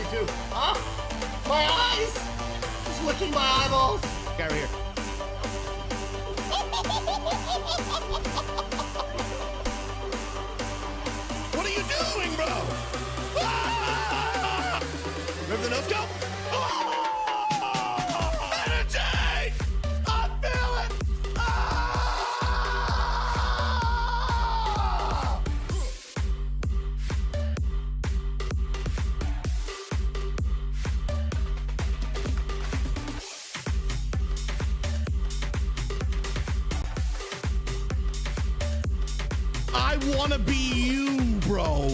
too. Huh? My eyes! Just licking my eyeballs. Get over here. What are you doing, bro? Ah! Remember the nose go? Oh! Energy! I feel it! Ah! I want to be you, bro.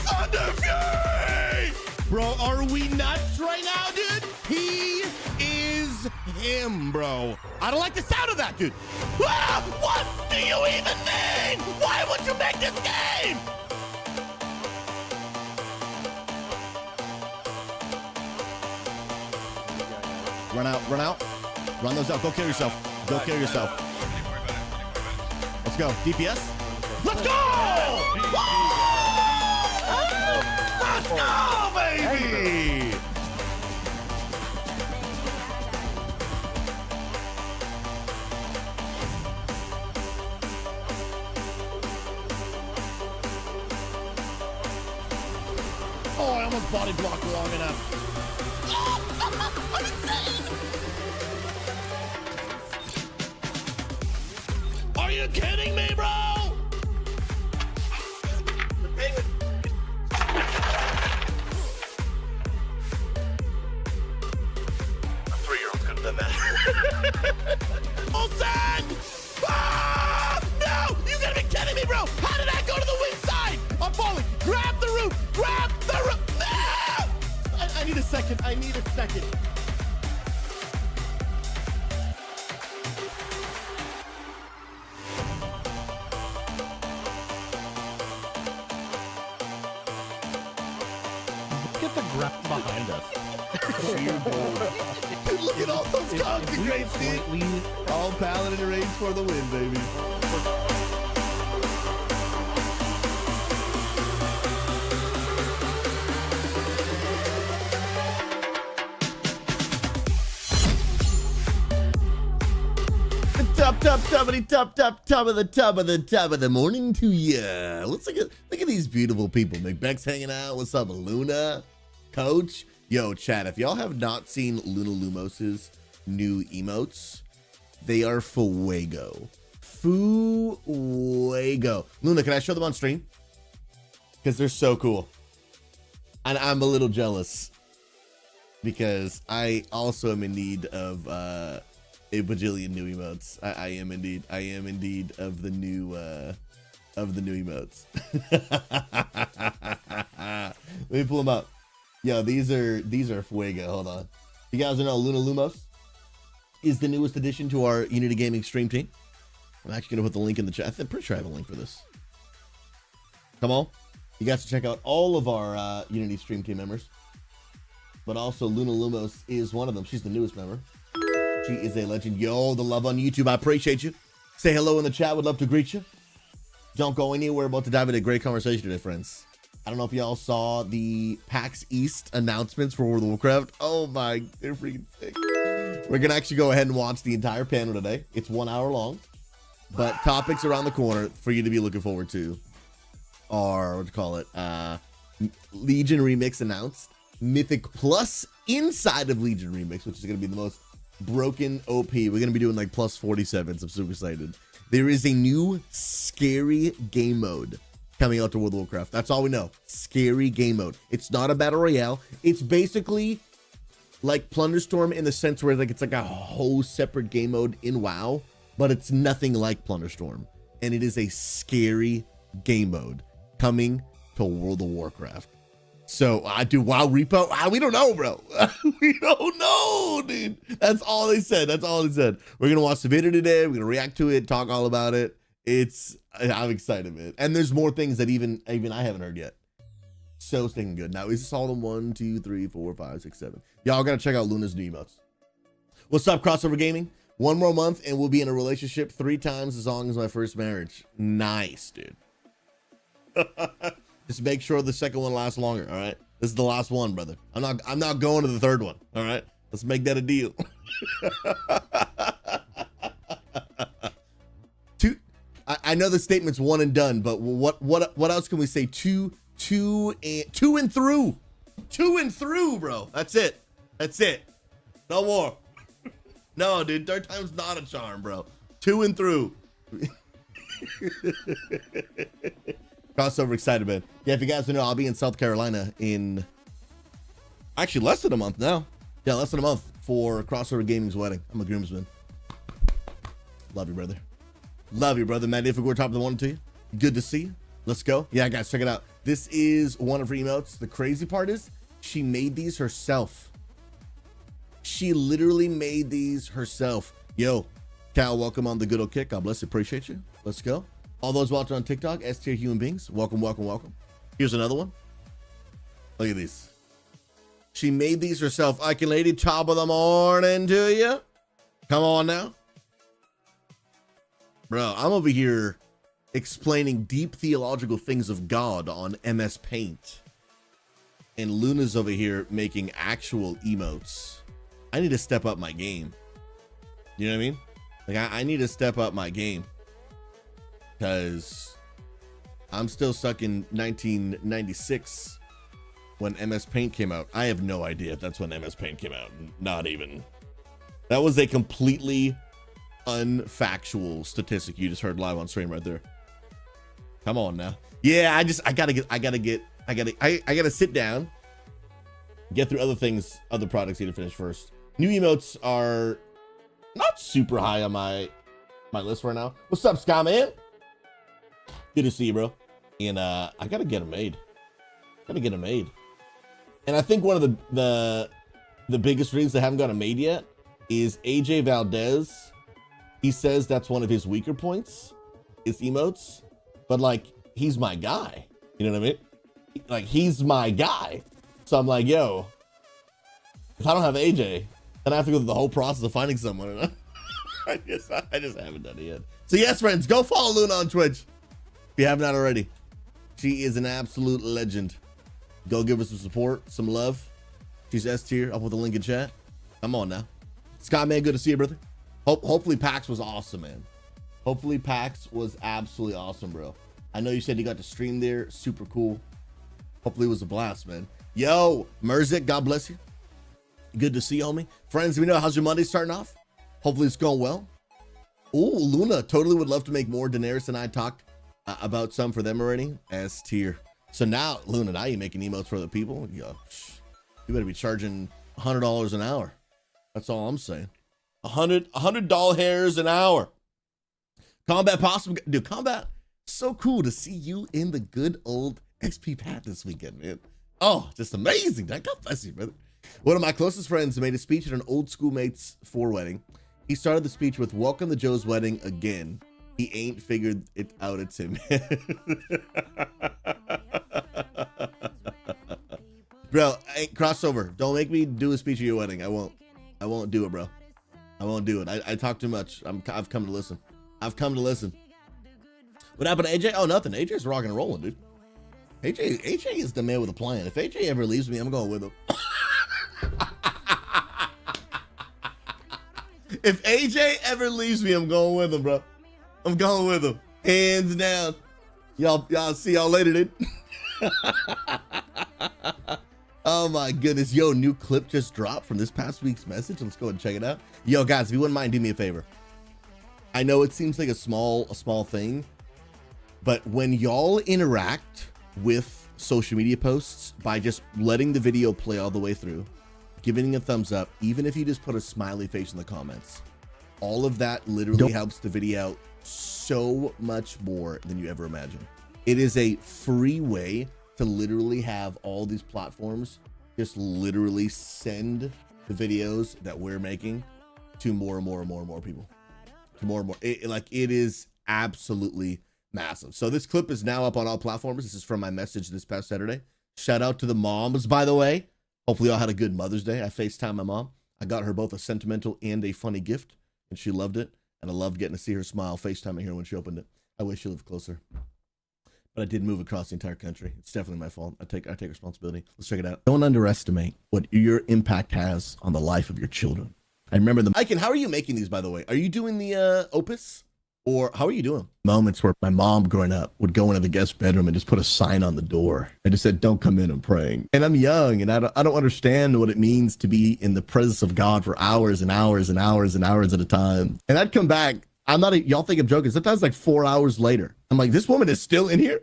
Thunder Fury! Bro, are we nuts right now, dude? He is him, bro. I don't like the sound of that, dude. Ah, what do you even mean? Why would you make this game? Run out, run out. Run those out. Go kill yourself. Go kill yourself. Let's go. DPS. Let's go! Let's go, baby! Oh, I almost body blocked long enough. I'm insane! Are you kidding me, bro? Mon-Sat! Ah! No! You gotta be kidding me, bro! How did I go to the wing side? I'm falling. Grab the roof! Grab the roof! No! I need a second. I need a second. Get the grab behind us. Dude, look at all those cogs and great dude. All paladin range for the win, baby. Top of the morning to ya. Let's look at these beautiful people. McBeck's hanging out. What's up, Luna? Coach? Yo, chat, if y'all have not seen Luna Lumos's new emotes, they are fuego. Fuego. Luna, can I show them on stream? Because they're so cool. And I'm a little jealous. Because I also am in need of a bajillion new emotes. I am indeed. I am indeed of the new emotes. Let me pull them up. Yo, these are fuego. Hold on. You guys know Luna Lumos is the newest addition to our Unity Gaming stream team. I'm actually gonna put the link in the chat. I'm pretty sure I have a link for this. Come on. You guys can check out all of our Unity stream team members. But also Luna Lumos is one of them. She's the newest member. She is a legend. Yo, the love on YouTube. I appreciate you. Say hello in the chat. Would love to greet you. Don't go anywhere. We're about to dive into a great conversation today, friends. I don't know if y'all saw the PAX East announcements for World of Warcraft. Oh my, they're freaking sick. We're gonna actually go ahead and watch the entire panel today. It's 1 hour long, but topics around the corner for you to be looking forward to are, what do you call it? Legion Remix announced. Mythic Plus inside of Legion Remix, which is gonna be the most broken OP. We're gonna be doing like plus 47, so I'm super excited. There is a new scary game mode coming out to World of Warcraft. That's all we know. Scary game mode. It's not a battle royale. It's basically like Plunderstorm in the sense where like it's like a whole separate game mode in WoW, but it's nothing like Plunderstorm. And it is a scary game mode coming to World of Warcraft. So I do WoW repo. We don't know, bro. We don't know, dude. That's all they said. That's all they said. We're gonna watch the video today. We're gonna react to it, talk all about it. I'm excited, man. And there's more things that even I haven't heard yet. So stinking good. Now, is this all in 1, 2, 3, 4, 5, 6, 7? Y'all gotta check out Luna's new emotes. What's up, Crossover Gaming? 1 more month and we'll be in a relationship 3 times as long as my first marriage. Nice, dude. Just make sure the second one lasts longer, all right? This is the last one, brother. I'm not going to the third one. All right. Let's make that a deal. I know the statement's one and done, but what else can we say? Two and through, bro. That's it. No more. No, dude. Third time's not a charm, bro. 2 and through. Crossover excited, man. Yeah, if you guys don't know, I'll be in South Carolina in actually less than a month now. Yeah, less than a month for Crossover Gaming's wedding. I'm a groomsman. Love you, brother. Love you, brother. Matt, if we're top of the one to you, good to see you. Let's go. Yeah, guys, check it out. This is one of her emotes. The crazy part is she made these herself. She literally made these herself. Yo, Cal, welcome on the good old kick. God bless you. Appreciate you. Let's go. All those watching on TikTok, S tier human beings, welcome, welcome, welcome. Here's another one. Look at these. She made these herself. I can lady top of the morning to you. Come on now. Bro, I'm over here explaining deep theological things of God on MS Paint. And Luna's over here making actual emotes. I need to step up my game. You know what I mean? Like, I need to step up my game. Because I'm still stuck in 1996 when MS Paint came out. I have no idea if that's when MS Paint came out. Not even. That was a completely unfactual statistic you just heard live on stream right there. Come on now. Yeah, I gotta sit down, get through other things, other products need to finish first. New emotes are not super high on my list right now. What's up, Sky Man? Good to see you, bro. And I gotta get them made. And I think one of the biggest reasons they haven't got them made yet is AJ Valdez. He says that's one of his weaker points, is emotes. But like, he's my guy. You know what I mean? Like, he's my guy. So I'm like, yo, if I don't have AJ, then I have to go through the whole process of finding someone. I just haven't done it yet. So yes, friends, go follow Luna on Twitch if you have not already. She is an absolute legend. Go give her some support, some love. She's S tier. I'll put the link in chat. Come on now. Scott, man, good to see you, brother. Hopefully PAX was awesome, man. Hopefully PAX was absolutely awesome, bro. I know you said you got to stream there. Super cool. Hopefully it was a blast, man. Yo, Merzik, God bless you. Good to see you, homie. Friends, we know, how's your Monday starting off? Hopefully it's going well. Ooh, Luna, totally would love to make more. Daenerys and I talked about some for them already. S tier. So now, Luna, now you're making emotes for other people. Yo, you better be charging $100 an hour. That's all I'm saying. $100 hairs an hour. Combat possible, dude. Combat, so cool to see you in the good old XP Pat this weekend, man. Oh, just amazing. God bless you, brother. One of my closest friends made a speech at an old schoolmate's wedding. He started the speech with "Welcome to Joe's wedding again. He ain't figured it out. It's him." Bro, crossover. Don't make me do a speech at your wedding. I won't do it, bro. I won't do it. I talk too much. I've come to listen. What happened to AJ? Oh, nothing. AJ's rocking and rolling, dude. AJ is the man with a plan. If AJ ever leaves me, I'm going with him. If AJ ever leaves me, I'm going with him, bro. I'm going with him. Hands down. Y'all see y'all later, dude. Oh my goodness. Yo, new clip just dropped from this past week's message. Let's go and check it out. Yo, guys, if you wouldn't mind, do me a favor. I know it seems like a small thing, but when y'all interact with social media posts by just letting the video play all the way through, giving a thumbs up, even if you just put a smiley face in the comments, all of that literally helps the video out so much more than you ever imagine. It is a free way to literally have all these platforms just literally send the videos that we're making to more and more and more and more people, to more and more. It is absolutely massive. So this clip is now up on all platforms. This is from my message this past Saturday. Shout out to the moms, by the way. Hopefully y'all had a good Mother's Day. I FaceTimed my mom. I got her both a sentimental and a funny gift, and she loved it. And I loved getting to see her smile FaceTiming her when she opened it. I wish she lived closer. but I did move across the entire country. It's definitely my fault. I take responsibility. Let's check it out. Don't underestimate what your impact has on the life of your children. I remember them. Icon, how are you making these, by the way? Are you doing the opus? Or how are you doing? Moments where my mom growing up would go into the guest bedroom and just put a sign on the door and just said, don't come in, I'm praying. And I'm young and I don't understand what it means to be in the presence of God for hours and hours and hours and hours at a time. And I'd come back. Y'all think I'm joking. Sometimes like 4 hours later, I'm like, this woman is still in here.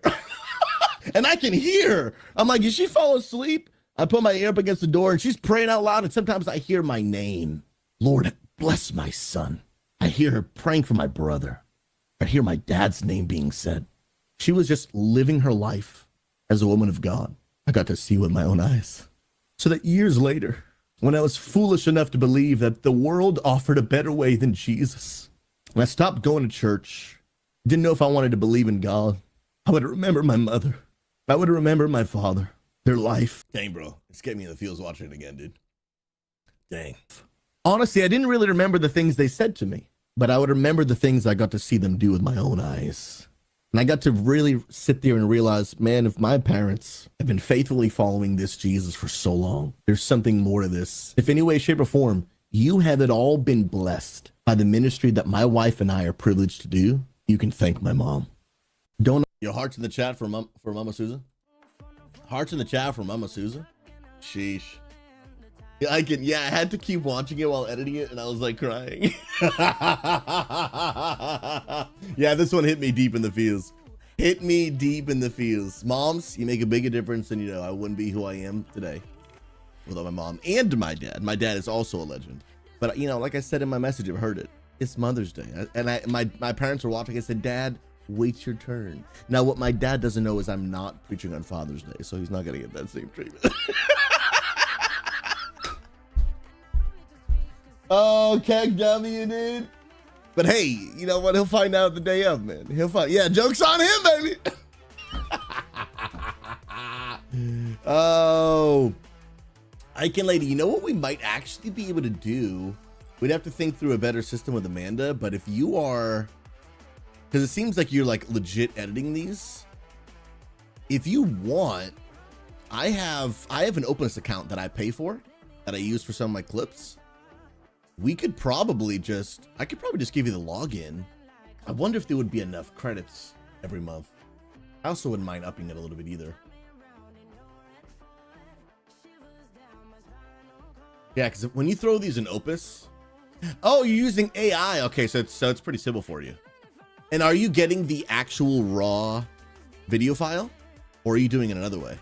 And I can hear her. I'm like, did she fall asleep? I put my ear up against the door and she's praying out loud. And sometimes I hear my name. Lord, bless my son. I hear her praying for my brother. I hear my dad's name being said. She was just living her life as a woman of God. I got to see with my own eyes. So that years later, when I was foolish enough to believe that the world offered a better way than Jesus, when I stopped going to church, didn't know if I wanted to believe in God, I would remember my mother. I would remember my father, their life. Dang, bro. It's getting me in the feels watching it again, dude. Dang. Honestly, I didn't really remember the things they said to me, but I would remember the things I got to see them do with my own eyes. And I got to really sit there and realize, man, if my parents have been faithfully following this Jesus for so long, there's something more to this. If any way, shape, or form, you have it all been blessed by the ministry that my wife and I are privileged to do, you can thank my mom. Don't your hearts in the chat for Mama SouZy? Hearts in the chat for Mama SouZy? Sheesh. I had to keep watching it while editing it, and I was like crying. Yeah, this one hit me deep in the feels. Hit me deep in the feels. Moms, you make a bigger difference than you know. I wouldn't be who I am today without my mom and my dad. My dad is also a legend. But, you know, like I said in my message, I've heard it. It's Mother's Day. My parents were watching. I said, Dad, wait your turn. Now, what my dad doesn't know is I'm not preaching on Father's Day, so he's not going to get that same treatment. Oh, Keck W, dude. But hey, you know what? He'll find out the day of, man. He'll find. Yeah, joke's on him, baby. Oh, Icon Lady, you know what we might actually be able to do? We'd have to think through a better system with Amanda, but if you are, because it seems like you're like legit editing these. If you want, I have an Opus account that I pay for, that I use for some of my clips. I could probably just give you the login. I wonder if there would be enough credits every month. I also wouldn't mind upping it a little bit either. Yeah, because when you throw these in Opus, oh, you're using AI. Okay, so it's pretty simple for you. And are you getting the actual raw video file, or are you doing it another way?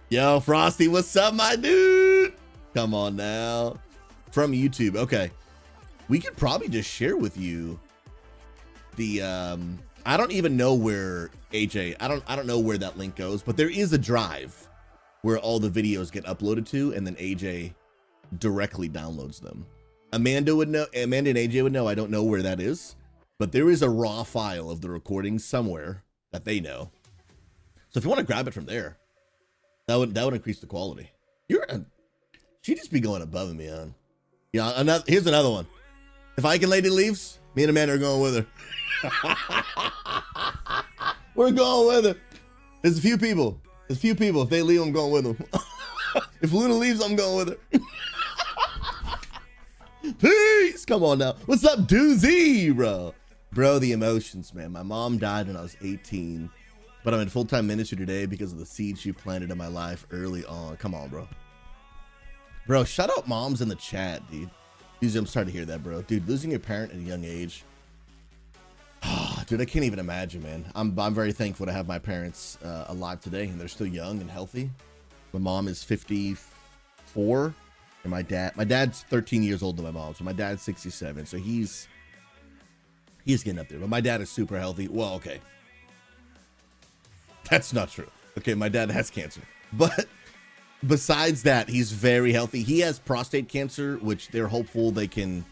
Yo, Frosty, what's up, my dude? Come on now. From YouTube. Okay. We could probably just share with you the I don't even know where AJ, I don't know where that link goes, but there is a drive where all the videos get uploaded to, and then AJ directly downloads them. Amanda would know, Amanda and AJ would know. I don't know where that is, but there is a raw file of the recording somewhere that they know. So if you want to grab it from there, that would increase the quality. She just be going above and beyond. Yeah, here's another one. If Icon Lady leaves, me and Amanda are going with her. We're going with her. There's a few people. If they leave, I'm going with them. If Luna leaves, I'm going with her. Peace. Come on now. What's up, Doozy, bro? Bro, the emotions, man. My mom died when I was 18, but I'm in full-time ministry today because of the seed she planted in my life early on. Come on, bro. Bro, shout out moms in the chat, dude. Dude, I'm sorry to hear that, bro. Dude, losing your parent at a young age. Dude, I can't even imagine, man. I'm very thankful to have my parents alive today, and they're still young and healthy. My mom is 54, and my dad's 13 years older than my mom, so my dad's 67, so he's getting up there. But my dad is super healthy. Well, okay. That's not true. Okay, my dad has cancer, but besides that, he's very healthy. He has prostate cancer, which they're hopeful they can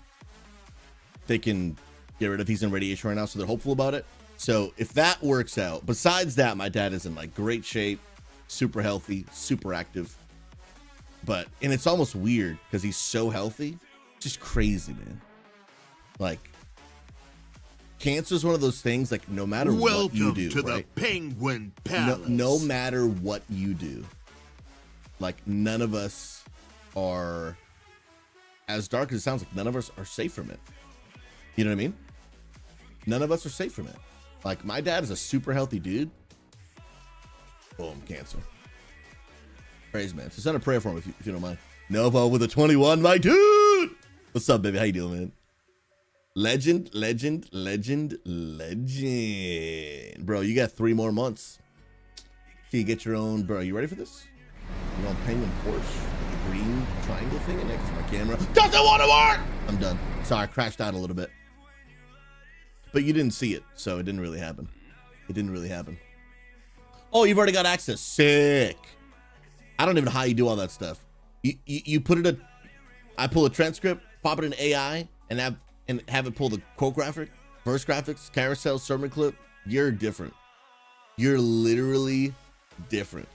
get rid of. He's in radiation right now, so they're hopeful about it. So if that works out, besides that, my dad is in like great shape, super healthy, super active. And it's almost weird because he's so healthy, just crazy, man. Like cancer's one of those things, like, no matter what you do, to right? the Penguin Palace. No matter what you do, like, none of us are, as dark as it sounds, like, none of us are safe from it. You know what I mean? None of us are safe from it. Like, my dad is a super healthy dude. Boom, cancer. Praise, man. So send a prayer for him if you don't mind. Nova with a 21, my dude. What's up, baby? How you doing, man? Legend. Bro, you got 3 more months. Till you get your own, bro. You ready for this? Your own Penguin Porsche with the green triangle thing next to my camera. Doesn't want to work! I'm done. Sorry, I crashed out a little bit. But you didn't see it, so it didn't really happen. It didn't really happen. Oh, you've already got access. Sick. I don't even know how you do all that stuff. You put it I pull a transcript, pop it in AI, and have it pull the quote graphic, verse graphics, carousel, sermon clip. You're different. You're literally different.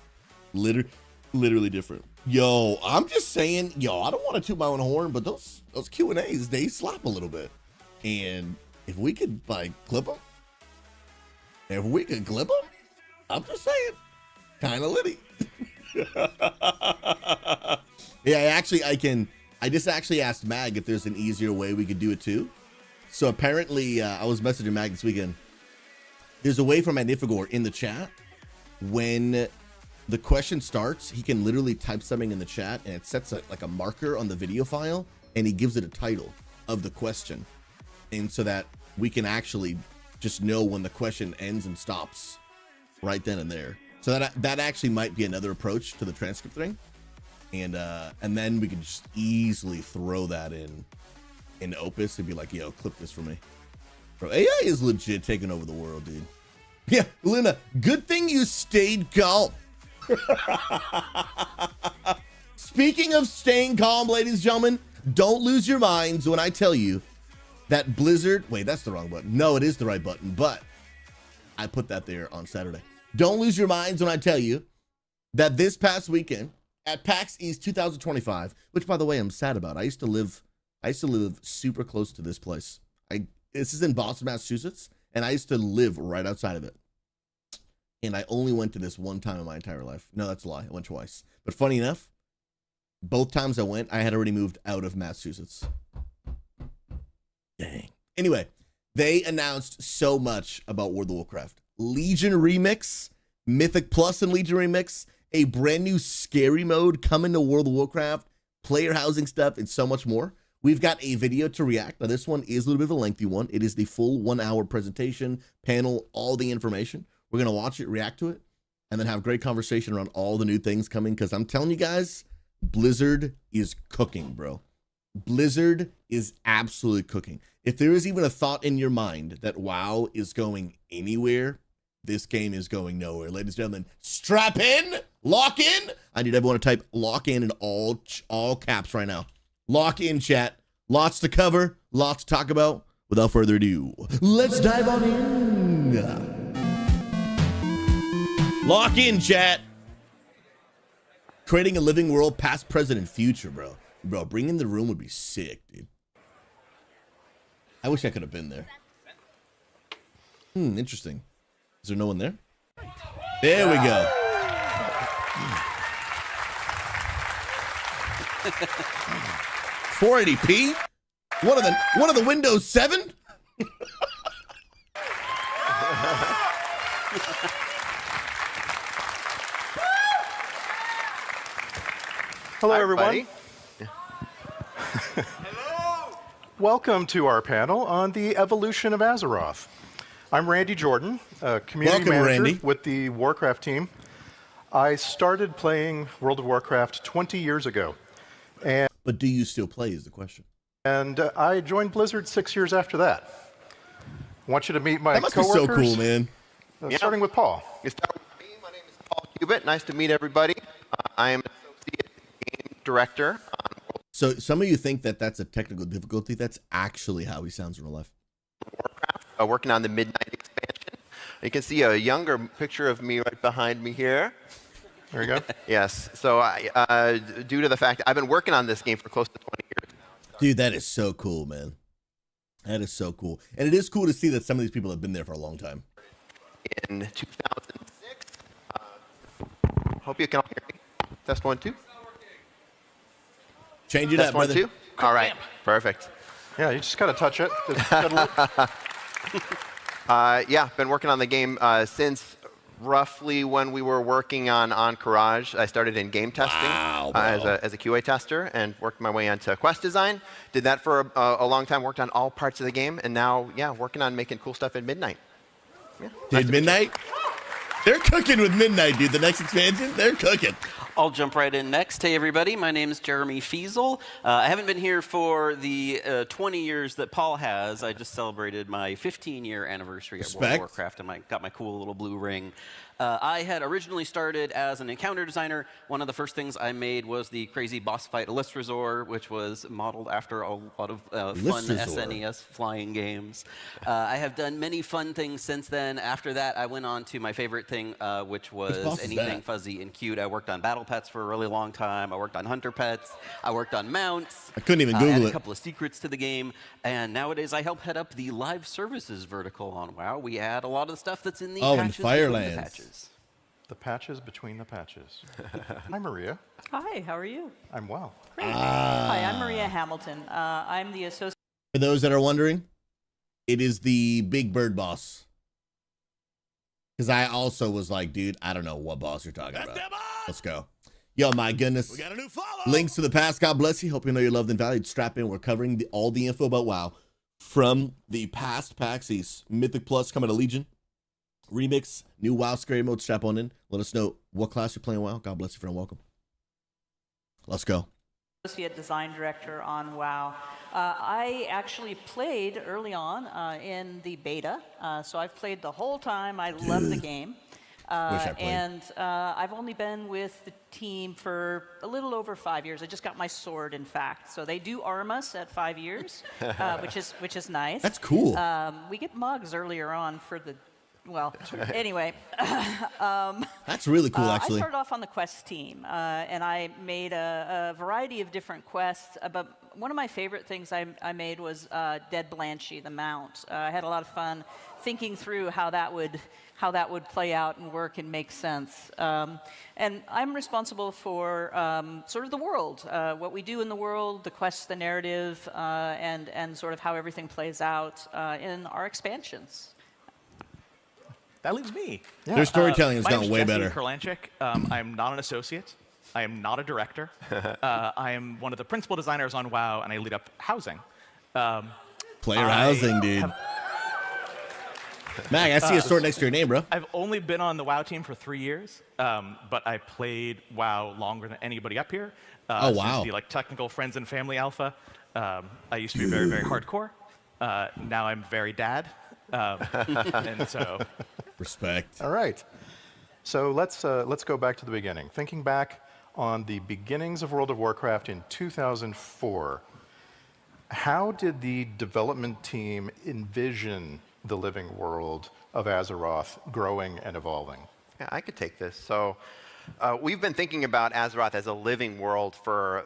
Literally different. Yo, I'm just saying, I don't want to toot my own horn, but those Q&As, they slap a little bit. And if we could clip them, I'm just saying, kind of litty. Yeah, I just actually asked Mag if there's an easier way we could do it too. So apparently, I was messaging Mag this weekend. There's a way for Magnifigor in the chat. When the question starts, he can literally type something in the chat and it sets like a marker on the video file and he gives it a title of the question. And so that we can actually just know when the question ends and stops right then and there. So that actually might be another approach to the transcript thing. And then we could just easily throw that in Opus and be like, yo, clip this for me. Bro, AI is legit taking over the world, dude. Yeah, Luna, good thing you stayed calm. Speaking of staying calm, ladies and gentlemen, don't lose your minds when I tell you that Blizzard, wait, that's the wrong button. No, it is the right button, but I put that there on Saturday. Don't lose your minds when I tell you that this past weekend at PAX East 2025, which by the way, I'm sad about. I used to live super close to this place. This is in Boston, Massachusetts, and I used to live right outside of it. And I only went to this one time in my entire life. No, that's a lie. I went twice. But funny enough, both times I went, I had already moved out of Massachusetts. Dang. Anyway, they announced so much about World of Warcraft. Legion Remix, Mythic Plus and Legion Remix, a brand new scary mode coming to World of Warcraft, player housing stuff, and so much more. We've got a video to react. Now, this one is a little bit of a lengthy one. It is the full 1-hour presentation, panel, all the information. We're going to watch it, react to it, and then have great conversation around all the new things coming, because I'm telling you guys, Blizzard is cooking, bro. Blizzard is absolutely cooking. If there is even a thought in your mind that WoW is going anywhere, this game is going nowhere. Ladies and gentlemen, strap in, lock in. I need everyone to type lock in all caps right now. Lock in, chat. Lots to cover, lots to talk about. Without further ado, let's dive on in. Lock in, chat. Creating a living world, past, present, and future, bro. Bro, bringing the room would be sick, dude. I wish I could have been there. Interesting. Is there no one there? There we go. 480p? One of the Windows 7? Hello, everyone. Hello. Welcome to our panel on the evolution of Azeroth. I'm Randy Jordan, a community manager Randy. with the Warcraft team. I started playing World of Warcraft 20 years ago. But do you still play is the question. And I joined Blizzard 6 years after that. I want you to meet my That must be coworkers. so cool, man. Starting with Paul. You start with me. My name is Paul Cubitt. Nice to meet everybody. I am an associate game director on World So some of you think that that's a technical difficulty. That's actually how he sounds in real life. of Warcraft, working on the Midnight expansion. You can see a younger picture of me right behind me here. There you go. Yes. So due to the fact I've been working on this game for close to 20 years. Dude, that is so cool, man. That is so cool. And it is cool to see that some of these people have been there for a long time. In 2006. Hope you can all hear me. Test 1, 2. Change it Test up, 1, brother. 2. All right. Perfect. Yeah, you just got to touch it. Yeah, been working on the game since roughly when we were working on Encourage. I started in game testing as a QA tester and worked my way into quest design. Did that for a long time, worked on all parts of the game, and now, yeah, working on making cool stuff at Midnight. Yeah, Dude, Midnight? They're cooking with Midnight, dude. The next expansion, they're cooking. I'll jump right in next. Hey, everybody. My name is Jeremy Fiesel. I haven't been here for the 20 years that Paul has. I just celebrated my 15-year anniversary at World of Warcraft, and got my cool little blue ring. I had originally started as an encounter designer. One of the first things I made was the crazy boss fight Illustrazor, which was modeled after a lot of fun SNES flying games. I have done many fun things since then. After that, I went on to my favorite thing, which was anything fuzzy and cute. I worked on battle pets for a really long time. I worked on hunter pets. I worked on mounts. I couldn't even Google it. A couple of secrets to the game. And nowadays, I help head up the live services vertical on WoW. We add a lot of the stuff that's in the patches. Firelands. The patches between the patches. Hi, Maria. Hi, how are you? I'm well. Great. Hi, I'm Maria Hamilton. I'm the associate. For those that are wondering, it is the big bird boss. Because I also was like, dude, I don't know what boss you're talking about. Let's go. Yo, my goodness. We got a new follow. Links to the past. God bless you. Hope you know you're loved and valued. Strap in. We're covering all the info about WoW from the past Paxies. Mythic Plus coming to Legion. Remix, new WoW scary mode. Strap on in. Let us know what class you're playing WoW. God bless you, friend. Welcome. Let's go. Associate design director on WoW. I actually played early on in the beta, so I've played the whole time. I love the game. And I've only been with the team for a little over 5 years. I just got my sword, in fact. So they do arm us at 5 years, which is nice. That's cool. We get mugs earlier on for the. Well, anyway. That's really cool, actually. I started off on the quest team, and I made a variety of different quests. But one of my favorite things I made was Dead Blanchy, the mount. I had a lot of fun thinking through how that would play out and work and make sense. And I'm responsible for sort of the world, what we do in the world, the quests, the narrative, and sort of how everything plays out in our expansions. That leaves me. Yeah. Their storytelling has My gotten name's way Jesse better. Kurlanchik. I'm not an associate. I am not a director. I am one of the principal designers on WoW, and I lead up housing. Player housing, dude. Mag, I see a sword next to your name, bro. I've only been on the WoW team for 3 years, but I played WoW longer than anybody up here. Oh, wow. Since the technical friends and family alpha. I used to be very, very hardcore. Now I'm very dad. And so... Respect. All right. So let's go back to the beginning. Thinking back on the beginnings of World of Warcraft in 2004, how did the development team envision the living world of Azeroth growing and evolving? Yeah, I could take this. So we've been thinking about Azeroth as a living world for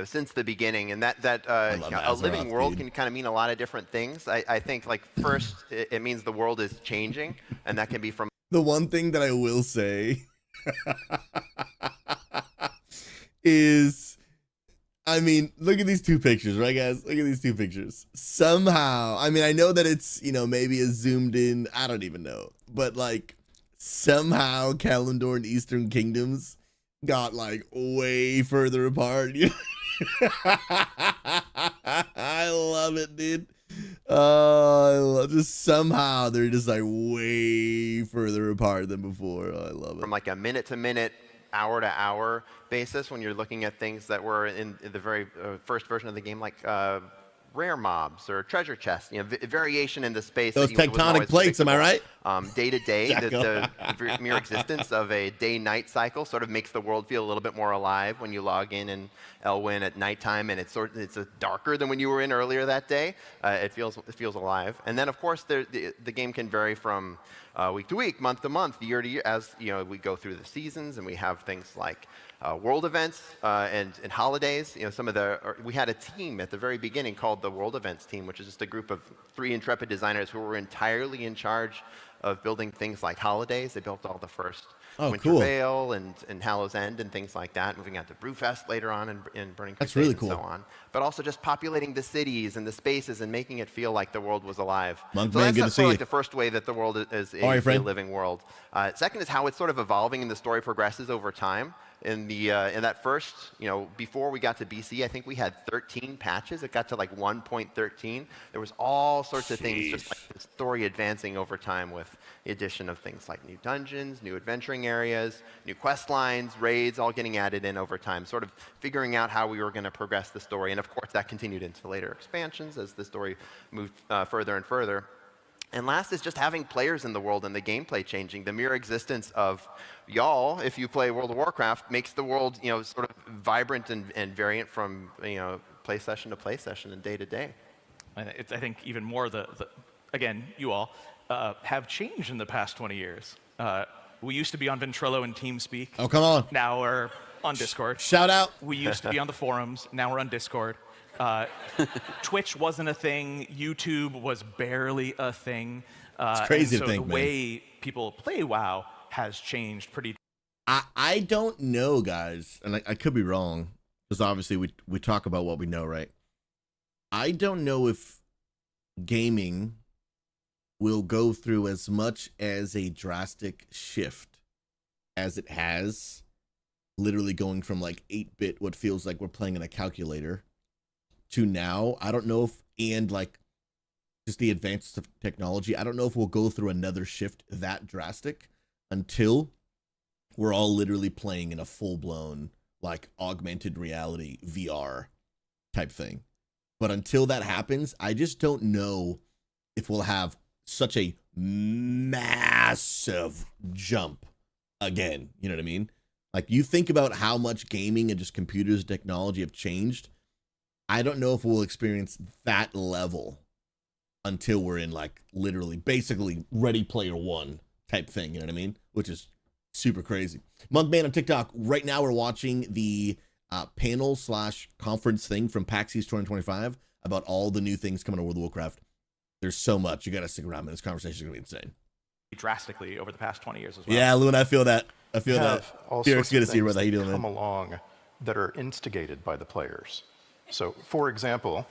since the beginning, and that a living world can kind of mean a lot of different things. I think first it means the world is changing, and that can be from the one thing that I will say is, I mean, look at these two pictures, right, guys? Look at these two pictures. Somehow, I mean, I know that it's maybe a zoomed in. I don't even know, but somehow Kalimdor and Eastern Kingdoms got way further apart. I love it, dude. Just somehow they're just way further apart than before. I love it. From a minute to minute, hour to hour basis when you're looking at things that were in the very first version of the game, rare mobs or treasure chests, variation in the space. Those tectonic plates, am I right? Day to day, the mere existence of a day-night cycle sort of makes the world feel a little bit more alive when you log in Elwyn at nighttime, and it's darker than when you were in earlier that day. It feels alive. And then, of course, the game can vary from week to week, month to month, year to year, as we go through the seasons, and we have things like world events and holidays. You know, we had a team at the very beginning called the World Events team, which is just a group of 3 intrepid designers who were entirely in charge of building things like holidays. They built all the first Winter Veil and Hallow's End and things like that, moving on to Brewfest later on in Burning Crusade. That's really cool. And so on. But also just populating the cities and the spaces and making it feel like the world was alive. Monk so man, that's good to see like you. the first way that the world is All right, a living world. Second is how it's sort of evolving and the story progresses over time. In that first, before we got to BC, I think we had 13 patches. It got to like 1.13. There was all sorts of things, just like the story advancing over time with the addition of things like new dungeons, new adventuring areas, new quest lines, raids, all getting added in over time, sort of figuring out how we were going to progress the story. And of course, that continued into later expansions as the story moved further and further. And last is just having players in the world and the gameplay changing. The mere existence of y'all, if you play World of Warcraft, makes the world, sort of vibrant and variant from, play session to play session and day to day. I think even more again, you all have changed in the past 20 years. We used to be on Ventrilo and TeamSpeak. Oh, come on. Now we're on Discord. Shout out. We used to be on the forums. Now we're on Discord. Twitch wasn't a thing. YouTube was barely a thing. It's crazy to think, the way people play WoW has changed pretty. I don't know, guys, and I could be wrong, because obviously we talk about what we know, right? I don't know if gaming will go through as much as a drastic shift as it has, literally going from like 8-bit, what feels like we're playing in a calculator, to now. I don't know if, and like just the advances of technology, I don't know if we'll go through another shift that drastic until we're all literally playing in a full-blown like augmented reality VR type thing. But until that happens, I just don't know if we'll have such a massive jump again. You know what I mean? Like, you think about how much gaming and just computers and technology have changed. I don't know if we'll experience that level until we're in like literally basically Ready Player One type thing. You know what I mean? Which is super crazy. Monkman on TikTok. Right now we're watching the panel/conference thing from PAX East 2025 about all the new things coming to World of Warcraft. There's so much. You got to stick around, man. This conversation is going to be insane. Drastically over the past 20 years as well. Yeah, Lou, and I feel that. I feel that. Derek's good to see you, brother. How you doing, come man? along that are instigated by the players. So, for example,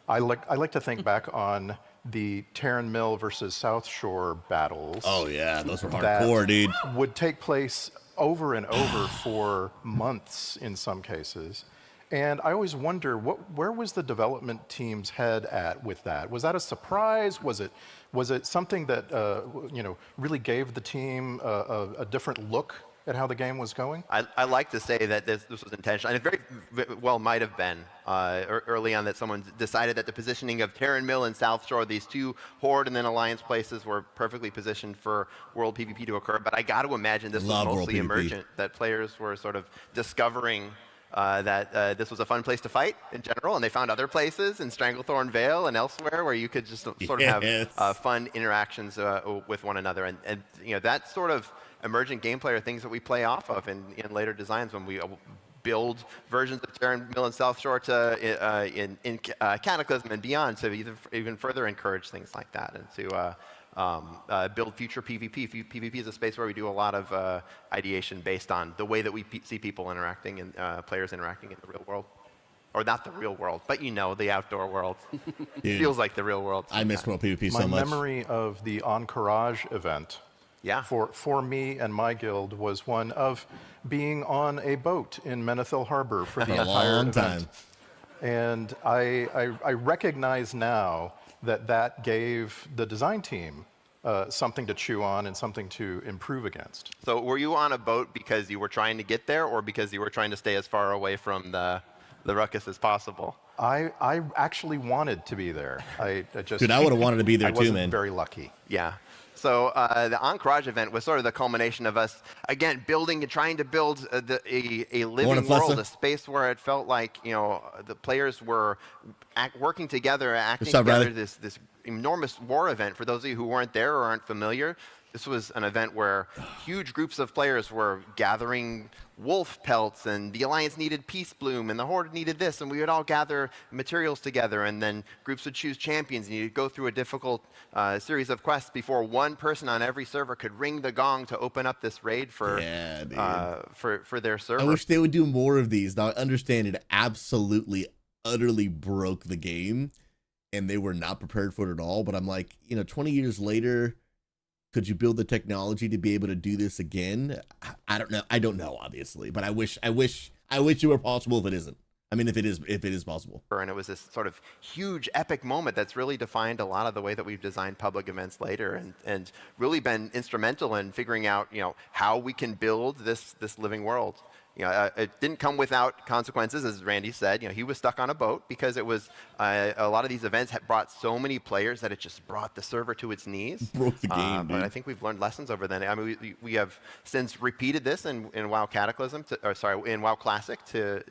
I like to think back on the Terran Mill versus South Shore battles. Oh yeah, those were hardcore, dude. Would take place over and over for months in some cases. And I always wonder, where was the development team's head at with that? Was that a surprise? Was it something that really gave the team a different look at how the game was going? I like to say that this was intentional, and it very well might have been early on that someone decided that the positioning of Terran Mill and South Shore, these two Horde and then Alliance places, were perfectly positioned for World PvP to occur. But I got to imagine this was mostly emergent, that players were sort of discovering that this was a fun place to fight in general, and they found other places in Stranglethorn Vale and elsewhere where you could just sort of have fun interactions with one another, and that sort of emergent gameplay are things that we play off of in later designs when we build versions of Terran Mill and South Shore to in Cataclysm and beyond to even further encourage things like that and to build future PvP. PvP is a space where we do a lot of ideation based on the way that we see people interacting and players interacting in the real world. Or not the real world, but the outdoor world. It feels like the real world sometimes. I miss World PvP so much. My memory of the Encourage event for me and my guild was one of being on a boat in Menethil Harbor for the entire event. And I recognize now that gave the design team something to chew on and something to improve against. So were you on a boat because you were trying to get there, or because you were trying to stay as far away from the ruckus as possible? I actually wanted to be there. I just Dude, I would have wanted to be there too, man. I wasn't very lucky. Yeah. So the Encourage event was sort of the culmination of us, again, building and trying to build a living world, a space where it felt like, the players were working together, acting together, this enormous war event. For those of you who weren't there or aren't familiar, this was an event where huge groups of players were gathering wolf pelts, and the Alliance needed Peace Bloom, and the Horde needed this, and we would all gather materials together, and then groups would choose champions, and you'd go through a difficult series of quests before one person on every server could ring the gong to open up this raid for their server. I wish they would do more of these. Now, I understand it absolutely, utterly broke the game, and they were not prepared for it at all, but I'm like, 20 years later, could you build the technology to be able to do this again? I don't know. I don't know, obviously, but I wish it were possible if it isn't. I mean, if it is possible. And it was this sort of huge epic moment that's really defined a lot of the way that we've designed public events later, and really been instrumental in figuring out, how we can build this living world. It didn't come without consequences, as Randy said. He was stuck on a boat because it was a lot of these events had brought so many players that it just brought the server to its knees. Broke the game, but I think we've learned lessons over then. I mean, we have since repeated this in WoW Cataclysm, in WoW Classic to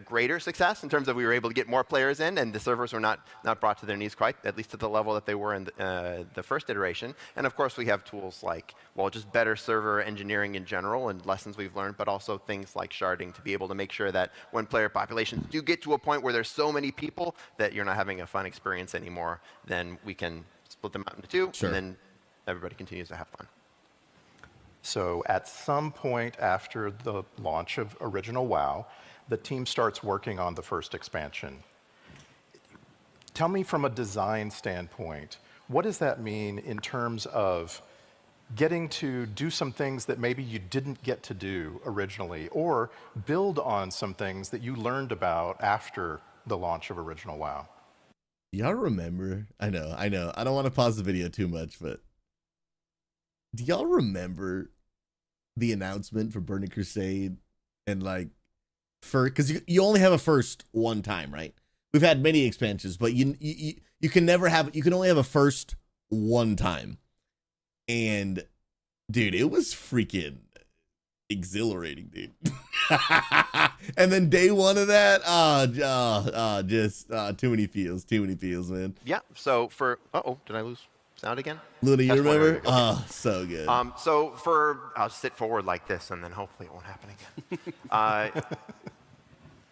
greater success in terms of we were able to get more players in, and the servers were not brought to their knees quite, at least to the level that they were in the first iteration. And of course, we have tools like, just better server engineering in general and lessons we've learned, but also things like sharding to be able to make sure that when player populations do get to a point where there's so many people that you're not having a fun experience anymore, then we can split them out into two, and then everybody continues to have fun. So at some point after the launch of Original WoW, the team starts working on the first expansion. Tell me from a design standpoint, what does that mean in terms of getting to do some things that maybe you didn't get to do originally, or build on some things that you learned about after the launch of Original WoW? Y'all remember? I know. I don't want to pause the video too much, but do y'all remember the announcement for Burning Crusade? And because you only have a first one time, right? We've had many expansions, but you can only have a first one time. And dude, it was freaking exhilarating, dude. And then day one of that, just too many feels, man. Yeah. So did I lose sound again? Luna, you remember? Okay. So good. I'll sit forward like this, and then hopefully it won't happen again.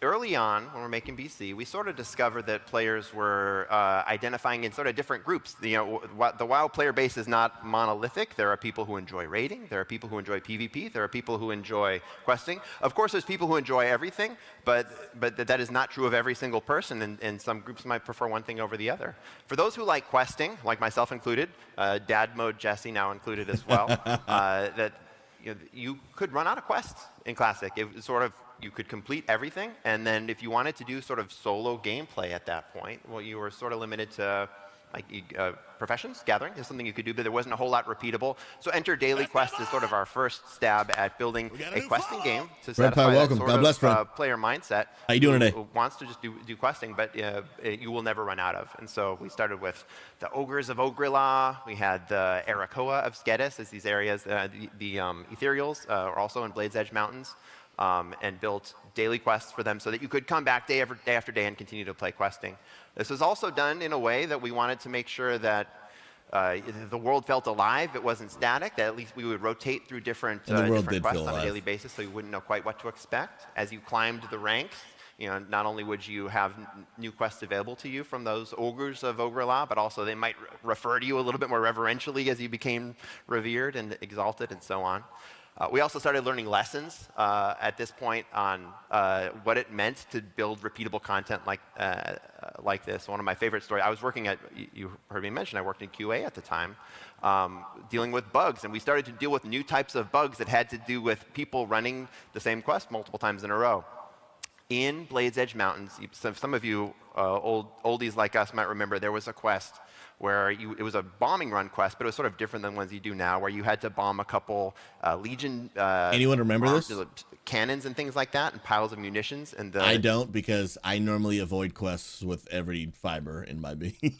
Early on, when we're making BC, we sort of discovered that players were identifying in sort of different groups. The WoW player base is not monolithic. There are people who enjoy raiding. There are people who enjoy PvP. There are people who enjoy questing. Of course, there's people who enjoy everything, but that is not true of every single person, and some groups might prefer one thing over the other. For those who like questing, like myself included, Dad Mode Jesse now included as well, that you could run out of quests in Classic. It sort of, you could complete everything, and then if you wanted to do sort of solo gameplay at that point, you were sort of limited to professions, gathering is something you could do, but there wasn't a whole lot repeatable. So Enter Daily Quest is sort of our first stab at building a questing game to satisfy that sort of player mindset. How you doing today? Who wants to just do questing, but you will never run out of. And so we started with the Ogres of Ogrilla. We had the Arakoa of Skedis as these areas. The Ethereals are also in Blades Edge Mountains. And built daily quests for them so that you could come back day after day and continue to play questing. This was also done in a way that we wanted to make sure that the world felt alive. It wasn't static, that at least we would rotate through different quests on a daily basis so you wouldn't know quite what to expect. As you climbed the ranks, not only would you have new quests available to you from those Ogres of Ogrilla, but also they might refer to you a little bit more reverentially as you became revered and exalted and so on. We also started learning lessons at this point on what it meant to build repeatable content like this. One of my favorite stories, I was working at, you heard me mention, I worked in QA at the time, dealing with bugs. And we started to deal with new types of bugs that had to do with people running the same quest multiple times in a row. In Blades Edge Mountains, some of you oldies like us might remember there was a quest where it was a bombing run quest, but it was sort of different than ones you do now, where you had to bomb a couple Legion anyone remember this? Cannons and things like that, and piles of munitions. And I don't, because I normally avoid quests with every fiber in my being.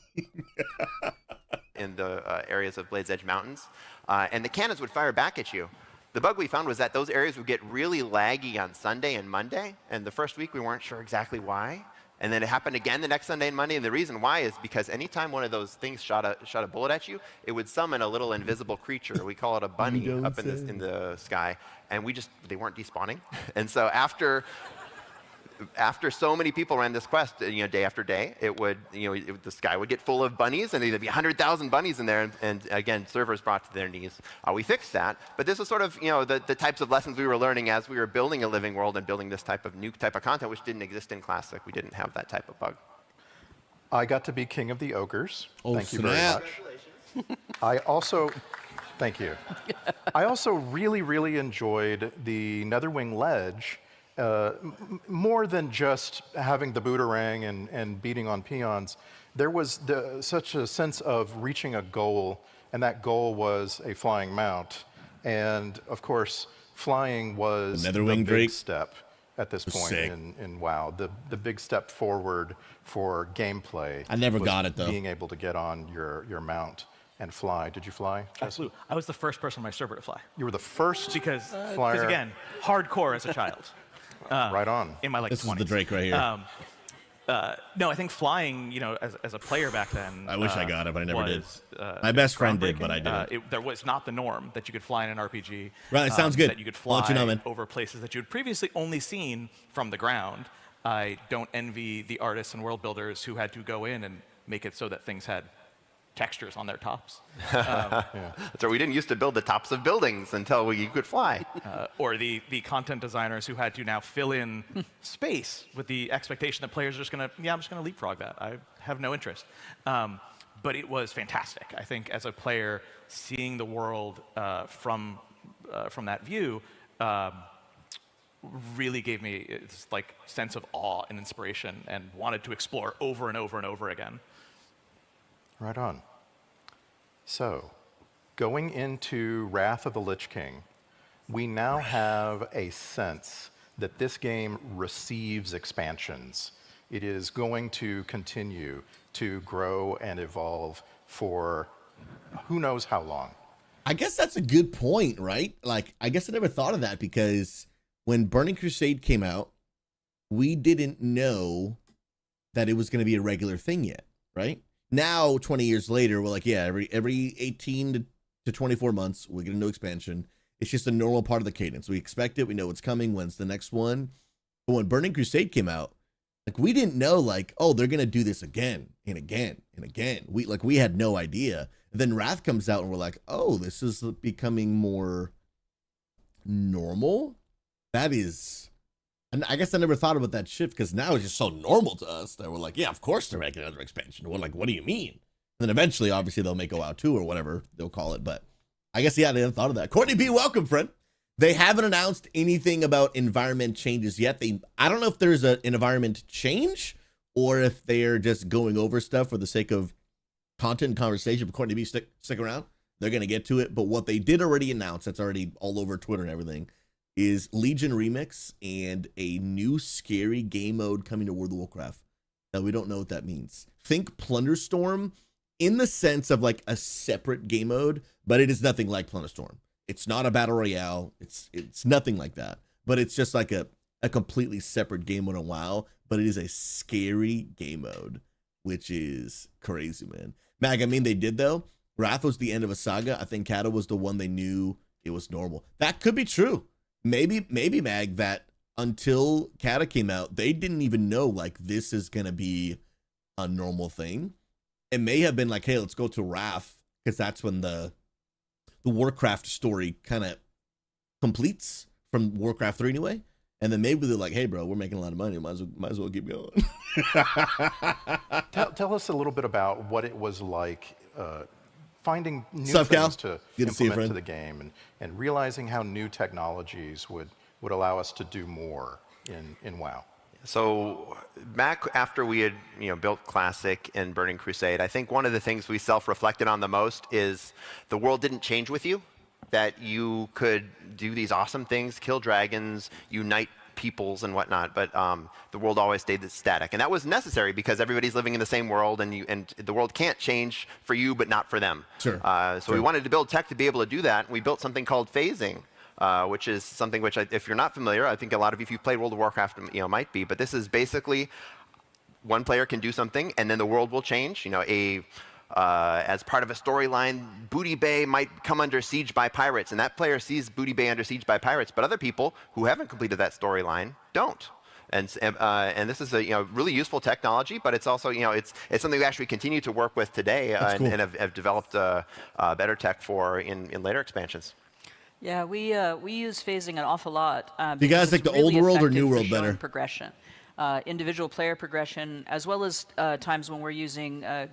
In the areas of Blades Edge Mountains, and the cannons would fire back at you. The bug we found was that those areas would get really laggy on Sunday and Monday, and the first week we weren't sure exactly why. And then it happened again the next Sunday and Monday. And the reason why is because anytime one of those things shot a bullet at you, it would summon a little invisible creature. We call it a bunny up in the sky. And they weren't despawning. And so after so many people ran this quest, day after day, the sky would get full of bunnies, and there'd be 100,000 bunnies in there. And again, servers brought to their knees. We fixed that, but this was sort of the types of lessons we were learning as we were building a living world and building this type of new type of content, which didn't exist in Classic. We didn't have that type of bug. I got to be king of the ogres. Oh, Thank you very much. I also. Thank you. I also really, really enjoyed the Netherwing Ledge. More than just having the boomerang and beating on peons, there was such a sense of reaching a goal, and that goal was a flying mount. And of course, flying was the big step at this point in WoW. The big step forward for gameplay. I never got it though. Being able to get on your mount and fly. Did you fly, Jesse? Absolutely. I was the first person on my server to fly. You were the first Because flyer. again, hardcore as a child. Right on. In my This 20s. is the Drake right here. No, I think flying, as a player back then. I wish I got it, but I never did. Was, My best friend did, but I didn't. There was not the norm that you could fly in an RPG. Right, it sounds good. That you could I'll let fly you know, man. over places that you had previously only seen from the ground. I don't envy the artists and world builders who had to go in and make it so that things had textures on their tops. So we didn't used to build the tops of buildings until you could fly. Or the content designers who had to now fill in space with the expectation that players are just going to, I'm just going to leapfrog that. I have no interest. But it was fantastic. I think as a player, seeing the world from that view really gave me this sense of awe and inspiration, and wanted to explore over and over and over again. Right on. So, going into Wrath of the Lich King, we now have a sense that this game receives expansions. It is going to continue to grow and evolve for who knows how long. I guess that's a good point, right? I guess I never thought of that, because when Burning Crusade came out, we didn't know that it was going to be a regular thing yet, right? Now, 20 years later, we're like, yeah, every 18 to 24 months, we get a new expansion. It's just a normal part of the cadence. We expect it. We know what's coming. When's the next one? But when Burning Crusade came out, we didn't know, oh, they're going to do this again and again and again. We had no idea. And then Wrath comes out and we're like, oh, this is becoming more normal. That is... And I guess I never thought about that shift, because now it's just so normal to us that we're like, yeah, of course they're making another expansion. We're like, what do you mean? And then eventually, obviously, they'll make a WoW 2 or whatever they'll call it. But I guess, yeah, they hadn't thought of that. Courtney B., welcome, friend. They haven't announced anything about environment changes yet. I don't know if there's an environment change or if they're just going over stuff for the sake of content and conversation. But Courtney B., stick around. They're going to get to it. But what they did already announce, that's already all over Twitter and everything, is Legion Remix and a new scary game mode coming to World of Warcraft that we don't know what that means. Think Plunderstorm in the sense of a separate game mode, but it is nothing like Plunderstorm. It's not a battle royale. It's nothing like that. But it's just like a completely separate game mode on WoW, but it is a scary game mode, which is crazy, man. Mag, they did though. Wrath was the end of a saga. I think Kata was the one they knew it was normal. That could be true. Maybe Mag, that until Kata came out, they didn't even know this is gonna be a normal thing. It may have been hey, let's go to Wrath, because that's when the Warcraft story kind of completes from Warcraft 3 anyway. And then maybe they're like, hey bro, we're making a lot of money, might as well keep going. Tell us a little bit about what it was like finding new Sup, things Cal? to implement to the game, and realizing how new technologies would allow us to do more in WoW. So back after we had built Classic and Burning Crusade, I think one of the things we self-reflected on the most is the world didn't change with you, that you could do these awesome things, kill dragons, unite peoples and whatnot, but the world always stayed static. And that was necessary because everybody's living in the same world, and the world can't change for you, but not for them. Sure. So we wanted to build tech to be able to do that, and we built something called phasing, which is something which, if you're not familiar, I think a lot of you, if you've played World of Warcraft, might be, but this is basically one player can do something, and then the world will change. You know, as part of a storyline, Booty Bay might come under siege by pirates, and that player sees Booty Bay under siege by pirates, but other people who haven't completed that storyline don't. And this is a really useful technology, but it's also it's something we actually continue to work with today, cool. and have developed better tech for in later expansions. Yeah, we use phasing an awful lot. Do you guys like the old world or new world better? Progression, individual player progression, as well as times when we're using a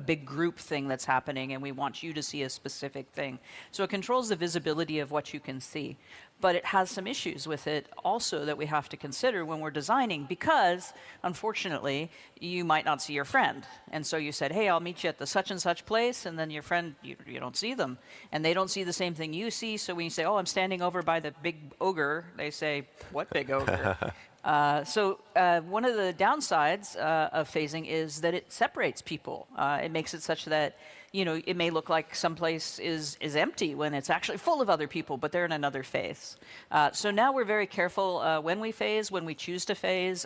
big group thing that's happening, and we want you to see a specific thing. So it controls the visibility of what you can see, but it has some issues with it also that we have to consider when we're designing, because unfortunately you might not see your friend, and so you said, hey, I'll meet you at the such and such place, and then your friend, you don't see them, and they don't see the same thing you see. So when you say, oh, I'm standing over by the big ogre, they say, what big ogre? One of the downsides of phasing is that it separates people. It makes it such that it may look like someplace is empty when it's actually full of other people, but they're in another phase. So now we're very careful when we phase, when we choose to phase,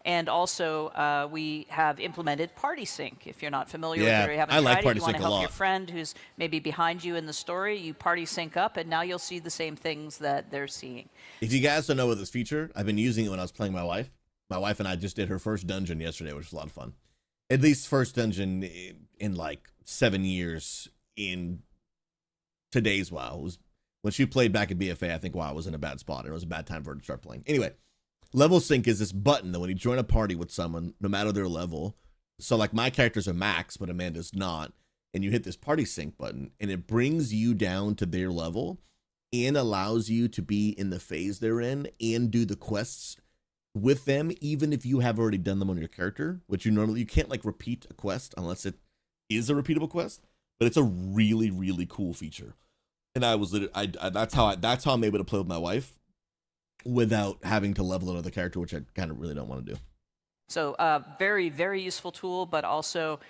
and also we have implemented party sync. If you're not familiar with it or you haven't tried it, you want to help your friend who's maybe behind you in the story, you party sync up, and now you'll see the same things that they're seeing. If you guys don't know what this feature, I've been using it when I was playing my wife. My wife and I just did her first dungeon yesterday, which was a lot of fun. At least first dungeon in like 7 years in today's WoW. It was when she played back at BFA, I think WoW was in a bad spot, and it was a bad time for her to start playing. Anyway, level sync is this button that when you join a party with someone, no matter their level, so like my characters are max, but Amanda's not, and you hit this party sync button, and it brings you down to their level and allows you to be in the phase they're in and do the quests with them, even if you have already done them on your character, which you can't like repeat a quest unless it is a repeatable quest, but it's a really, really cool feature. And that's how I'm able to play with my wife without having to level another character, which I kind of really don't want to do. So very, very useful tool, but also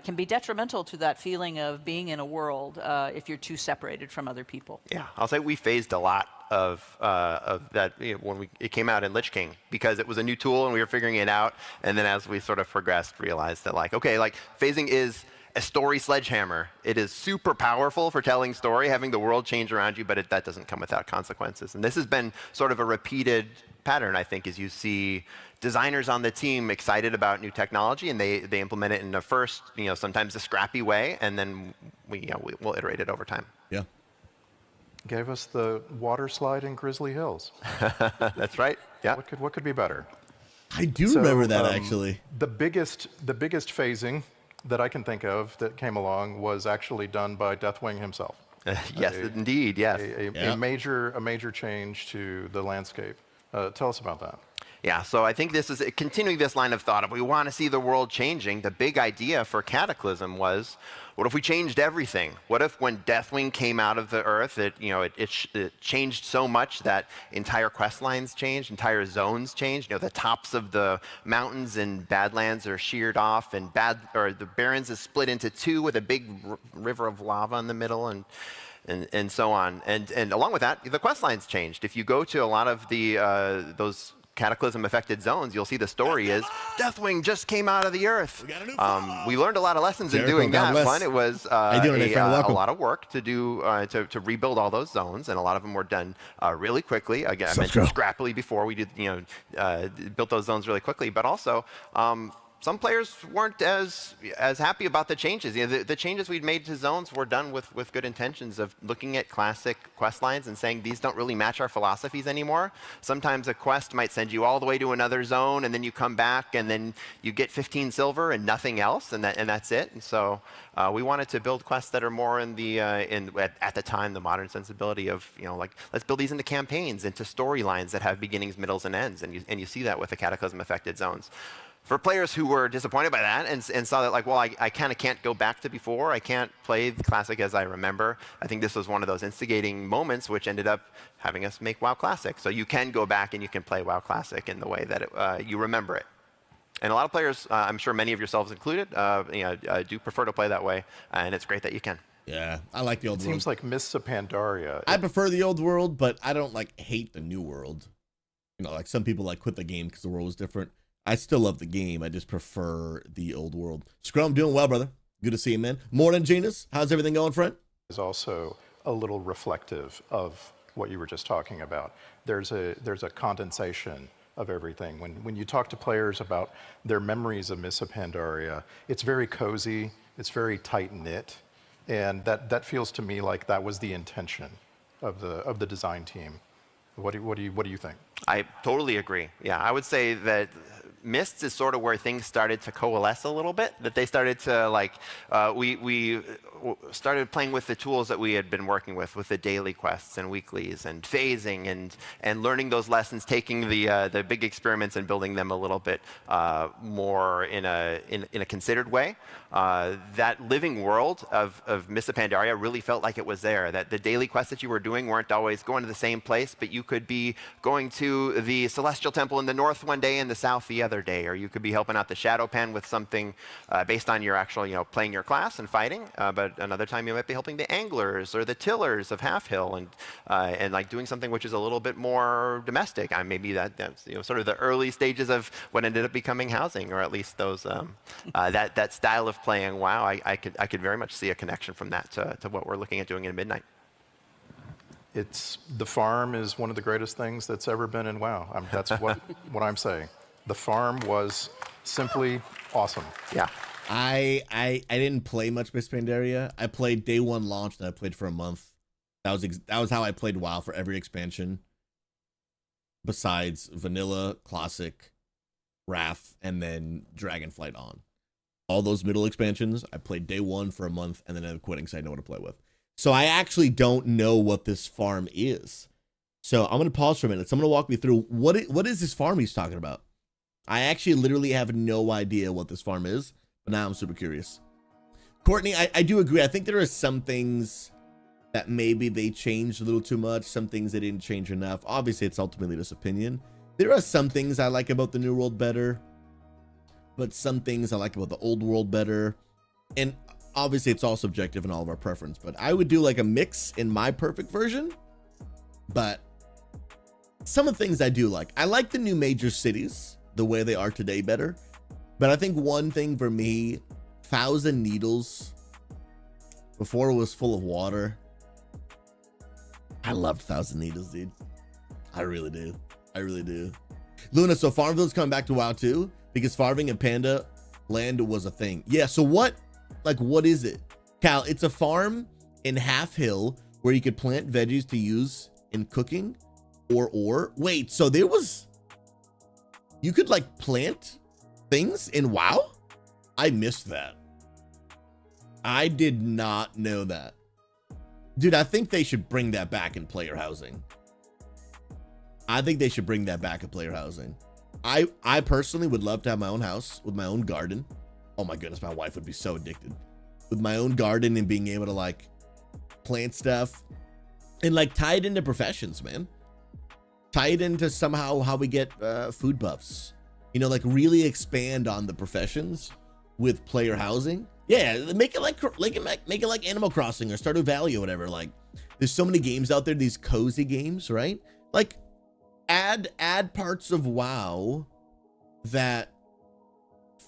can be detrimental to that feeling of being in a world if you're too separated from other people. Yeah, I'll say we phased a lot of that when it came out in Lich King, because it was a new tool and we were figuring it out. And then as we sort of progressed, realized that phasing is a story sledgehammer. It is super powerful for telling story, having the world change around you, but that doesn't come without consequences. And this has been sort of a repeated pattern, I think, as you see designers on the team excited about new technology, and they implement it in the first, sometimes a scrappy way, and then we'll iterate it over time. Yeah. Gave us the water slide in Grizzly Hills. That's right. Yeah. What could be better? I do remember that actually. The biggest phasing that I can think of that came along was actually done by Deathwing himself. Yes, indeed. Yes. A major change to the landscape. Tell us about that. Yeah, so I think this is continuing this line of thought. If we want to see the world changing, the big idea for Cataclysm was, what if we changed everything? What if when Deathwing came out of the earth, it changed so much that entire quest lines changed, entire zones changed. The tops of the mountains in Badlands are sheared off, and the Barrens is split into two with a big river of lava in the middle, and so on. And along with that, the quest lines changed. If you go to a lot of those Cataclysm-affected zones, you'll see the story is Deathwing just came out of the earth. We learned a lot of lessons in doing that. One, it was a lot of work to do to rebuild all those zones, and a lot of them were done really quickly. Again, I mentioned scrappily before. We did built those zones really quickly, but also some players weren't as happy about the changes. The changes we'd made to zones were done with good intentions of looking at classic quest lines and saying these don't really match our philosophies anymore. Sometimes a quest might send you all the way to another zone, and then you come back, and then you get 15 silver and nothing else, and that's it. And so we wanted to build quests that are more in the at the time the modern sensibility of let's build these into campaigns, into storylines that have beginnings, middles, and ends. And you see that with the Cataclysm-affected zones. For players who were disappointed by that and saw that I kind of can't go back to before, I can't play the Classic as I remember, I think this was one of those instigating moments which ended up having us make WoW Classic. So you can go back and you can play WoW Classic in the way that you remember it. And a lot of players, I'm sure many of yourselves included, do prefer to play that way, and it's great that you can. Yeah, I like the old world. Seems like Mists of Pandaria. I prefer the old world, but I don't hate the new world. Some people quit the game because the world was different. I still love the game. I just prefer the old world. Scrum, doing well, brother. Good to see you, man. Morning, Genus. How's everything going, friend? Is also a little reflective of what you were just talking about. There's a condensation of everything. When you talk to players about their memories of Mists of Pandaria, it's very cozy, it's very tight-knit, and that feels to me like that was the intention of the design team. What do you think? I totally agree. Yeah, I would say that Mists is sort of where things started to coalesce a little bit. That they started to like, we started playing with the tools that we had been working with the daily quests and weeklies and phasing and learning those lessons, taking the big experiments and building them a little bit more in a considered way. That living world of Mists of Pandaria really felt like it was there. That the daily quests that you were doing weren't always going to the same place, but you could be going to the Celestial Temple in the north one day and the south the other day, or you could be helping out the Shadow Pen with something based on your actual, playing your class and fighting. But another time you might be helping the Anglers or the Tillers of Half Hill and like doing something which is a little bit more domestic. Maybe that's sort of the early stages of what ended up becoming housing, or at least those that style of playing WoW. I could very much see a connection from that to what we're looking at doing in Midnight. The farm is one of the greatest things that's ever been in WoW. That's what I'm saying. The farm was simply awesome. Yeah. I didn't play much Mists of Pandaria. I played day one launch, and I played for a month. That was how I played WoW for every expansion, besides Vanilla, Classic, Wrath, and then Dragonflight on. All those middle expansions, I played day one for a month, and then ended up quitting because I know what to play with. So I actually don't know what this farm is. So I'm going to pause for a minute. So I'm going to walk me through what is this farm he's talking about. I actually literally have no idea what this farm is, but now I'm super curious. Courtney, I do agree. I think there are some things that maybe they changed a little too much. Some things they didn't change enough. Obviously, it's ultimately this opinion. There are some things I like about the new world better, but some things I like about the old world better. And obviously, it's all subjective in all of our preference, but I would do like a mix in my perfect version. But some of the things I do like. I like the new major cities, the way they are today, better. But I think one thing for me, Thousand Needles, before it was full of water, I loved Thousand Needles, dude. I really do. I really do. Luna, so Farmville's coming back to WoW too, because farming in Panda Land was a thing. Yeah, so what is it? Cal, it's a farm in Half Hill where you could plant veggies to use in cooking or wait, so you could like plant things in WoW? I missed that. I did not know that. Dude, I think they should bring that back in player housing. I think they should bring that back in player housing. I personally would love to have my own house with my own garden. Oh my goodness, my wife would be so addicted. With my own garden and being able to like plant stuff and like tie it into professions, man. Tie it into somehow how we get food buffs. Like really expand on the professions with player housing. Yeah, make it like Animal Crossing or Stardew Valley or whatever. Like, there's so many games out there, these cozy games, right? Like, add parts of WoW that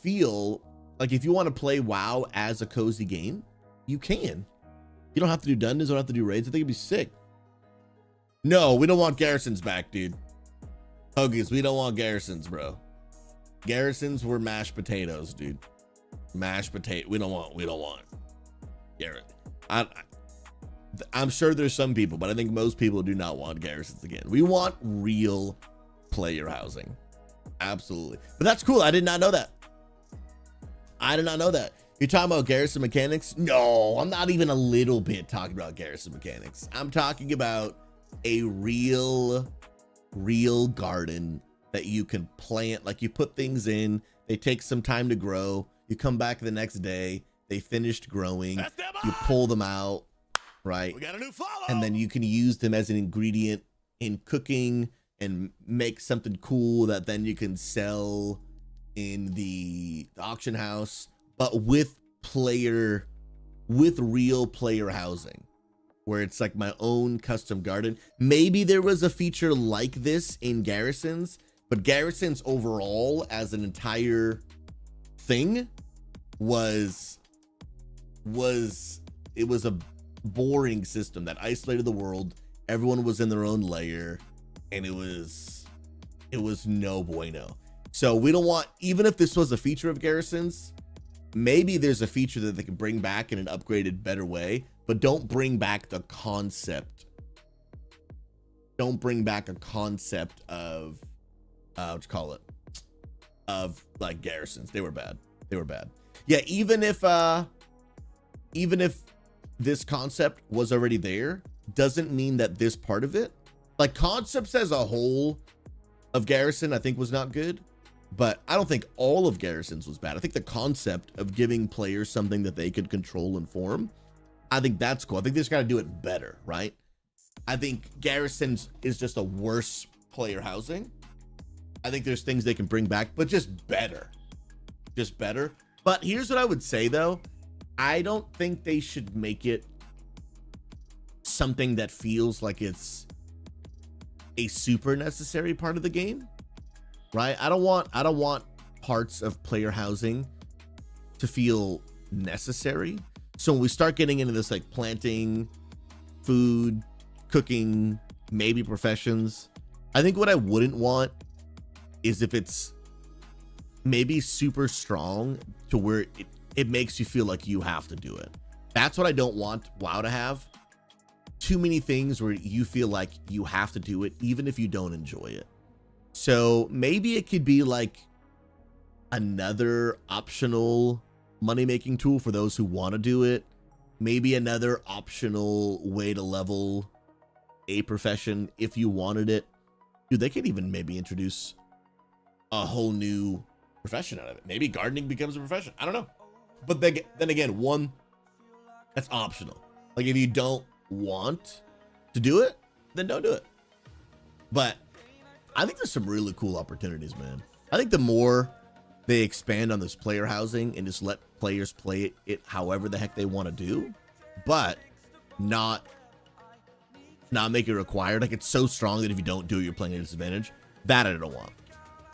feel like if you want to play WoW as a cozy game, you can. You don't have to do dungeons, don't have to do raids. I think it'd be sick. No, we don't want garrisons back, dude. Hoagies, we don't want garrisons, bro. Garrisons were mashed potatoes, dude. Mashed potato. We don't want Garrett. I'm sure there's some people, but I think most people do not want garrisons again. We want real player housing. Absolutely. But that's cool. I did not know that. You're talking about garrison mechanics? No, I'm not even a little bit talking about garrison mechanics. I'm talking about a real garden that you can plant. Like, you put things in, they take some time to grow. You come back the next day, they finished growing, you pull them out, right? We got a new follow. And then you can use them as an ingredient in cooking and make something cool that then you can sell in the auction house, but with real player housing, where it's like my own custom garden. Maybe there was a feature like this in Garrisons But garrisons overall as an entire thing was a boring system that isolated the world. Everyone was in their own layer, and it was no bueno. So we don't want, even if this was a feature of garrisons, maybe there's a feature that they can bring back in an upgraded, better way, but don't bring back the concept. Don't bring back a concept of what you call it, of like garrisons. They were bad. Yeah, even if this concept was already there, doesn't mean that this part of it, like concepts as a whole of garrison, I think was not good, but I don't think all of garrisons was bad. I think the concept of giving players something that they could control and form, I think that's cool. I think they just got to do it better, right? I think garrisons is just a worse player housing. I think there's things they can bring back, but just better. But here's what I would say though. I don't think they should make it something that feels like it's a super necessary part of the game, right? I don't want parts of player housing to feel necessary. So when we start getting into this like planting, food, cooking, maybe professions, I think what I wouldn't want is if it's maybe super strong to where it makes you feel like you have to do it. That's what I don't want WoW to have. Too many things where you feel like you have to do it even if you don't enjoy it. So maybe it could be like another optional money-making tool for those who want to do it. Maybe another optional way to level a profession if you wanted it. Dude, they could even maybe introduce a whole new profession out of it. Maybe gardening becomes a profession. I don't know. But then again, one, that's optional. Like if you don't want to do it, then don't do it. But I think there's some really cool opportunities, man. I think the more they expand on this player housing and just let players play it however the heck they want to do, but not make it required. Like it's so strong that if you don't do it, you're playing at a disadvantage. That I don't want.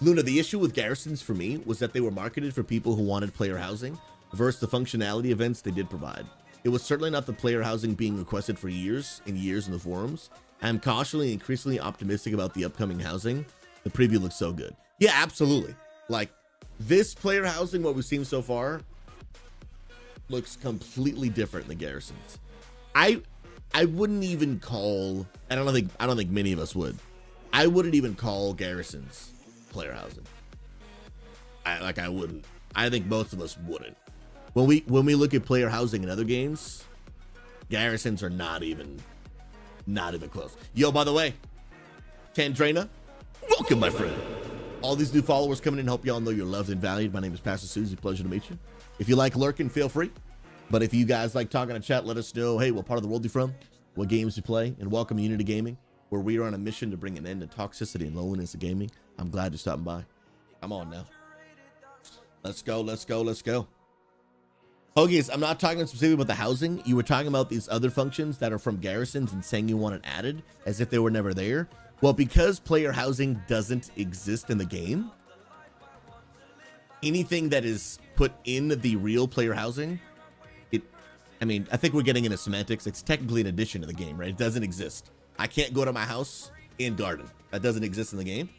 Luna, the issue with garrisons for me was that they were marketed for people who wanted player housing versus the functionality events they did provide. It was certainly not the player housing being requested for years and years in the forums. I'm cautiously and increasingly optimistic about the upcoming housing. The preview looks so good. Yeah, absolutely. Like this player housing, what we've seen so far, looks completely different than garrisons. I wouldn't even call, and I don't think many of us would. I wouldn't even call garrisons player housing. I wouldn't. I think most of us wouldn't. When we look at player housing in other games, garrisons are not even close. Yo, by the way, Tandraina, welcome, my friend. All these new followers coming in, hope y'all know you're loved and valued. My name is Pastor SouZy. Pleasure to meet you. If you like lurking, feel free. But if you guys like talking in chat, let us know, hey, what part of the world you from, what games you play, and welcome to Unity Gaming, where we are on a mission to bring an end to toxicity and loneliness of gaming. I'm glad you're stopping by. Come on now. Let's go. Hoagies, I'm not talking specifically about the housing. You were talking about these other functions that are from garrisons and saying you want it added as if they were never there. Well, because player housing doesn't exist in the game, anything that is put in the real player housing, I think we're getting into semantics. It's technically an addition to the game, right? It doesn't exist. I can't go to my house and garden. That doesn't exist in the game.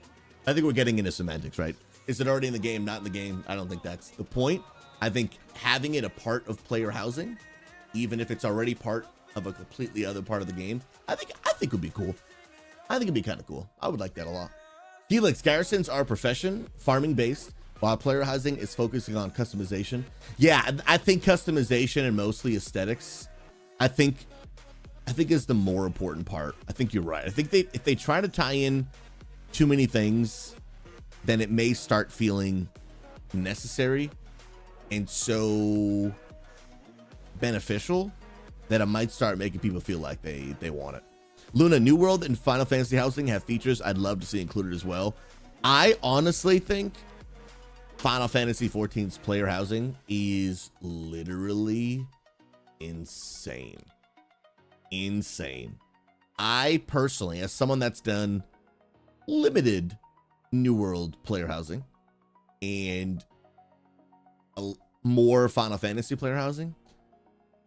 I think we're getting into semantics, right? Is it already in the game, not in the game? I don't think that's the point. I think having it a part of player housing, even if it's already part of a completely other part of the game, I think would be cool. I think it'd be kind of cool. I would like that a lot. Felix, garrisons are profession, farming based, while player housing is focusing on customization. Yeah, I think customization and mostly aesthetics, I think is the more important part. I think you're right. I think if they try to tie in too many things, then it may start feeling necessary and so beneficial that it might start making people feel like they want it. Luna, New World and Final Fantasy housing have features I'd love to see included as well. I honestly think Final Fantasy XIV's player housing is literally insane. I personally, as someone that's done limited New World player housing and more Final Fantasy player housing.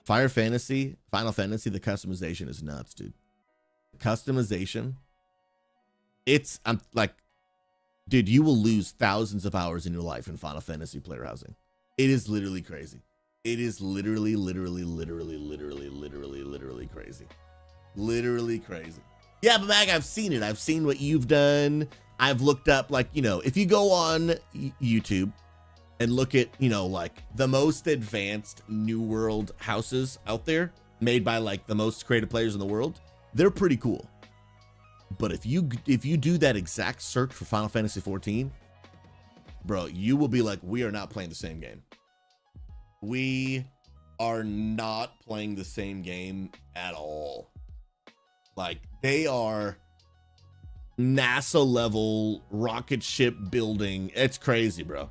Final Fantasy, the customization is nuts, dude. Customization, I'm like, dude, you will lose thousands of hours in your life in Final Fantasy player housing. It is literally crazy. It is literally crazy. Literally crazy. Yeah, but Mag, I've seen it. I've seen what you've done. I've looked up, like, you know, if you go on YouTube and look at, you know, like the most advanced New World houses out there made by like the most creative players in the world, they're pretty cool. But if you do that exact search for Final Fantasy 14, bro, you will be like, we are not playing the same game. We are not playing the same game at all. Like, they are NASA level rocket ship building. It's crazy, bro.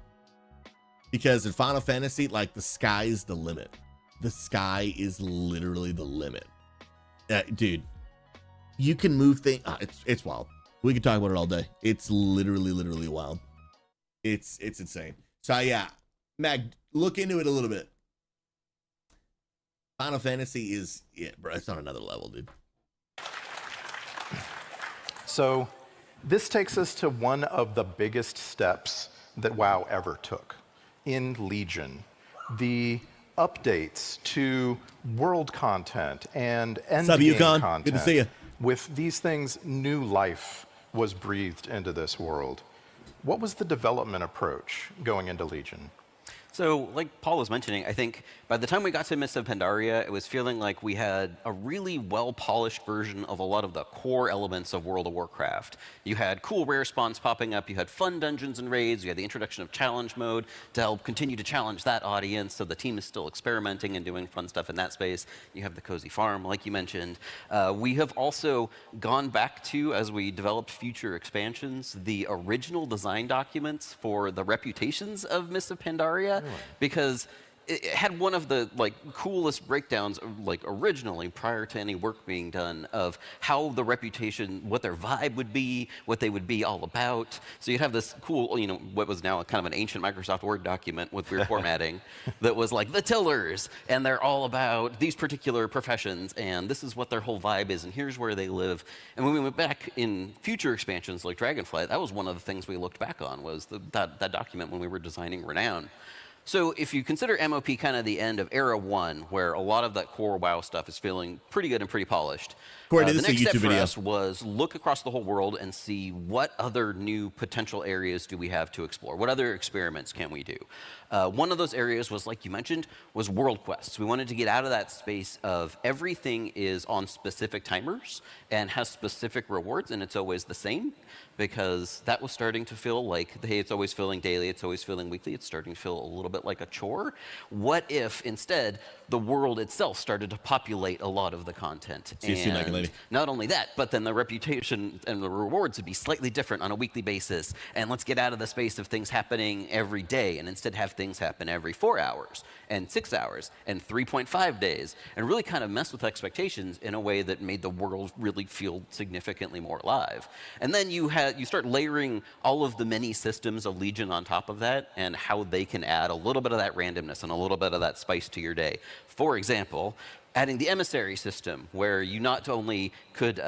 Because in Final Fantasy, like, the sky's the limit. The sky is literally the limit. Dude, you can move things. It's wild. We could talk about it all day. It's literally wild. It's insane. So yeah, Mag, look into it a little bit. Final Fantasy is, yeah, bro, it's on another level, dude. So this takes us to one of the biggest steps that WoW ever took in Legion. The updates to world content and end game content. Good to see you. With these things, new life was breathed into this world. What was the development approach going into Legion? So, like Paul was mentioning, I think by the time we got to Mists of Pandaria, it was feeling like we had a really well-polished version of a lot of the core elements of World of Warcraft. You had cool rare spawns popping up, you had fun dungeons and raids, you had the introduction of challenge mode to help continue to challenge that audience, so the team is still experimenting and doing fun stuff in that space. You have the cozy farm, like you mentioned. We have also gone back to, as we developed future expansions, the original design documents for the reputations of Mists of Pandaria. Because it had one of the coolest breakdowns, originally prior to any work being done, of how the reputation, what their vibe would be, what they would be all about. So you'd have this cool, what was now kind of an ancient Microsoft Word document with weird formatting that was like the Tillers, and they're all about these particular professions, and this is what their whole vibe is, and here's where they live. And when we went back in future expansions like Dragonflight, that was one of the things we looked back on, was that document when we were designing Renown. So if you consider MOP kind of the end of Era 1, where a lot of that core WoW stuff is feeling pretty good and pretty polished, Corey, the next step for us was look across the whole world and see what other new potential areas do we have to explore? What other experiments can we do? One of those areas was, like you mentioned, was world quests. We wanted to get out of that space of everything is on specific timers and has specific rewards, and it's always the same, because that was starting to feel like, hey, it's always feeling daily, it's always feeling weekly, it's starting to feel a little bit like a chore. What if, instead, the world itself started to populate a lot of the content? And not only that, but then the reputation and the rewards would be slightly different on a weekly basis. And let's get out of the space of things happening every day and instead have things happen every 4 hours and 6 hours and 3.5 days, and really kind of mess with expectations in a way that made the world really feel significantly more alive. And then you start layering all of the many systems of Legion on top of that, and how they can add a little bit of that randomness and a little bit of that spice to your day. For example, adding the emissary system, where you not only could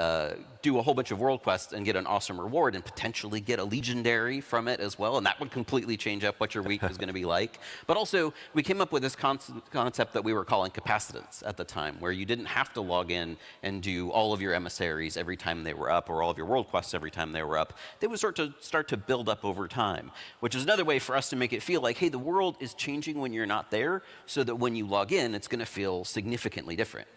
do a whole bunch of world quests and get an awesome reward and potentially get a legendary from it as well, and that would completely change up what your week was going to be like. But also, we came up with this concept that we were calling capacitance at the time, where you didn't have to log in and do all of your emissaries every time they were up, or all of your world quests every time they were up. They would start to build up over time, which is another way for us to make it feel like, hey, the world is changing when you're not there, so that when you log in, it's going to feel significantly different.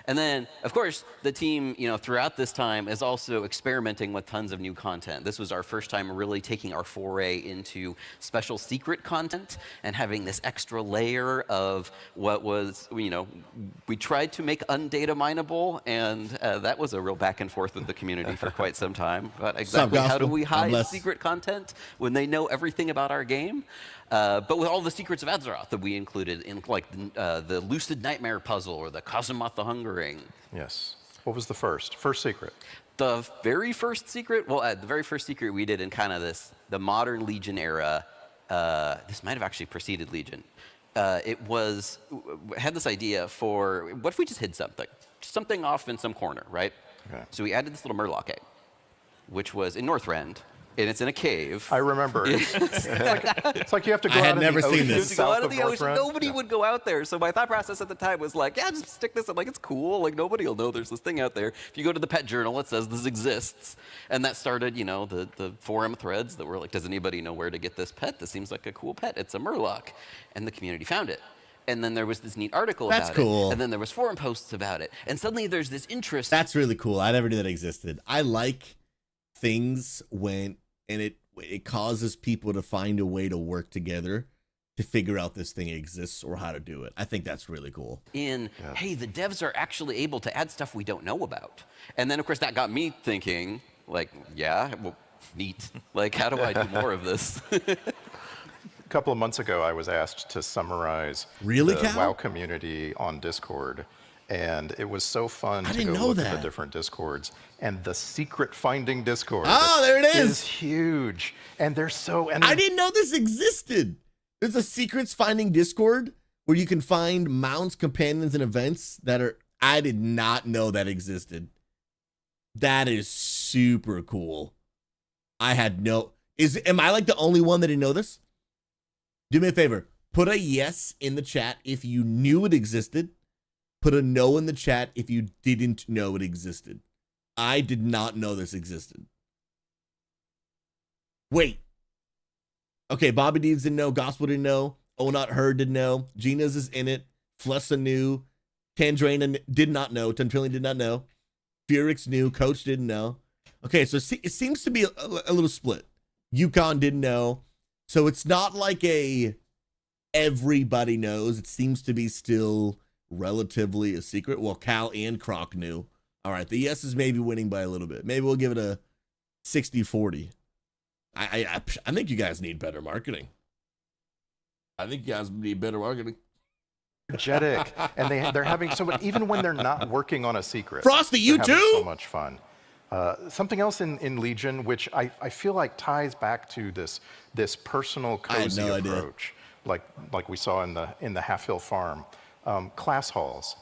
And then, of course, the team, throughout this time is also experimenting with tons of new content. This was our first time really taking our foray into special secret content and having this extra layer of what was, we tried to make undata mineable, and that was a real back and forth with the community for quite some time. But exactly how do we hide secret content when they know everything about our game? But with all the secrets of Azeroth that we included in, the Lucid Nightmare puzzle or the Kazumath the Hungering. Yes. What was the first secret? the very first secret, the very first secret we did in kind of the modern Legion era, this might have actually preceded Legion. It had this idea for, what if we just hid something off in some corner, right? Okay. So we added this little Murloc egg, which was in Northrend, and it's in a cave. I remember. It's like you have to go I out had in never the seen ocean this. To go south out of the ocean, Northrend. nobody would go out there. So my thought process at the time was like, yeah, just stick this in. Like, it's cool. Like, nobody will know there's this thing out there. If you go to the pet journal, it says this exists. And that started, the forum threads that were like, does anybody know where to get this pet? This seems like a cool pet. It's a Murloc. And the community found it. And then there was this neat article That's about cool. it. And then there was forum posts about it. And suddenly there's this interest. That's really cool. I never knew that existed. I like things when, and it causes people to find a way to work together to figure out this thing exists or how to do it. I think that's really cool. Hey, the devs are actually able to add stuff we don't know about. And then, of course, that got me thinking, like, yeah, well, neat. Like, how do I do more of this? A couple of months ago, I was asked to summarize Really, the Cal? WoW community on Discord. And it was so fun to didn't go know look at that. the different Discords. And the secret finding Discord Oh, there it is. huge. And they're so... And I didn't know this existed. There's a secrets finding Discord where you can find mounts, companions, and events that are... I did not know that existed. That is super cool. I had no... Am I like the only one that didn't know this? Do me a favor. Put a yes in the chat if you knew it existed. Put a no in the chat if you didn't know it existed. I did not know this existed. Wait. Okay, Bobby Deeds didn't know. Gospel didn't know. Oh Not Heard didn't know. Gina's is in it. Flessa knew. Tandraina did not know. Tantrillion did not know. Furix knew. Coach didn't know. Okay, so it seems to be a little split. Yukon didn't know. So it's not like everybody knows. It seems to be still relatively a secret. Well, Cal and Croc knew. All right, the yes is maybe winning by a little bit. Maybe we'll give it a 60-40. I think you guys need better marketing. I think you guys need better marketing. energetic, and they're having so much, even when they're not working on a secret. Frosty, you they're having too? So much fun. Something else in Legion, which I feel like ties back to this personal, cozy approach, like we saw in the Half Hill Farm, class halls.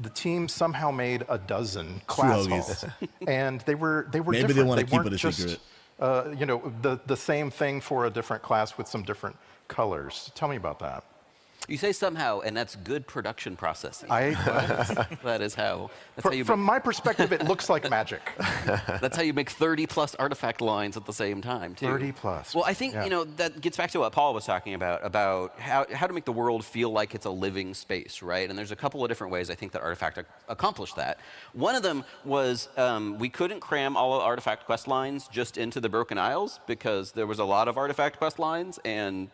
The team somehow made a dozen class halls, and they were maybe different. They want to keep it a just, secret. The same thing for a different class with some different colors. Tell me about that. You say somehow, and that's good production processing. That is how. From my perspective, it looks like magic. That's how you make 30+ artifact lines at the same time, too. 30+. Well, I think, that gets back to what Paul was talking about how to make the world feel like it's a living space, right? And there's a couple of different ways I think that Artifact accomplished that. One of them was we couldn't cram all of the Artifact quest lines just into the Broken Isles because there was a lot of Artifact quest lines, and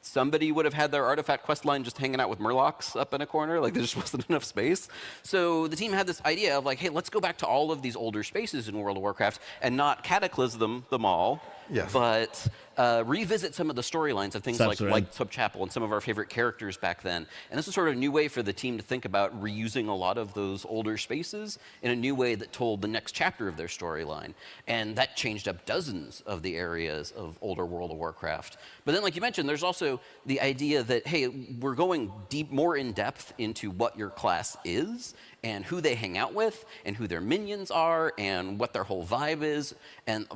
somebody would have had their Artifact quest line just hanging out with Murlocs up in a corner. Like, there just wasn't enough space. So the team had this idea of like, hey, let's go back to all of these older spaces in World of Warcraft and not cataclysm them all, but revisit some of the storylines of things like Subchapel and some of our favorite characters back then. And this is sort of a new way for the team to think about reusing a lot of those older spaces in a new way that told the next chapter of their storyline. And that changed up dozens of the areas of older World of Warcraft. But then, like you mentioned, there's also the idea that, hey, we're going more in depth into what your class is and who they hang out with and who their minions are and what their whole vibe is. And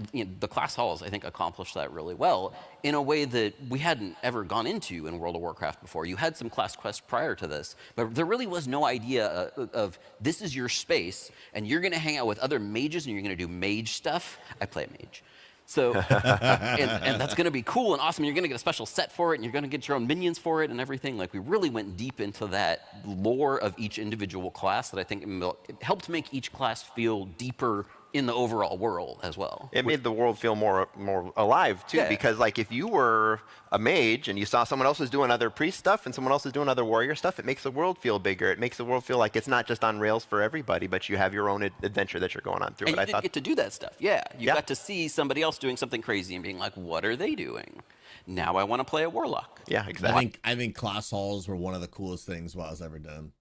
the class halls, I think, accomplished that really well in a way that we hadn't ever gone into in World of Warcraft before. You had some class quests prior to this, but there really was no idea of this is your space and you're going to hang out with other mages and you're going to do mage stuff. I play a mage. So, and that's going to be cool and awesome. You're going to get a special set for it, and you're going to get your own minions for it and everything. Like, we really went deep into that lore of each individual class that I think it helped make each class feel deeper in the overall world as well. It made the world feel more alive, too, because, like, if you were a mage and you saw someone else was doing other priest stuff and someone else is doing other warrior stuff, it makes the world feel bigger. It makes the world feel like it's not just on rails for everybody, but you have your own adventure that you're going on through. And you didn't get to do that stuff. You got to see somebody else doing something crazy and being like, what are they doing? Now I want to play a warlock. Yeah, exactly. I think class halls were one of the coolest things WoW's ever done.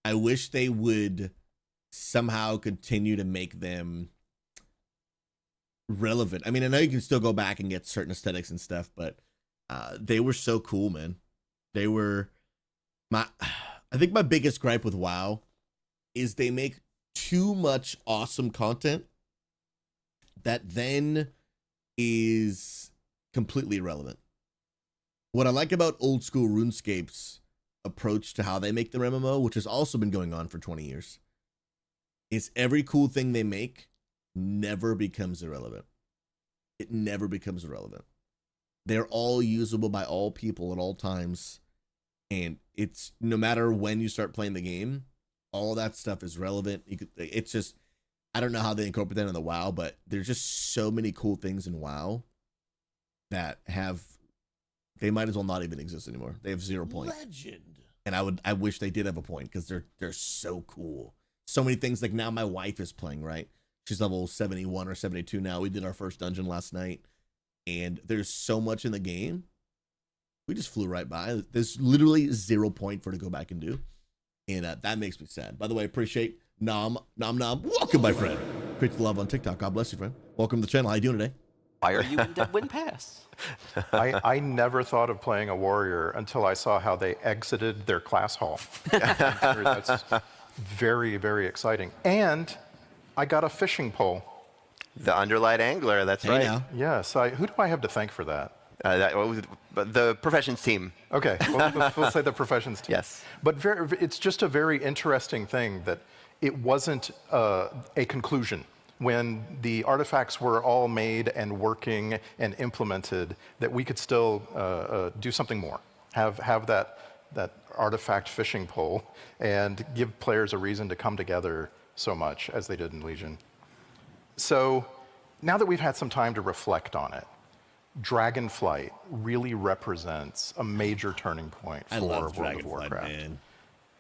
I wish they would somehow continue to make them relevant. I mean, I know you can still go back and get certain aesthetics and stuff, but they were so cool, man. They were I think my biggest gripe with WoW is they make too much awesome content that then is completely irrelevant. What I like about old school RuneScape's approach to how they make their MMO, which has also been going on for 20 years, is every cool thing they make never becomes irrelevant. It never becomes irrelevant. They're all usable by all people at all times. And it's no matter when you start playing the game, all that stuff is relevant. It's just, I don't know how they incorporate that in the WoW, but there's just so many cool things in WoW that they might as well not even exist anymore. They have 0 point. Legend. And I wish they did have a point because they're so cool. So many things. Like now my wife is playing, right? She's level 71 or 72 now. We did our first dungeon last night. And there's so much in the game. We just flew right by. There's literally 0 point for her to go back and do. And that makes me sad. By the way, appreciate Nom. Welcome, my friend. Great to love on TikTok. God bless you, friend. Welcome to the channel. How you doing today? Why are you in Deadwind Pass? I never thought of playing a warrior until I saw how they exited their class hall. That's very, very exciting. And I got a fishing pole. The Underlight Angler, that's Hey right. now. Yes. Who do I have to thank for that? The professions team. Okay, we'll say the professions team. Yes. But it's just a very interesting thing that it wasn't a conclusion. When the artifacts were all made and working and implemented, that we could still do something more. Have that artifact fishing pole and give players a reason to come together so much as they did in Legion. So now that we've had some time to reflect on it, Dragonflight really represents a major turning point for I love World of Dragonflight, Warcraft. man.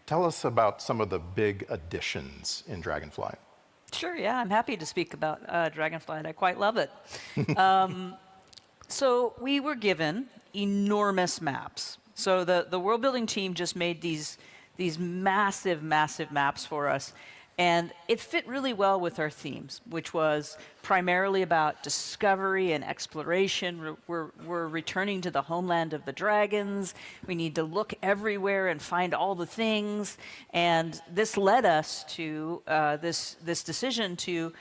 Tell us about some of the big additions in Dragonflight. Sure, yeah, I'm happy to speak about Dragonflight. I quite love it. So we were given enormous maps. So the world building team just made these massive, massive maps for us. And it fit really well with our themes, which was primarily about discovery and exploration. We're returning to the homeland of the dragons. We need to look everywhere and find all the things. And this led us to this decision to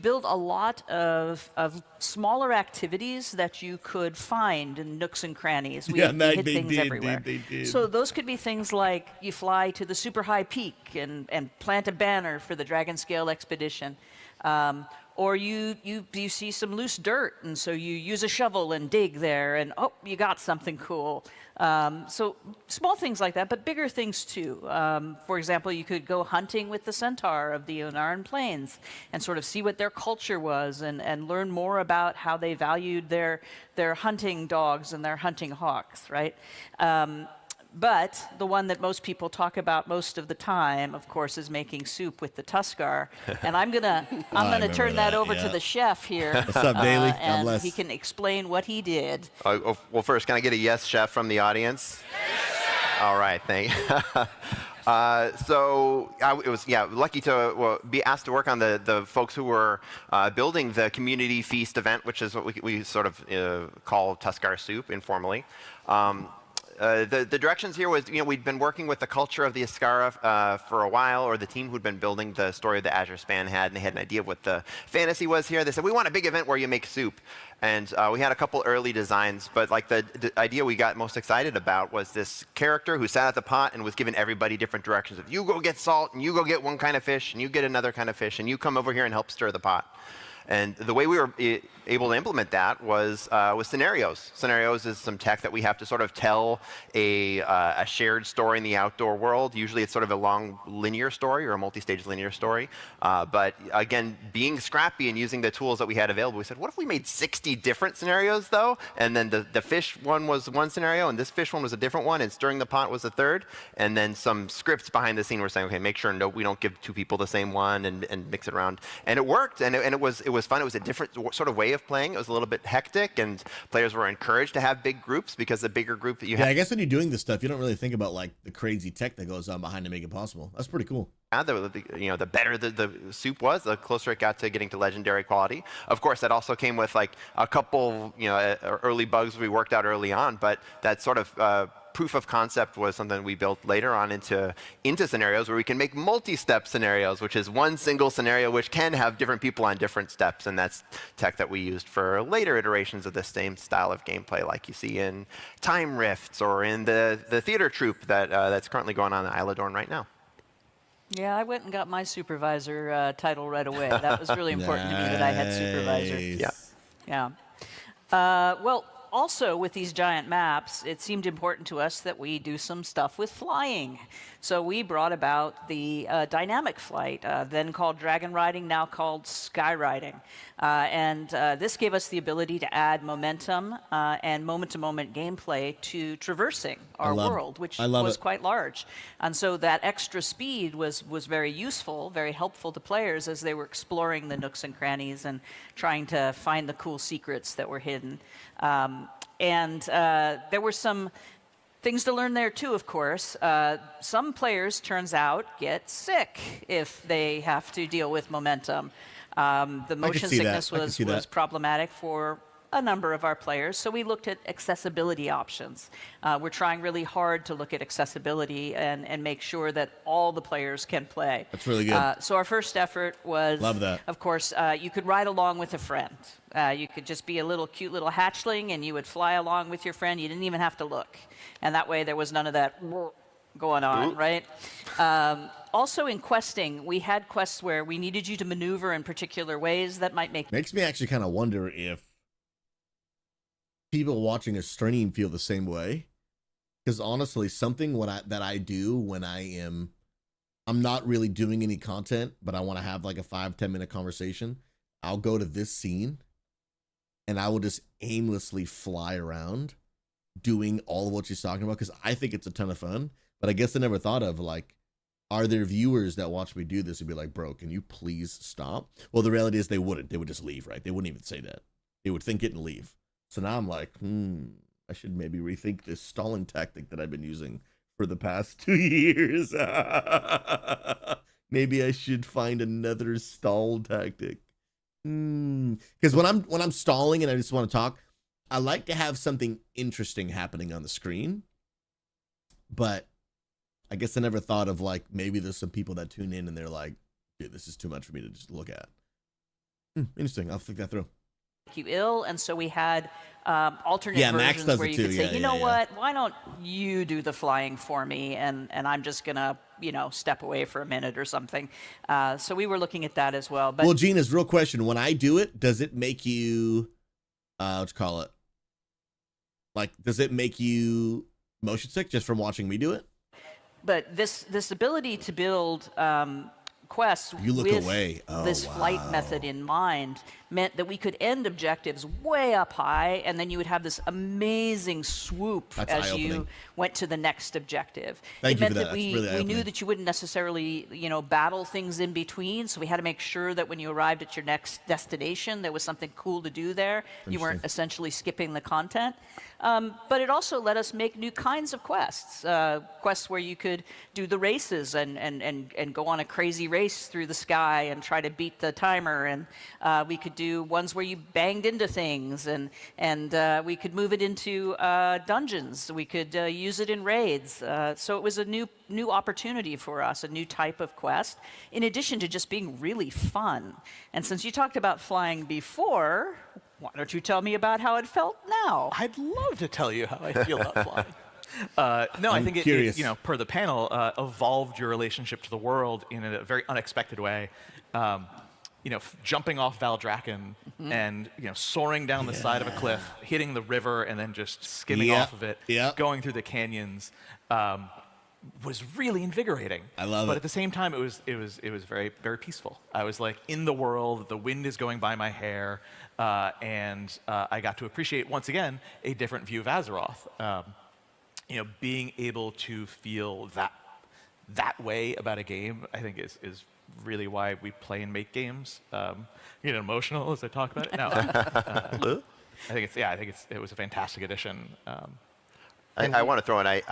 build a lot of smaller activities that you could find in nooks and crannies. We hid things everywhere. They did. So those could be things like you fly to the super high peak and plant a banner for the Dragon Scale expedition. Or you see some loose dirt, and so you use a shovel and dig there, and oh, you got something cool. So small things like that, but bigger things too. For example, you could go hunting with the centaur of the Onaran Plains and sort of see what their culture was and learn more about how they valued their hunting dogs and their hunting hawks, right? But the one that most people talk about most of the time, of course, is making soup with the Tuskar. And I'm gonna turn that over to the chef here. What's up, Daily? God And bless. he can explain what he did. Well, first, can I get a yes, chef, from the audience? Yes. All right, thank you. So I was lucky to be asked to work on the folks who were building the community feast event, which is what we sort of call Tuskar Soup informally. The directions here was, we'd been working with the culture of the Iskara for a while, or the team who'd been building the story of the Azure Span had, and they had an idea of what the fantasy was here. They said, we want a big event where you make soup. And we had a couple early designs, but like the idea we got most excited about was this character who sat at the pot and was giving everybody different directions of, you go get salt, and you go get one kind of fish, and you get another kind of fish, and you come over here and help stir the pot. And the way we were able to implement that was with scenarios. Scenarios is some tech that we have to sort of tell a shared story in the outdoor world. Usually it's sort of a long linear story or a multi-stage linear story. But again, being scrappy and using the tools that we had available, we said, what if we made 60 different scenarios though? And then the fish one was one scenario, and this fish one was a different one, and stirring the pot was a third. And then some scripts behind the scene were saying, okay, make sure we don't give two people the same one and mix it around. And it worked, and it was fun. It was a different sort of way of playing. It was a little bit hectic, and players were encouraged to have big groups because the bigger group that you have. I guess when you're doing this stuff, you don't really think about like the crazy tech that goes on behind to make it possible. That's pretty cool. The better the soup was, the closer it got to getting to legendary quality. Of course, that also came with like a couple, early bugs we worked out early on, but that sort of proof of concept was something we built later on into scenarios where we can make multi-step scenarios, which is one single scenario which can have different people on different steps, and that's tech that we used for later iterations of the same style of gameplay, like you see in Time Rifts or in the theater troupe that's currently going on in Isle of Dorn right now. Yeah, I went and got my supervisor title right away. That was really important to me that I had supervisor. Yeah. Well, also with these giant maps, it seemed important to us that we do some stuff with flying. So we brought about the dynamic flight, then called dragon riding, now called skywriting. And this gave us the ability to add momentum and moment-to-moment gameplay to traversing our world, which was quite large. And so that extra speed was very useful, very helpful to players as they were exploring the nooks and crannies and trying to find the cool secrets that were hidden. And there were some things to learn there too, of course. Some players, turns out, get sick if they have to deal with momentum. The motion sickness was problematic for a number of our players, so we looked at accessibility options. We're trying really hard to look at accessibility and make sure that all the players can play. That's really good. So our first effort was, of course, you could ride along with a friend. You could just be a cute little hatchling, and you would fly along with your friend. You didn't even have to look. And that way there was none of that going on, right? Also in questing, we had quests where we needed you to maneuver in particular ways that might makes me actually kind of wonder if people watching a stream feel the same way. Because honestly, something that I do when I'm not really doing any content, but I want to have like a 5-10 minute conversation, I'll go to this scene and I will just aimlessly fly around doing all of what she's talking about, because I think it's a ton of fun. But I guess I never thought of, like, are there viewers that watch me do this and be like, bro, can you please stop? Well, the reality is they wouldn't. They would just leave, right? They wouldn't even say that. They would think it and leave. So now I'm like, I should maybe rethink this stalling tactic that I've been using for the past 2 years. Maybe I should find another stall tactic. Because when I'm stalling and I just want to talk, I like to have something interesting happening on the screen. But I guess I never thought of, like, maybe there's some people that tune in and they're like, dude, this is too much for me to just look at. Interesting. I'll think that through. You ill, and so we had alternate versions where you could say, what, why don't you do the flying for me, and I'm just gonna step away for a minute or something. So we were looking at that as well. But well, Gina's real question: when I do it, does it make you what you call it? Like, does it make you motion sick just from watching me do it? But this ability to build quests this flight method in mind meant that we could end objectives way up high, and then you would have this amazing swoop as you went to the next objective. It meant that we knew that you wouldn't necessarily battle things in between, so we had to make sure that when you arrived at your next destination there was something cool to do there. You weren't essentially skipping the content. But it also let us make new kinds of quests, quests where you could do the races and go on a crazy race through the sky and try to beat the timer, and we could do ones where you banged into things, and we could move it into dungeons. We could use it in raids. So it was a new opportunity for us, a new type of quest, in addition to just being really fun. And since you talked about flying before, why don't you tell me about how it felt now? I'd love to tell you how I feel about flying. No, I think it, per the panel, evolved your relationship to the world in a very unexpected way. Jumping off Valdrakken and soaring down the side of a cliff, hitting the river, and then just skimming off of it, going through the canyons, was really invigorating. I love it. But at the same time, it was very, very peaceful. I was like in the world. The wind is going by my hair, and I got to appreciate once again a different view of Azeroth. Being able to feel that way about a game, I think is really why we play and make games. You get emotional as I talk about it. No, I think it was a fantastic addition. I want to throw in,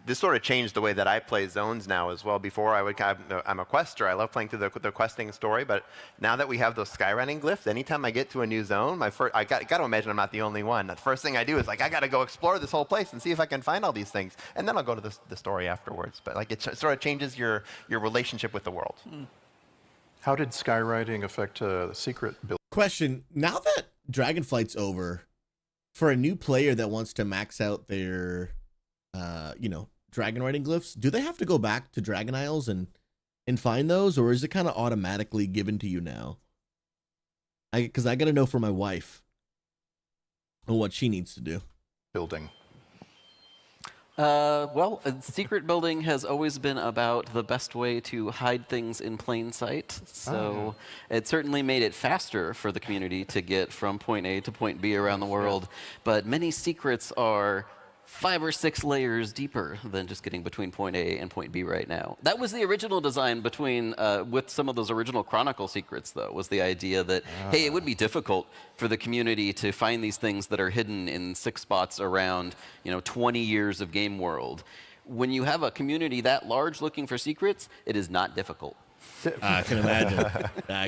this sort of changed the way that I play zones now as well. Before, I'm a quester. I love playing through the questing story, but now that we have those skywriting glyphs, anytime I get to a new zone, I got to imagine I'm not the only one. The first thing I do is I got to go explore this whole place and see if I can find all these things, and then I'll go to the story afterwards. But it sort of changes your relationship with the world. How did skywriting affect secret build? Question: now that Dragonflight's over, for a new player that wants to max out their, dragon writing glyphs, do they have to go back to Dragon Isles and find those, or is it kind of automatically given to you now? Because I got to know for my wife what she needs to do. Building. Well, secret building has always been about the best way to hide things in plain sight. So it certainly made it faster for the community to get from point A to point B around the world. But many secrets are 5 or 6 layers deeper than just getting between point A and point B right now. That was the original design with some of those original Chronicle secrets, though, was the idea that, hey, it would be difficult for the community to find these things that are hidden in 6 spots around, 20 years of game world. When you have a community that large looking for secrets, it is not difficult. I can imagine.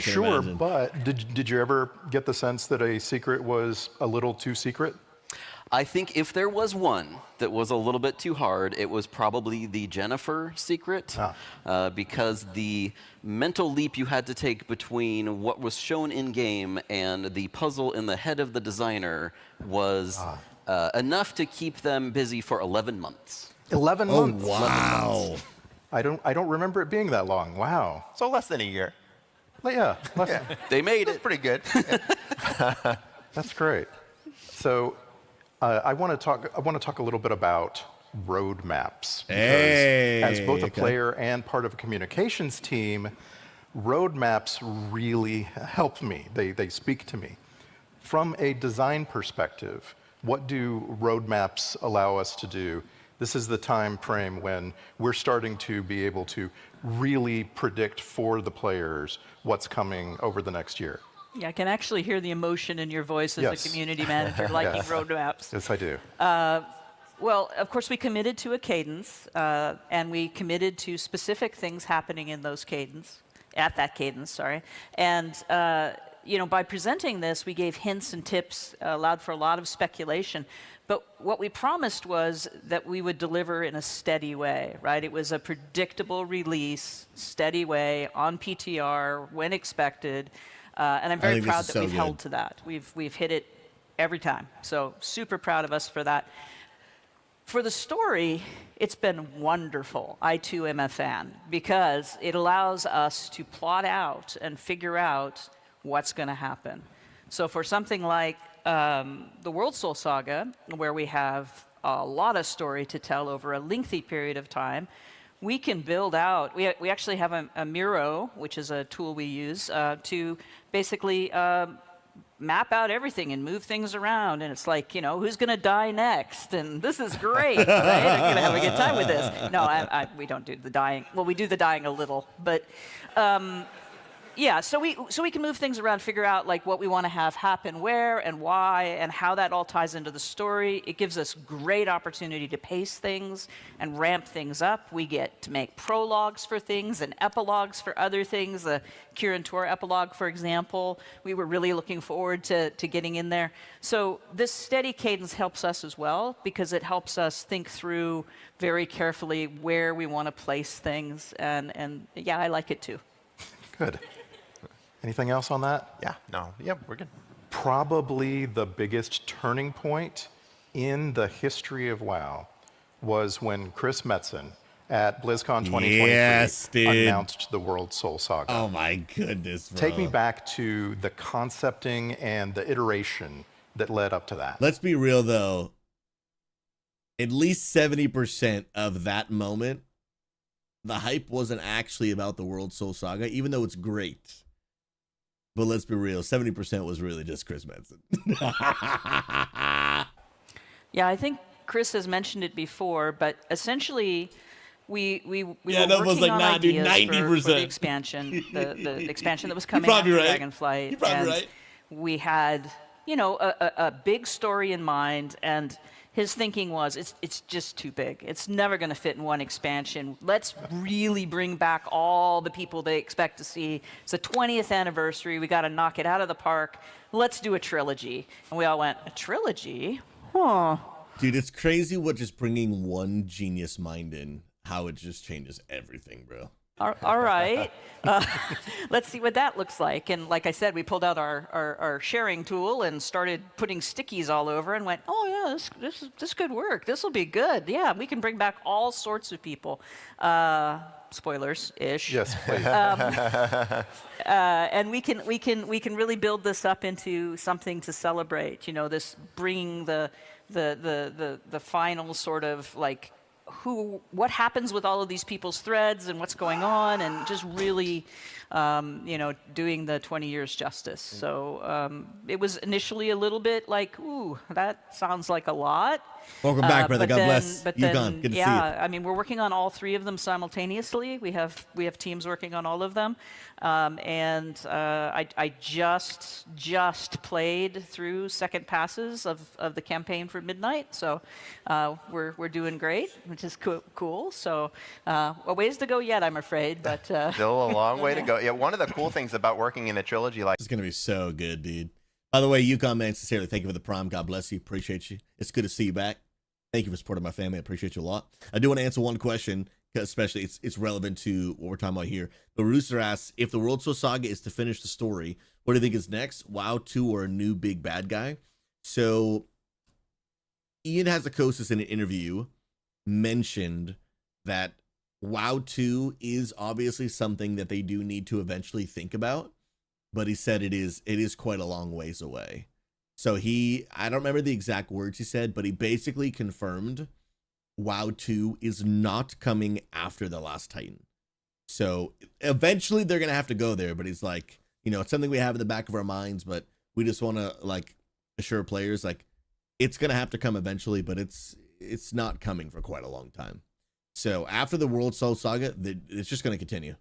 Sure, but did you ever get the sense that a secret was a little too secret? I think if there was one that was a little bit too hard, it was probably the Jennifer secret, because the mental leap you had to take between what was shown in-game and the puzzle in the head of the designer was enough to keep them busy for 11 months. 11 months? Oh, wow. I don't remember it being that long. Wow. So less than a year. Yeah, They made It's it. pretty good. that's great. So I want to talk a little bit about roadmaps. Hey, as both a player and part of a communications team, roadmaps really help me. They speak to me. From a design perspective, what do roadmaps allow us to do? This is the time frame when we're starting to be able to really predict for the players what's coming over the next year. Yeah, I can actually hear the emotion in your voice as a community manager liking roadmaps. Yes, I do. Well, of course, we committed to a cadence, and we committed to specific things happening in those cadence, at that cadence, sorry. And, by presenting this, we gave hints and tips, allowed for a lot of speculation. But what we promised was that we would deliver in a steady way, right? It was a predictable release, steady way, on PTR, when expected. And I'm very proud that we've held to that. We've hit it every time. So super proud of us for that. For the story, it's been wonderful. I too am a fan because it allows us to plot out and figure out what's going to happen. So for something like the World Soul Saga, where we have a lot of story to tell over a lengthy period of time, we can build out, we actually have a Miro, which is a tool we use to basically map out everything and move things around. And it's like, who's going to die next? And this is great, right? I'm going to have a good time with this. No, we don't do the dying. Well, we do the dying a little, but yeah, so we can move things around, figure out what we want to have happen where and why and how that all ties into the story. It gives us great opportunity to pace things and ramp things up. We get to make prologues for things and epilogues for other things. The Kirin Tor epilogue, for example, we were really looking forward to getting in there. So this steady cadence helps us as well because it helps us think through very carefully where we want to place things. And yeah, I like it too. Good. Anything else on that? Yeah, we're good. Probably the biggest turning point in the history of WoW was when Chris Metzen at BlizzCon 2023 announced the World Soul Saga. Oh my goodness, bro. Take me back to the concepting and the iteration that led up to that. Let's be real though. At least 70% of that moment, the hype wasn't actually about the World Soul Saga, even though it's great. But let's be real, 70% was really just Chris Metzen. Yeah, I think Chris has mentioned it before, but essentially we were Nova was working like, on nah, dude, ideas for the 90%. expansion, the expansion that was coming probably after right. Dragonflight. You're probably and right. we had, a big story in mind, and his thinking was, it's just too big. It's never going to fit in one expansion. Let's really bring back all the people they expect to see. It's the 20th anniversary. We got to knock it out of the park. Let's do a trilogy. And we all went, a trilogy? Huh. Dude, it's crazy what just bringing one genius mind in, how it just changes everything, bro. All right. Let's see what that looks like. And like I said, we pulled out our sharing tool and started putting stickies all over and went, oh, yeah, this could work. This will be good. Yeah, we can bring back all sorts of people. Spoilers-ish. Yes, please. And we can really build this up into something to celebrate. This bringing the final sort of like what happens with all of these people's threads and what's going on, and just really, doing the 20 years justice. So it was initially a little bit like, ooh, that sounds like a lot. Welcome back, brother. God bless. But You've then, gone. Good to see you. yeah, I mean, we're working on all three of them simultaneously. We have teams working on all of them, and I just played through second passes of the campaign for Midnight, so we're doing great, which is cool. So a ways to go yet, I'm afraid, but Still a long way to go. Yeah, one of the cool things about working in a trilogy like It's going to be so good, dude. By the way, Yukon, man, sincerely, thank you for the prime. God bless you. Appreciate you. It's good to see you back. Thank you for supporting my family. I appreciate you a lot. I do want to answer one question, because especially it's relevant to what we're talking about here. The Rooster asks, if the World Soul Saga is to finish the story, what do you think is next? WoW 2 or a new big bad guy? So Ian Hazakosis in an interview mentioned that WoW 2 is obviously something that they do need to eventually think about, but he said it is quite a long ways away. So I don't remember the exact words he said, but he basically confirmed WoW 2 is not coming after The Last Titan. So eventually they're going to have to go there, but he's like, it's something we have in the back of our minds, but we just want to assure players it's going to have to come eventually, but it's not coming for quite a long time. So after the World Soul Saga, it's just going to continue.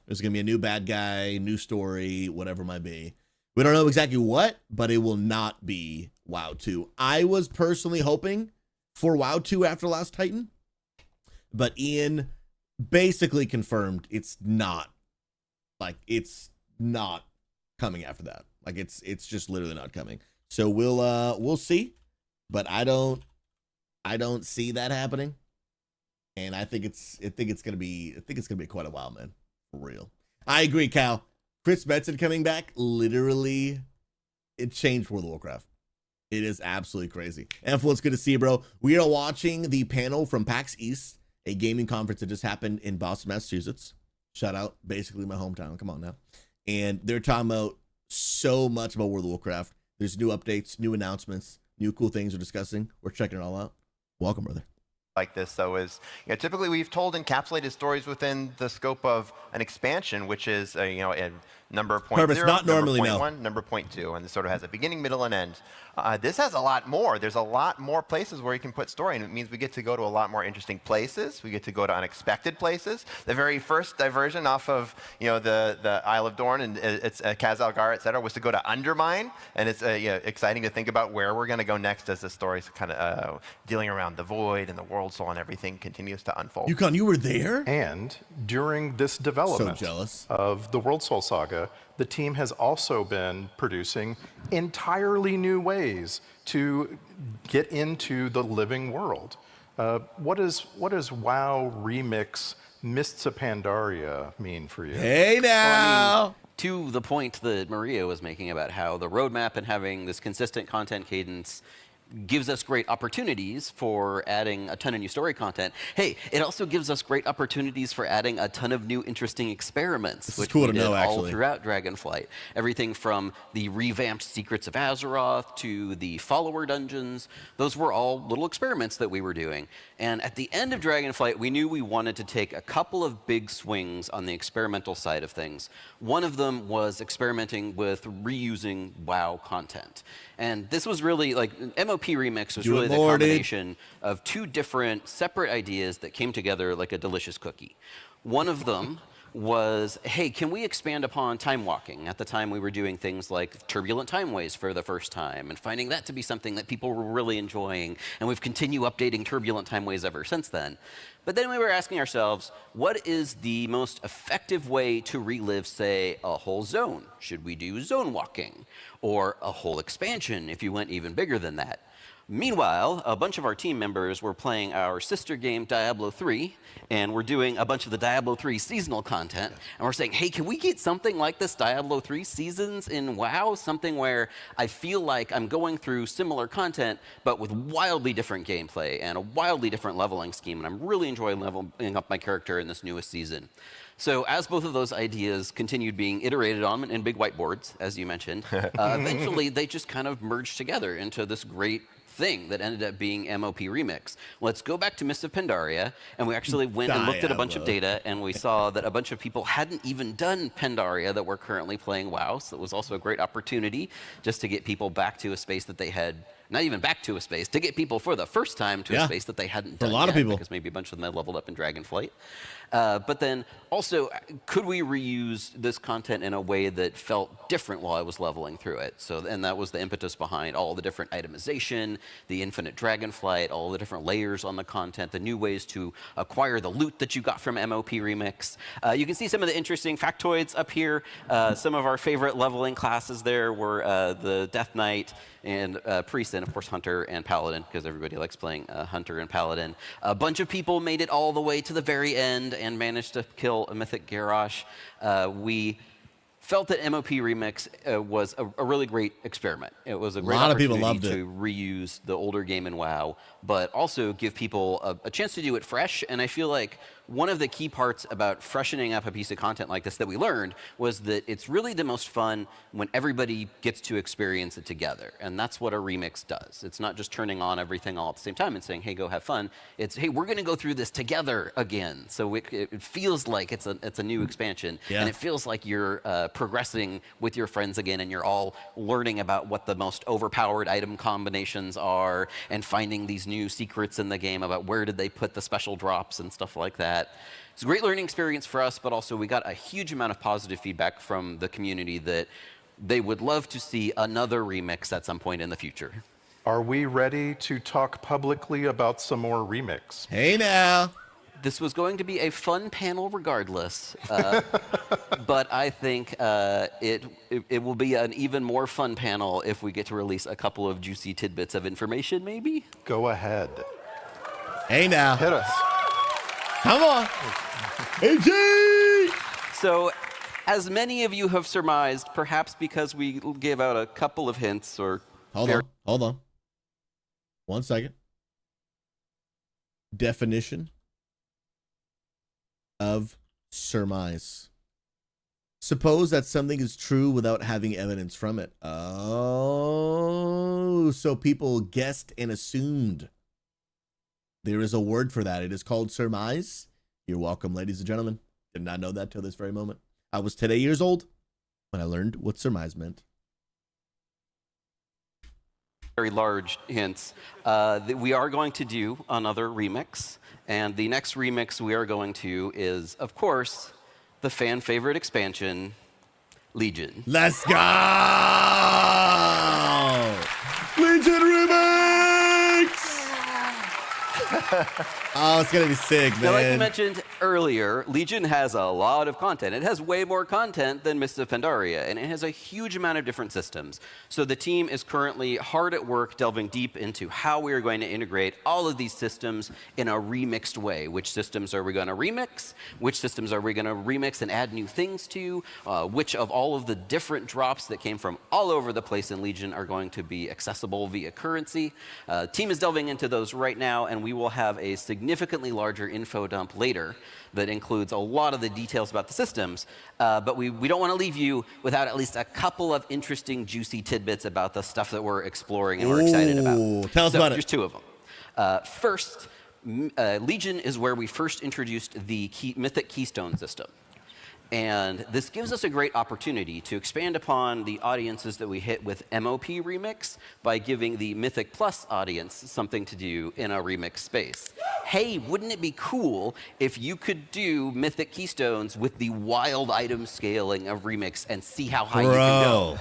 There's going to be a new bad guy, new story, whatever it might be. We don't know exactly what, but it will not be WoW 2. I was personally hoping for WoW 2 after Last Titan, but Ian basically confirmed it's not coming after that. It's just literally not coming. So we'll see, but I don't see that happening. And I think it's gonna be quite a while, man. For real. I agree, Cal. Chris Metzen coming back, literally, it changed World of Warcraft. It is absolutely crazy. And it's good to see you, bro. We are watching the panel from PAX East, a gaming conference that just happened in Boston, Massachusetts. Shout out, basically my hometown. Come on now. And they're talking about so much about World of Warcraft. There's new updates, new announcements, new cool things we're discussing. We're checking it all out. Welcome, brother. like this, though, is typically we've told encapsulated stories within the scope of an expansion, which is a number point Purpose, 0, not number normally, point no. 1, number point 2, and it sort of has a beginning, middle, and end. This has a lot more. There's a lot more places where you can put story, and it means we get to go to a lot more interesting places. We get to go to unexpected places. The very first diversion off of the Isle of Dorn and it's Khazalgar, et cetera, was to go to Undermine, and it's exciting to think about where we're going to go next as the story's kind of dealing around the Void and the World Soul and everything continues to unfold. Yukon, you were there? And during this development of the World Soul Saga, the team has also been producing entirely new ways to get into the living world. What does WoW Remix Mists of Pandaria mean for you? Hey now! Well, to the point that Maria was making about how the roadmap and having this consistent content cadence gives us great opportunities for adding a ton of new story content. Hey, it also gives us great opportunities for adding a ton of new interesting experiments, which we did all throughout Dragonflight. Everything from the revamped Secrets of Azeroth to the follower dungeons. Those were all little experiments that we were doing. And at the end of Dragonflight, we knew we wanted to take a couple of big swings on the experimental side of things. One of them was experimenting with reusing WoW content. And this was really, like, MOP MOP Remix was really the combination of two different separate ideas that came together like a delicious cookie. One of them was, hey, can we expand upon time walking? At the time, we were doing things like turbulent timeways for the first time and finding that to be something that people were really enjoying. And we've continued updating turbulent timeways ever since then. But then we were asking ourselves, what is the most effective way to relive, say, a whole zone? Should we do zone walking? Or a whole expansion if you went even bigger than that? Meanwhile, a bunch of our team members were playing our sister game, Diablo 3, and we're doing a bunch of the Diablo 3 seasonal content, and we're saying, hey, can we get something like this Diablo 3 Seasons in WoW? Something where I feel like I'm going through similar content, but with wildly different gameplay and a wildly different leveling scheme, and I'm really enjoying leveling up my character in this newest season. So as both of those ideas continued being iterated on in big whiteboards, as you mentioned, eventually they just kind of merged together into this great thing that ended up being MOP Remix. Let's go back to Mists of Pandaria, and we actually went and looked at a bunch of data, and we saw that a bunch of people hadn't even done Pandaria that were currently playing WoW, so it was also a great opportunity just to get people back to a space that they had, not even back to a space, to get people for the first time to a space that they hadn't done a lot of people. Because maybe a bunch of them had leveled up in Dragonflight. But then also, could we reuse this content in a way that felt different while I was leveling through it? So, and that was the impetus behind all the different itemization, the infinite Dragonflight, all the different layers on the content, the new ways to acquire the loot that you got from MOP Remix. You can see some of the interesting factoids up here. Some of our favorite leveling classes there were the Death Knight and Priest, and of course Hunter and Paladin, because everybody likes playing Hunter and Paladin. A bunch of people made it all the way to the very end and managed to kill a mythic Garrosh. We felt that MOP Remix was a really great experiment. It was a great opportunity to reuse the older game in WoW, but also give people a chance to do it fresh. And I feel like one of the key parts about freshening up a piece of content like this that we learned was that it's really the most fun when everybody gets to experience it together. And that's what a remix does. It's not just turning on everything all at the same time and saying, hey, go have fun. It's, hey, we're going to go through this together again. So it feels like it's a new expansion. And it feels like you're progressing with your friends again, and you're all learning about what the most overpowered item combinations are and finding these new secrets in the game about where did they put the special drops and stuff like that. It's a great learning experience for us, but also we got a huge amount of positive feedback from the community that they would love to see another remix at some point in the future. Are we ready to talk publicly about some more remix? Hey now. This was going to be a fun panel regardless, but I think it will be an even more fun panel if we get to release a couple of juicy tidbits of information, maybe? Go ahead. Hey now. Hit us. Come on. AG! So, as many of you have surmised, perhaps because we gave out a couple of hints or... Hold on. 1 second. Definition of surmise. Suppose that something is true without having evidence from it. Oh, so people guessed and assumed. There is a word for that. It is called surmise. You're welcome, ladies and gentlemen. Did not know that till this very moment. I was today years old when I learned what surmise meant. Very large hints that we are going to do another remix. And the next remix we are going to is, of course, the fan favorite expansion, Legion. Let's go! Legion remix! Oh, it's gonna be sick, man. Now, like you mentioned earlier, Legion has a lot of content. It has way more content than Mists of Pandaria, and it has a huge amount of different systems. So the team is currently hard at work delving deep into how we are going to integrate all of these systems in a remixed way. Which systems are we going to remix? Which systems are we going to remix and add new things to? Which of all of the different drops that came from all over the place in Legion are going to be accessible via currency? Team is delving into those right now, and we will have a significantly larger info dump later that includes a lot of the details about the systems, but we don't want to leave you without at least a couple of interesting, juicy tidbits about the stuff that we're exploring and we're excited about. Tell us about it. Here's two of them. First, Legion is where we first introduced the Mythic Keystone system. And this gives us a great opportunity to expand upon the audiences that we hit with MOP Remix by giving the Mythic Plus audience something to do in a remix space. Hey, wouldn't it be cool if you could do Mythic Keystones with the wild item scaling of Remix and see how high you can go?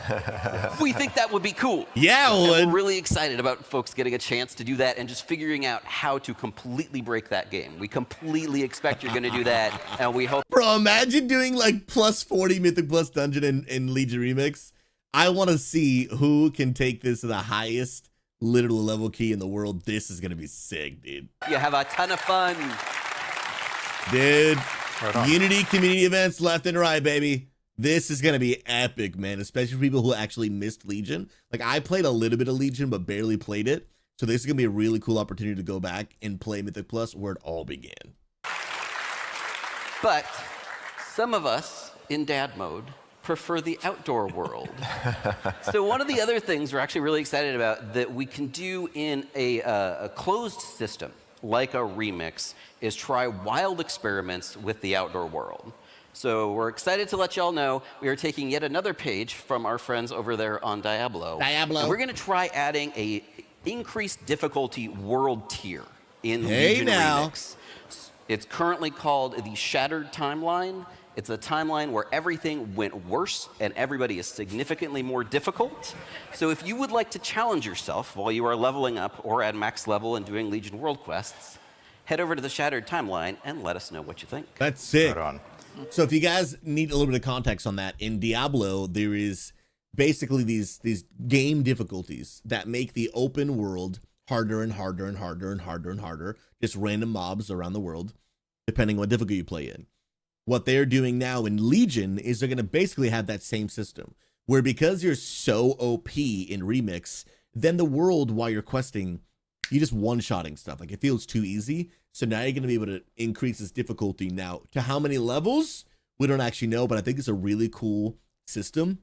We think that would be cool. Yeah, it would. We're really excited about folks getting a chance to do that and just figuring out how to completely break that game. We completely expect you're going to do that, and we hope. Bro, imagine doing like plus 40 Mythic Plus Dungeon in Legion Remix. I want to see who can take this to the highest literal level key in the world. This is going to be sick, dude. You have a ton of fun. Dude, Right Unity community events left and right, baby. This is going to be epic, man, especially for people who actually missed Legion. Like, I played a little bit of Legion, but barely played it. So this is going to be a really cool opportunity to go back and play Mythic Plus where it all began. But some of us in dad mode prefer the outdoor world. So one of the other things we're actually really excited about that we can do in a closed system, like a remix, is try wild experiments with the outdoor world. So we're excited to let y'all know we are taking yet another page from our friends over there on Diablo. And we're going to try adding a increased difficulty world tier in Legion Remix. It's currently called the Shattered Timeline. It's a timeline where everything went worse and everybody is significantly more difficult. So if you would like to challenge yourself while you are leveling up or at max level and doing Legion World Quests, head over to the Shattered Timeline and let us know what you think. That's sick. Right on. So if you guys need a little bit of context on that, in Diablo, there is basically these game difficulties that make the open world harder and harder and harder and harder and harder. Just random mobs around the world, depending on what difficulty you play in. What they're doing now in Legion is they're going to basically have that same system, where because you're so OP in Remix, then the world, while you're questing, you're just one-shotting stuff. Like, it feels too easy. So now you're going to be able to increase its difficulty. Now, to how many levels, we don't actually know, but I think it's a really cool system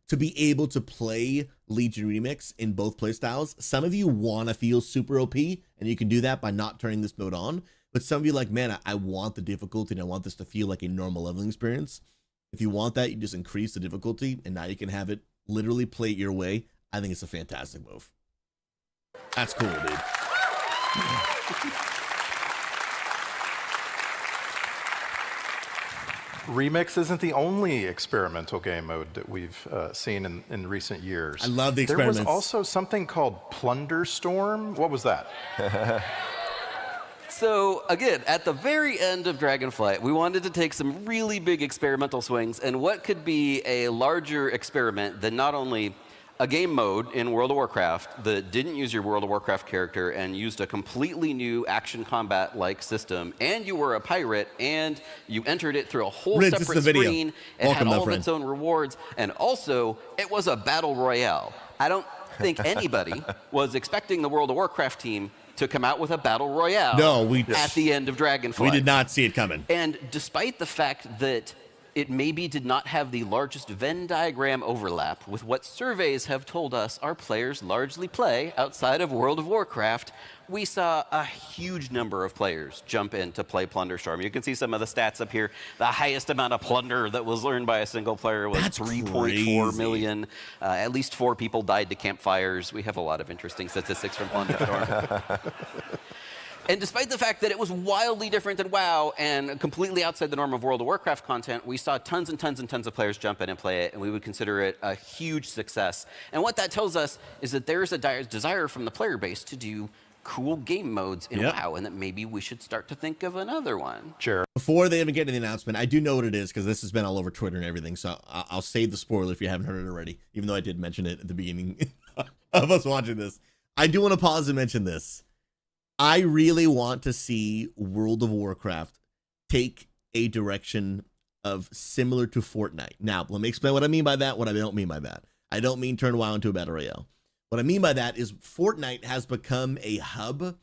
to be able to play Legion Remix in both playstyles. Some of you want to feel super OP, and you can do that by not turning this mode on. But some of you are like, man, I want the difficulty, and I want this to feel like a normal leveling experience. If you want that, you just increase the difficulty, and now you can have it literally play it your way. I think it's a fantastic move. That's cool, dude. Remix isn't the only experimental game mode that we've seen in recent years. I love the experiments. There was also something called Plunder Storm. What was that? So again, at the very end of Dragonflight, we wanted to take some really big experimental swings, and what could be a larger experiment than not only a game mode in World of Warcraft that didn't use your World of Warcraft character and used a completely new action combat-like system, and you were a pirate, and you entered it through a whole separate screen, and had all of its own rewards, and also, it was a battle royale. I don't think anybody was expecting the World of Warcraft team to come out with a battle royale at the end of Dragonflight. We did not see it coming. And despite the fact that it maybe did not have the largest Venn diagram overlap with what surveys have told us our players largely play outside of World of Warcraft, we saw a huge number of players jump in to play Plunder Storm. You can see some of the stats up here. The highest amount of plunder that was learned by a single player was 3.4 million. At least 4 people died to campfires. We have a lot of interesting statistics from Plunder Storm. And despite the fact that it was wildly different than WoW and completely outside the norm of World of Warcraft content, we saw tons and tons and tons of players jump in and play it, and we would consider it a huge success. And what that tells us is that there is a desire from the player base to do cool game modes in WoW, and that maybe we should start to think of another one. Sure. Before they even get to the announcement, I do know what it is because this has been all over Twitter and everything, so I'll save the spoiler if you haven't heard it already, even though I did mention it at the beginning of us watching this. I do want to pause and mention this. I really want to see World of Warcraft take a direction of similar to Fortnite. Now, let me explain what I mean by that, what I don't mean by that. I don't mean turn WoW into a battle royale. What I mean by that is Fortnite has become a hub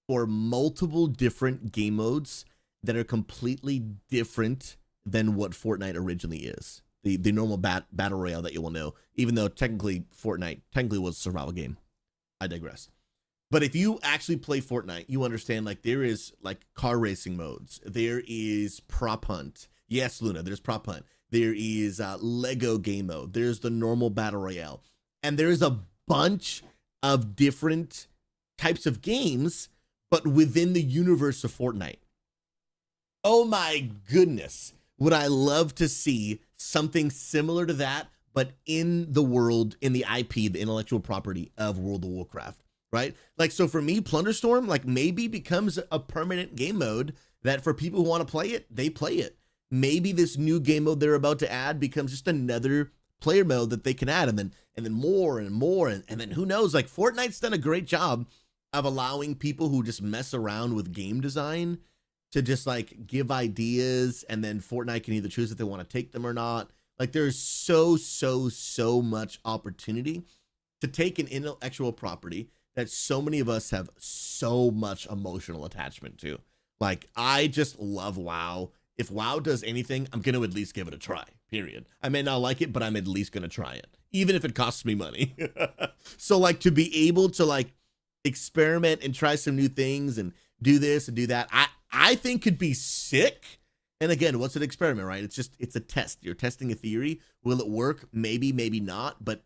for multiple different game modes that are completely different than what Fortnite originally is. The normal battle royale that you will know, even though technically Fortnite was a survival game. I digress. But if you actually play Fortnite, you understand like there is like car racing modes. There is prop hunt. Yes, Luna, there's Prop Hunt. There is Lego Game Mode. There's the normal Battle Royale. And there's a bunch of different types of games, but within the universe of Fortnite. Oh my goodness. Would I love to see something similar to that, but in the world, in the IP, the intellectual property of World of Warcraft, right? Like, so for me, Plunderstorm, like, maybe becomes a permanent game mode that for people who want to play it, they play it. Maybe this new game mode they're about to add becomes just another player mode that they can add, and then more and more, and then who knows? Like, Fortnite's done a great job of allowing people who just mess around with game design to just like give ideas, and then Fortnite can either choose if they want to take them or not. Like, there's so much opportunity to take an intellectual property that so many of us have so much emotional attachment to. Like, I just love WoW. If WoW does anything, I'm going to at least give it a try, period. I may not like it, but I'm at least going to try it, even if it costs me money. So, like, to be able to, like, experiment and try some new things and do this and do that, I think could be sick. And again, what's an experiment, right? It's a test. You're testing a theory. Will it work? Maybe, maybe not. But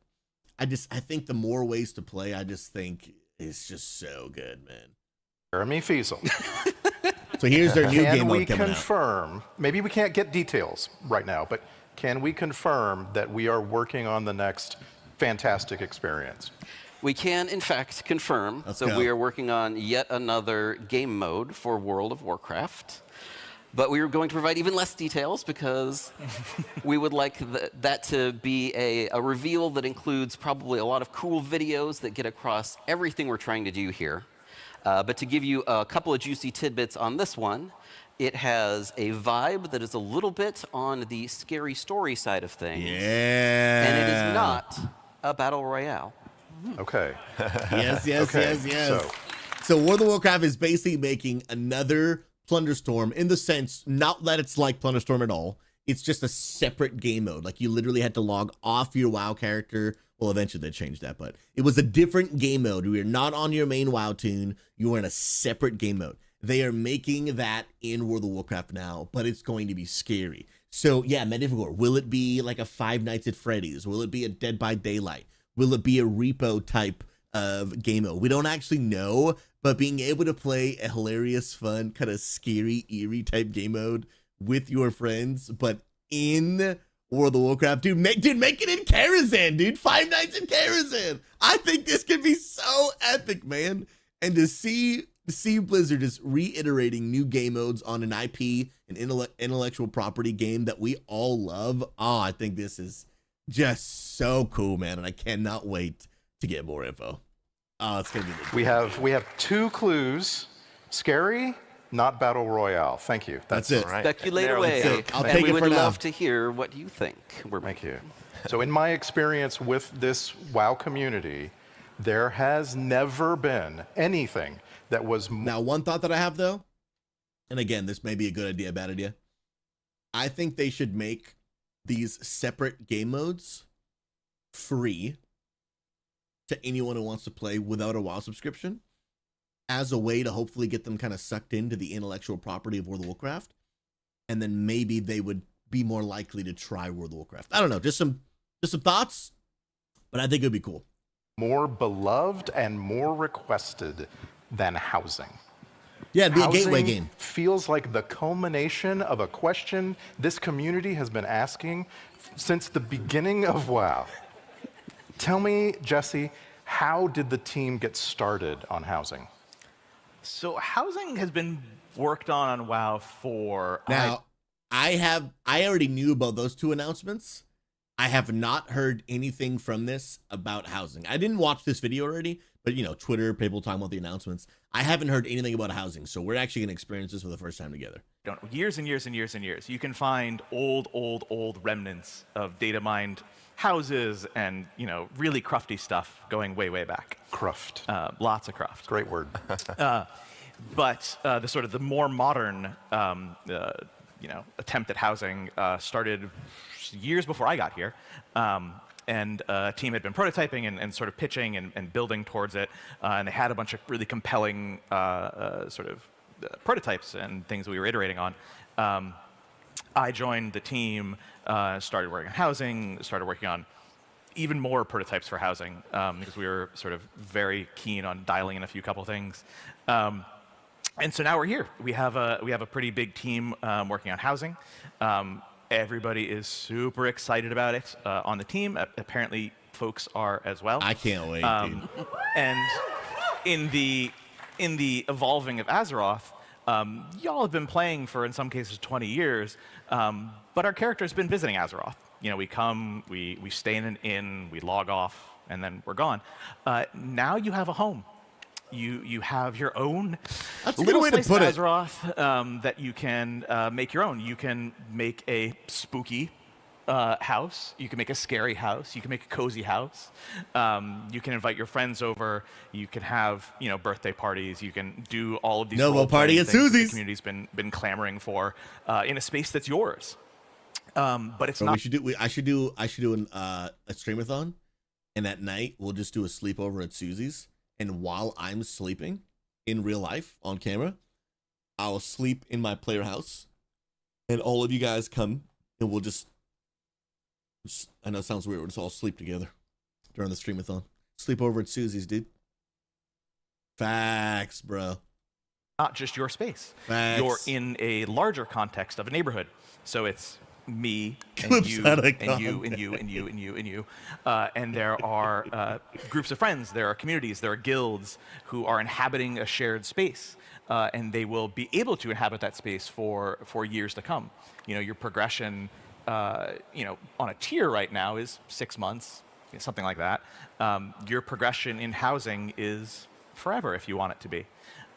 I think the more ways to play, I just think it's just so good, man. Jeremy Fiesel. So here's their new game Can mode we coming out. confirm, maybe we can't get details right now, but can we confirm that we are working on the next fantastic experience? We can, in fact, confirm. Let's so go. we are working on yet another game mode for World of Warcraft. But we are going to provide even less details because we would like that to be a reveal that includes probably a lot of cool videos that get across everything we're trying to do here. But to give you a couple of juicy tidbits on this one, it has a vibe that is a little bit on the scary story side of things. Yeah. And it is not a battle royale. Okay. Yes. Okay, So World of Warcraft is basically making another Plunderstorm, in the sense, not that it's like Plunderstorm at all. It's just a separate game mode. Like, you literally had to log off your WoW character. Well, eventually they changed that, but it was a different game mode. You were not on your main WoW tune. You were in a separate game mode. They are making that in World of Warcraft now, but it's going to be scary. So yeah, Medivore, will it be like a Five Nights at Freddy's? Will it be a Dead by Daylight? Will it be a repo type of game mode? We don't actually know, but being able to play a hilarious, fun, kind of scary, eerie type game mode with your friends, but in World of Warcraft, dude, make it in Karazhan, dude. Five Nights in Karazhan. I think this could be so epic, man. And to see Blizzard just reiterating new game modes on an IP, an intellectual property game that we all love, oh, I think this is just so cool, man. And I cannot wait to get more info. Oh, it's gonna be legit. we have two clues: scary, not battle royale. Thank you. That's it. Right. Speculate Narrowly away. said. I'll And take we it would for now. love to hear what you think. Thank you. So in my experience with this WoW community, there has never been anything that was Now, one thought that I have, though, and again, this may be a good idea, bad idea. I think they should make these separate game modes free to anyone who wants to play without a WoW subscription, as a way to hopefully get them kind of sucked into the intellectual property of World of Warcraft, and then maybe they would be more likely to try World of Warcraft. I don't know, just some thoughts, but I think it would be cool. more beloved and more requested than housing. Yeah, it'd be a Housing gateway game. feels like the culmination of a question this community has been asking since the beginning of WoW. Tell me, Jesse, how did the team get started on housing? So housing has been worked on WoW for Now, I already knew about those two announcements. I have not heard anything from this about housing. I didn't watch this video already, but you know, Twitter, people talking about the announcements. I haven't heard anything about housing, so we're actually gonna experience this for the first time together. years and years and years and years. You can find old remnants of data mined houses and really crufty stuff going way back. Cruft. Lots of cruft. Great word. But the sort of the more modern attempt at housing started years before I got here. And a team had been prototyping and sort of pitching and building towards it. And they had a bunch of really compelling prototypes and things we were iterating on. I joined the team, started working on housing, started working on even more prototypes for housing because we were sort of very keen on dialing in a couple things. And so now we're here. We have a pretty big team working on housing. Everybody is super excited about it on the team. Apparently, folks are as well. I can't wait, dude. And in the evolving of Azeroth, y'all have been playing for, in some cases, 20 years, but our character's been visiting Azeroth. You know, we come, we stay in an inn, we log off, and then we're gone. Now you have a home. You have your own little way to slice put of it. Azeroth that you can make your own. You can make a spooky house. You can make a scary house. You can make a cozy house. You can invite your friends over. You can have birthday parties. You can do all of these Novo party at things that SouZy's. the community's been clamoring for in a space that's yours. But it's So not. I should do a streamathon, and at night we'll just do a sleepover at SouZy's. And while I'm sleeping in real life on camera, I'll sleep in my player house, and all of you guys come, and we'll just I know it sounds weird, we'll just all sleep together during the streamathon. Sleep over at SouZy's, dude. Facts, bro. Not just your space. Facts. You're in a larger context of a neighborhood. So it's me and you out of and you and you and you and you and you. And there are groups of friends, there are communities, there are guilds who are inhabiting a shared space. And they will be able to inhabit that space for years to come. Your progression on a tier right now is 6 months, something like that. Your progression in housing is forever if you want it to be.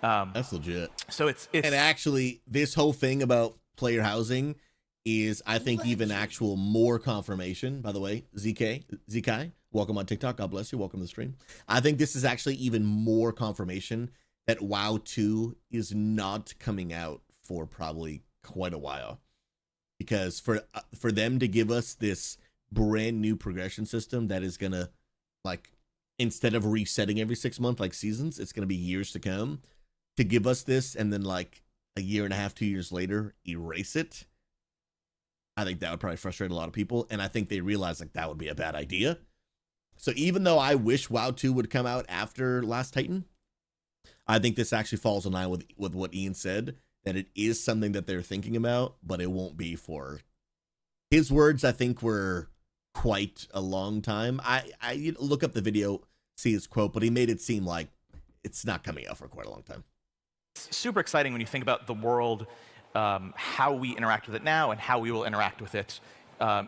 That's legit. So it's And actually, this whole thing about player housing is, I think, even actual more confirmation. By the way, ZK, welcome on TikTok. God bless you. Welcome to the stream. I think this is actually even more confirmation that WoW 2 is not coming out for probably quite a while. Because for them to give us this brand new progression system that is gonna, like, instead of resetting every 6 months like seasons, it's gonna be years to come. To give us this and then like a year and a half, 2 years later, erase it, I think that would probably frustrate a lot of people. And I think they realize like that would be a bad idea. So even though I wish WoW 2 would come out after Last Titan, I think this actually falls in line with what Ian said, that it is something that they're thinking about, but it won't be for his words. I think were quite a long time. I look up the video, see his quote, but he made it seem like it's not coming out for quite a long time. super exciting when you think about the world, how we interact with it now and how we will interact with it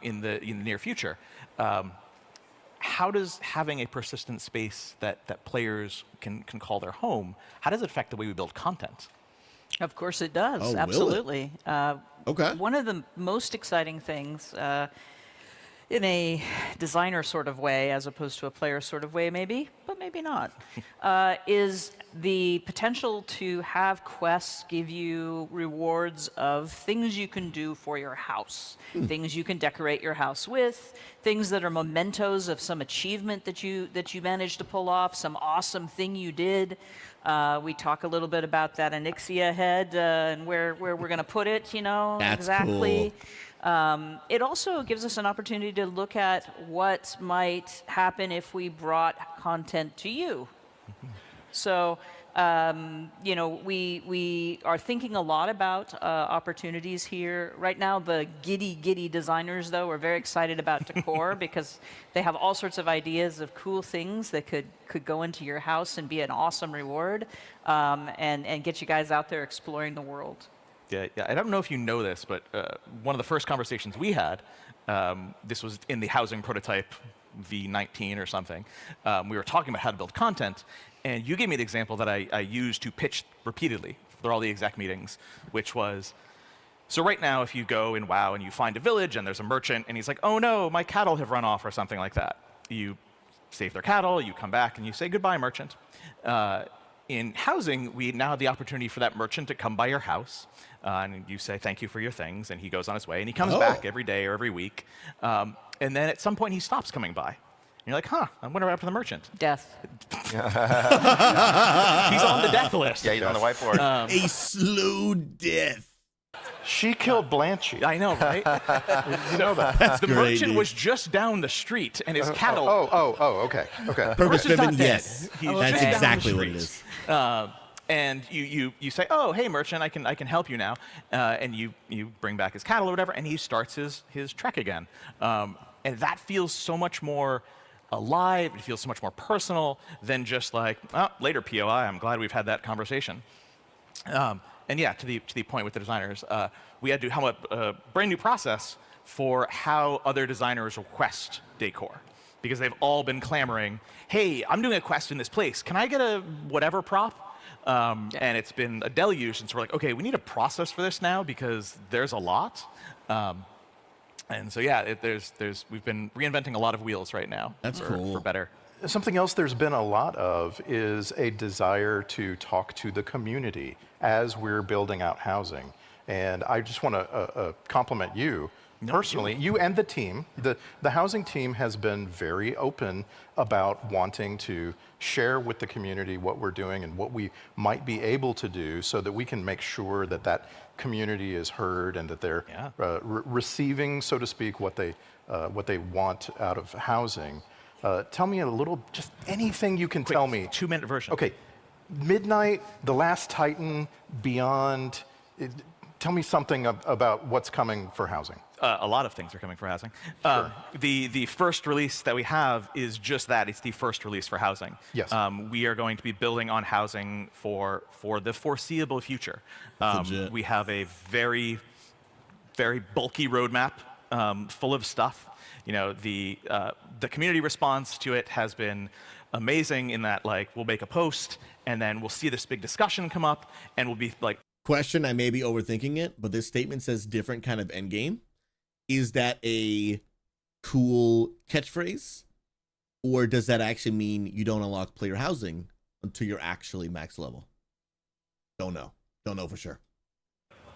in the near future. How does having a persistent space that players can call their home, how does it affect the way we build content? Of course it does, Oh, will it? absolutely. Okay. One of the most exciting things, in a designer sort of way, as opposed to a player sort of way maybe, but maybe not, is the potential to have quests give you rewards of things you can do for your house, things you can decorate your house with, things that are mementos of some achievement that you managed to pull off, some awesome thing you did. We talk a little bit about that Onyxia head and where we're going to put it, That's exactly. cool. It also gives us an opportunity to look at what might happen if we brought content to you. So, we are thinking a lot about opportunities here. Right now, the giddy designers, though, are very excited about decor because they have all sorts of ideas of cool things that could go into your house and be an awesome reward and get you guys out there exploring the world. Yeah. I don't know if you know this, but one of the first conversations we had, this was in the housing prototype V19 or something. We were talking about how to build content, and you gave me the example that I used to pitch repeatedly for all the exec meetings, which was, so right now if you go in WoW and you find a village and there's a merchant and he's like, oh no, my cattle have run off or something like that. You save their cattle, you come back and you say, goodbye, merchant. In housing, we now have the opportunity for that merchant to come by your house, and you say thank you for your things, and he goes on his way, and he comes back every day or every week, and then at some point he stops coming by. And you're like, I wonder what happened to the merchant. Death. He's on the death list. Yeah, he's on the whiteboard. A slow death. She killed Blanchie. I know, right? You know that. The great, merchant dude. was just down the street, and his cattle. Okay. Purpose Merchant's not driven, dead. yes. He's That's just down the exactly what it street. is. And you say, oh, hey, merchant, I can help you now. And you bring back his cattle or whatever, and he starts his trek again. And that feels so much more alive. It feels so much more personal than just like, oh, later POI. I'm glad we've had that conversation. And yeah, to the point with the designers, we had to have a brand new process for how other designers request decor. Because they've all been clamoring, hey, I'm doing a quest in this place. Can I get a whatever prop? And it's been a deluge, and so we're like, okay, we need a process for this now because there's a lot. And so yeah, we've been reinventing a lot of wheels right now. That's for, cool. For better. Something else there's been a lot of is a desire to talk to the community as we're building out housing. And I just want to compliment you personally, you and the team. The housing team has been very open about wanting to share with the community what we're doing and what we might be able to do so that we can make sure that that community is heard and that they're receiving, so to speak, what they want out of housing. Tell me a little, just anything you can tell me. 2-minute version. Okay, Midnight, The Last Titan, Beyond. Tell me something about what's coming for housing. A lot of things are coming for housing. Sure. The first release that we have is just that. It's the first release for housing. Yes. We are going to be building on housing for the foreseeable future. Legit. We have a very, very bulky roadmap full of stuff. You know, the community response to it has been amazing in that, like, we'll make a post and then we'll see this big discussion come up and we'll be like, Question, I may be overthinking it, but this statement says different kind of end game. Is that a cool catchphrase? Or does that actually mean you don't unlock player housing until you're actually max level? Don't know. Don't know for sure.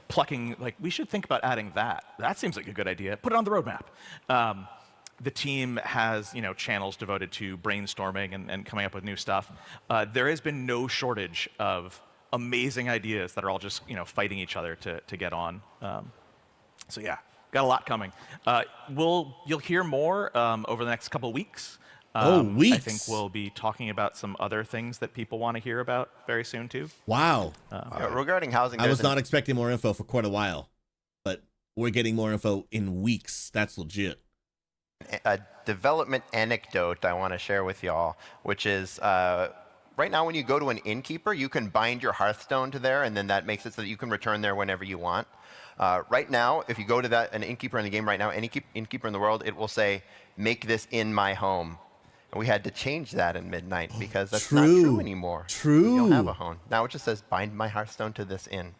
plucking, like, we should think about adding that. That seems like a good idea. Put it on the roadmap. The team has, channels devoted to brainstorming and coming up with new stuff. There has been no shortage of amazing ideas that are all just, fighting each other to get on. So yeah, got a lot coming. You'll hear more over the next couple of weeks. Weeks. I think we'll be talking about some other things that people want to hear about very soon too. Wow. Regarding housing, I was not expecting more info for quite a while, but we're getting more info in weeks. That's legit. a development anecdote I want to share with y'all, which is right now when you go to an innkeeper, you can bind your Hearthstone to there, and then that makes it so that you can return there whenever you want. Right now, if you go to an innkeeper in the game right now, any innkeeper in the world, it will say, "Make this in my home." And we had to change that in Midnight because that's not true anymore. True. You don't have a home. Now it just says, "Bind my Hearthstone to this inn."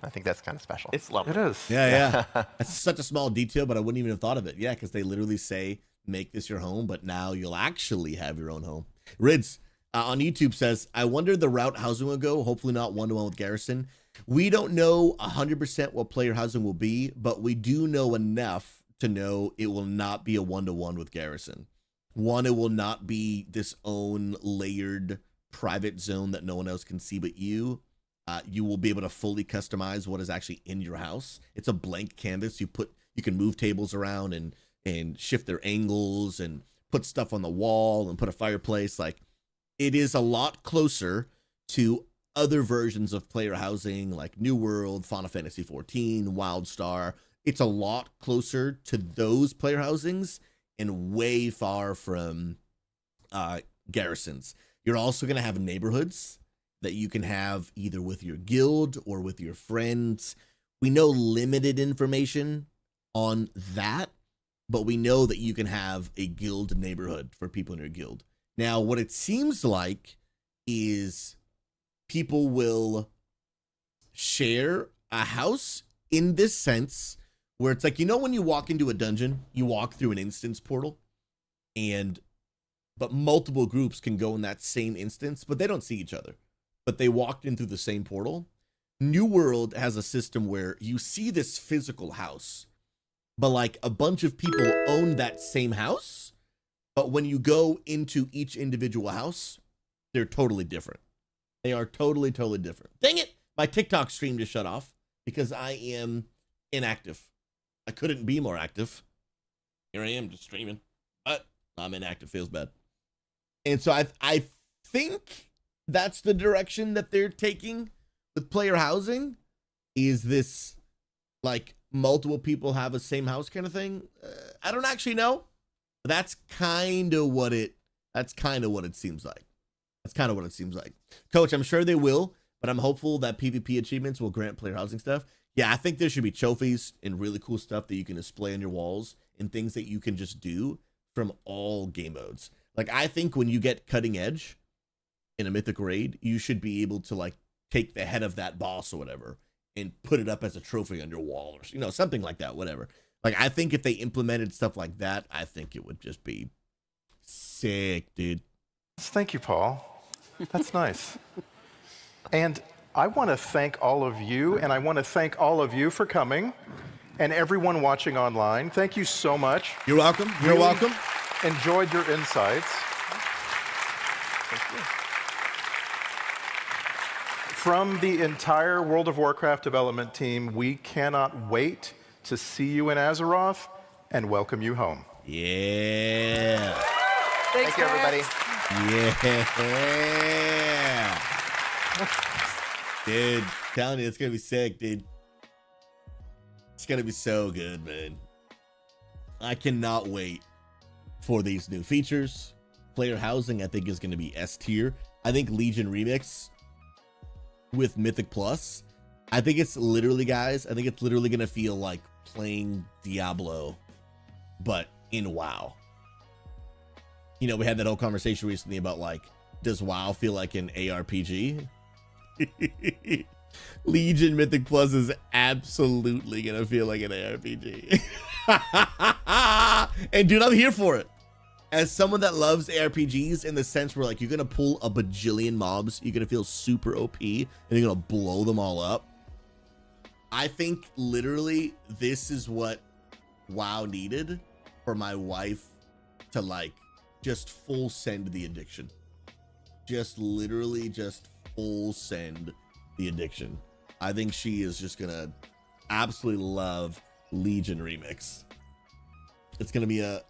I think that's kind of special. It's lovely. It is. Yeah. That's such a small detail, but I wouldn't even have thought of it. Yeah, because they literally say, make this your home, but now you'll actually have your own home. Rids on YouTube says, I wonder the route housing will go. Hopefully not one-to-one with Garrison. We don't know 100% what player housing will be, but we do know enough to know it will not be a one-to-one with Garrison. One, it will not be this own layered private zone that no one else can see but you. You will be able to fully customize what is actually in your house. It's a blank canvas. You can move tables around and shift their angles and put stuff on the wall and put a fireplace. Like, it is a lot closer to other versions of player housing like New World, Final Fantasy XIV, WildStar. It's a lot closer to those player housings and way far from Garrisons. You're also going to have neighborhoods that you can have either with your guild or with your friends. We know limited information on that, but we know that you can have a guild neighborhood for people in your guild. Now, what it seems like is people will share a house in this sense where it's like, when you walk into a dungeon, you walk through an instance portal, but multiple groups can go in that same instance, but they don't see each other. But they walked in through the same portal. New World has a system where you see this physical house, but like a bunch of people own that same house. But when you go into each individual house, they're totally different. They are totally, totally different. Dang it! My TikTok stream just shut off. because I am inactive. I couldn't be more active. Here I am just streaming, but I'm inactive. Feels bad. And so I think that's the direction that they're taking with player housing. Is this like multiple people have a same house kind of thing? I don't actually know. But that's kind of what it seems like. That's kind of what it seems like. Coach, I'm sure they will, but I'm hopeful that PvP achievements will grant player housing stuff. Yeah, I think there should be trophies and really cool stuff that you can display on your walls and things that you can just do from all game modes. Like, I think when you get cutting edge in a mythic raid, you should be able to like take the head of that boss or whatever and put it up as a trophy on your wall, or, you know, something like that, whatever. Like, I think if they implemented stuff like that, I think it would just be sick, dude. Thank you, Paul. That's nice. And I want to thank all of you, and I want to thank all of you for coming, and everyone watching online. Thank you so much. You're welcome. You're welcome. Enjoyed your insights. Thank you. From the entire World of Warcraft development team, we cannot wait to see you in Azeroth and welcome you home. Yeah. Thank you, everybody. Yeah. Dude, telling you, it's going to be sick, dude. It's going to be so good, man. I cannot wait for these new features. Player housing, I think, is going to be S tier. I think Legion Remix with Mythic Plus, I think it's literally, guys, I think it's literally going to feel like playing Diablo, but in WoW. You know, we had that whole conversation recently about, like, does WoW feel like an ARPG? Legion Mythic Plus is absolutely going to feel like an ARPG. And dude, I'm here for it. As someone that loves ARPGs in the sense where, like, you're going to pull a bajillion mobs, you're going to feel super OP, and you're going to blow them all up. I think literally this is what WoW needed for my wife to, like, just full send the addiction. Just literally just full send the addiction. I think she is just going to absolutely love Legion Remix. It's going to be a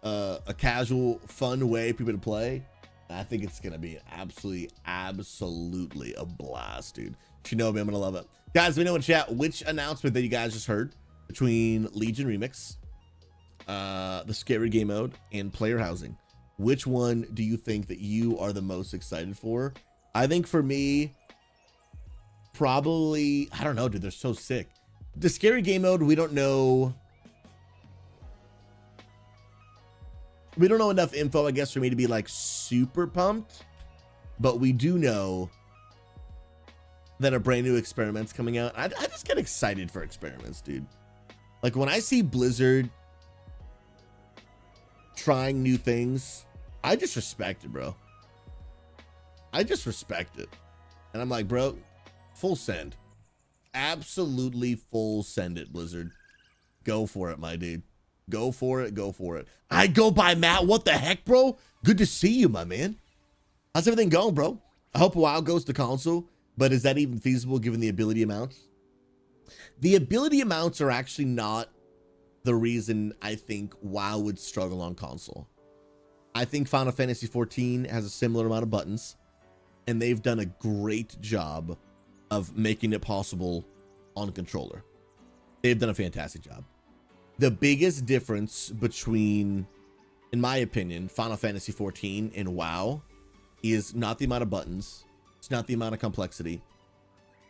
casual, fun way for people to play. I think it's going to be absolutely a blast, dude. Shinobi, I'm going to love it. Guys, let me know in chat which announcement that you guys just heard between Legion Remix, the Scary Game Mode, and player housing. Which one do you think that you are the most excited for? I think for me, probably, I don't know, dude, they're so sick. The Scary Game Mode, we don't know enough info, I guess, for me to be like super pumped, but we do know that a brand new experiment's coming out. I just get excited for experiments, dude. Like, when I see Blizzard trying new things, I just respect it, bro. I just respect it. And I'm like, bro, full send. Absolutely full send it, Blizzard. Go for it, my dude. Go for it. Go for it. I go by Matt. What the heck, bro? Good to see you, my man. How's everything going, bro? I hope WoW goes to console, but is that even feasible given the ability amounts? The ability amounts are actually not the reason I think WoW would struggle on console. I think Final Fantasy XIV has a similar amount of buttons, and they've done a great job of making it possible on controller. They've done a fantastic job. The biggest difference between, in my opinion, Final Fantasy XIV and WoW is not the amount of buttons. It's not the amount of complexity.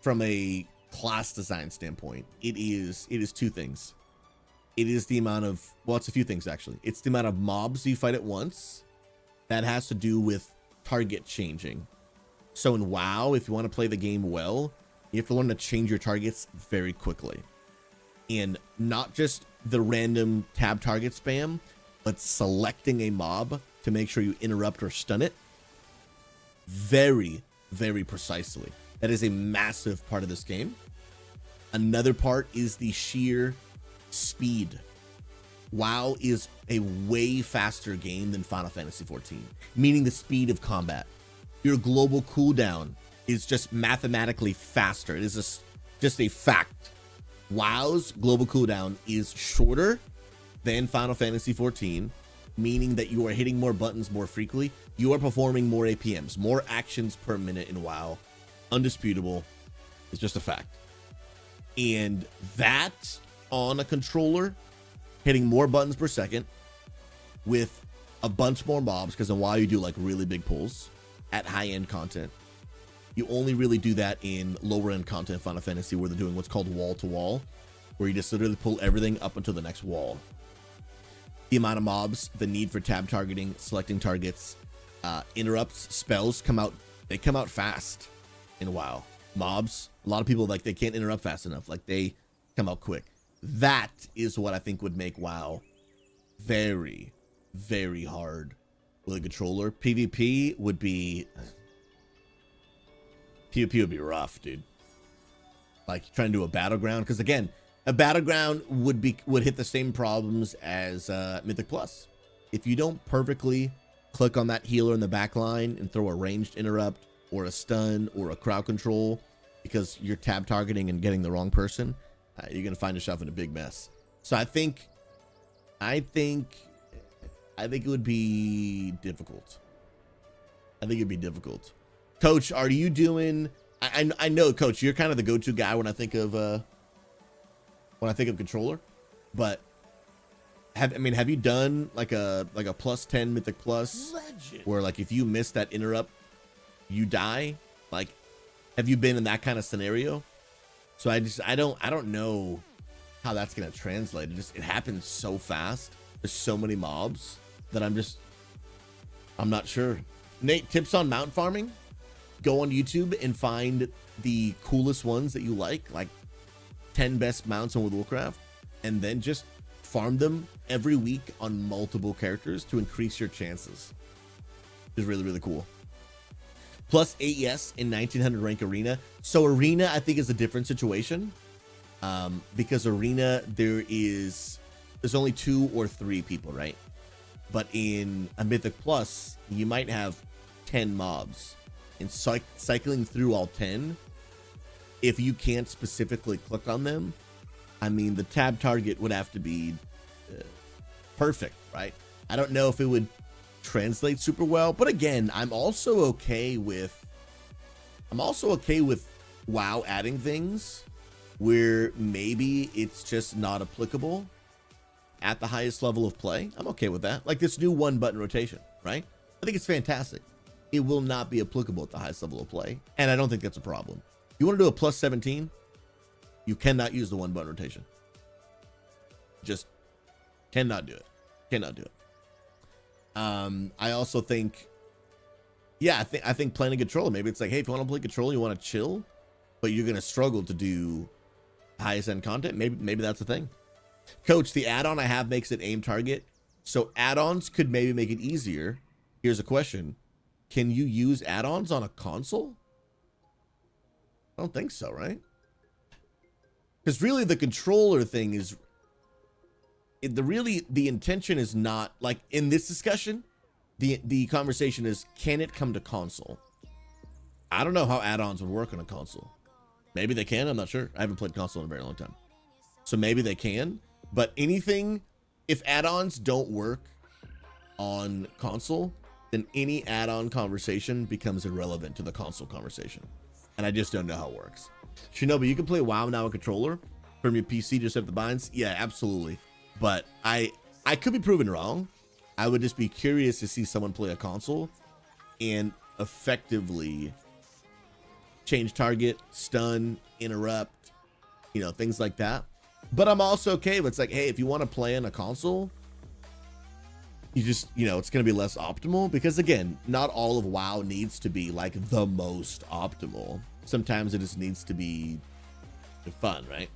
From a class design standpoint, it is two things. It is the amount of, well, it's a few things actually. It's the amount of mobs you fight at once. That has to do with target changing. So in WoW, if you want to play the game well, you have to learn to change your targets very quickly. And not just the random tab target spam, but selecting a mob to make sure you interrupt or stun it very, very precisely. That is a massive part of this game. Another part is the sheer speed. WoW is a way faster game than Final Fantasy XIV, meaning the speed of combat. Your global cooldown is just mathematically faster. It is just a fact. WoW's global cooldown is shorter than Final Fantasy 14, meaning that you are hitting more buttons more frequently. You are performing more APMs, more actions per minute in WoW. Undisputable. It's just a fact. And that on a controller, hitting more buttons per second with a bunch more mobs, because in WoW you do like really big pulls at high-end content. You only really do that in lower-end content Final Fantasy, where they're doing what's called wall-to-wall, where you just literally pull everything up until the next wall. The amount of mobs, the need for tab targeting, selecting targets, interrupts, spells come out. They come out fast in WoW. Mobs, a lot of people, like, they can't interrupt fast enough. Like, they come out quick. That is what I think would make WoW very, very hard with a controller. PvP would be rough, dude. Like trying to do a battleground, because again, a battleground would hit the same problems as Mythic Plus. If you don't perfectly click on that healer in the back line and throw a ranged interrupt or a stun or a crowd control because you're tab targeting and getting the wrong person, you're gonna find yourself in a big mess. So I think it would be difficult. I think it'd be difficult. Coach, are you doing? I know, Coach, you're kind of the go-to guy when I think of controller, but have you done like a plus 10 Mythic Plus Legend, where like if you miss that interrupt, you die? Like, have you been in that kind of scenario? So I don't know how that's gonna translate. It happens so fast. There's so many mobs that I'm not sure. Nate, tips on mount farming? Go on YouTube and find the coolest ones that you like 10 best mounts in World of Warcraft, and then just farm them every week on multiple characters to increase your chances. It's really, really cool. Plus AES in 1900 rank arena. So arena, I think, is a different situation, because arena there's only 2 or 3 people, right? But in a Mythic Plus, you might have 10 mobs. And cycling through all 10, if you can't specifically click on them, I mean, the tab target would have to be perfect, right? I don't know if it would translate super well, but again, I'm also okay with WoW adding things where maybe it's just not applicable at the highest level of play. I'm okay with that. Like this new 1-button rotation, right? I think it's fantastic. It will not be applicable at the highest level of play, and I don't think that's a problem. You want to do a plus 17, you cannot use the 1-button rotation. Just cannot do it. Cannot do it. I also think, I think playing a controller, maybe it's like, hey, if you want to play controller, you want to chill, but you're gonna struggle to do highest end content. Maybe that's the thing. Coach, the add-on I have makes it aim target, so add-ons could maybe make it easier. Here's a question. Can you use add-ons on a console? I don't think so, right? Because really the controller thing is, the intention is not, like in this discussion, the conversation is, can it come to console? I don't know how add-ons would work on a console. Maybe they can, I'm not sure. I haven't played console in a very long time. So maybe they can, but anything, if add-ons don't work on console, then any add-on conversation becomes irrelevant to the console conversation. And I just don't know how it works. Shinobi, you can play WoW now on controller from your PC, just have the binds? Yeah, absolutely. But I could be proven wrong. I would just be curious to see someone play a console and effectively change target, stun, interrupt, things like that. But I'm also okay with, it's like, hey, if you want to play on a console, you just, it's going to be less optimal, because again, not all of WoW needs to be like the most optimal. Sometimes it just needs to be fun, right?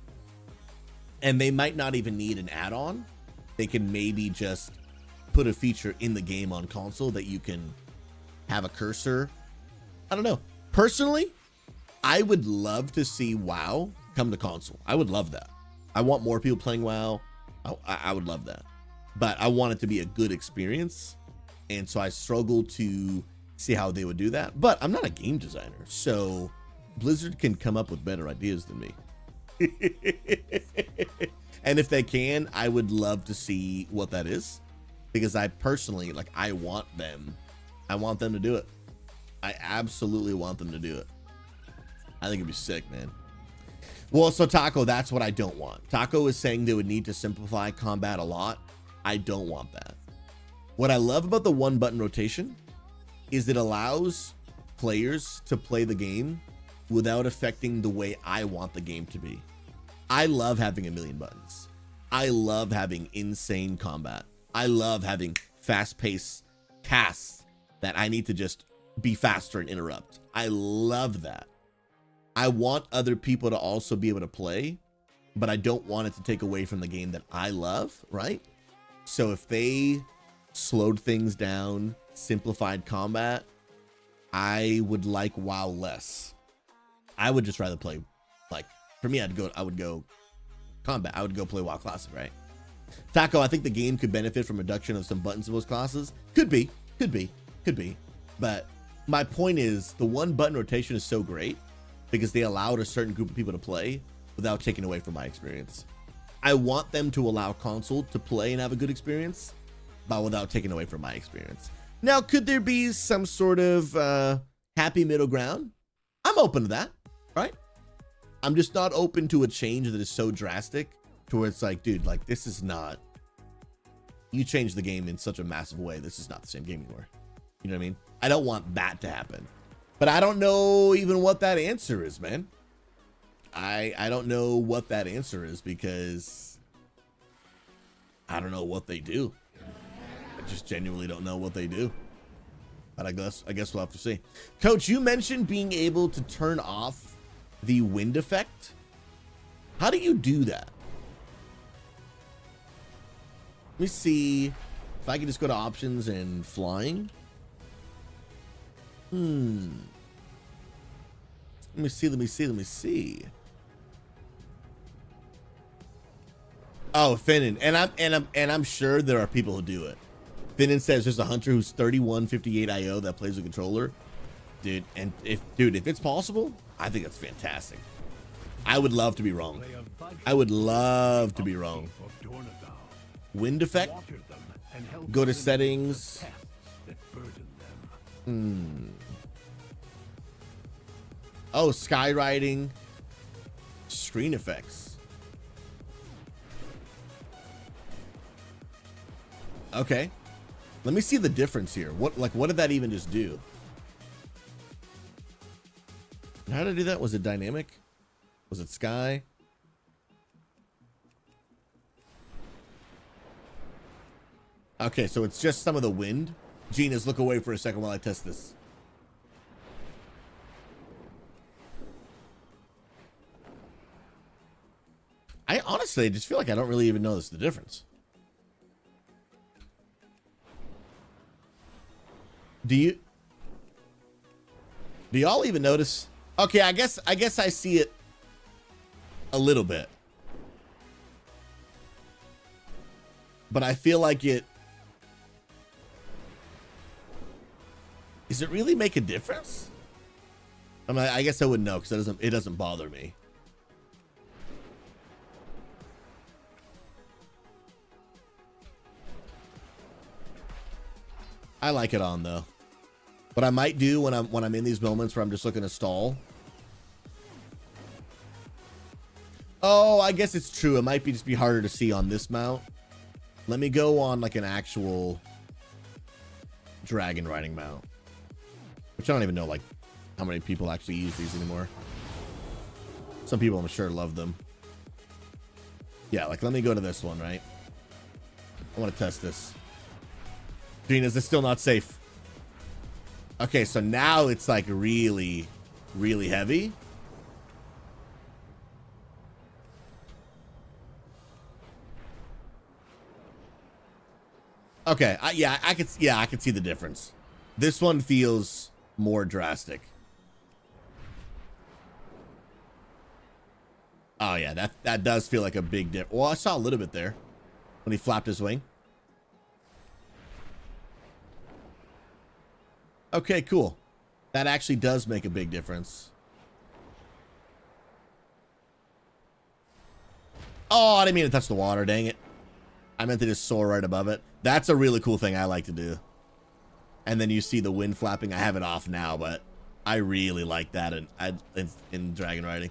And they might not even need an add-on. They can maybe just put a feature in the game on console that you can have a cursor. I don't know. Personally, I would love to see WoW come to console. I would love that. I want more people playing WoW. I would love that. But I want it to be a good experience. And so I struggle to see how they would do that. But I'm not a game designer, so Blizzard can come up with better ideas than me. And if they can, I would love to see what that is, because I personally, like, I want them to do it. I absolutely want them to do it. I think it'd be sick, man. Well, so Taco, that's what I don't want. Taco is saying they would need to simplify combat a lot. I don't want that. What I love about the one button rotation is it allows players to play the game without affecting the way I want the game to be. I love having a million buttons. I love having insane combat. I love having fast-paced casts that I need to just be faster and interrupt. I love that. I want other people to also be able to play, but I don't want it to take away from the game that I love, right? So if they slowed things down, simplified combat, I would like WoW less. I would just rather play, like, for me, I would go combat. I would go play WoW Classic, right? Taco, I think the game could benefit from reduction of some buttons in those classes. Could be. But my point is, the one button rotation is so great because they allowed a certain group of people to play without taking away from my experience. I want them to allow console to play and have a good experience, but without taking away from my experience. Now, could there be some sort of happy middle ground? I'm open to that, right? I'm just not open to a change that is so drastic to where it's like, dude, like, this is not, you changed the game in such a massive way. This is not the same game anymore. You know what I mean? I don't want that to happen, but I don't know even what that answer is, man. I don't know what that answer is because I don't know what they do. I just genuinely don't know what they do. But I guess we'll have to see. Coach, you mentioned being able to turn off the wind effect. How do you do that? Let me see if I can just go to options and flying. Let me see. Oh, Finnan, and I'm sure there are people who do it. Finnan says there's a hunter who's 3158 IO that plays a controller. Dude, and if it's possible, I think that's fantastic. I would love to be wrong. Wind effect. Go to settings. Oh, skywriting. Screen effects. Okay. Let me see the difference here. What did that even just do? How did I do that? Was it dynamic? Was it sky? Okay, so it's just some of the wind. Genius, look away for a second while I test this. I honestly just feel like I don't really even notice the difference. Do y'all even notice? Okay, I guess I see it a little bit. But I feel like does it really make a difference? I mean, I guess I wouldn't know because it doesn't bother me. I like it on though. What I might do when I'm in these moments where I'm just looking to stall. Oh, I guess it's true. It might just be harder to see on this mount. Let me go on like an actual dragon riding mount, which I don't even know like how many people actually use these anymore. Some people I'm sure love them. Yeah, like let me go to this one, right? I want to test this. Gina, is this still not safe? Okay, so now it's like really, really heavy. Okay, I could see the difference. This one feels more drastic. Oh yeah, that does feel like a big dip. Well, I saw a little bit there when he flapped his wing. Okay, cool. That actually does make a big difference. Oh, I didn't mean to touch the water. Dang it. I meant to just soar right above it. That's a really cool thing I like to do. And then you see the wind flapping. I have it off now, but I really like that in dragon riding.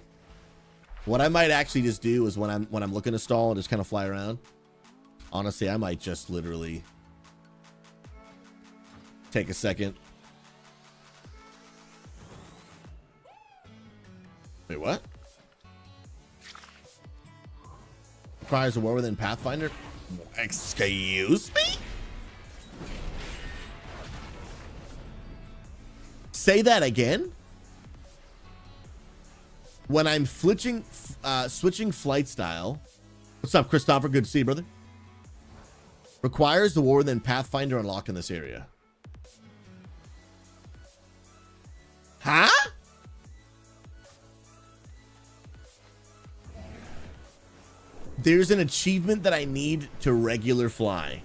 What I might actually just do is when I'm looking to stall and just kind of fly around. Honestly, I might just literally take a second. Wait, what? Requires a war within Pathfinder? Excuse me? Say that again? When I'm switching flight style. What's up, Christopher? Good to see you, brother. Requires the war within Pathfinder unlocked in this area. Huh? There's an achievement that I need to regular fly.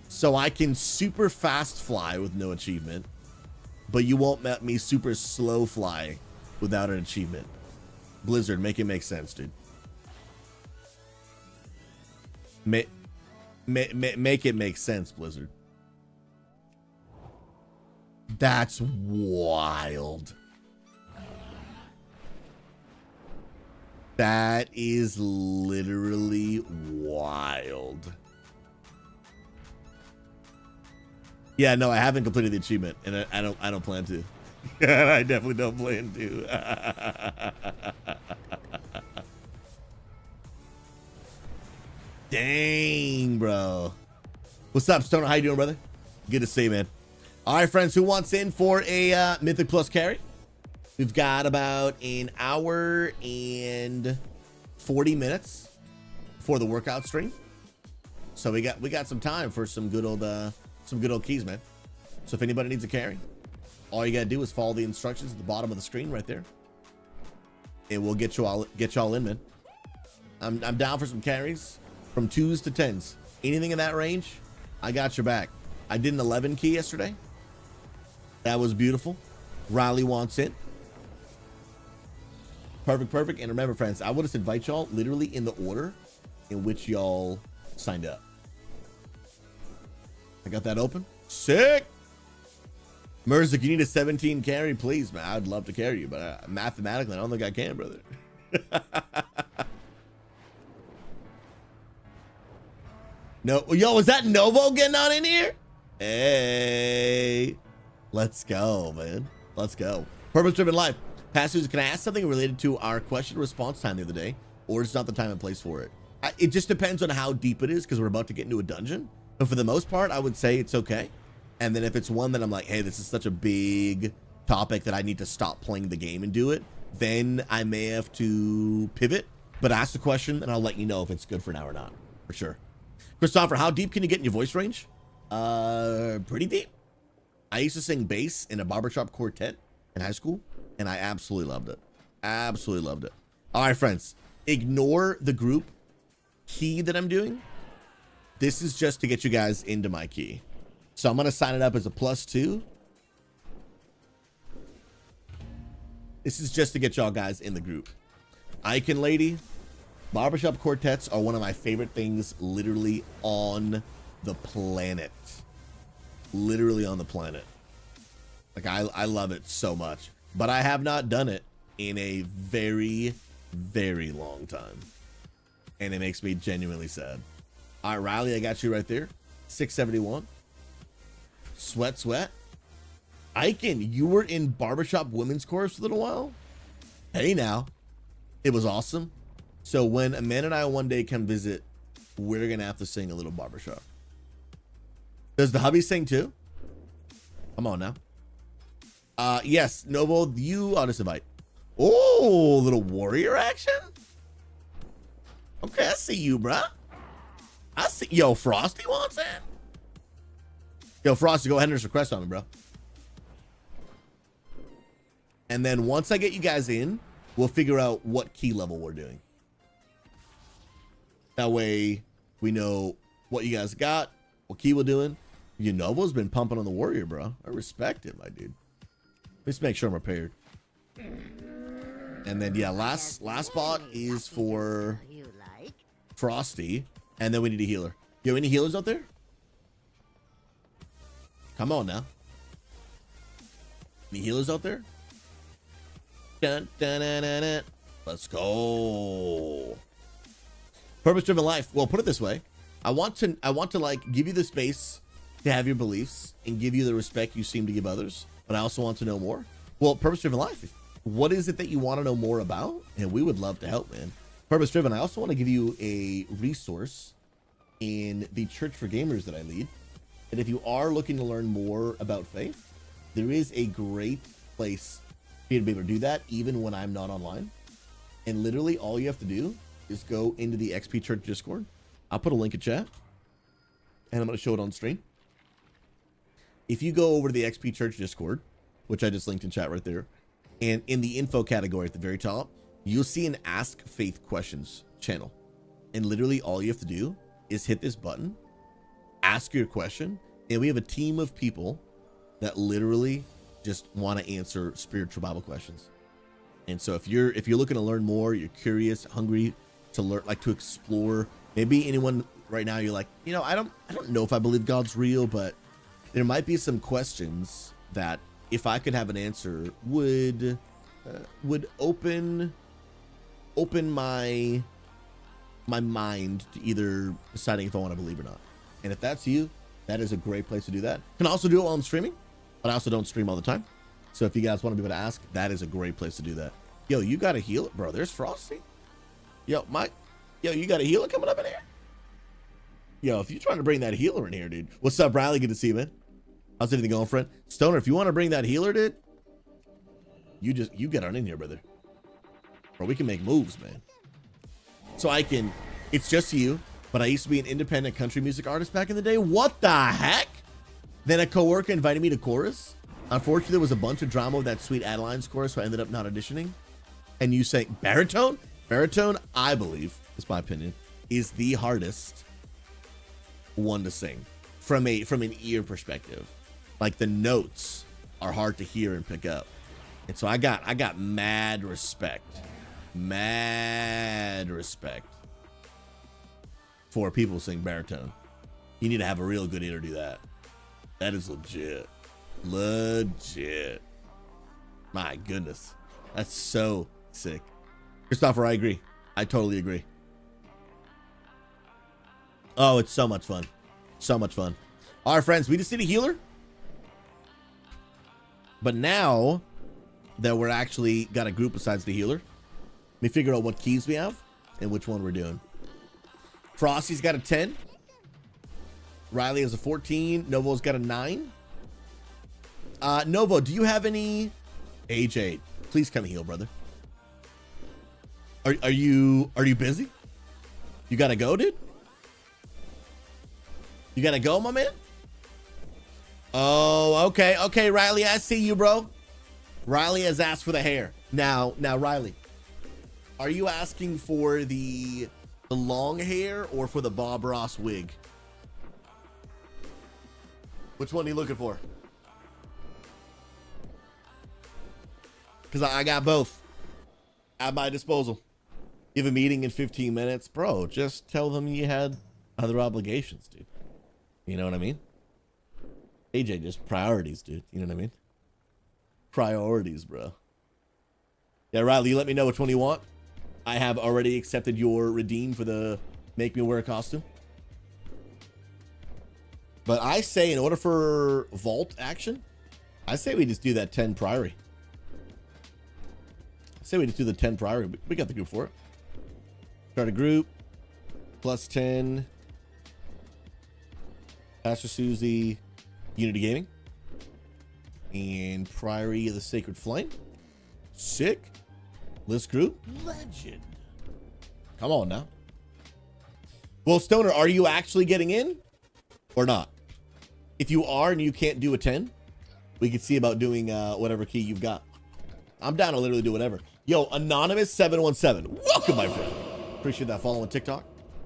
So I can super fast fly with no achievement. But you won't let me super slow fly without an achievement. Blizzard, make it make sense, dude. Make it make sense, Blizzard. That's wild. That is literally wild. Yeah, no, I haven't completed the achievement, and I don't plan to. I definitely don't plan to. Dang, bro. What's up, Stoner? How you doing, brother? Good to see you, man. All right, friends, who wants in for a Mythic Plus carry? We've got about an hour and 40 minutes for the workout stream. So we got some time for some good old keys, man. So if anybody needs a carry, all you gotta do is follow the instructions at the bottom of the screen right there. And we'll get y'all in, man. I'm down for some carries from 2s to 10s. Anything in that range, I got your back. I did an 11 key yesterday. That was beautiful. Riley wants it. Perfect. And remember, friends, I will just invite y'all literally in the order in which y'all signed up. I got that open. Sick. Merzik, you need a 17 carry, please, man. I'd love to carry you, but mathematically, I don't think I can, brother. No, yo, was that Novo getting on in here? Hey, let's go, man. Let's go. Purpose-driven life. Pastors, can I ask something related to our question response time the other day, or it's not the time and place for it? It just depends on how deep it is, because we're about to get into a dungeon. But for the most part, I would say it's okay. And then if it's one that I'm like, hey, this is such a big topic that I need to stop playing the game and do it, then I may have to pivot. But ask the question, and I'll let you know if it's good for now or not, for sure. Christopher, how deep can you get in your voice range? Pretty deep. I used to sing bass in a barbershop quartet in high school, and I absolutely loved it. Absolutely loved it. All right, friends, ignore the group key that I'm doing. This is just to get you guys into my key. So I'm going to sign it up as a +2. This is just to get y'all guys in the group. Icon Lady, barbershop quartets are one of my favorite things literally on the planet. Literally on the planet. Like, I love it so much. But I have not done it in a very, very long time. And it makes me genuinely sad. All right, Riley, I got you right there. 671. Sweat. Icon, you were in barbershop women's chorus for a little while? Hey, now. It was awesome. So when Amanda and I one day come visit, we're going to have to sing a little barbershop. Does the hubby sing too? Come on now. Yes, Novo, I'll just invite. Oh, little warrior action? Okay, I see you, bruh. I see. Yo, Frosty wants that? Yo, Frosty, go ahead and just request on me, bro. And then once I get you guys in, we'll figure out what key level we're doing. That way we know what you guys got, what key we're doing. You Novo's been pumping on the warrior, bro. I respect it, my dude. Let's make sure I'm prepared. And then, yeah, last spot is for Frosty. And then we need a healer. You have any healers out there? Come on now. Any healers out there? Dun, dun, dun, dun, dun. Let's go. Purpose-driven life. Well, put it this way. I want to like give you the space to have your beliefs and give you the respect you seem to give others. But I also want to know more. Well, purpose-driven life. What is it that you want to know more about? And we would love to help, man. Purpose-driven. I also want to give you a resource in the Church for Gamers that I lead. And if you are looking to learn more about faith, there is a great place for you to be able to do that even when I'm not online. And literally all you have to do is go into the XP Church Discord. I'll put a link in chat and I'm going to show it on stream. If you go over to the XP Church Discord, which I just linked in chat right there, and in the info category at the very top, you'll see an Ask Faith Questions channel. And literally all you have to do is hit this button, ask your question, and we have a team of people that literally just want to answer spiritual Bible questions. And so if you're looking to learn more, you're curious, hungry to learn, like to explore, maybe anyone right now you're like, you know, I don't know if I believe God's real, but there might be some questions that if I could have an answer would open my mind to either deciding if I want to believe or not. And if that's you, that is a great place to do that. You can also do it while I'm streaming, but I also don't stream all the time. So if you guys want to be able to ask, that is a great place to do that. Yo, you got to heal it, bro. There's Frosty. Yo, you got a healer coming up in here? Yo, if you're trying to bring that healer in here, dude. What's up, Riley? Good to see you, man. How's everything going, friend? Stoner, if you want to bring that healer, dude, you get on in here, brother. Bro, we can make moves, man. So it's just you, but I used to be an independent country music artist back in the day. What the heck? Then a coworker invited me to chorus. Unfortunately, there was a bunch of drama with that Sweet Adeline's chorus, so I ended up not auditioning. And you say baritone? Baritone, I believe, is my opinion, is the hardest one to sing from an ear perspective. Like the notes are hard to hear and pick up. And so I got mad respect for people who sing baritone. You need to have a real good ear to do that. That is legit. My goodness. That's so sick. Christopher, I agree. I totally agree. Oh, it's so much fun. So much fun. All right, friends, we just need a healer. But now that we're actually got a group besides the healer, let me figure out what keys we have and which one we're doing. Frosty's got a 10. Riley has a 14. Novo's got a 9. Novo, do you have any? AJ, please come heal, brother. Are you busy? You gotta go, dude? You gotta go, my man? Oh, okay, Riley, I see you, bro. Riley has asked for the hair. Now, Riley, are you asking for the long hair or for the Bob Ross wig? Which one are you looking for? Because I got both at my disposal. You have a meeting in 15 minutes. Bro, just tell them you had other obligations, dude. You know what I mean? AJ, just priorities, dude. You know what I mean? Priorities, bro. Yeah, Riley, you let me know which one you want. I have already accepted your redeem for the make me wear a costume. But I say in order for vault action, I say we just do that 10 priory. I say we just do the 10 priory. We got the group for it. Start a group. Plus 10. Pastor SouZy, Unity Gaming. And Priory of the Sacred Flame. Sick. List group. Legend. Come on now. Well, Stoner, are you actually getting in or not? If you are and you can't do a 10, we could see about doing whatever key you've got. I'm down to literally do whatever. Yo, Anonymous717. Welcome, my friend. Appreciate that follow on TikTok.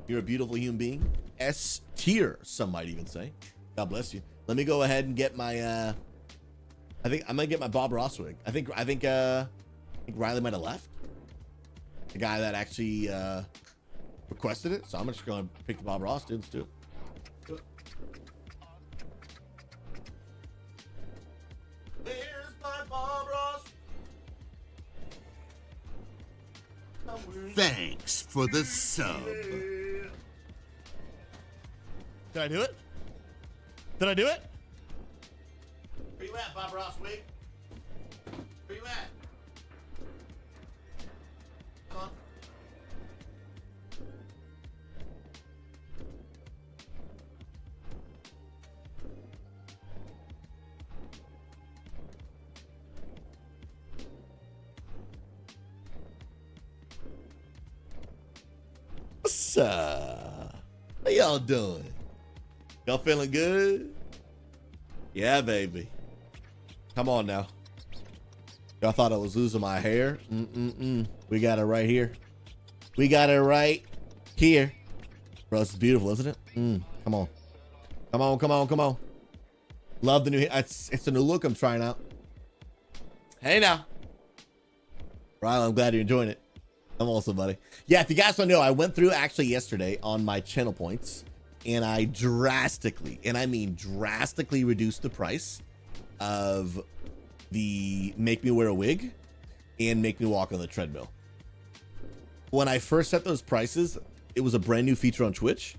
You're a beautiful human being. S tier, some might even say. God bless you. Let me go ahead and get my I think I'm gonna get my Bob Ross wig. I think Riley might have left. the guy that actually requested it. So I'm just going to pick the Bob Ross, dude. Let's do it. Where's my Bob Ross? Thanks for the sub. Did I do it? Did I do it? Where you at, Bob Ross? Wait. Where you at? Come on. What's up? How y'all doing? Y'all feeling good? Yeah, baby. Come on now. Y'all thought I was losing my hair? We got it right here. We got it right here. Bro, it's beautiful, isn't it? Come on. Come on, come on, come on. Love the new hair. It's a new look I'm trying out. Hey now. Riley, I'm glad you're enjoying it. I'm also, buddy. Yeah, if you guys don't know, I went through actually yesterday on my channel points, and I drastically, and I mean drastically, reduced the price of the make me wear a wig and make me walk on the treadmill. When I first set those prices, it was a brand new feature on Twitch,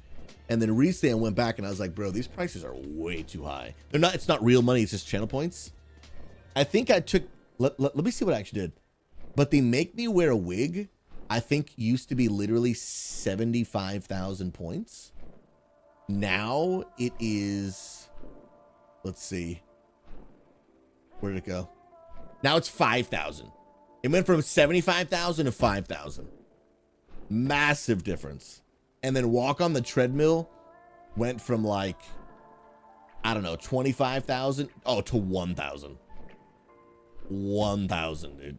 and then recently I went back and I was like, bro, these prices are way too high. They're not. It's not real money. It's just channel points. I think I took. Let me see what I actually did. But the make me wear a wig, I think, used to be literally 75,000 points. Now it is, let's see, where did it go? Now it's 5,000. It went from 75,000 to 5,000. Massive difference. And then walk on the treadmill went from like, I don't know, 25,000 to 1,000. 1,000, dude.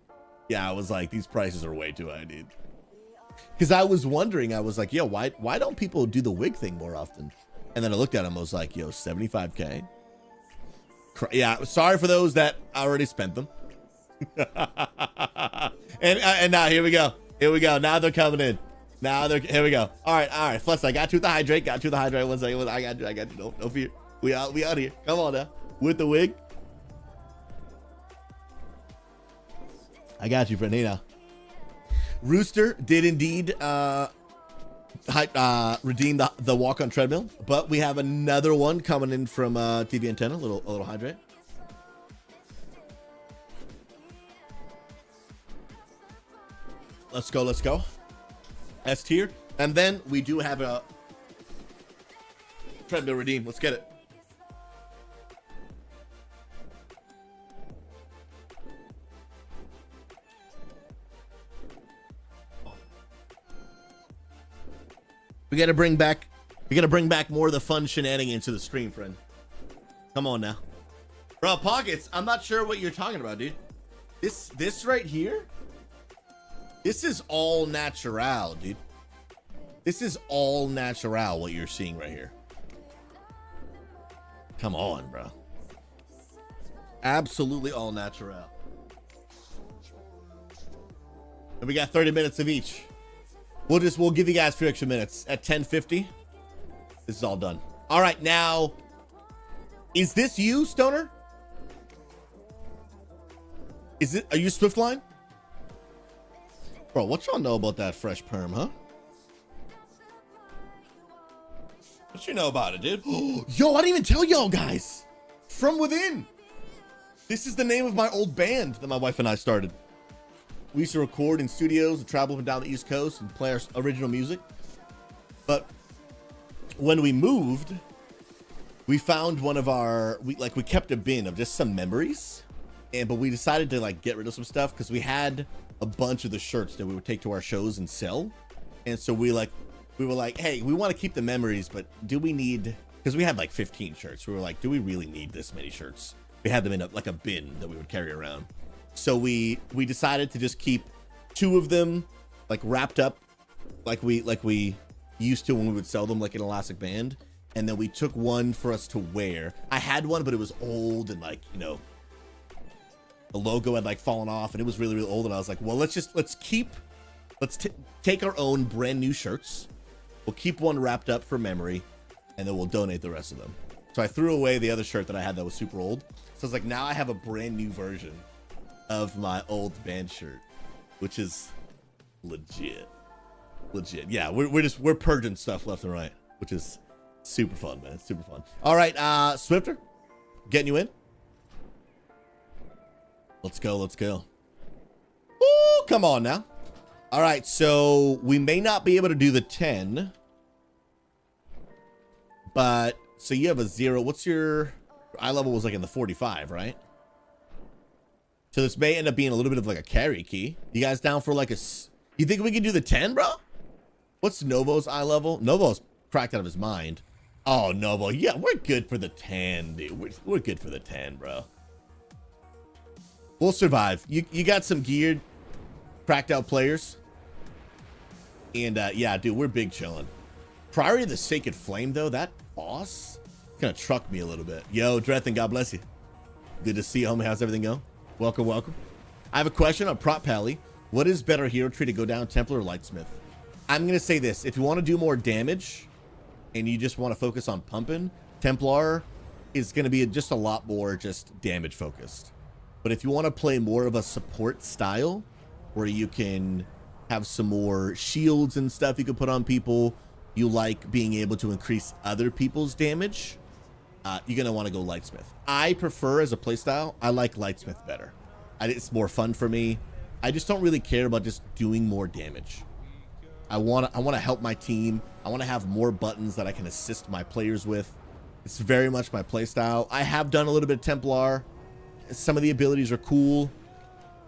Yeah, I was like, these prices are way too high, dude. Because I was wondering, I was like, yo, why don't people do the wig thing more often? And then I looked at them, I was like, yo, 75K? Yeah, sorry for those that already spent them. and now, here we go. Here we go. Now they're coming in. Here we go. All right. Flex, I got you with the hydrate. One second. I got you. No fear. We out here. Come on now. With the wig. I got you, friend. Hey now. Rooster did indeed redeem the walk on treadmill, but we have another one coming in from TV Antenna. A little hydrate. Let's go. S tier, and then we do have a treadmill redeem. Let's get it. We gotta bring back more of the fun shenanigans to the stream, friend. Come on now. Bro, Pockets, I'm not sure what you're talking about, dude. This right here, this is all natural, dude. This is all natural, what you're seeing right here. Come on, bro. Absolutely all natural. And we got 30 minutes of each. We'll give you guys a few extra minutes. At 10:50, this is all done. All right, now, is this you, Stoner? Are you Swiftline? Bro, what y'all know about that fresh perm, huh? What you know about it, dude? Yo, I didn't even tell y'all guys. From Within. This is the name of my old band that my wife and I started. We used to record in studios and travel up and down the East Coast and play our original music. But when we moved, we found one of our, we kept a bin of just some memories. But we decided to like get rid of some stuff because we had a bunch of the shirts that we would take to our shows and sell. And so we were like, hey, we want to keep the memories, but do we need, because we had like 15 shirts. We were like, do we really need this many shirts? We had them in a bin that we would carry around. So we decided to just keep 2 of them like wrapped up like we used to when we would sell them like an elastic band, and then we took one for us to wear. I had one, but it was old and like, you know, the logo had like fallen off and it was really, really old, and I was like, well, let's keep Let's take our own brand new shirts. We'll keep one wrapped up for memory, and then we'll donate the rest of them. So I threw away the other shirt that I had that was super old. So it's like now I have a brand new version of my old band shirt, which is legit. Yeah, we're purging stuff left and right, which is super fun, man. It's super fun. All right, Swifter, getting you in. Let's go. Ooh, come on now. All right, so we may not be able to do the 10, but so you have a 0. What's your eye level? Was like in the 45, right? So this may end up being a little bit of like a carry key. You guys down for like you think we can do the 10, bro? What's Novo's eye level? Novo's cracked out of his mind. Oh, Novo. Yeah, we're good for the 10, dude. We're good for the 10, bro. We'll survive. You got some geared, cracked out players. And yeah, dude, we're big chilling. Priority of the Sacred Flame, though, that boss kind of trucked me a little bit. Yo, Drethan, God bless you. Good to see you, homie. How's everything going? Welcome. I have a question on Prop Pally. What is better hero tree to go down, Templar or Lightsmith? I'm going to say this. If you want to do more damage and you just want to focus on pumping, Templar is going to be just a lot more just damage focused. But if you want to play more of a support style where you can have some more shields and stuff you can put on people, you like being able to increase other people's damage, you're going to want to go Lightsmith. I prefer, as a playstyle, I like Lightsmith better. It's more fun for me. I just don't really care about just doing more damage. I want to help my team. I want to have more buttons that I can assist my players with. It's very much my playstyle. I have done a little bit of Templar. Some of the abilities are cool,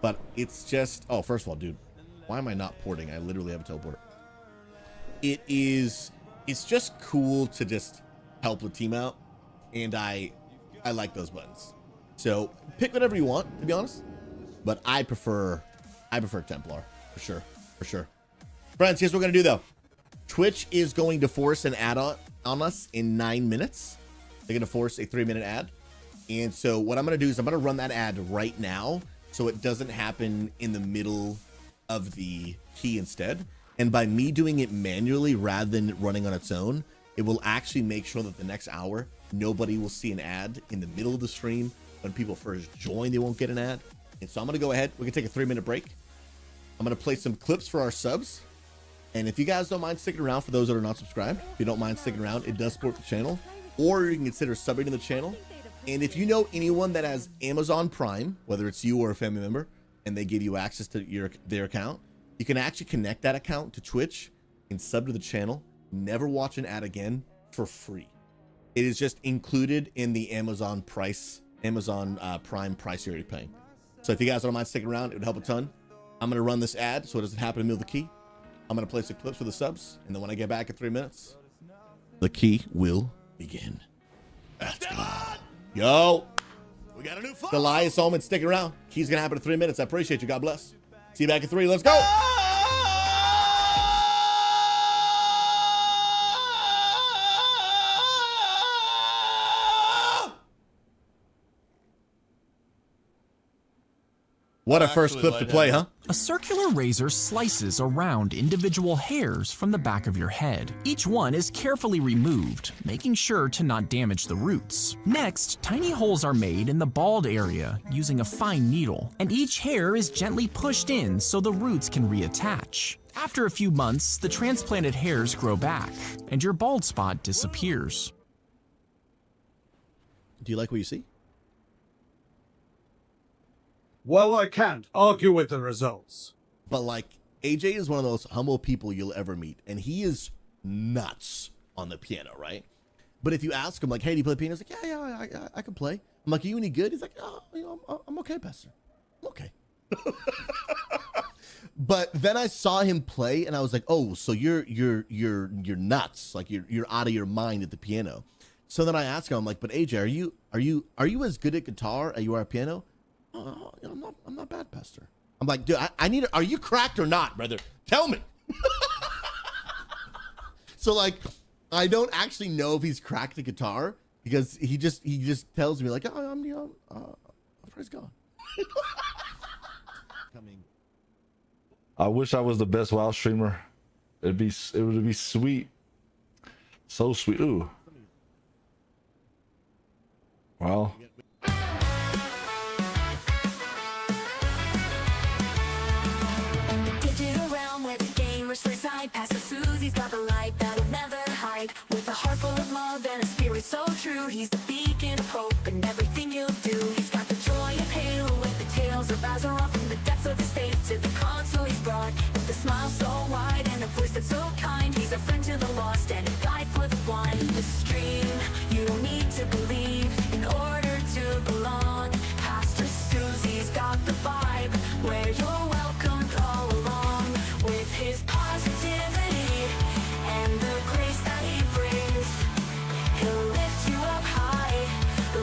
but it's just, oh, first of all, dude, why am I not porting? I literally have a teleporter. It's just cool to just help the team out, and I like those buttons. So pick whatever you want, to be honest, but I prefer Templar for sure. Friends, here's what we're gonna do though. Twitch is going to force an ad on us in 9 minutes. They're gonna force a 3-minute ad. And so what I'm going to do is I'm going to run that ad right now so it doesn't happen in the middle of the key instead. And by me doing it manually rather than running on its own, it will actually make sure that the next hour, nobody will see an ad in the middle of the stream. When people first join, they won't get an ad. And so I'm going to go ahead. We're going to take a 3-minute break. I'm going to play some clips for our subs. And if you guys don't mind sticking around, for those that are not subscribed, if you don't mind sticking around, it does support the channel. Or you can consider subbing to the channel. And if you know anyone that has Amazon Prime, whether it's you or a family member, and they give you access to their account, you can actually connect that account to Twitch and sub to the channel. Never watch an ad again for free. It is just included in the Amazon Prime price you're already paying. So if you guys don't mind sticking around, it would help a ton. I'm going to run this ad so it doesn't happen in the middle of the key. I'm going to play some clips for the subs, and then when I get back in 3 minutes, the key will begin. Let's go. Yo, we got a new phone. Elias Holman, sticking around. Key's gonna happen in 3 minutes. I appreciate you. God bless. See you back in 3. Let's go. What a first clip to play, huh? A circular razor slices around individual hairs from the back of your head. Each one is carefully removed, making sure to not damage the roots. Next, tiny holes are made in the bald area using a fine needle, and each hair is gently pushed in so the roots can reattach. After a few months, the transplanted hairs grow back, and your bald spot disappears. Do you like what you see? Well, I can't argue with the results. But like, AJ is one of those humble people you'll ever meet, and he is nuts on the piano, right? But if you ask him, like, hey, do you play piano? He's like, yeah, I can play. I'm like, are you any good? He's like, oh, you know, I'm okay, Pastor. I'm okay. But then I saw him play, and I was like, oh, so you're nuts, like you're out of your mind at the piano. So then I asked him, I'm like, but AJ, are you as good at guitar as you are at piano? Oh, I'm not bad, Pastor. I'm like, dude, I need. Are you cracked or not, brother? Tell me. So like, I don't actually know if he's cracked the guitar because he just tells me like, oh, praise God. Coming I wish I was the best WoW streamer. It would be sweet. So sweet. Ooh. Well. Digital realm where the gamers play side. Pastor SouZy's got the light that'll never hide. With a heart full of love and a spirit so true. He's the beacon of hope in everything he'll do. He's got the joy of Halo with the tales of Azeroth. From the depths of his faith to the console he's brought. With a smile so wide and a voice that's so kind. He's a friend to the lost and a guide for the blind. The stream, you don't need to believe in order to belong. Pastor SouZy's got the vibe where you're welcomed all along. With his positivity and the grace that he brings, he'll lift you up high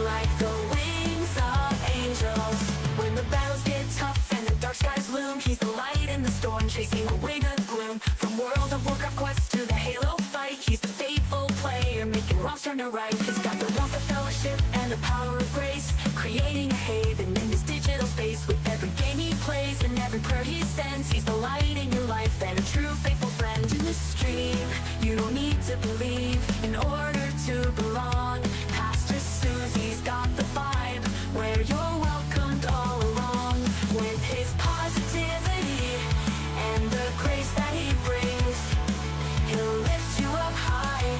like the wings of angels. When the battles get tough and the dark skies loom, he's the light in the storm, chasing away the gloom. From World of Warcraft quests to the Halo fight, he's the faithful player, making wrongs turn to right. He's got the warmth of fellowship and the power of grace, creating a haven in this digital space. With every game he plays and every prayer he sends, he's the light in your life and a true faithful friend. In the stream, you don't need to believe in order to belong. Pastor SouZy's got the vibe where you're welcomed all along. With his positivity and the grace that he brings, he'll lift you up high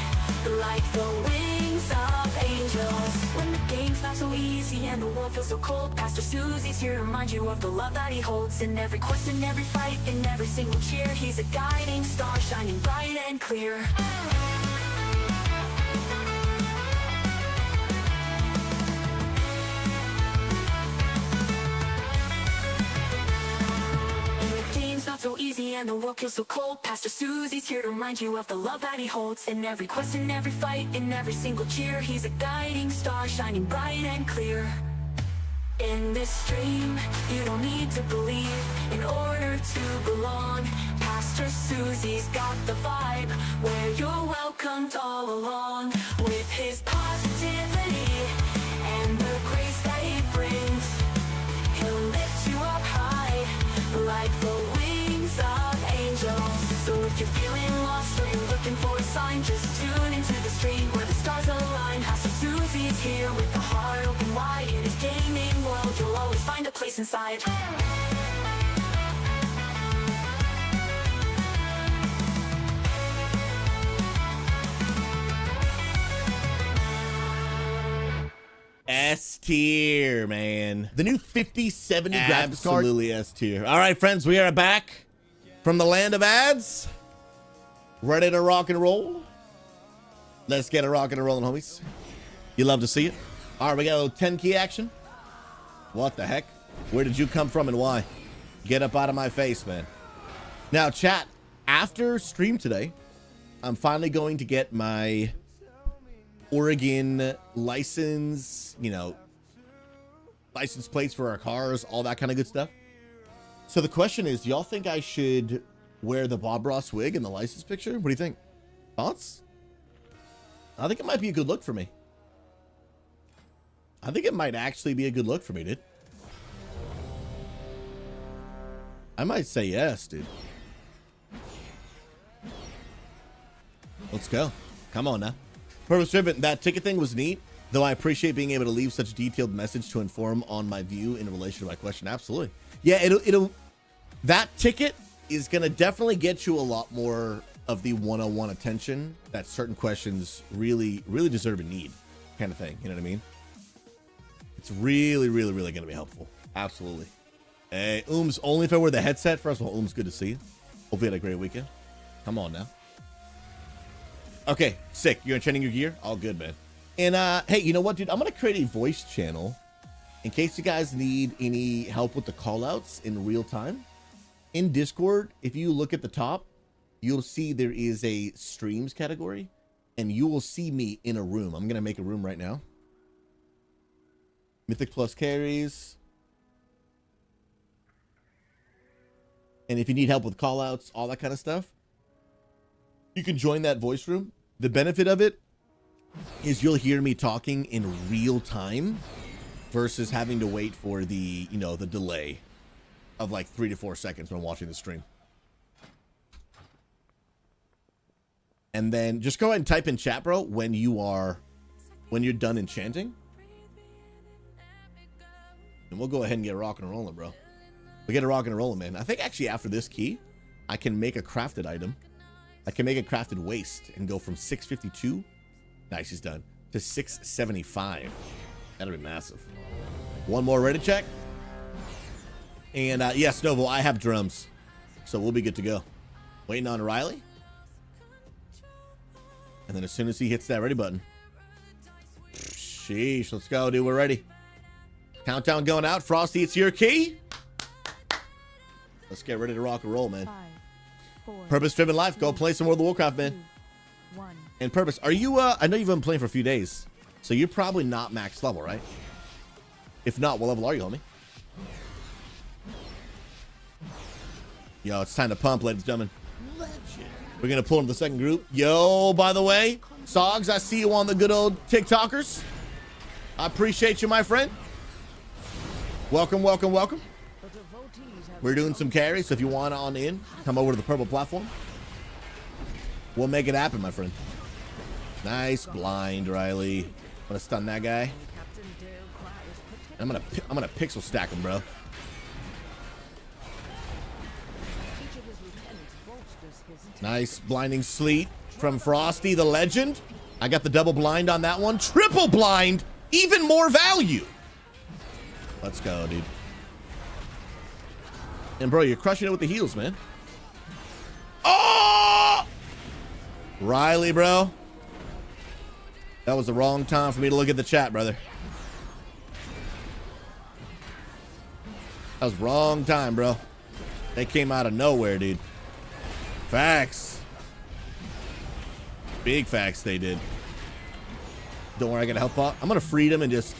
like the wings of angels. When the game's not so easy and the world feels so cold, Pastor SouZy's here to remind you of the love that he holds. In every quest, in every fight, in every single cheer, he's a guiding star shining bright and clear. Not so easy and the world feels so cold, Pastor SouZy's here to remind you of the love that he holds. In every quest, in every fight, in every single cheer, he's a guiding star shining bright and clear. In this stream, you don't need to believe in order to belong. Pastor SouZy's got the vibe where you're welcomed all along. With his positivity and the grace that he brings, he'll lift you up high like the wings of angels. So if you're feeling lost or you're looking for a sign, just tune into the stream where the stars align. Pastor SouZy's here with the heart open wide. In his gaming world, you'll always find a place inside. S tier, man. The new 5070 graphics card. Absolutely S tier. All right, friends, we are back from the land of ads. Ready to rock and roll. Let's get it rocking and rolling, homies. You love to see it. All right, we got a little 10 key action. What the heck? Where did you come from and why? Get up out of my face, man. Now, chat, after stream today, I'm finally going to get my Oregon license, you know, license plates for our cars, all that kind of good stuff. So the question is, do y'all think I should wear the Bob Ross wig in the license picture? What do you think? Thoughts? I think it might be a good look for me. I think it might actually be a good look for me, dude. I might say yes, dude. Let's go. Come on now. Purpose driven. That ticket thing was neat, though I appreciate being able to leave such a detailed message to inform on my view in relation to my question. Absolutely. Yeah, it'll that ticket is going to definitely get you a lot more of the one-on-one attention that certain questions really deserve and need, kind of thing. You know what I mean? It's really going to be helpful. Absolutely. Hey, only if I wear the headset. First of all, good to see you. Hope you had a great weekend. Come on now. Okay, sick. You're training your gear? All good, man. And hey, you know what, dude? I'm gonna create a voice channel in case you guys need any help with the callouts in real time. In Discord, if you look at the top, you'll see there is a streams category, and you will see me in a room. I'm gonna make a room right now. Mythic Plus carries. And if you need help with callouts, all that kind of stuff, you can join that voice room. The benefit of it is you'll hear me talking in real time versus having to wait for the, you know, the delay of like 3 to 4 seconds when watching the stream. And then just go ahead and type in chat, bro, when you're done enchanting. And we'll go ahead and get rocking and rolling, bro. We'll get a rocking and rolling, man. I think actually after this key, I can make a crafted item. I can make a crafted waste and go from 652. Nice, he's done. To 675. That'll be massive. One more ready check. And yes, Novo, I have drums. So we'll be good to go. Waiting on Riley. And then as soon as he hits that ready button. Sheesh, let's go, dude. We're ready. Countdown going out. Frosty, it's your key. Let's get ready to rock and roll, man. 5, 4, Purpose-driven life. Go play some World of Warcraft, man. 2, 1. And Purpose, are you, I know you've been playing for a few days. So you're probably not max level, right? If not, what level are you, homie? Yo, it's time to pump, ladies and gentlemen. We're going to pull into the second group. Yo, by the way, Sogs, I see you on the good old TikTokers. I appreciate you, my friend. Welcome, welcome, welcome. We're doing some carries, so if you want on in, come over to the purple platform. We'll make it happen, my friend. Nice blind, Riley. I'm gonna stun that guy. I'm gonna pixel stack him, bro. Nice blinding sleet from Frosty the legend. I got the double blind on that one. Triple blind, even more value. Let's go, dude. And bro, you're crushing it with the heals, man. Oh! Riley, bro. That was the wrong time for me to look at the chat, brother. That was wrong time, bro. They came out of nowhere, dude. Facts. Big facts they did. Don't worry, I got a health pot. I'm going to free them and just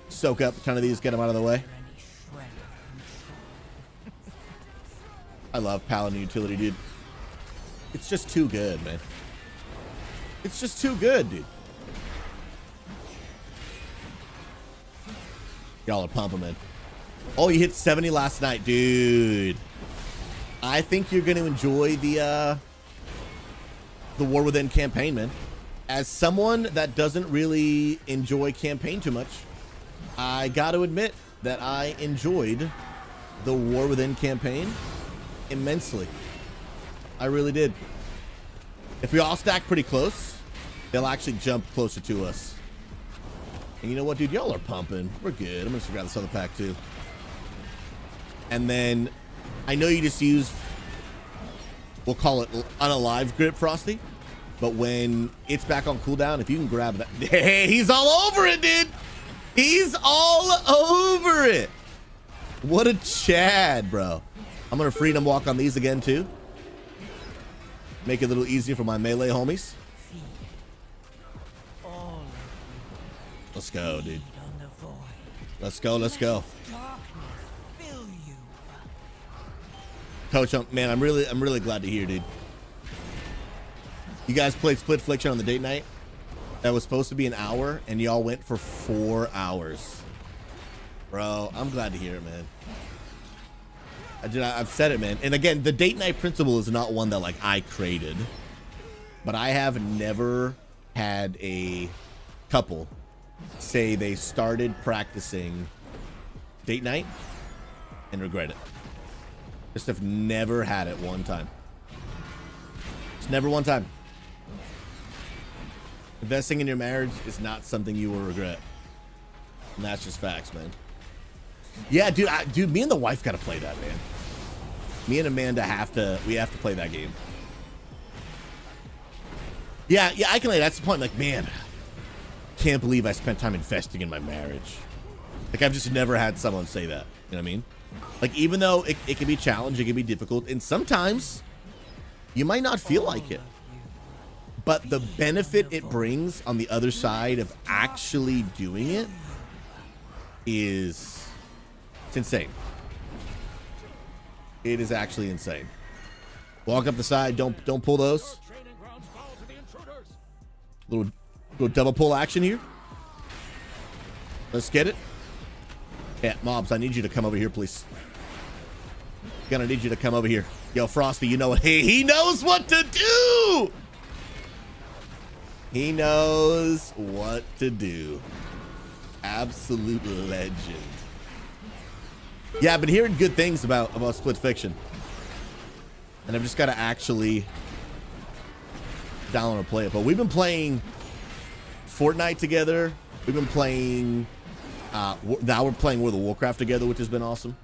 soak up a ton of these, get them out of the way. I love Paladin utility, dude. It's just too good, man. It's just too good, dude. Y'all are pumping, man. Oh, you hit 70 last night, dude. I think you're going to enjoy the War Within campaign, man. As someone that doesn't really enjoy campaign too much, I got to admit that I enjoyed the War Within campaign immensely. I really did. If we all stack pretty close, they'll actually jump closer to us. And you know what, dude? Y'all are pumping. We're good. I'm going to grab this other pack, too. And then, I know you just used, we'll call it unalive grip, Frosty. But when it's back on cooldown, if you can grab that. Hey, he's all over it, dude. He's all over it. What a Chad, bro. I'm going to freedom walk on these again, too. Make it a little easier for my melee homies. Let's go, dude. Let's go, let's go. Coach, man, I'm really glad to hear, dude. You guys played Split Affliction on the date night. That was supposed to be an hour, and y'all went for 4 hours. Bro, I'm glad to hear it, man. I've said it, man. And again, the date night principle is not one that, like, I created. But I have never had a couple say they started practicing date night and regret it. Just have never had it one time. Just never one time. Investing in your marriage is not something you will regret. And that's just facts, man. Yeah, dude, me and the wife got to play that, man. Me and Amanda have to play that game. Yeah, I can. That's the point. Like, man, can't believe I spent time investing in my marriage. Like, I've just never had someone say that. You know what I mean? Like, even though it can be challenging, it can be difficult, and sometimes you might not feel like it. But the benefit it brings on the other side of actually doing it is, it's insane. It is actually insane. Walk up the side, don't pull those. Little double pull action here. Let's get it. Yeah, mobs, I need you to come over here, please. Gonna need you to come over here. Yo, Frosty, you know what? Hey, he knows what to do! He knows what to do. Absolute legend. Yeah, I've been hearing good things about Split Fiction. And I've just got to actually download and play it. But we've been playing Fortnite together. We've been playing... now we're playing World of Warcraft together, which has been awesome.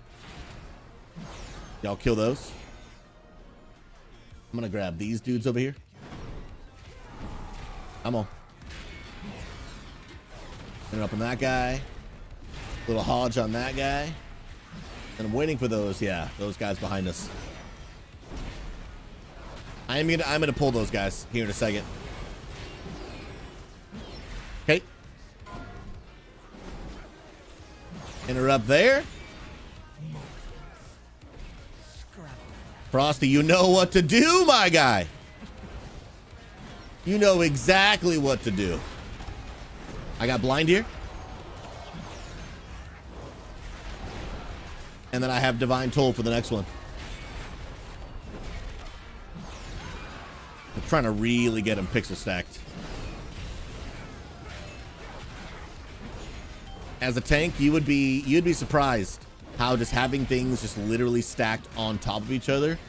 Y'all kill those. I'm going to grab these dudes over here. Come on. And up on that guy. Little Hodge on that guy. And I'm waiting for those, yeah, those guys behind us. I'm gonna pull those guys here in a second. Okay. Interrupt there. Frosty, you know what to do, my guy. You know exactly what to do. I got blind here. And then I have Divine Toll for the next one. I'm trying to really get him pixel stacked. As a tank, you'd be surprised how just having things just literally stacked on top of each other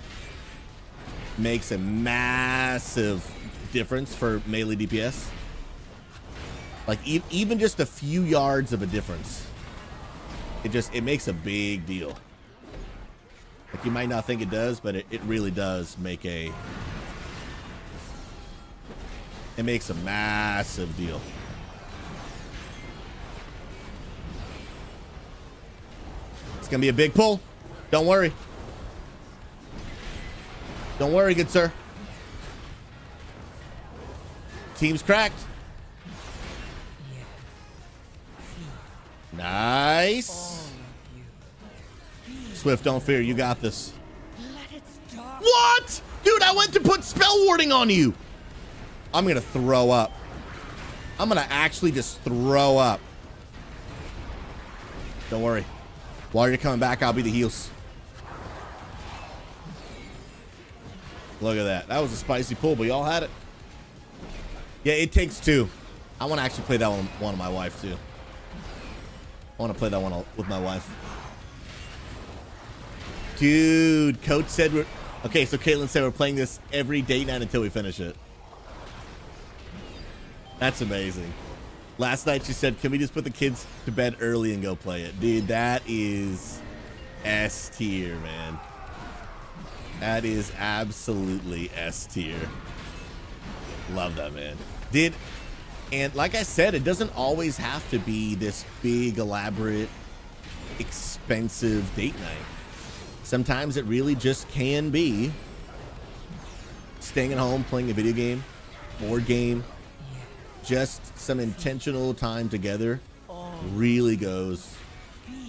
makes a massive difference for melee DPS. Like even just a few yards of a difference. It makes a big deal. Like you might not think it does, but it really does make it makes a massive deal. It's gonna be a big pull. Don't worry. Don't worry, good sir. Team's cracked. Nice. Swift, don't fear. You got this. What? Dude, I went to put spell warding on you. I'm going to throw up. I'm going to actually just throw up. Don't worry. While you're coming back, I'll be the heals. Look at that. That was a spicy pull, but y'all had it. Yeah, it takes two. I want to actually play that one with my wife, too. I want to play that one with my wife. Dude, Coach said we're... Okay, so Caitlin said we're playing this every date night until we finish it. That's amazing. Last night she said, can we just put the kids to bed early and go play it? Dude, that is S tier, man. That is absolutely S tier. Love that, man. And like I said, it doesn't always have to be this big, elaborate, expensive date night. Sometimes it really just can be staying at home, playing a video game, board game. Just some intentional time together really goes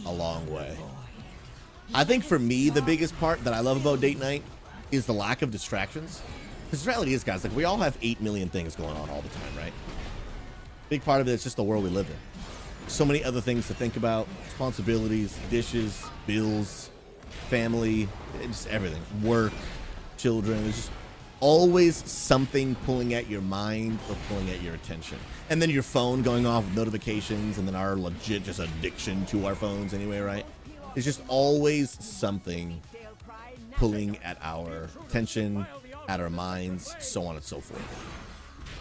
a long way. I think for me, the biggest part that I love about date night is the lack of distractions. Because the reality is, guys, like we all have 8 million things going on all the time, right? Big part of it is just the world we live in. So many other things to think about, responsibilities, dishes, bills, family, just everything, work, children. There's just always something pulling at your mind or pulling at your attention. And then your phone going off with notifications, and then our legit just addiction to our phones anyway, right? There's just always something pulling at our attention, at our minds, so on and so forth.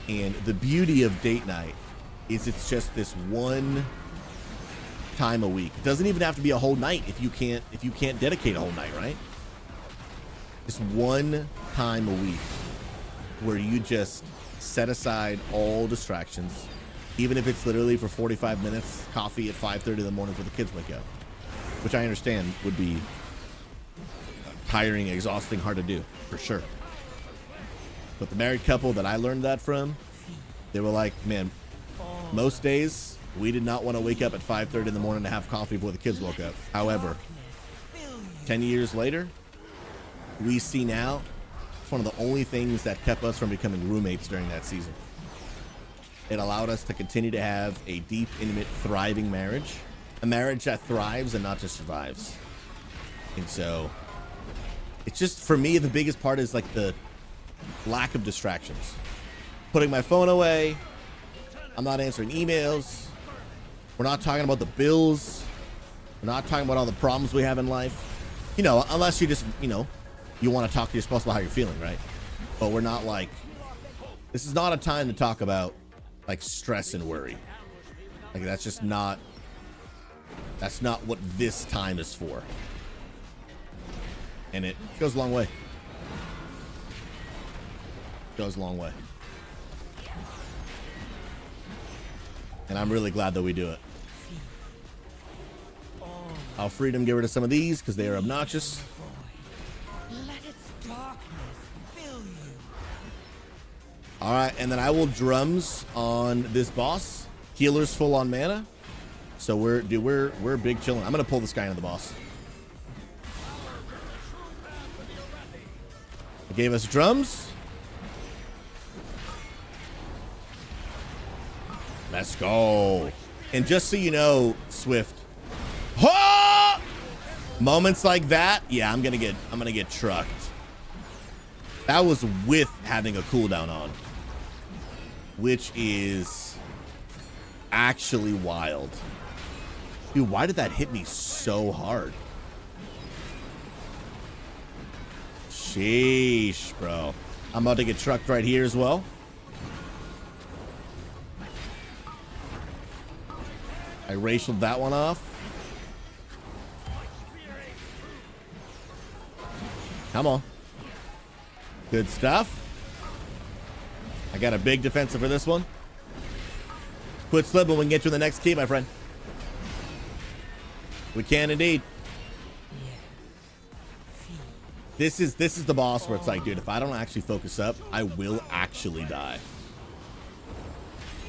And the beauty of date night is it's just this one time a week. It doesn't even have to be a whole night if you can't dedicate a whole night, right? Just one time a week where you just set aside all distractions, even if it's literally for 45 minutes, coffee at 5:30 in the morning for the kids wake up, which I understand would be tiring, exhausting, hard to do, for sure. But the married couple that I learned that from, they were like, man, most days we did not want to wake up at 5:30 in the morning to have coffee before the kids woke up. However, 10 years later, we see now it's one of the only things that kept us from becoming roommates during that season. It allowed us to continue to have a deep, intimate, thriving marriage. A marriage that thrives and not just survives. And so, it's just, for me, the biggest part is like the lack of distractions. putting my phone away. I'm not answering emails. We're not talking about the bills. We're not talking about all the problems we have in life. You know, unless you just, you know, you want to talk to your spouse about how you're feeling, right? But we're not like, this is not a time to talk about like stress and worry. Like that's just not, that's not what this time is for. And it goes a long way. Goes a long way. And I'm really glad that we do it. I'll freedom get rid of some of these because they are obnoxious. All right, and then I will drums on this boss. Healer's full on mana, so we're big chilling. I'm gonna pull this guy into the boss. It gave us drums. Let's go. And just so you know, Swift. Ha! Moments like that, yeah, I'm gonna get trucked. That was with having a cooldown on, which is actually wild. Dude, why did that hit me so hard? Sheesh, bro. I'm about to get trucked right here as well. I racialed that one off. Come on. Good stuff. I got a big defensive for this one. Quit slipping. We can get to the next key, my friend. We can indeed. This is the boss where it's like, dude, if I don't actually focus up, I will actually die.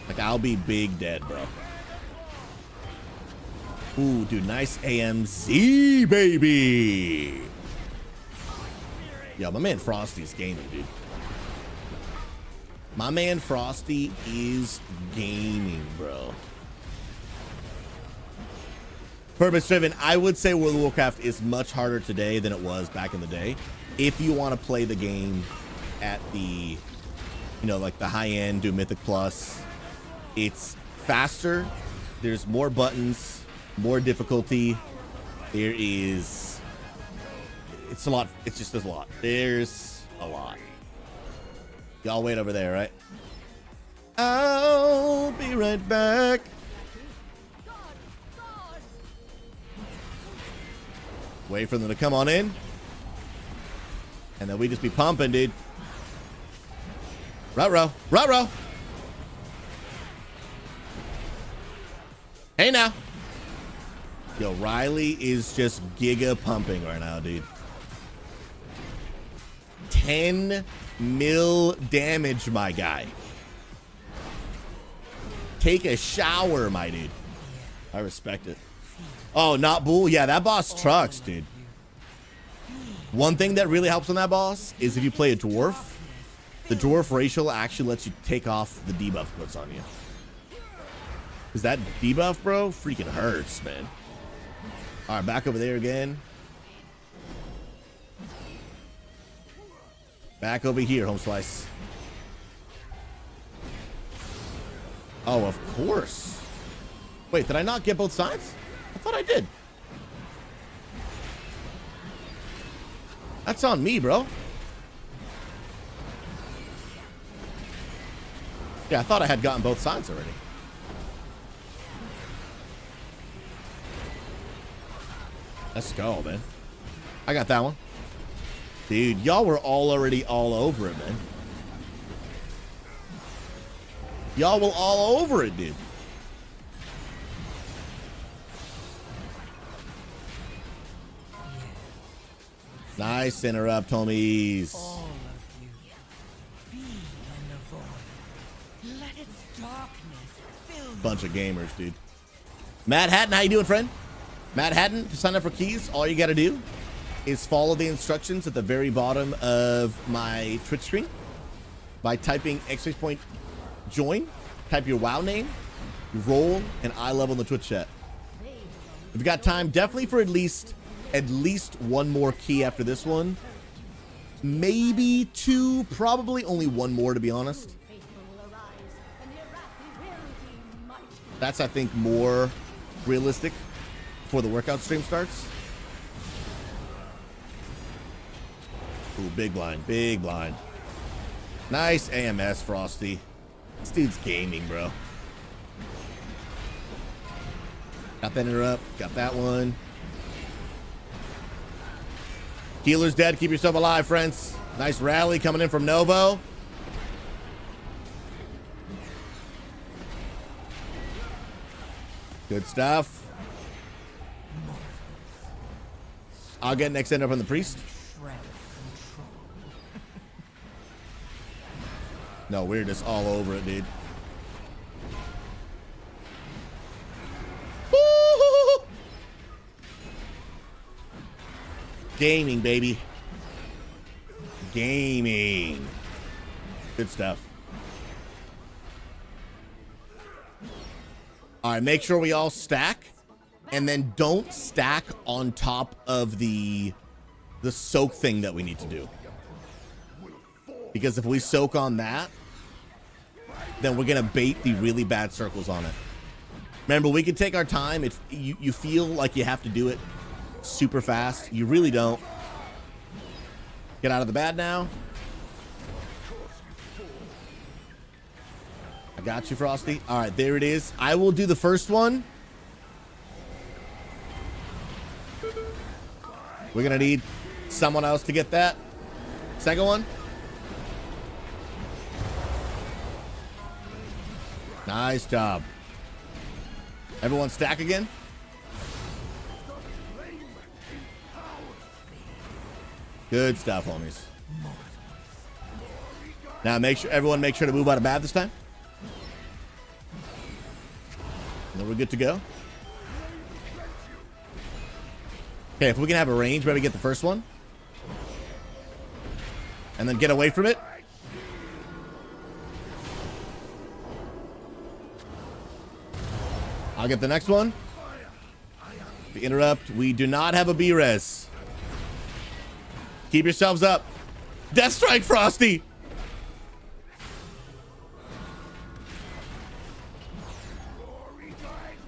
Like, I'll be big dead, bro. Ooh, dude, nice AMZ, baby. Yo, my man Frosty's gaming, dude. My man Frosty is gaming, bro. Purpose driven. I would say World of Warcraft is much harder today than it was back in the day. If you want to play the game at the, you know, like the high end, do Mythic Plus, it's faster. There's more buttons, more difficulty. There is, it's a lot. It's just, there's a lot. There's a lot. Y'all wait over there, right? I'll be right back. Wait for them to come on in. And then we just be pumping, dude. Ruh-roh. Ruh-roh. Hey now. Yo, Riley is just giga pumping right now, dude. 10 mil damage, my guy. Take a shower, my dude. I respect it. Oh, not Bull? Yeah, that boss trucks, dude. One thing that really helps on that boss is if you play a dwarf, the dwarf racial actually lets you take off the debuff it puts on you. Because that debuff, bro, freaking hurts, man. All right, back over there again. Back over here, home slice. Oh, of course. Wait, did I not get both sides? I thought I did. That's on me, bro. Yeah, I thought I had gotten both sides already. Let's go, man. I got that one. Dude, y'all were already all over it, man. Y'all were all over it, dude. Nice interrupt, homies. Bunch of gamers, dude. Matt Hatton, how you doing, friend? Matt Hatton, to sign up for keys, all you got to do is follow the instructions at the very bottom of my Twitch screen by typing !join, type your WoW name, role, and eye level in the Twitch chat. If you got time, definitely for at least one more key after this one. Maybe two, probably only one more, to be honest. That's, I think, more realistic before the workout stream starts. Ooh, big blind, big blind. Nice AMS, Frosty. This dude's gaming, bro. Got that interrupt. Got that one. Healer's dead. Keep yourself alive, friends. Nice rally coming in from Novo. Good stuff. I'll get next end up on the priest. No, we're just all over it, dude. Woo! Gaming, baby. Gaming. Good stuff. All right, make sure we all stack, and then don't stack on top of the soak thing that we need to do. Because if we soak on that, then we're gonna bait the really bad circles on it. Remember, we can take our time. If you feel like you have to do it super fast, you really don't. Get out of the bad now. I got you, Frosty. All right, there it is. I will do the first one. We're gonna need someone else to get that. Second one. Nice job. Everyone stack again. Good stuff, homies. Now everyone make sure to move out of bad this time. And then we're good to go. Okay, if we can have a range, maybe get the first one. And then get away from it. I'll get the next one. The interrupt. We do not have a B-res. Keep yourselves up. Death Strike, Frosty.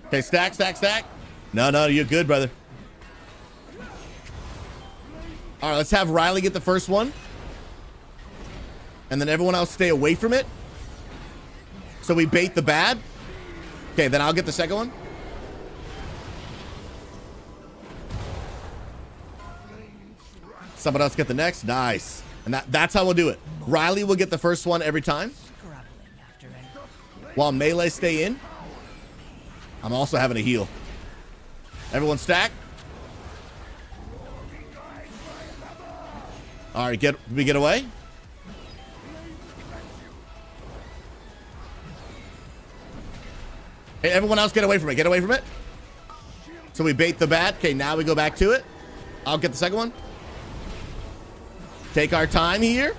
Okay, stack, stack, stack. No, you're good, brother. All right, let's have Riley get the first one. And then everyone else stay away from it. So we bait the bad. Okay, then I'll get the second one. Someone else get the next. Nice. And that's how we'll do it. Riley will get the first one every time. While melee stay in. I'm also having a heal. Everyone stack. All right, we get away. Hey, everyone else get away from it. Get away from it. So we bait the bad. Okay, now we go back to it. I'll get the second one. Take our time here.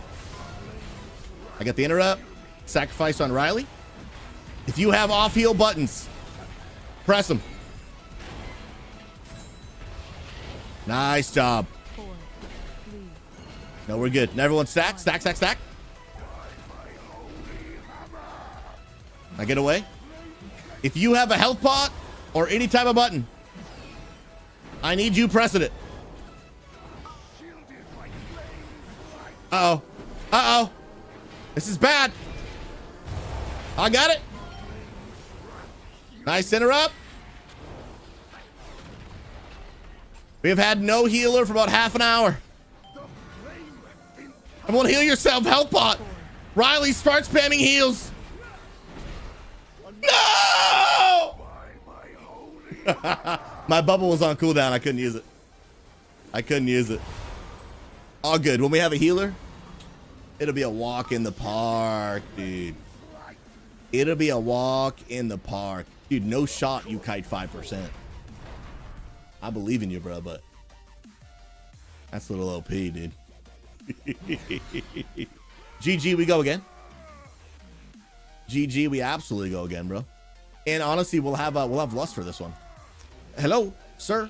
I got the interrupt. Sacrifice on Riley. If you have off heal buttons, press them. Nice job. 4, 3. No, we're good. Now everyone stack, stack, stack, stack. Now get away. If you have a health pot or any type of button, I need you pressing it. Uh-oh. Uh-oh. This is bad. I got it. Nice interrupt. We have had no healer for about half an hour. Everyone heal yourself. Health pot. Riley, start spamming heals. No! My bubble was on cooldown. I couldn't use it. I couldn't use it. All good. When we have a healer, it'll be a walk in the park, dude. It'll be a walk in the park. Dude, no shot you kite 5%. I believe in you, bro, but that's a little OP, dude. GG, we go again. GG, we absolutely go again, bro. And honestly, we'll have lust for this one. Hello, sir.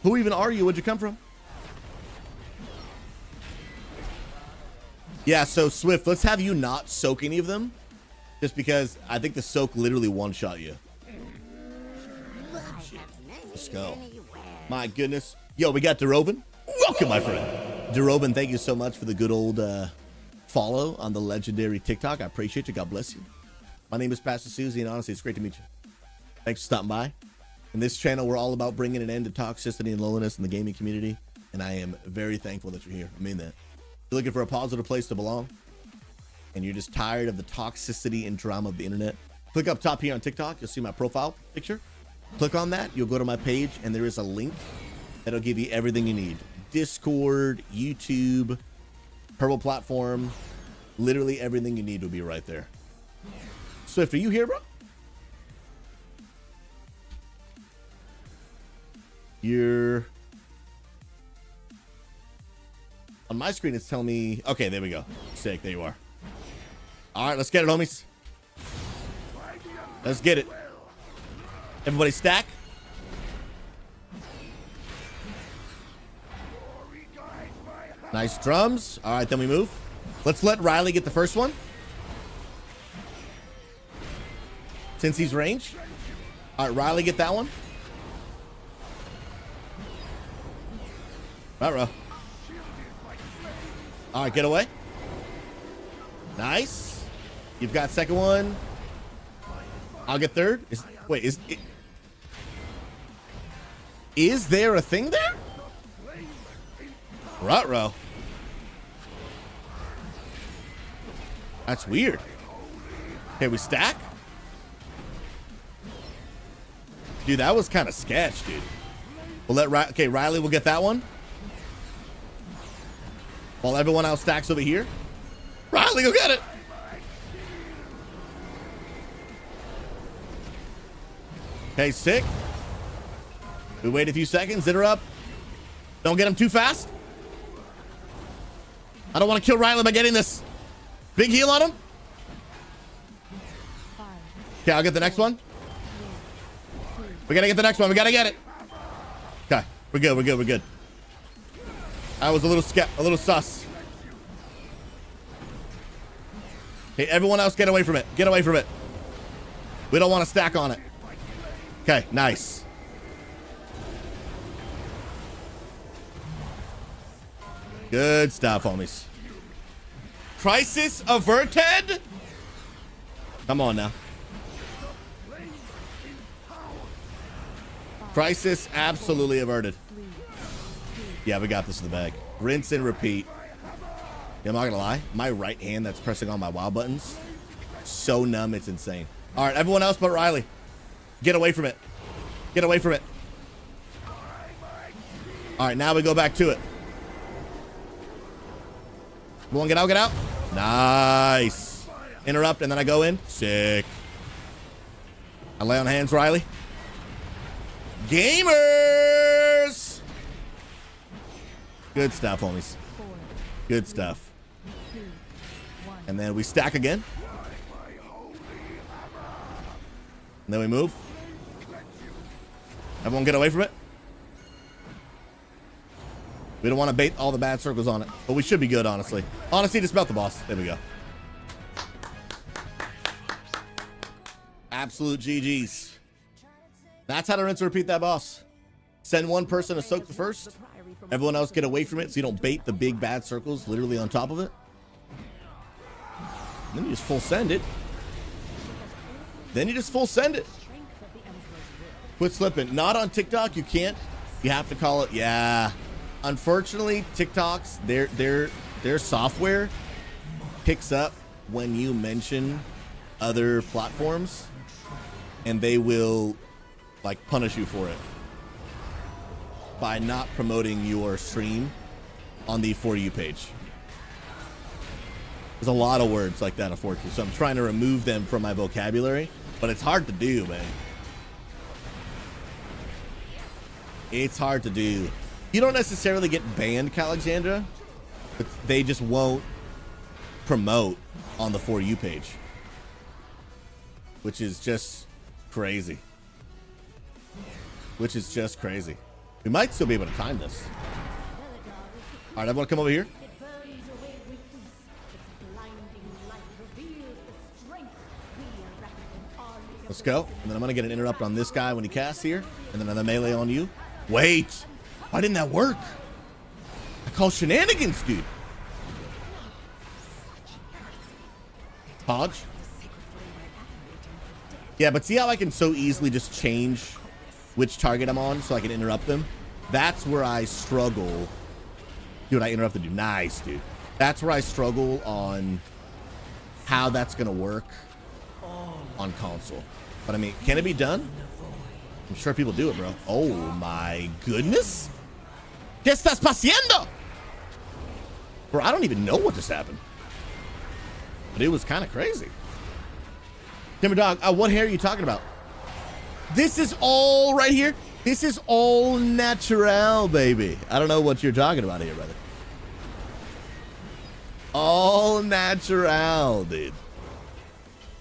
Who even are you? Where'd you come from? Yeah, so Swift, let's have you not soak any of them. Just because I think the soak literally one-shot you. Let's go. My goodness. Yo, we got Deroven. Welcome, my friend. Deroven, thank you so much for the good old follow on the legendary TikTok. I appreciate you. God bless you. My name is Pastor SouZy, and honestly, it's great to meet you. Thanks for stopping by. In this channel, we're all about bringing an end to toxicity and loneliness in the gaming community, and I am very thankful that you're here. I mean that. If you're looking for a positive place to belong, and you're just tired of the toxicity and drama of the internet, click up top here on TikTok. You'll see my profile picture. Click on that. You'll go to my page, and there is a link that'll give you everything you need. Discord, YouTube, Purple Platform, literally everything you need will be right there. Swift, are you here, bro? You're... On my screen, it's telling me... Okay, there we go. Sick, there you are. All right, let's get it, homies. Let's get it. Everybody stack. Nice drums. All right, then we move. Let's let Riley get the first one, since he's range. All right, Riley, get that one. Ruh-roh. All right, get away. Nice. You've got second one. I'll get third. Is there a thing there? Ruh-roh. That's weird. Okay, we stack. Dude, that was kind of sketch, dude. We'll let okay, Riley will get that one. While everyone else stacks over here. Riley, go get it. Okay, sick. We wait a few seconds. Hit her up. Don't get him too fast. I don't want to kill Riley by getting this. Big heal on him. Okay, I'll get the next one. We gotta get the next one. We gotta get it. Okay, we're good. We're good. We're good. I was a little sus. Hey, everyone else, get away from it. Get away from it. We don't want to stack on it. Okay, nice. Good stuff, homies. Crisis averted? Come on now. Crisis absolutely averted. Yeah, we got this in the bag. Rinse and repeat. Yeah, I'm not gonna lie. My right hand that's pressing on my WoW buttons, so numb, it's insane. All right, everyone else but Riley, get away from it. Get away from it. All right, now we go back to it. Come on, get out, get out. Nice. Interrupt, and then I go in. Sick. I lay on hands, Riley. Gamers! Good stuff, homies. Good stuff. And then we stack again. And then we move. Everyone get away from it. We don't want to bait all the bad circles on it. But we should be good, honestly. Honestly, just melt the boss. There we go. Absolute GG's. That's how to rinse and repeat that boss. Send one person to soak the first. Everyone else get away from it so you don't bait the big bad circles literally on top of it. And then you just full send it. Then you just full send it. Quit slipping. Not on TikTok. You can't. You have to call it. Yeah. Unfortunately, TikTok's their software picks up when you mention other platforms, and they will like punish you for it by not promoting your stream on the For You page. There's a lot of words like that, unfortunately, so I'm trying to remove them from my vocabulary, but it's hard to do, man. It's hard to do. You don't necessarily get banned, Alexandra, but they just won't promote on the For You page, which is just crazy. Which is just crazy. We might still be able to time this. All right, everyone come over here. Let's go. And then I'm going to get an interrupt on this guy when he casts here. And then another melee on you. Wait. Why didn't that work? I call shenanigans, dude. Hodge. Yeah, but see how I can so easily just change which target I'm on so I can interrupt them? That's where I struggle. Dude, I interrupted you. Nice, dude. That's where I struggle on how that's going to work on console. But I mean, can it be done? I'm sure people do it, bro. Oh my goodness. ¿Qué estás haciendo? Bro, I don't even know what just happened. But it was kind of crazy. Timber Dog, what hair are you talking about? This is all right here. This is all natural, baby. I don't know what you're talking about here, brother. All natural, dude.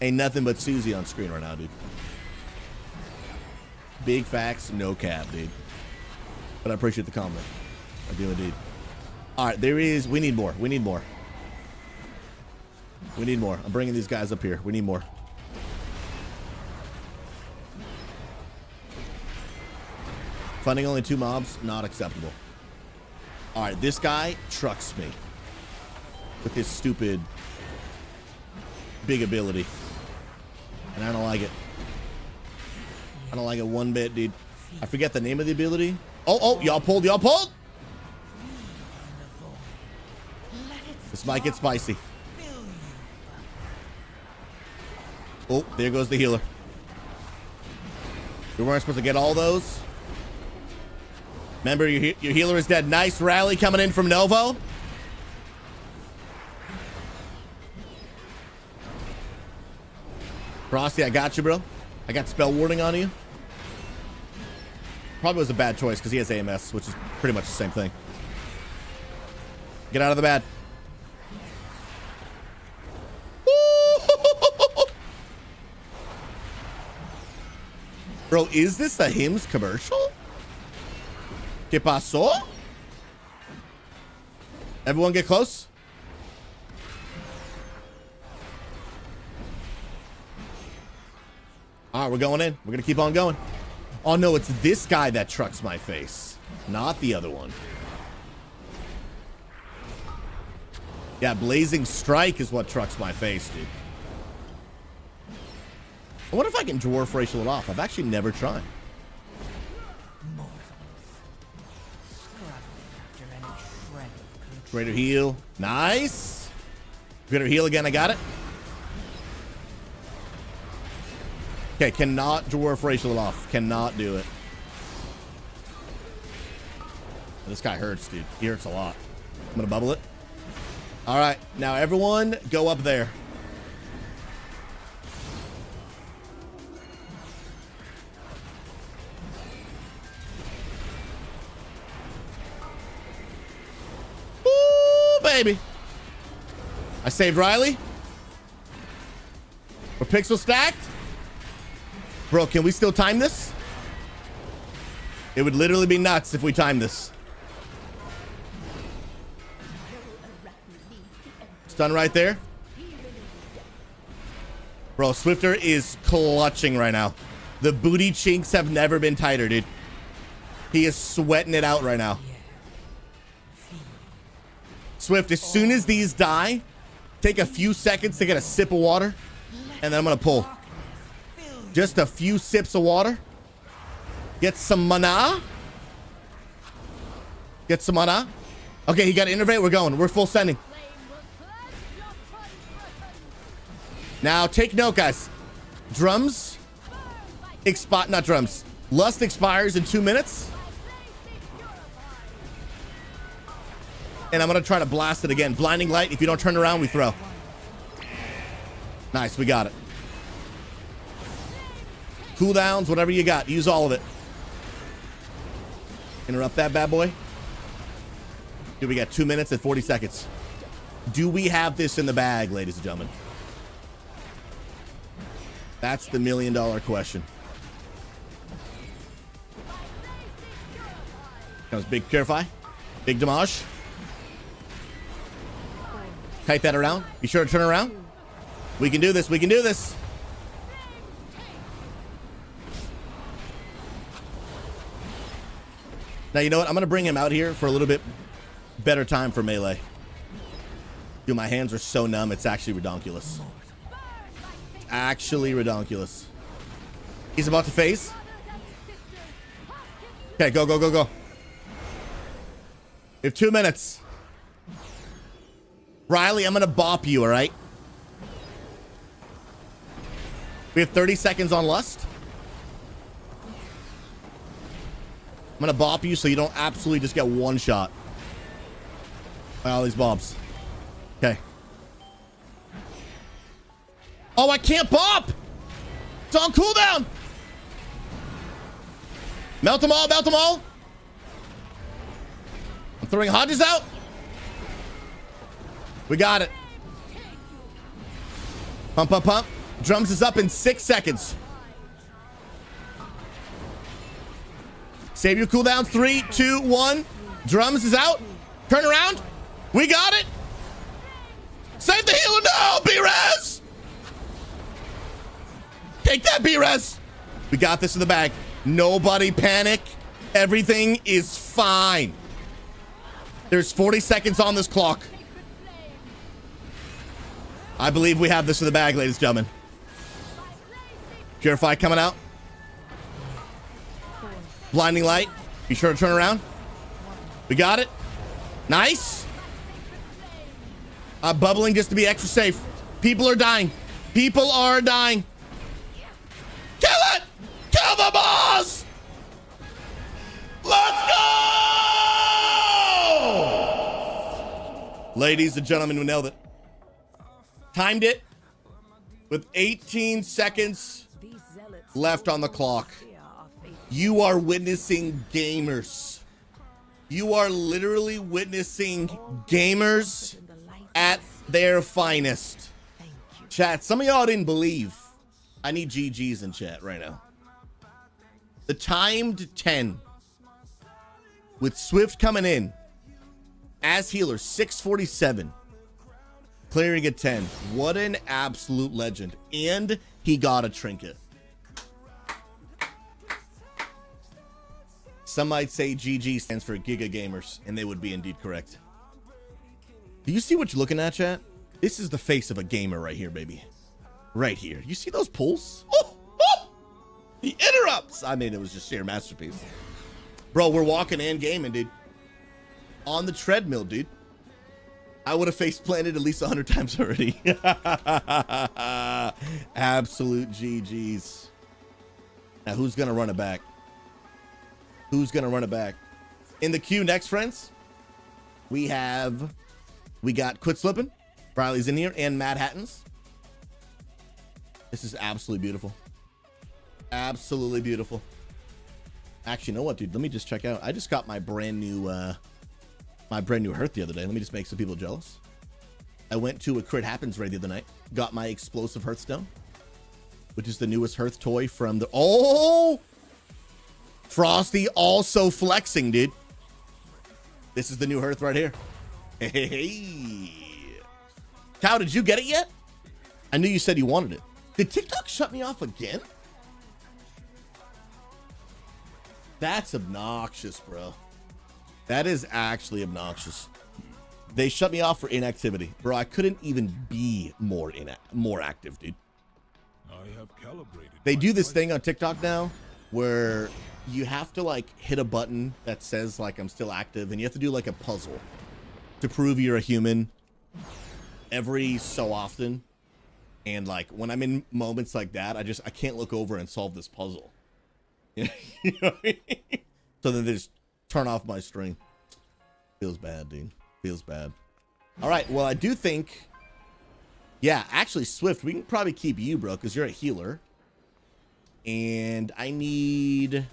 Ain't nothing but SouZy on screen right now, dude. Big facts, no cap, dude. But I appreciate the comment. I do indeed. All right, we need more. We need more. We need more. I'm bringing these guys up here. We need more. Funding only 2 mobs, not acceptable. All right, this guy trucks me with his stupid big ability. And I don't like it. I don't like it one bit, dude. I forget the name of the ability. Oh, y'all pulled, y'all pulled. This might get spicy. Oh, there goes the healer. We weren't supposed to get all those. Remember, your healer is dead. Nice rally coming in from Novo. Frosty, I got you, bro. I got spell warding on you. Probably was a bad choice because he has AMS, which is pretty much the same thing. Get out of the bad. Bro, is this a Hims commercial? ¿Qué pasó? Everyone get close. All right, we're going in. We're going to keep on going. Oh, no, it's this guy that trucks my face, not the other one. Yeah, Blazing Strike is what trucks my face, dude. I wonder if I can dwarf racial it off. I've actually never tried. Greater heal. Nice. Greater heal again. I got it. Okay, cannot dwarf racial it off. Cannot do it. This guy hurts, dude. He hurts a lot. I'm going to bubble it. All right. Now, everyone, go up there. Ooh, baby. I saved Riley. We're pixel stacked. Bro, can we still time this? It would literally be nuts if we time this. Stun right there. Bro, Swifter is clutching right now. The booty chinks have never been tighter, dude. He is sweating it out right now. Swift, as soon as these die, take a few seconds to get a sip of water, and then I'm going to pull. Just a few sips of water. Get some mana. Get some mana. Okay, he got to innervate. We're going. We're full sending. Now, take note, guys. Drums. Not drums. Lust expires in 2 minutes. And I'm going to try to blast it again. Blinding light. If you don't turn around, we throw. Nice. We got it. Cooldowns, whatever you got. Use all of it. Interrupt that bad boy. Dude, we got 2 minutes and 40 seconds. Do we have this in the bag, ladies and gentlemen? That's the $1 million question. Comes big purify. Big damage. Kite that around. Be sure to turn around. We can do this. We can do this. Now, you know what? I'm going to bring him out here for a little bit better time for melee. Dude, my hands are so numb, it's actually redonkulous. Actually redonkulous. He's about to phase. Okay, go, go, go, go. We have 2 minutes. Riley, I'm going to bop you, all right? We have 30 seconds on Lust. I'm going to bop you so you don't absolutely just get one shot by all these bobs. Okay. Oh, I can't bop! It's on cooldown! Melt them all, melt them all! I'm throwing Hodges out. We got it. Pump, pump, pump. Drums is up in 6 seconds. Save your cooldown. 3, 2, 1. Drums is out. Turn around. We got it. Save the healer. No, B-Res. Take that, B-Res. We got this in the bag. Nobody panic. Everything is fine. There's 40 seconds on this clock. I believe we have this in the bag, ladies and gentlemen. Purify coming out. Blinding light. Be sure to turn around. We got it. Nice. Bubbling just to be extra safe. People are dying. People are dying. Kill it! Kill the boss! Let's go! Ladies and gentlemen, we nailed it. Timed it with 18 seconds left on the clock. You are witnessing gamers. You are literally witnessing gamers at their finest. Chat, some of y'all didn't believe. I need GGs in chat right now. The timed 10 with Swift coming in as healer, 647. Clearing a 10. What an absolute legend. And he got a trinket. Some might say GG stands for Giga Gamers, and they would be indeed correct. Do you see what you're looking at, chat? This is the face of a gamer right here, baby. Right here. You see those pulls? Oh, oh! The interrupts! I mean, it was just sheer masterpiece. Bro, we're walking and gaming, dude. On the treadmill, dude. I would have face planted at least 100 times already. Absolute GGs. Now, who's going to run it back? Who's going to run it back? In the queue next, friends, we got Quit Slippin'. Riley's in here, and Mad Hattens. This is absolutely beautiful. Absolutely beautiful. Actually, you know what, dude? Let me just check out. I just got my brand new Hearth the other day. Let me just make some people jealous. I went to a Crit Happens raid the other night. Got my explosive Hearthstone, which is the newest Hearth toy from the... Oh! Frosty also flexing, dude. This is the new Hearth right here. Hey. Cow, did you get it yet? I knew you said you wanted it. Did TikTok shut me off again? That's obnoxious, bro. That is actually obnoxious. They shut me off for inactivity. Bro, I couldn't even be more active, dude. I have calibrated. They do this thing on TikTok now where you have to like hit a button that says like I'm still active, and you have to do like a puzzle to prove you're a human every so often. And like when I'm in moments like that, I can't look over and solve this puzzle. You know what I mean? So then they just turn off my stream. Feels bad, dude. Feels bad. All right, well, I do think, yeah, actually, Swift, we can probably keep you, bro, because you're a healer. And I need,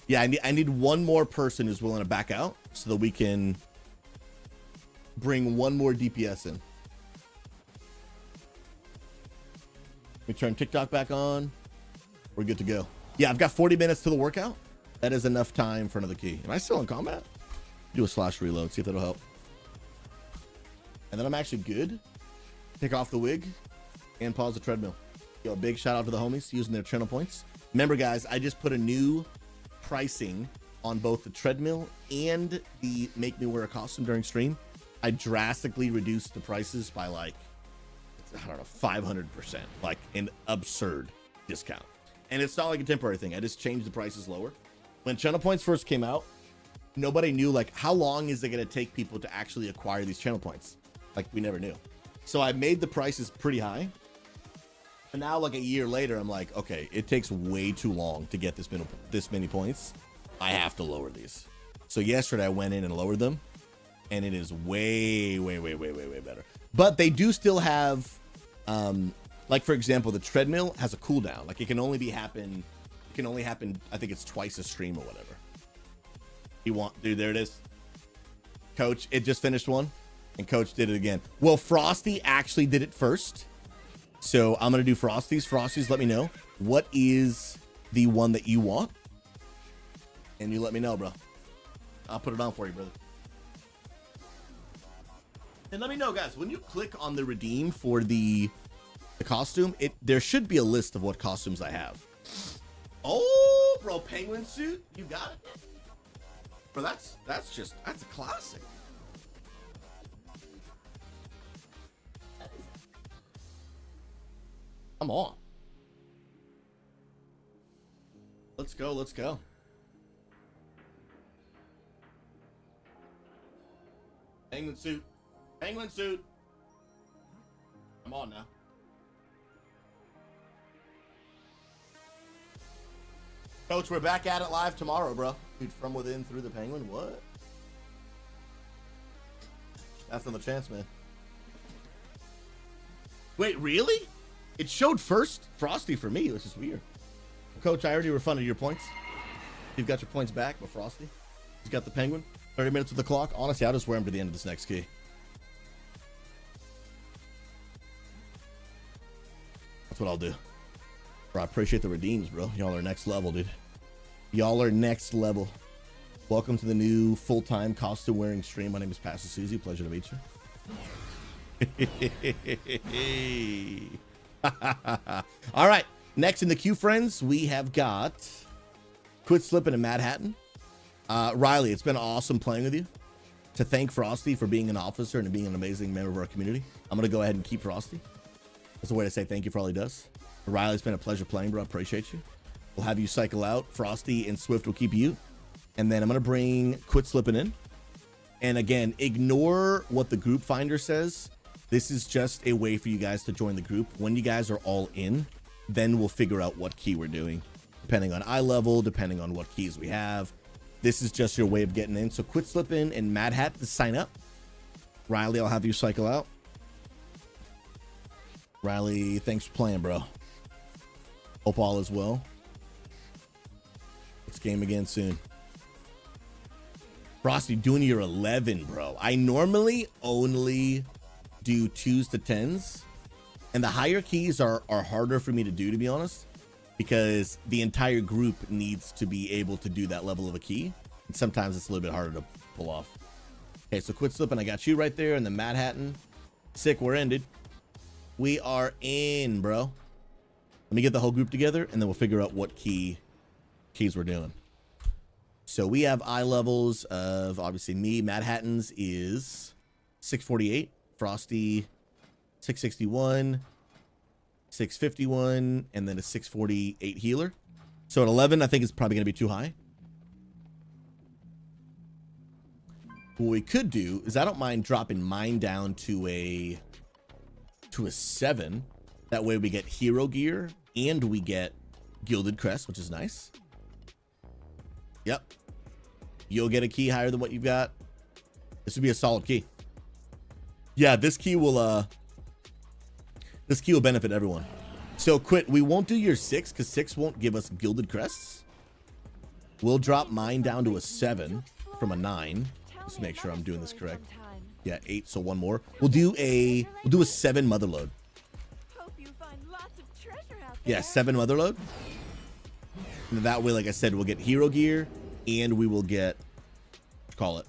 yeah, I need one more person who's willing to back out so that we can bring one more DPS in. We turn TikTok back on. We're good to go. Yeah, I've got 40 minutes to the workout. That is enough time for another key. Am I still in combat? Do a slash reload, see if that'll help. And then I'm actually good. Take off the wig and pause the treadmill. Yo, big shout out to the homies using their channel points. Remember, guys, I just put a new pricing on both the treadmill and the make me wear a costume during stream, I drastically reduced the prices by like, I don't know, 500%, like an absurd discount. And it's not like a temporary thing. I just changed the prices lower. When channel points first came out, nobody knew like how long is it going to take people to actually acquire these channel points. Like we never knew. So I made the prices pretty high. And now like a year later, I'm like, okay, it takes way too long to get this many points. I have to lower these. So yesterday I went in and lowered them, and it is way better. But they do still have, like for example, the treadmill has a cooldown. Like it can only happen. I think it's twice a stream or whatever. Dude, there it is. Coach, it just finished one, and Coach did it again. Well, Frosty actually did it first. So I'm going to do Frosties. Frosties, let me know. What is the one that you want? And you let me know, bro. I'll put it on for you, brother. And let me know, guys, when you click on the redeem for the costume, there should be a list of what costumes I have. Oh, bro, penguin suit. You got it. Bro, that's a classic. Come on. Let's go. Penguin suit. Come on now. Coach, we're back at it live tomorrow, bro. Dude, from within through the penguin. What? That's another chance, man. Wait, really? It showed first Frosty for me, which is weird. Coach, I already refunded your points. You've got your points back, but Frosty, he's got the penguin. 30 minutes with the clock. Honestly, I'll just wear him to the end of this next key. That's what I'll do. Bro, I appreciate the redeems, bro. Y'all are next level, dude. Y'all are next level. Welcome to the new full-time costume wearing stream. My name is Pastor SouZy. Pleasure to meet you. All right. Next in the queue, friends, we have got Quit Slipping and Mad Hatton. Riley, it's been awesome playing with you. To thank Frosty for being an officer and being an amazing member of our community, I'm going to go ahead and keep Frosty. That's a way to say thank you for all he does. Riley, it's been a pleasure playing, bro. I appreciate you. We'll have you cycle out. Frosty and Swift will keep you. And then I'm going to bring Quit Slipping in. And again, ignore what the group finder says. This is just a way for you guys to join the group. When you guys are all in, then we'll figure out what key we're doing. Depending on eye level, depending on what keys we have. This is just your way of getting in. So Quit Slipping and Mad Hat to sign up. Riley, I'll have you cycle out. Riley, thanks for playing, bro. Hope all is well. Let's game again soon. Frosty, doing your 11, bro. I normally only do 2s to 10s. And the higher keys are harder for me to do, to be honest. Because the entire group needs to be able to do that level of a key. And sometimes it's a little bit harder to pull off. Okay, so Quit Slipping. I got you right there. And the Mad Hatton. Sick, we're ended. We are in, bro. Let me get the whole group together, and then we'll figure out what keys we're doing. So we have eye levels of, obviously, me. Mad Hatton's is 648. Frosty, 661. 651, and then a 648 healer. So at 11, I think it's probably going to be too high. What we could do is I don't mind dropping mine down to a 7. That way we get hero gear and we get gilded crest, which is nice. Yep. You'll get a key higher than what you've got. This would be a solid key. Yeah, this key will benefit everyone. So Quit, we won't do your 6 because 6 won't give us gilded crests. We'll drop mine down to a 7 from a 9. Let's make sure I'm doing this correct. Yeah, 8, so one more. We'll do a 7 mother load. Yeah, 7 mother load. And that way, like I said, we'll get hero gear and we will get, call it,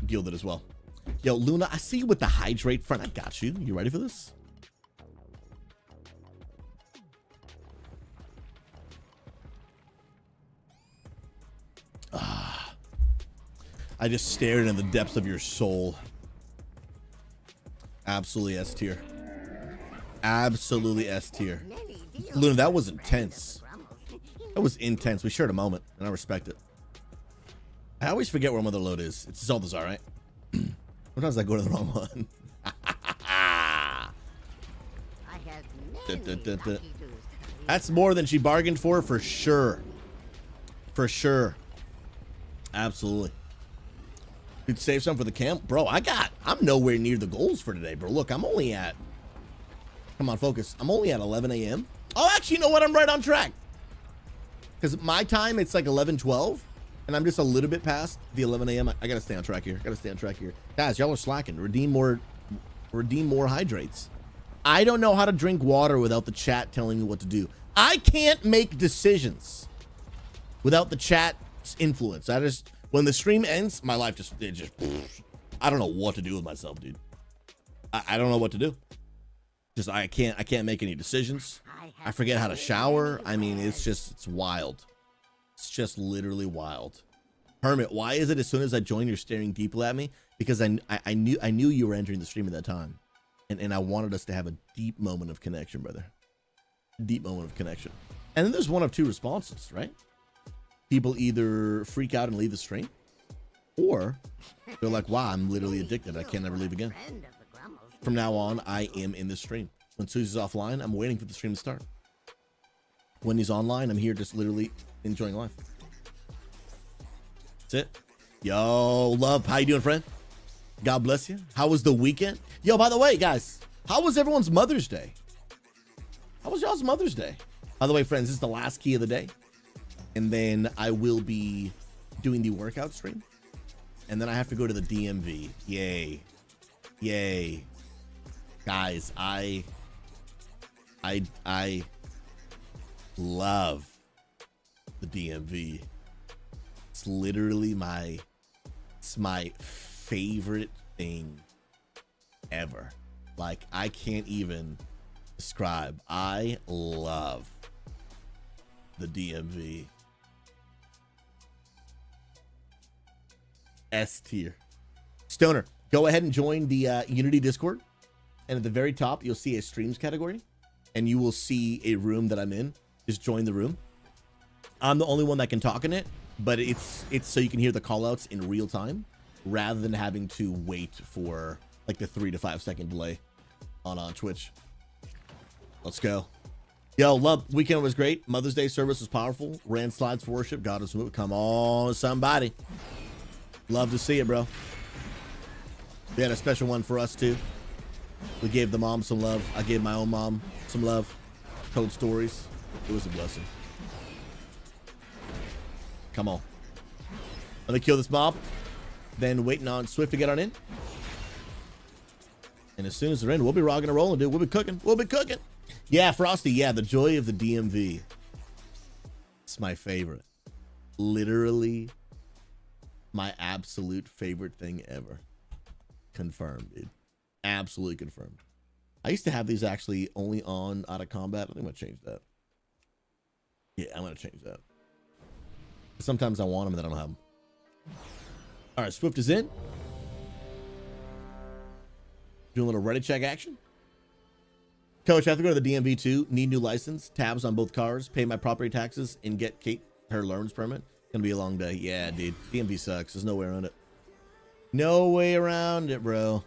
gilded as well. Yo, Luna, I see you with the hydrate front. I got you. You ready for this? I just stared in the depths of your soul. Absolutely S tier. Absolutely S tier. Luna, that was intense. That was intense. We shared a moment, and I respect it. I always forget where Mother Load is. It's Zelda's, all right? Sometimes I go to the wrong one. That's more than she bargained for sure. For sure. Absolutely. Dude, save some for the camp. Bro, I'm nowhere near the goals for today, bro. Look, I'm only at, come on, focus. I'm only at 11 a.m. Oh, actually, you know what? I'm right on track. Because my time, it's like 11:12, and I'm just a little bit past the 11 a.m. I gotta stay on track here. Guys, y'all are slacking. Redeem more hydrates. I don't know how to drink water without the chat telling me what to do. I can't make decisions without the chat's influence. When the stream ends, my life just I don't know what to do with myself, dude. I don't know what to do. I can't make any decisions. I forget how to shower. I mean, it's wild. It's just literally wild. Hermit, why is it as soon as I join, you're staring deeply at me? Because I knew you were entering the stream at that time. And I wanted us to have a deep moment of connection, brother. Deep moment of connection. And then there's one of two responses, right? People either freak out and leave the stream, or they're like, wow, I'm literally addicted. I can't ever leave again. From now on, I am in this stream. When SouZy's offline, I'm waiting for the stream to start. When he's online, I'm here just literally enjoying life. That's it. Yo, love. How you doing, friend? God bless you. How was the weekend? Yo, by the way, guys, how was everyone's Mother's Day? How was y'all's Mother's Day? By the way, friends, this is the last key of the day. And then I will be doing the workout stream. And then I have to go to the DMV. Yay. Yay. Guys, I love the DMV. It's literally my favorite thing ever. Like, I can't even describe. I love the DMV. S tier. Stoner, go ahead and join the Unity Discord. And at the very top, you'll see a streams category. And you will see a room that I'm in. Just join the room. I'm the only one that can talk in it. But it's so you can hear the callouts in real time, rather than having to wait for like the 3 to 5 second delay on Twitch. Let's go. Yo, love. Weekend was great. Mother's Day service was powerful. Ran slides for worship. God is moving. Come on, somebody. Love to see it, bro. We had a special one for us too. We gave the mom some love. I gave my own mom some love. Told stories. It was a blessing. Come on. Let me kill this mob. Then waiting on Swift to get on in. And as soon as they're in, we'll be rocking and rolling, dude. We'll be cooking. We'll be cooking. Yeah, Frosty. Yeah, the joy of the DMV. It's my favorite. Literally my absolute favorite thing ever. Confirmed, dude. Absolutely confirmed. I used to have these actually only on Out of Combat. I think I'm going to change that. Yeah, I'm going to change that. Sometimes I want them and then I don't have them. All right, Swift is in. Doing a little ready check action. Coach, I have to go to the DMV too. Need new license, tabs on both cars, pay my property taxes, and get Kate her learner's permit. Gonna be a long day. Yeah, dude. DMV sucks. There's no way around it. No way around it, bro.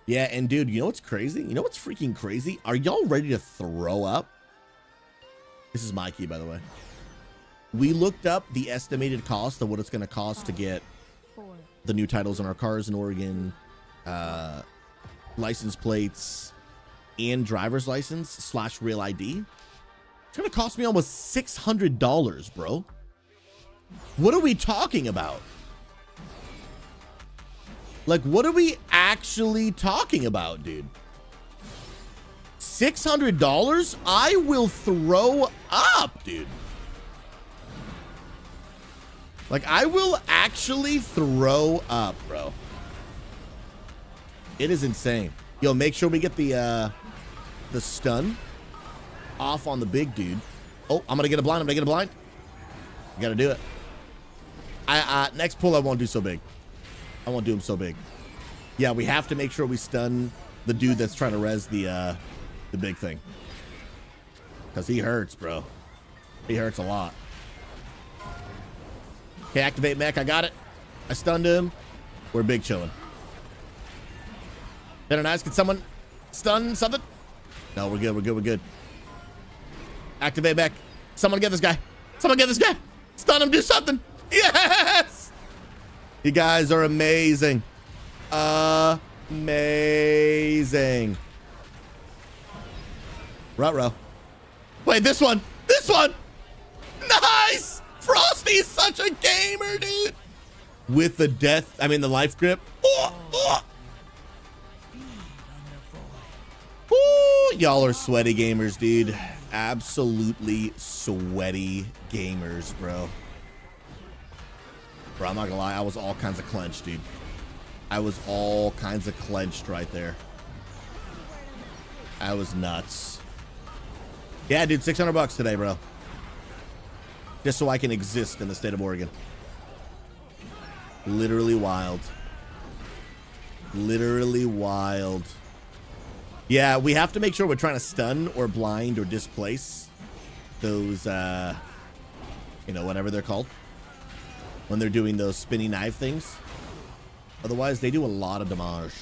Yeah, and dude, you know what's crazy? You know what's freaking crazy? Are y'all ready to throw up? This is my key, by the way. We looked up the estimated cost of what it's going to cost to get the new titles on our cars in Oregon, license plates, and driver's license / real ID. It's going to cost me almost $600, bro. What are we talking about? Like, what are we actually talking about, dude? $600? I will throw up, dude. Like, I will actually throw up, bro. It is insane. Yo, make sure we get the stun off on the big dude. Oh, I'm gonna get a blind. I gotta do it. Next pull I won't do so big. I won't do him so big. Yeah, we have to make sure we stun the dude that's trying to res the big thing. Because he hurts, bro. He hurts a lot. Okay, activate mech. I got it. I stunned him. We're big chilling. Better nice. Can someone stun something? No, we're good. We're good. We're good. Activate mech. Someone get this guy. Someone get this guy. Stun him. Do something. Yes! You guys are amazing. Amazing. Ruh-roh. Wait, this one. This one. Nice! Frosty's such a gamer, dude. With the the life grip. Oh, oh. Ooh, y'all are sweaty gamers, dude. Absolutely sweaty gamers, bro. Bro, I'm not gonna lie. I was all kinds of clenched, dude. I was all kinds of clenched right there. I was nuts. Yeah, dude, $600 today, bro. Just so I can exist in the state of Oregon. Literally wild. Literally wild. Yeah, we have to make sure we're trying to stun or blind or displace those, whatever they're called. When they're doing those spinny knife things. Otherwise, they do a lot of damage.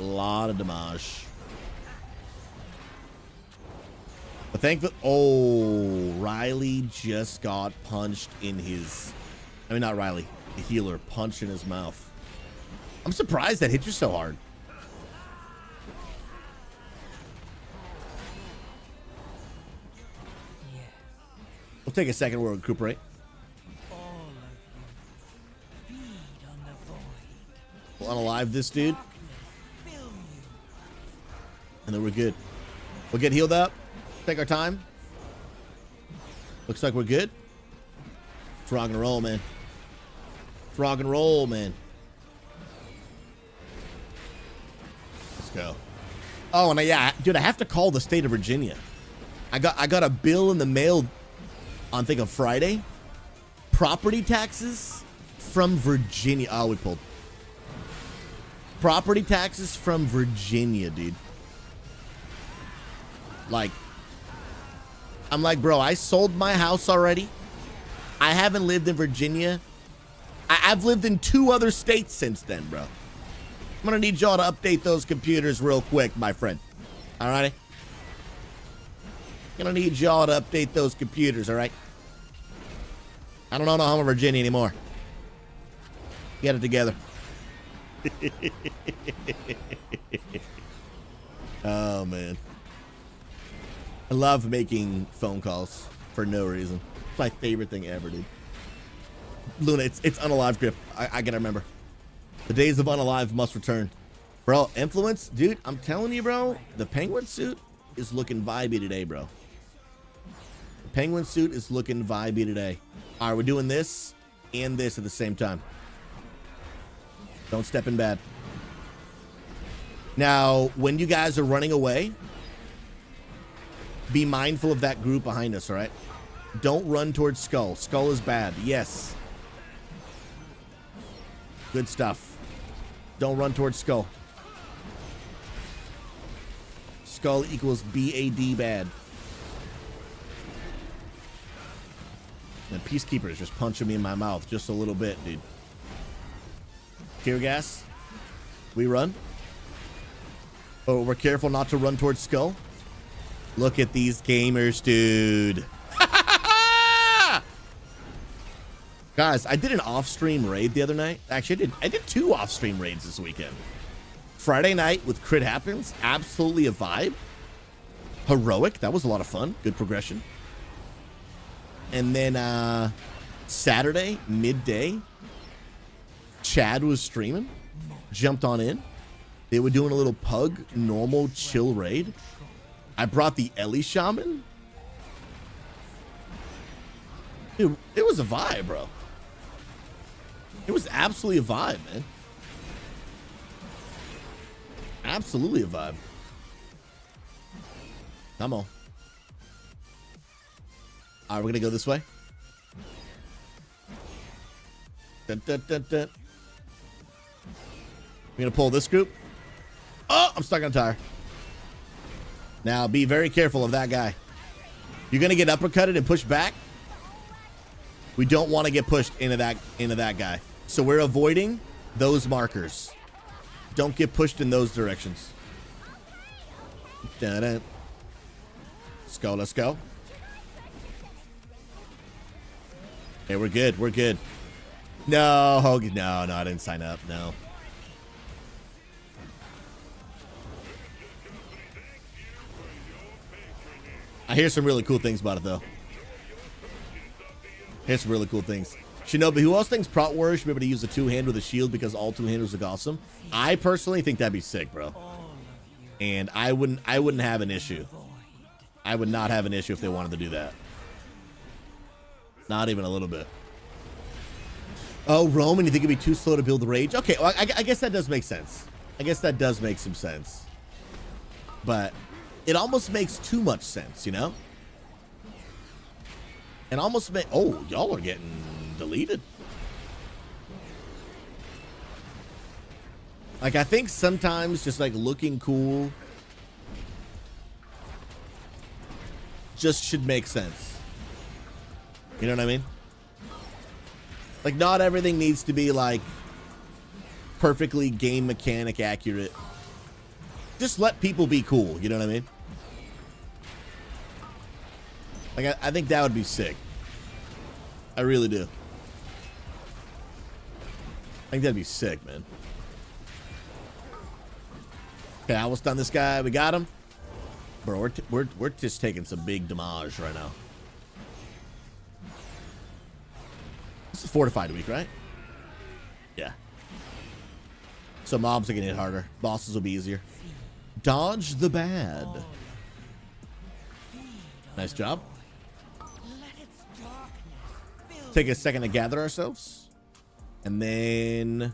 A lot of damage. But thankfully, Riley just got punched in his, not Riley, the healer punched in his mouth. I'm surprised that hit you so hard. We'll take a second, we'll recuperate. We'll unalive this dude. And then we're good. We'll get healed up. Take our time. Looks like we're good. It's rock and roll, man. It's rock and roll, man. Let's go. Oh, and dude, I have to call the state of Virginia. I got a bill in the mail on Friday. Property taxes from Virginia. Oh, we pulled. Property taxes from Virginia, dude. Like, I'm like, bro, I sold my house already. I haven't lived in Virginia. I've lived in 2 other states since then, bro. I'm gonna need y'all to update those computers real quick, my friend. Alrighty? Gonna need y'all to update those computers, alright? I don't know Oklahoma, Virginia anymore. Get it together. Oh, man. I love making phone calls for no reason. It's my favorite thing ever, dude. Luna, it's unalive grip. I gotta remember. The days of unalive must return. Bro, influence, dude, I'm telling you, bro, the penguin suit is looking vibey today, bro. The penguin suit is looking vibey today. All right, we're doing this and this at the same time. Don't step in bad. Now, when you guys are running away, be mindful of that group behind us, all right? Don't run towards Skull. Skull is bad. Yes. Good stuff. Don't run towards Skull. Skull equals BAD bad. And Peacekeeper is just punching me in my mouth just a little bit, dude. Tear gas. We run. Oh, we're careful not to run towards Skull. Look at these gamers, dude. Guys, I did an off-stream raid the other night. Actually, I did 2 off-stream raids this weekend. Friday night with Crit Happens, absolutely a vibe. Heroic, that was a lot of fun. Good progression. And then Saturday, midday, Chad was streaming. Jumped on in. They were doing a little pug, normal, chill raid. I brought the Ellie Shaman. Dude, it was a vibe, bro. It was absolutely a vibe, man. Absolutely a vibe. Come on. All right, we're going to go this way. Dun, dun, dun, dun. I'm gonna pull this group. Oh, I'm stuck on a tire. Now be very careful of that guy. You're gonna get uppercutted and pushed back. We don't want to get pushed into that guy. So we're avoiding those markers. Don't get pushed in those directions. Dun-dun. Let's go, let's go. Okay, we're good, we're good. No, Hogan, no, I didn't sign up, no. I hear some really cool things about it, though. Here's some really cool things. Shinobi, who else thinks Prot Warrior should be able to use a two-hand with a shield because all two-handers look awesome? I personally think that'd be sick, bro. And I wouldn't have an issue. I would not have an issue if they wanted to do that. Not even a little bit. Oh, Roman, you think it'd be too slow to build rage? Okay, well, I guess that does make sense. I guess that does make some sense. But it almost makes too much sense, you know? And almost make... Oh, y'all are getting deleted. Like, I think sometimes just, like, looking cool just should make sense. You know what I mean? Like, not everything needs to be, like, perfectly game mechanic accurate. Just let people be cool, you know what I mean? Like, I think that would be sick. I really do. I think that'd be sick, man. Okay, I will stun this guy. We got him. Bro, we're just taking some big damage right now. This is fortified week, right? Yeah. So mobs are gonna hit harder. Bosses will be easier. Dodge the bad. Nice job. Take a second to gather ourselves. And then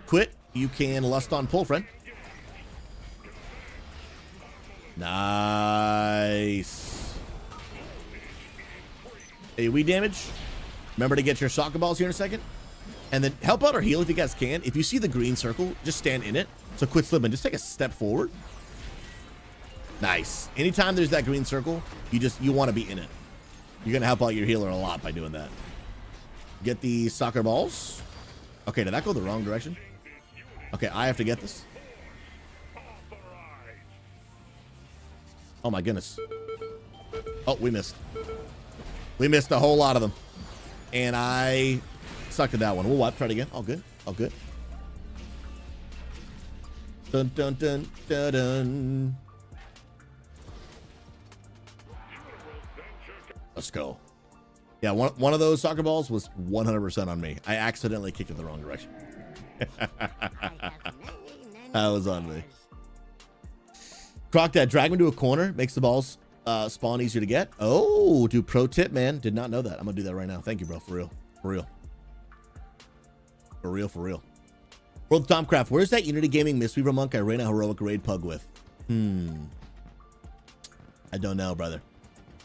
quit. You can lust on pull, friend. Nice. AoE damage. Remember to get your soccer balls here in a second. And then help out or heal if you guys can. If you see the green circle, just stand in it. So quit slipping. Just take a step forward. Nice. Anytime there's that green circle, you want to be in it. You're going to help out your healer a lot by doing that. Get the soccer balls. Okay, did that go the wrong direction? Okay, I have to get this. Oh my goodness. Oh, we missed. We missed a whole lot of them. And I sucked at that one. We'll wipe, try it again. All good. All good. Dun dun dun dun dun. Let's go. Yeah, one of those soccer balls was 100% on me. I accidentally kicked it the wrong direction. That was on me. Croc that drag him to a corner makes the balls spawn easier to get. Oh, dude, pro tip, man. Did not know that. I'm gonna do that right now. Thank you, bro. For real. For real. For real, for real. World of Tomcraft, where's that Unity Gaming Mistweaver monk I ran a heroic raid pug with? I don't know, brother.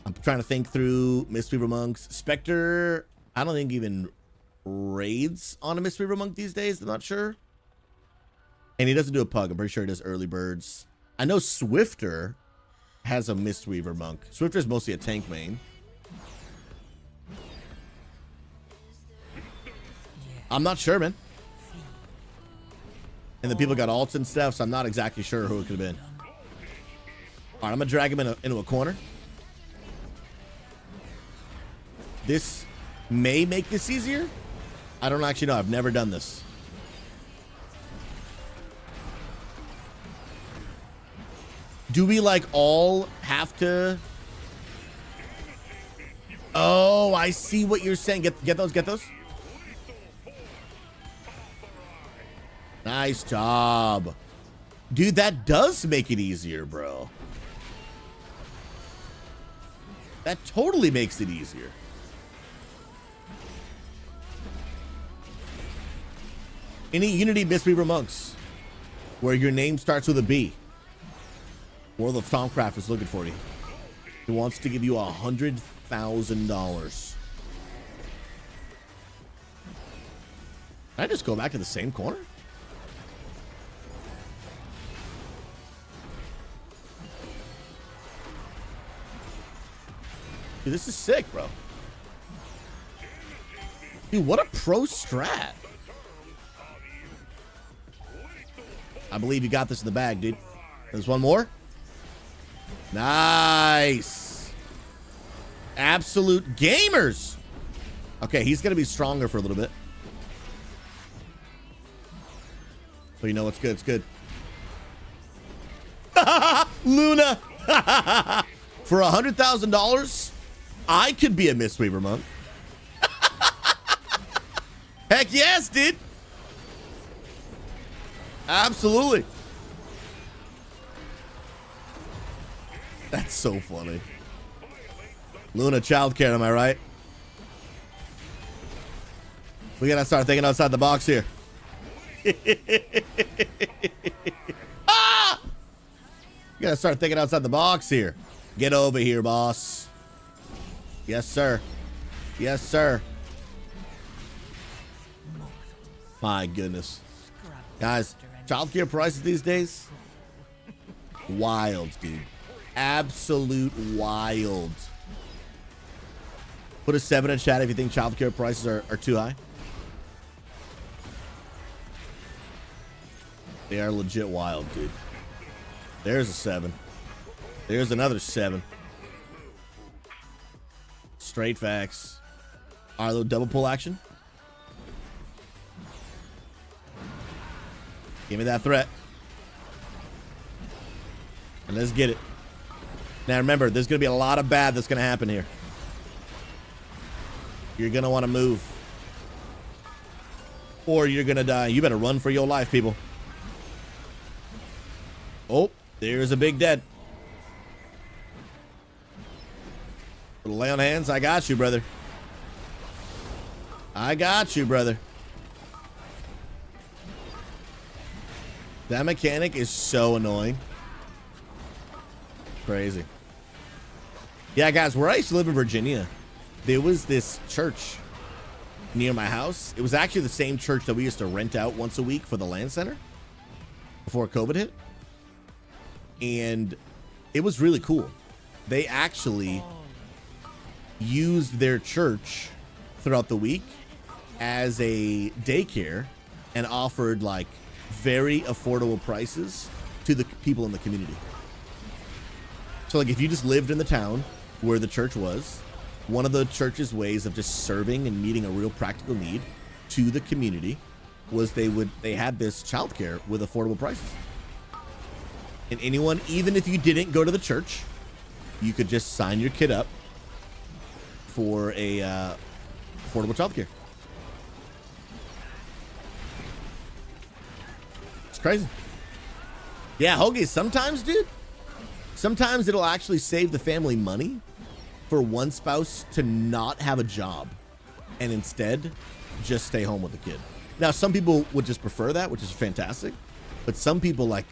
I'm trying to think through Mistweaver monks. Spectre, I don't think even raids on a Mistweaver monk these days. I'm not sure. And he doesn't do a pug. I'm pretty sure he does early birds. I know Swifter has a Mistweaver monk. Swifter's mostly a tank main. I'm not sure, man. And the people got alts and stuff, so I'm not exactly sure who it could have been. All right, I'm gonna drag him into a corner. This may make this easier. I don't actually know. I've never done this. Do we like all have to? Oh, I see what you're saying. Get those, get those. Nice job. Dude, that does make it easier, bro. That totally makes it easier. Any Unity Mistweaver monks where your name starts with a B. World of Tomcraft is looking for you. He wants to give you $100,000. I just go back to the same corner? Dude, this is sick, bro. Dude, what a pro strat. I believe you got this in the bag, dude. There's one more. Nice. Absolute gamers. Okay, he's going to be stronger for a little bit. So you know what's good. It's good. Luna. For $100,000, I could be a Mistweaver monk. Heck yes, dude. Absolutely. That's so funny. Luna childcare, am I right? We gotta start thinking outside the box here. Ah! You gotta start thinking outside the box here. Get over here, boss. Yes, sir. Yes, sir. My goodness. Guys, childcare prices these days? Wild, dude. Absolute wild. Put a 7 in chat if you think childcare prices are too high. They are legit wild, dude. There's a 7. There's another 7. Straight facts. Our little double pull action. Give me that threat. And let's get it. Now remember, there's going to be a lot of bad that's going to happen here. You're going to want to move. Or you're going to die. You better run for your life, people. Oh, there's a big dead. Lay on hands. I got you, brother. I got you, brother. That mechanic is so annoying. Crazy. Yeah, guys, where I used to live in Virginia, there was this church near my house. It was actually the same church that we used to rent out once a week for the LAN center before COVID hit. And it was really cool. They actually used their church throughout the week as a daycare and offered like very affordable prices to the people in the community. So like if you just lived in the town where the church was, one of the church's ways of just serving and meeting a real practical need to the community was they had this childcare with affordable prices. And anyone, even if you didn't go to the church, you could just sign your kid up for a affordable childcare. It's crazy. Yeah, Hoagie, sometimes, dude, sometimes it'll actually save the family money for one spouse to not have a job and instead just stay home with the kid. Now, some people would just prefer that, which is fantastic. But some people, like,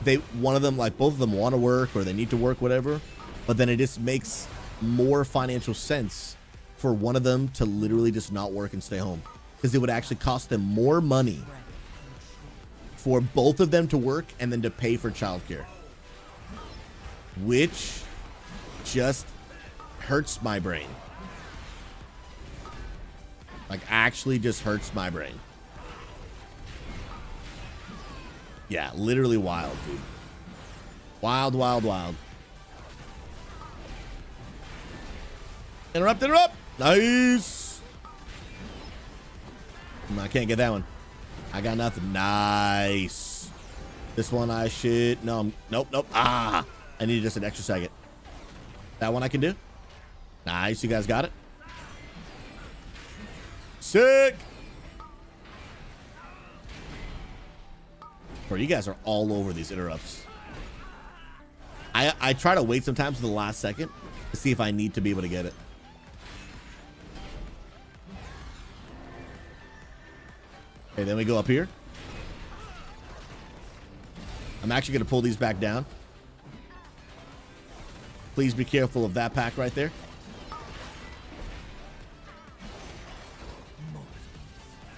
both of them want to work or they need to work, whatever. But then it just makes more financial sense for one of them to literally just not work and stay home, because it would actually cost them more money for both of them to work and then to pay for childcare, which just hurts my brain. Like, actually just hurts my brain. Yeah, literally wild, dude. Wild, wild, wild. Interrupt. Nice. I can't get that one. I got nothing. Nice. This one I should... No, nope. Ah, I need just an extra second. That one I can do. Nice, you guys got it. Sick. Bro, you guys are all over these interrupts. I try to wait sometimes to the last second to see if I need to be able to get it. Okay, then we go up here. I'm actually going to pull these back down. Please be careful of that pack right there.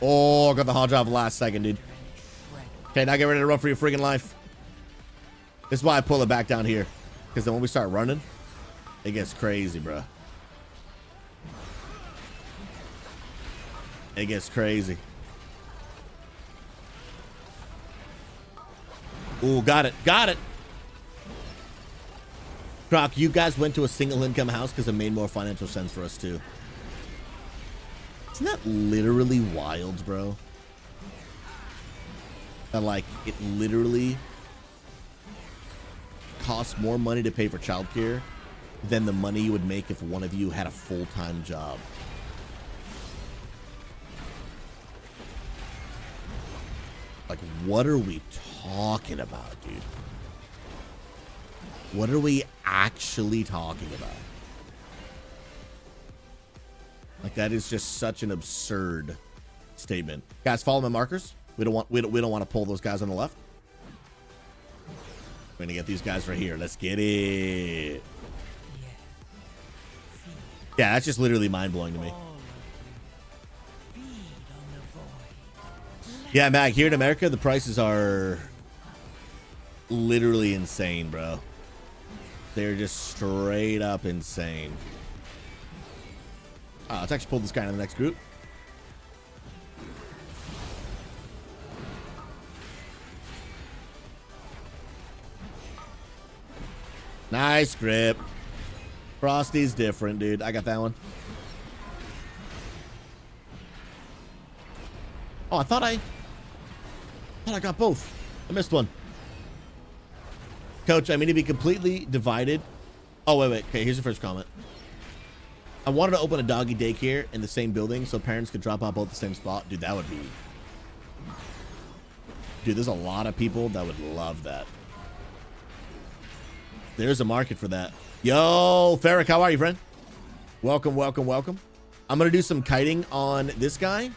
Oh, got the hard drive last second, dude. Okay, now get ready to run for your freaking life. This is why I pull it back down here. Because then when we start running, it gets crazy, bro. It gets crazy. Ooh, got it. Got it. Croc, you guys went to a single income house because it made more financial sense for us too. Isn't that literally wild, bro? That like it literally costs more money to pay for childcare than the money you would make if one of you had a full-time job. Like, what are we talking about, dude? What are we actually talking about? Like, that is just such an absurd statement. Guys, follow my markers. We don't want to pull those guys on the left. We're gonna get these guys right here. Let's get it. Yeah, that's just literally mind-blowing to me. Yeah, Mac, here in America, the prices are literally insane, bro. They're just straight up insane. Let's actually pull this guy in the next group. Nice grip. Frosty's different, dude. I got that one. Oh, I thought I got both. I missed one. Coach, I mean to be completely divided. Oh, wait. Okay, here's the first comment. I wanted to open a doggy daycare in the same building so parents could drop out both the same spot. Dude, that would be... Dude, there's a lot of people that would love that. There's a market for that. Yo, Ferric, how are you, friend? Welcome, welcome, welcome. I'm going to do some kiting on this guy.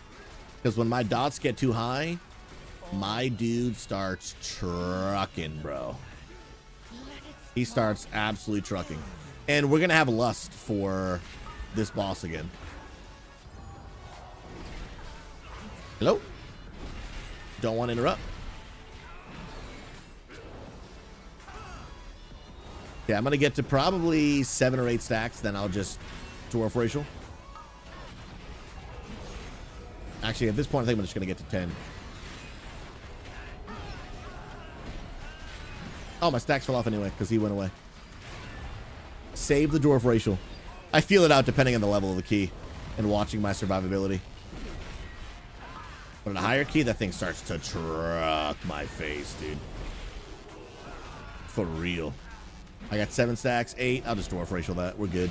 Because when my dots get too high, my dude starts trucking, bro. He starts absolutely trucking. And we're going to have lust for this boss again. Hello? Don't want to interrupt. Yeah, I'm going to get to probably 7 or 8 stacks, then I'll just dwarf racial. Actually, at this point, I think I'm just going to get to 10. Oh, my stacks fell off anyway, because he went away. Save the dwarf racial. I feel it out depending on the level of the key and watching my survivability. But at a higher key, that thing starts to truck my face, dude. For real. I got 7 stacks, 8. I'll just dwarf racial that. We're good.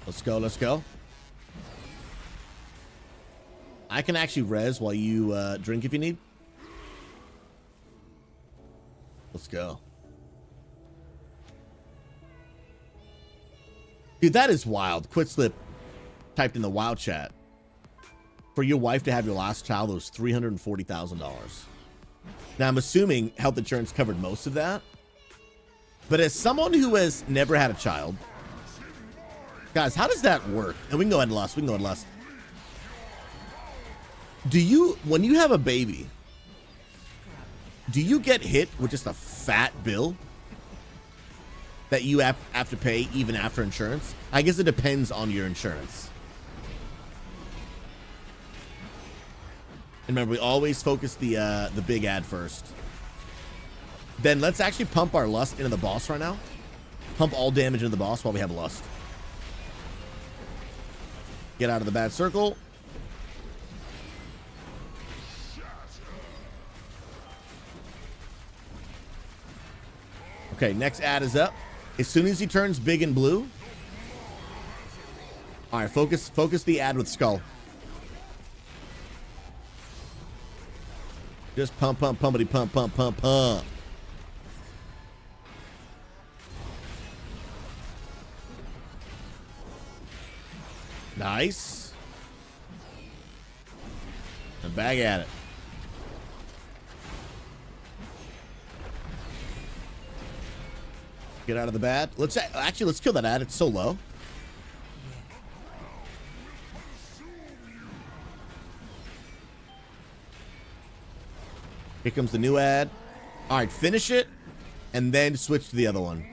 Let's go, let's go. I can actually res while you drink if you need. Let's go. Dude, that is wild. Quit Slip typed in the WoW chat. For your wife to have your last child, it was $340,000. Now, I'm assuming health insurance covered most of that. But as someone who has never had a child, guys, how does that work? And we can go ahead and lust. We can go ahead and lust. Do you, when you have a baby, do you get hit with just a fat bill that you have to pay even after insurance? I guess it depends on your insurance. And remember, we always focus the big ad first. Then let's actually pump our lust into the boss right now. Pump all damage into the boss while we have lust. Get out of the bad circle. Okay, next ad is up. As soon as he turns big and blue. All right, focus the ad with skull. Just pump, pumpity, pump, pump, pump, pump. Nice. And back at it. Get out of the bad. Let's kill that ad. It's so low. Here comes the new ad. All right, finish it, and then switch to the other one.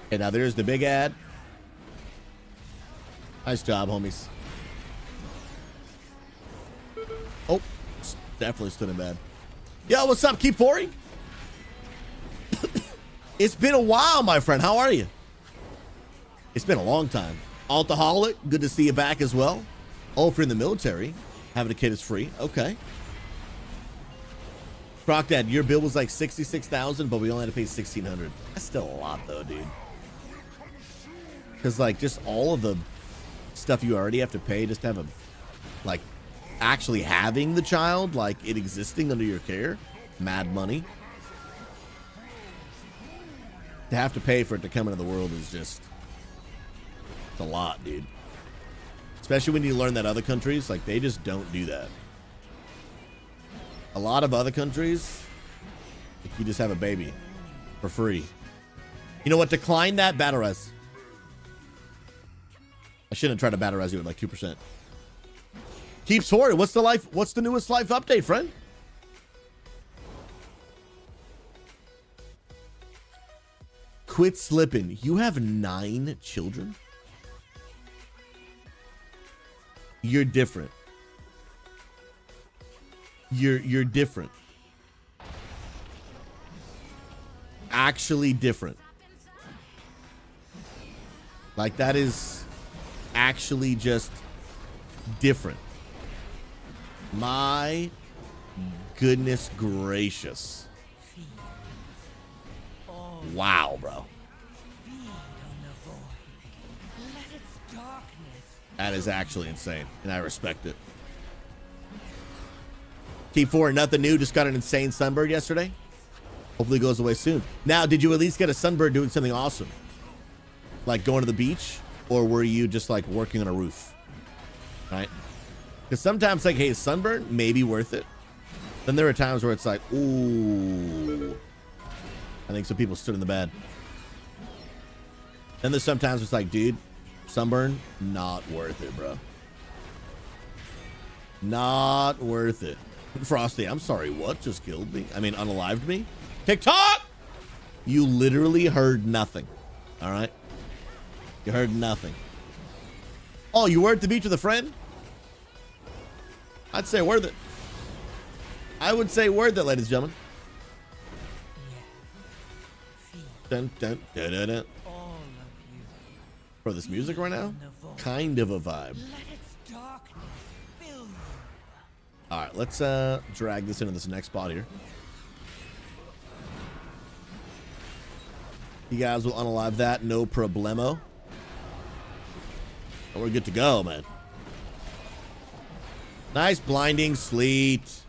Okay, now there's the big ad. Nice job, homies. Oh, definitely stood in bad. Yo, what's up? Keep pouring. It's been a while, my friend. How are you? It's been a long time. Altaholic, good to see you back as well. Oh, if you're in the military, having a kid is free. Okay. Croc Dad, your bill was like 66,000, but we only had to pay 1,600. That's still a lot, though, dude. Because, like, just all of the stuff you already have to pay just to have a, like, actually having the child, like, it existing under your care, mad money. To have to pay for it to come into the world is just, it's a lot, dude. Especially when you learn that other countries, like, they just don't do that. A lot of other countries, you just have a baby for free. You know what? Decline that, battle res. I shouldn't try to battle res you at like 2%. Keeps forward. What's the newest life update, friend? Quit slipping. You have 9 children? You're different. You're different. Actually different. Like, that is actually just different. My goodness gracious. Wow, bro. That is actually insane, and I respect it. T4, nothing new. Just got an insane sunbird yesterday. Hopefully it goes away soon. Now, did you at least get a sunbird doing something awesome? Like going to the beach? Or were you just like working on a roof? Right? Because sometimes like, hey, sunburn may be worth it. Then there are times where it's like, ooh. I think some people stood in the bed. Then there's sometimes it's like, dude, sunburn, not worth it, bro. Not worth it. Frosty, I'm sorry, what just killed me? I mean, unalived me? TikTok! You literally heard nothing. All right? You heard nothing. Oh, you were at the beach with a friend? I'd say worth it. I would say worth it, ladies and gentlemen. Dun, dun, dun, dun, dun. For this music right now? Kind of a vibe. All right, let's drag this into this next spot here. You guys will unalive that, no problemo. And we're good to go, man. Nice blinding sleet.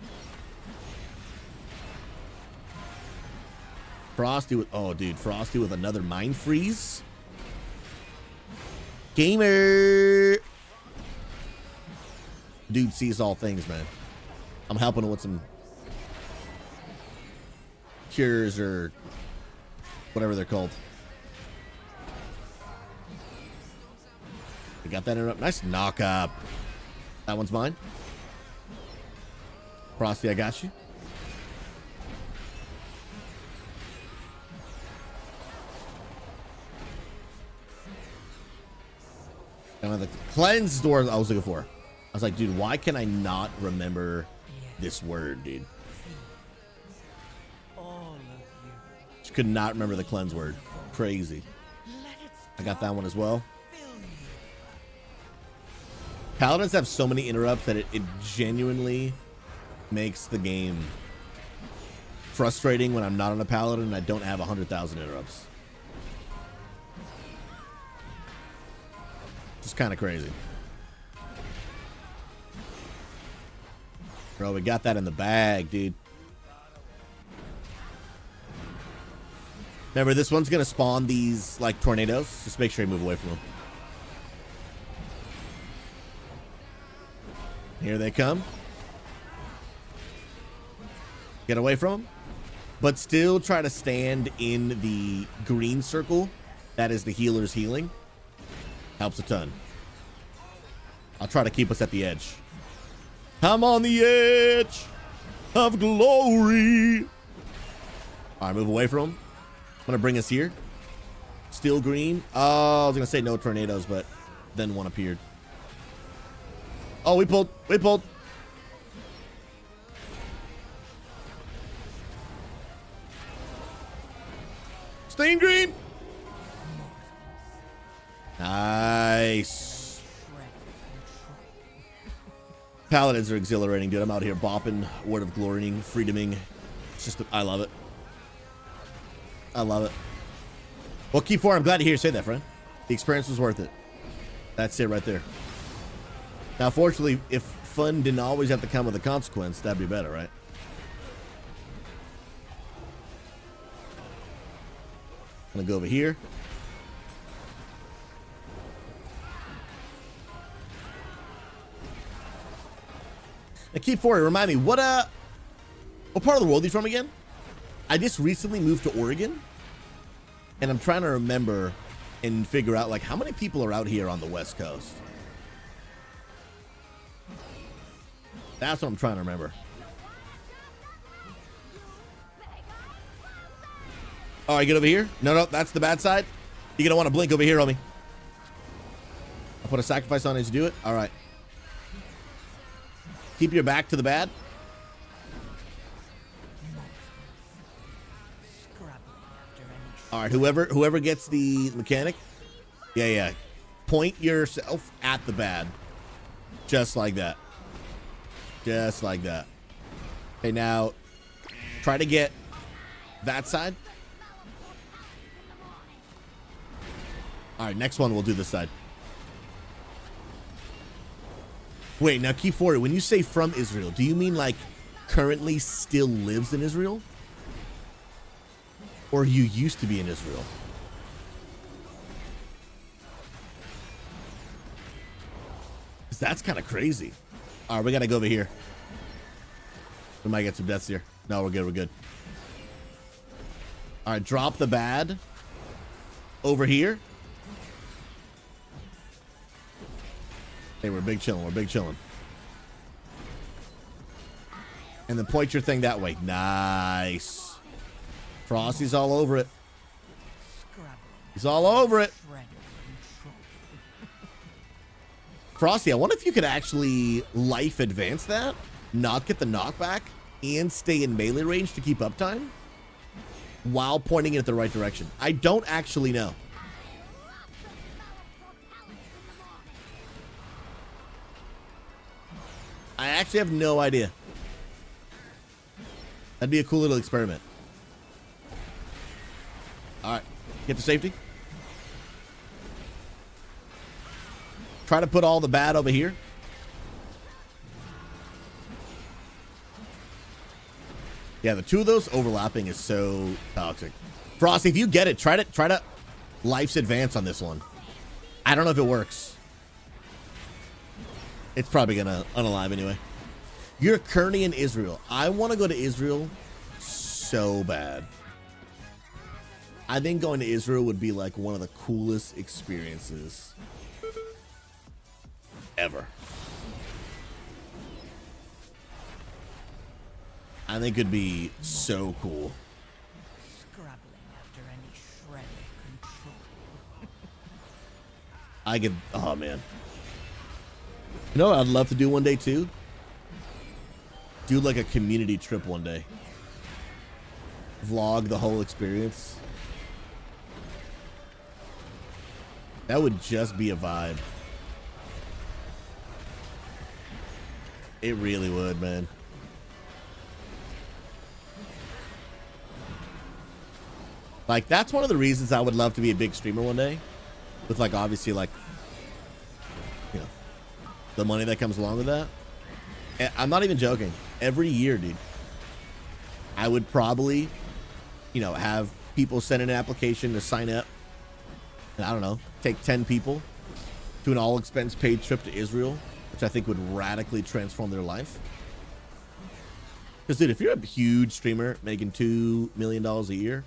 Frosty with, oh, dude, Frosty with another mind freeze. Gamer. Dude sees all things, man. I'm helping him with some cures or whatever they're called. We got that interrupt. Nice knock up. That one's mine. Frosty, I got you. And the cleanse door I was looking for. I was like, dude, why can I not remember this word, dude? Just could not remember the cleanse word. Crazy. I got that one as well. Paladins have so many interrupts that it genuinely makes the game frustrating when I'm not on a paladin and I don't have 100,000 interrupts. Just kind of crazy. Bro, we got that in the bag, dude. Remember, this one's going to spawn these, like, tornadoes. Just make sure you move away from them. Here they come. Get away from them. But still try to stand in the green circle. That is the healer's healing. Helps a ton. I'll try to keep us at the edge. I'm on the edge. of glory. All right, move away from him. I'm going to bring us here. Steel green. Oh, I was going to say no tornadoes, but then one appeared. Oh, we pulled. We pulled. Stain green. Nice. Paladins are exhilarating, dude. I'm out here bopping, word of glorying, freedoming. It's just, I love it. I love it. Well, Key 4, I'm glad to hear you say that, friend. The experience was worth it. That's it right there. Now, fortunately, if fun didn't always have to come with a consequence, that'd be better, right? I'm gonna go over here. Now, Key 4, remind me, what part of the world are you from again? I just recently moved to Oregon, and I'm trying to remember and figure out, like, how many people are out here on the West Coast? That's what I'm trying to remember. All right, get over here. No, that's the bad side. You're going to want to blink over here, homie. I'll put a sacrifice on as you do it. All right. Keep your back to the bad. All right, whoever gets the mechanic. Yeah. Point yourself at the bad. Just like that. Just like that. Okay, now try to get that side. All right, next one we'll do this side. Wait, now Key 40, when you say from Israel, do you mean like currently still lives in Israel? Or you used to be in Israel? Because that's kind of crazy. All right, we got to go over here. We might get some deaths here. No, we're good. We're good. All right, drop the bad over here. Hey, we're big chilling. We're big chilling. And then point your thing that way. Nice. Frosty's all over it. He's all over it. Frosty, I wonder if you could actually life advance that, not get the knockback, and stay in melee range to keep uptime while pointing it at the right direction. I don't actually know. I actually have no idea. That'd be a cool little experiment. All right, get to safety. Try to put all the bad over here. Yeah, the two of those overlapping is so toxic. Frosty, if you get it, try to life's advance on this one. I don't know if it works. It's probably gonna unalive anyway. You're currently in Israel. I want to go to Israel so bad. I think going to Israel would be like one of the coolest experiences ever. I think it'd be so cool. Scrabbling after any shred of control. I could, oh man. You know what I'd love to do one day too? Do like a community trip one day. Vlog the whole experience. That would just be a vibe. It really would, man. Like, that's one of the reasons I would love to be a big streamer one day. With, like, obviously, like, you know, the money that comes along with that. And I'm not even joking. Every year, dude, I would probably, you know, have people send in an application to sign up. And I don't know, take 10 people to an all-expense paid trip to Israel, which I think would radically transform their life. Because, dude, if you're a huge streamer making $2 million a year,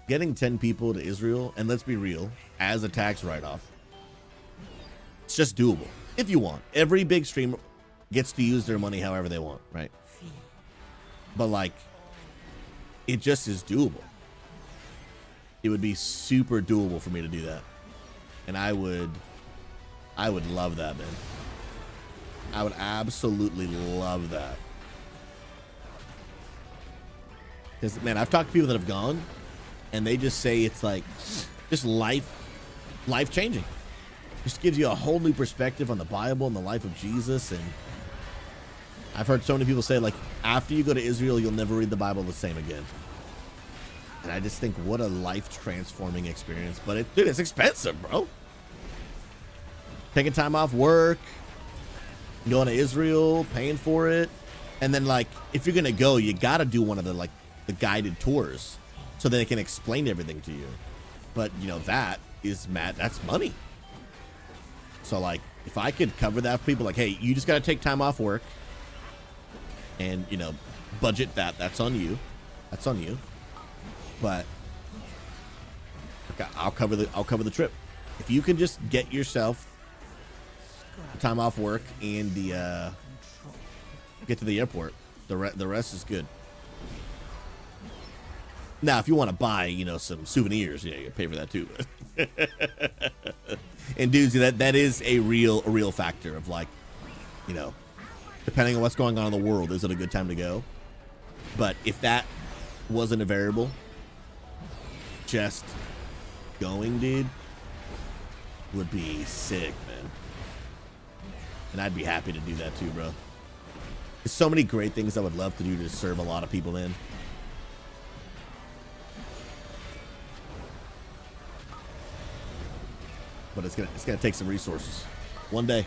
getting 10 people to Israel, and let's be real, as a tax write-off, it's just doable if you want. Every big streamer gets to use their money however they want, right? but like, it just is doable. It would be super doable for me to do that. And I would love that, man. I would absolutely love that. Because, man, I've talked to people that have gone, and they just say it's like, just life-changing. Just gives you a whole new perspective on the Bible and the life of Jesus. And I've heard so many people say, like, after you go to Israel, you'll never read the Bible the same again. And I just think, what a life-transforming experience. But, dude, it's expensive, bro. Taking time off work, going to Israel, paying for it. And then, like, if you're going to go, you got to do one of the, like, the guided tours so that they can explain everything to you. But, you know, that's money. So, like, if I could cover that for people, like, hey, you just got to take time off work and, you know, budget that. That's on you. That's on you. But okay, I'll cover the trip. If you can just get yourself time off work and the get to the airport, the rest is good. Now, if you want to buy, you know, some souvenirs, yeah, you pay for that too. And dudes, that is a real factor of, like, you know, depending on what's going on in the world, is it a good time to go? But if that wasn't a variable, just going, dude, would be sick, man. And I'd be happy to do that too, bro. There's so many great things I would love to do to serve a lot of people, man. But it's gonna take some resources. One day.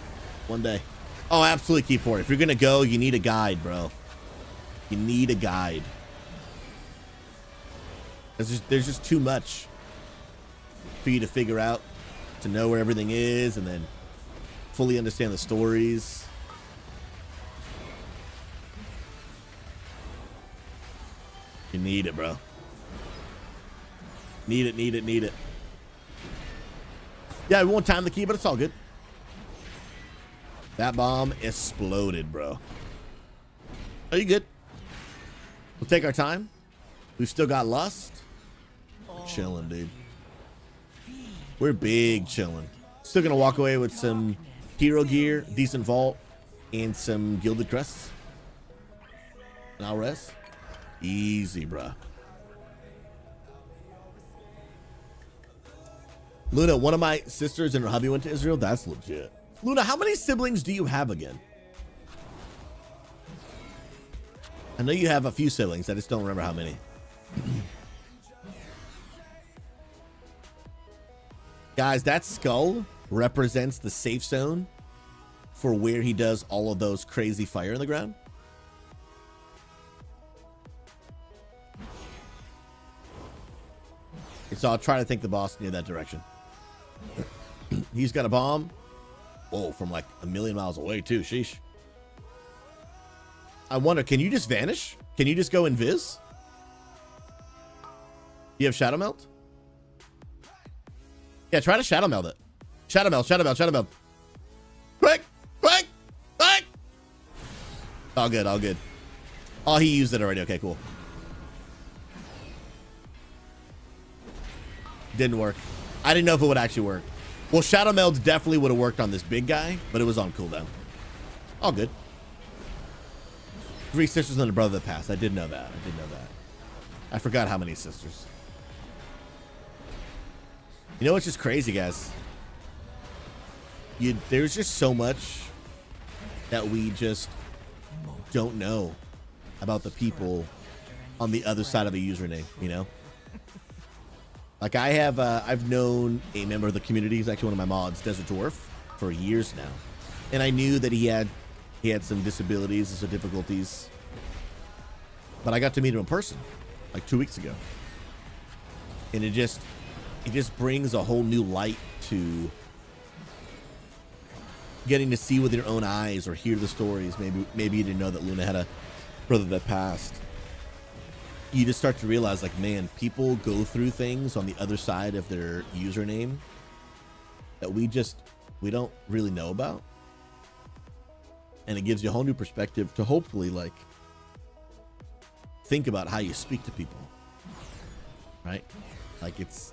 Oh, absolutely, keep for it. If you're gonna go, you need a guide, bro. You need a guide. There's just too much for you to figure out, to know where everything is, and then fully understand the stories. You need it, bro. Need it. Yeah, we won't time the key, but it's all good. That bomb exploded, bro. Are you good? We'll take our time. We've still got lust. We're chilling, dude. We're big chilling. Still gonna walk away with some hero gear, decent vault, and some gilded crests. And I'll rest. Easy, bro. Luna, one of my sisters and her hubby went to Israel. That's legit. Luna, how many siblings do you have again? I know you have a few siblings. I just don't remember how many. Guys, that skull represents the safe zone for where he does all of those crazy fire in the ground. So I'll try to take the boss near that direction. He's got a bomb. Whoa, from like a million miles away too. Sheesh. I wonder, can you just vanish? Can you just go invis? You have shadow melt? Yeah, try to shadow melt it. Shadow melt. Quick. All good. Oh, he used it already. Okay, cool. Didn't work. I didn't know if it would actually work. Well, shadow meld definitely would have worked on this big guy, but it was on cooldown. All good. 3 sisters and a brother that passed. I did know that. I forgot how many sisters. You know what's just crazy, guys? There's just so much that we just don't know about the people on the other side of a username, you know? Like I've known a member of the community, he's actually one of my mods, Desert Dwarf, for years now. And I knew that he had some disabilities and some difficulties. But I got to meet him in person like 2 weeks ago. And it just brings a whole new light to getting to see with your own eyes or hear the stories. Maybe you didn't know that Luna had a brother that passed. You just start to realize, like, man, people go through things on the other side of their username that we don't really know about. And it gives you a whole new perspective to hopefully, like, think about how you speak to people, right? Like it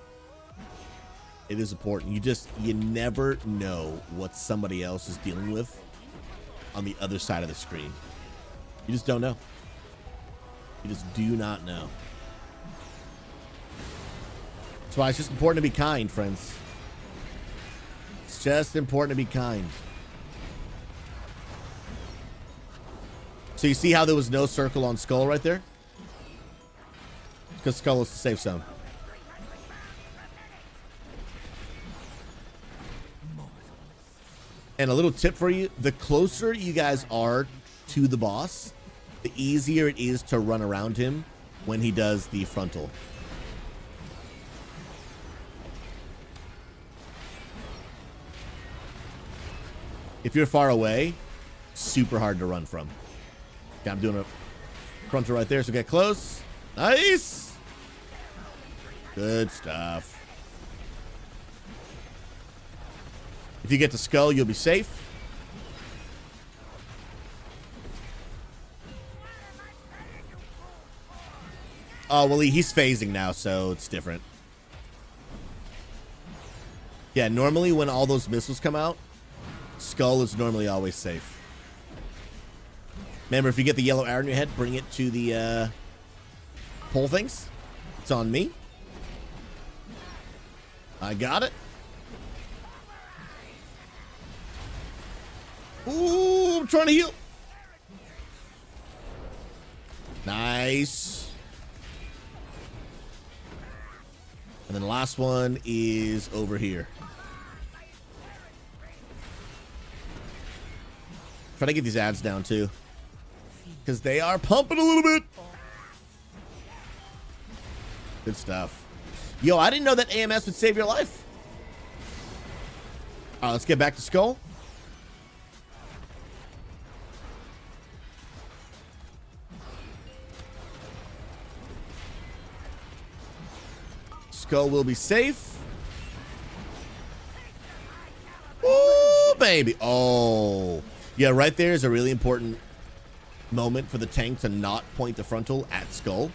is important. You never know what somebody else is dealing with on the other side of the screen. You just don't know. You just do not know. That's why it's just important to be kind, friends. It's just important to be kind. So you see how there was no circle on Skull right there? Because Skull is the safe zone. And a little tip for you, the closer you guys are to the boss, the easier it is to run around him when he does the frontal. If you're far away, super hard to run from. Okay, I'm doing a frontal right there, so get close. Nice! Good stuff. If you get to Skull, you'll be safe. Oh, well, he's phasing now, so it's different. Yeah, normally when all those missiles come out, Skull is normally always safe. Remember, if you get the yellow arrow in your head, bring it to the pole things. It's on me. I got it. Ooh, I'm trying to heal. Nice. And then the last one is over here. Try to get these ads down too, because they are pumping a little bit. Good stuff. Yo, I didn't know that AMS would save your life. All right, let's get back to Skull. Skull will be safe. Oh, baby. Oh. Yeah, right there is a really important moment for the tank to not point the frontal at Skull,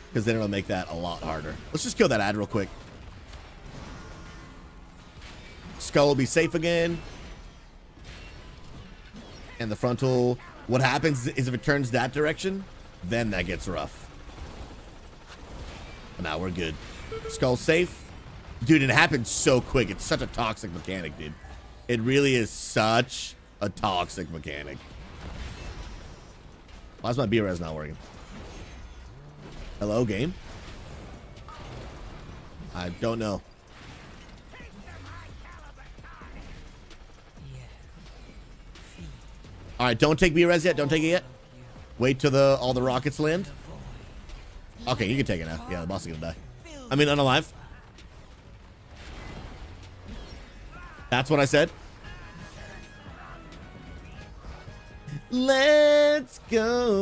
because then it'll make that a lot harder. Let's just kill that ad real quick. Skull will be safe again. And the frontal, what happens is if it turns that direction, then that gets rough. But now we're good. Skull's safe. Dude, it happens so quick. It's such a toxic mechanic, dude. It really is such a toxic mechanic. Why's my B-res not working? Hello, game? I don't know. All right, don't take B-res yet. Don't take it yet. Wait till all the rockets land. Okay, you can take it now. Yeah, the boss is gonna die. I mean, unalive. That's what I said. Let's go.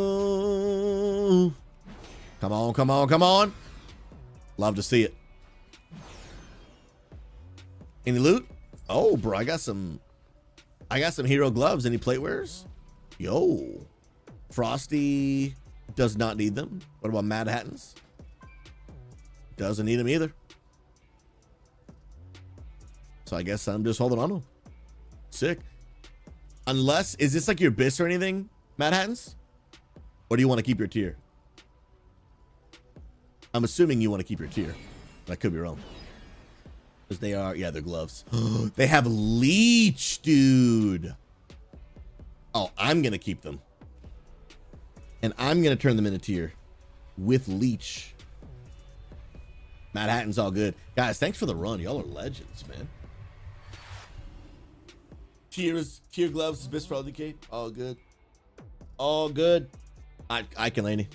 Come on, come on, come on. Love to see it. Any loot? Oh, bro, I got some hero gloves. Any plate wearers? Yo. Frosty does not need them. What about Mad Hattons? Doesn't need them either. So I guess I'm just holding on to them. Sick. Unless, is this like your BIS or anything, Mad Hattons? Or do you want to keep your tier? I'm assuming you want to keep your tier. But I could be wrong. Because they are, yeah, they're gloves. They have leech, dude. Oh, I'm going to keep them. And I'm going to turn them into tier with leech. Mad Hatton's all good. Guys, thanks for the run. Y'all are legends, man. Tier gloves is best for LDK. All good. All good. I can Laney.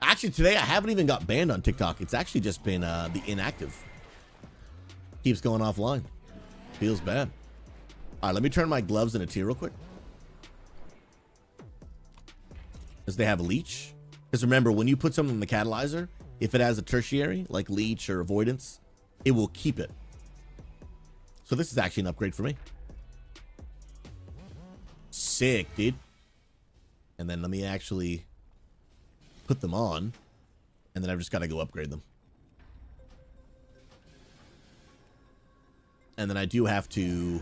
Actually, today I haven't even got banned on TikTok. It's actually just been the inactive. Keeps going offline. Feels bad. All right, let me turn my gloves into tier real quick. Because they have a leech. Because remember, when you put something in the catalyzer, if it has a tertiary, like leech or avoidance, it will keep it. So this is actually an upgrade for me. Sick, dude. And then let me actually put them on, and then I've just got to go upgrade them. And then I do have to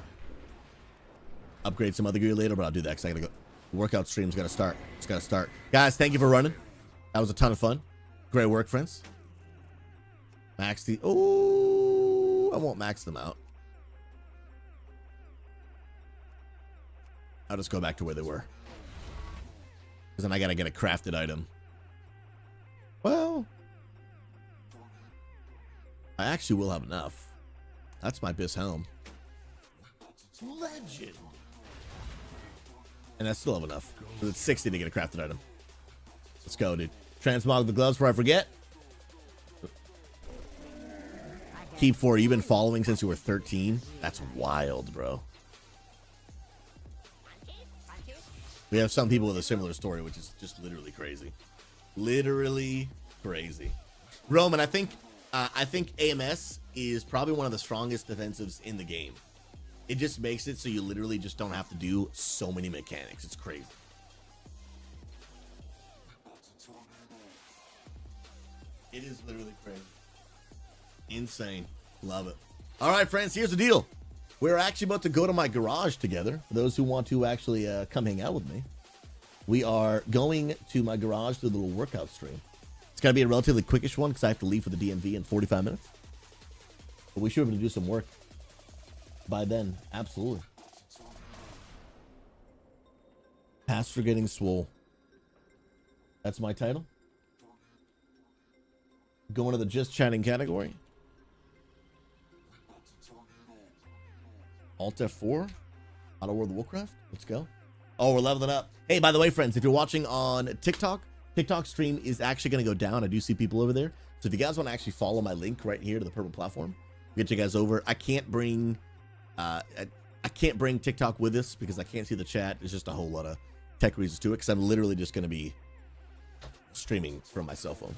upgrade some other gear later, but I'll do that because I gotta go. Workout stream's gotta start. It's gotta start. Guys, thank you for running. That was a ton of fun. Great work, friends. Max the. Oh, I won't max them out. I'll just go back to where they were. Because then I gotta get a crafted item. Well, I actually will have enough. That's my Biss helm. Legend. And I still have enough. It's 60 to get a crafted item. Let's go, dude. Transmog the gloves before I forget. Keep 4. You've been following since you were 13. That's wild, bro. We have some people with a similar story, which is just literally crazy. Literally crazy. Roman, I think AMS is probably one of the strongest defensives in the game. It just makes it so you literally just don't have to do so many mechanics. It's crazy. It is literally crazy. Insane. Love it. All right, friends, here's the deal. We're actually about to go to my garage together. For those who want to actually come hang out with me, we are going to my garage to do a little workout stream. It's got to be a relatively quickish one because I have to leave for the DMV in 45 minutes. But we should be able to do some work by then. Absolutely. Pastor getting swole. That's my title. Going to the just chatting category. Alt F4. Auto World of Warcraft. Let's go. Oh, we're leveling up. Hey, by the way, friends, if you're watching on TikTok stream is actually going to go down. I do see people over there. So if you guys want to actually follow my link right here to the purple platform, get you guys over. I can't bring TikTok with us because I can't see the chat. There's just a whole lot of tech reasons to it because I'm literally just going to be streaming from my cell phone.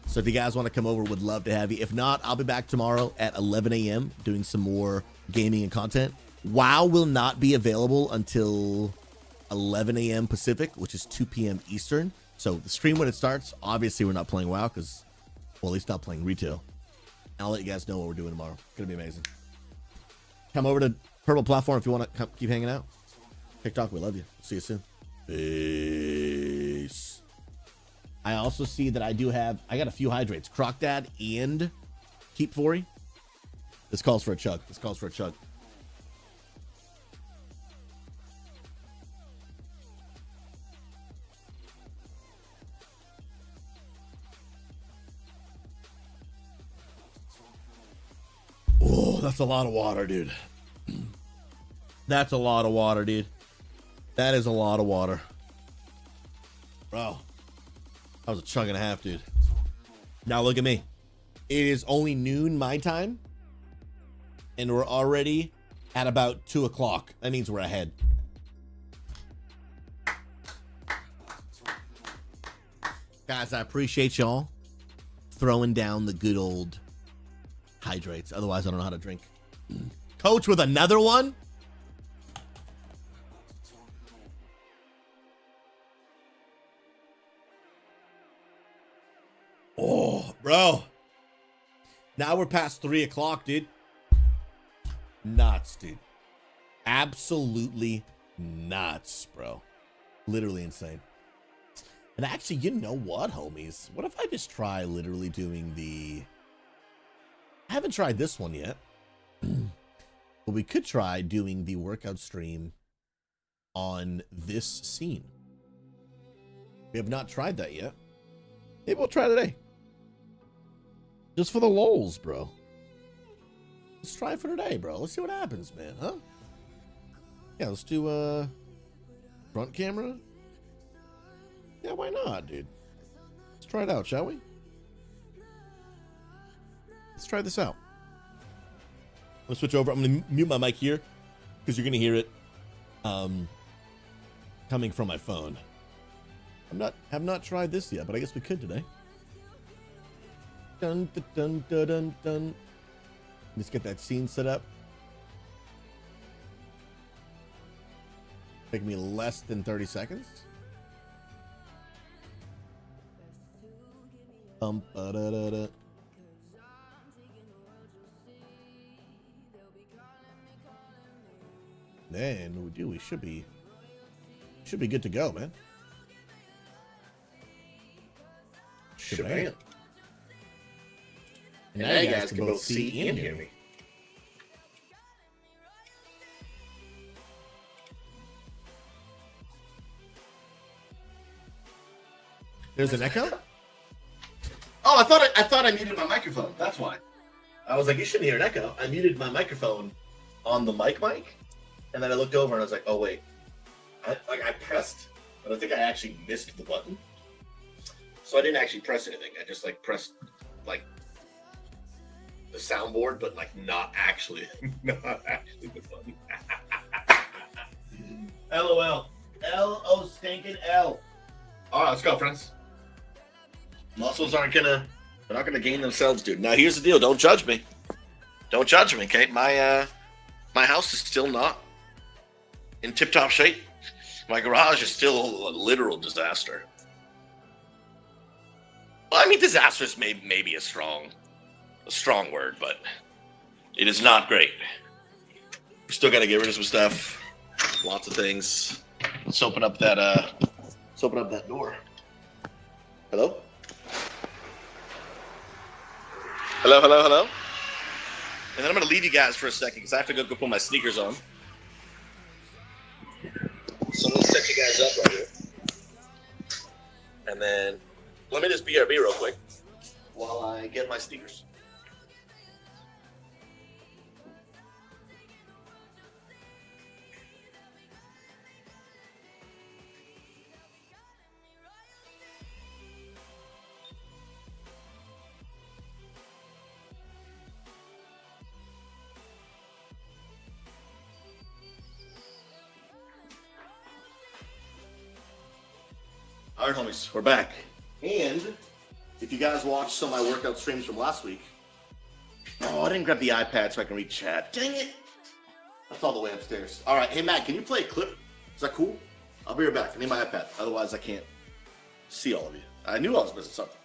So if you guys want to come over, would love to have you. If not, I'll be back tomorrow at 11 a.m. doing some more gaming and content. WoW will not be available until 11 a.m. Pacific, which is 2 p.m. Eastern. So the stream when it starts, obviously we're not playing WoW because, well, at least not playing retail. I'll let you guys know what we're doing tomorrow. It's going to be amazing. Come over to Purple Platform if you want to keep hanging out. TikTok, we love you. See you soon. Peace. I also see that I got a few hydrates. Crocdad and Keep 40. This calls for a chug. Oh, that's a lot of water, dude. That's a lot of water, dude. That is a lot of water. Bro. That was a chug and a half, dude. Now look at me. It is only noon my time. And we're already at about 2 o'clock. That means we're ahead. Guys, I appreciate y'all throwing down the good old hydrates. Otherwise, I don't know how to drink. Coach with another one? Oh, bro. Now we're past 3 o'clock, dude. Nuts, dude. Absolutely nuts, bro. Literally insane. And actually, you know what, homies? What if I just try literally doing the... I haven't tried this one yet. But we could try doing the workout stream on this scene. We have not tried that yet. Maybe we'll try today. Just for the lols, bro. Let's try it for today, bro. Let's see what happens, man, huh? Yeah, let's do front camera. Yeah, why not, dude? Let's try it out, shall we? Let's try this out. Let's switch over. I'm going to mute my mic here because you're going to hear it coming from my phone. Have not tried this yet, but I guess we could today. Dun, dun, dun, dun, dun, dun. Let's get that scene set up. Take me less than 30 seconds. Ba-da-da-da. Man, we should be good to go, man. Shabam. And now you guys can both see and hear me. There's an echo? Oh, I thought I muted my microphone. That's why. I was like, you shouldn't hear an echo. I muted my microphone on the mic, and then I looked over and I was like, oh wait. I pressed, but I think I actually missed the button. So I didn't actually press anything. I just pressed the soundboard, but not actually the button. LOL. L-O stinking L. All right, let's go, friends. Muscles they're not gonna gain themselves, dude. Now here's the deal. Don't judge me. Don't judge me, okay? My house is still not in tip-top shape. My garage is still a literal disaster. Well, I mean, disastrous may be a strong word, but it is not great. We still got to get rid of some stuff. Lots of things. Let's open up that door. Hello? Hello? And then I'm going to leave you guys for a second because I have to go put my sneakers on. So let's set you guys up right here. And then let me just BRB real quick while I get my sneakers. All right, homies, we're back. And if you guys watched some of my workout streams from last week, oh, I didn't grab the iPad so I can read chat. Dang it. That's all the way upstairs. All right, hey, Matt, can you play a clip? Is that cool? I'll be right back. I need my iPad. Otherwise, I can't see all of you. I knew I was missing something.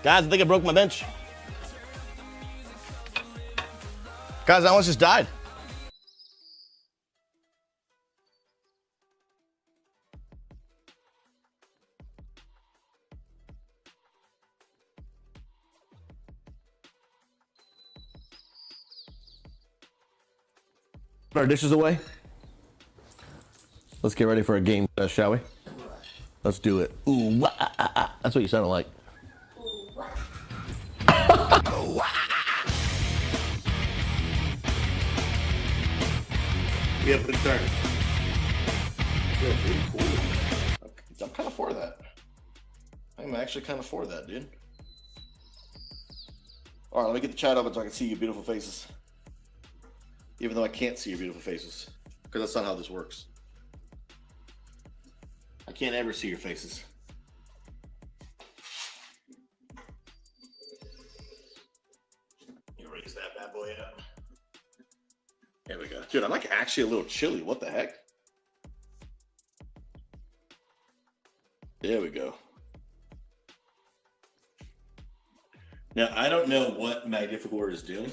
Guys, I think I broke my bench. Guys, I almost just died. Put our dishes away. Let's get ready for a game, shall we? Let's do it. Ooh, wah, ah, ah, ah. That's what you sounded like. We have return. That's really cool. I'm kind of for that. I'm actually kind of for that, dude. All right, let me get the chat open so I can see your beautiful faces. Even though I can't see your beautiful faces, because that's not how this works. I can't ever see your faces. You raise that bad boy up. There we go. Dude, I'm actually a little chilly. What the heck? There we go. Now, I don't know what Magnificor is doing.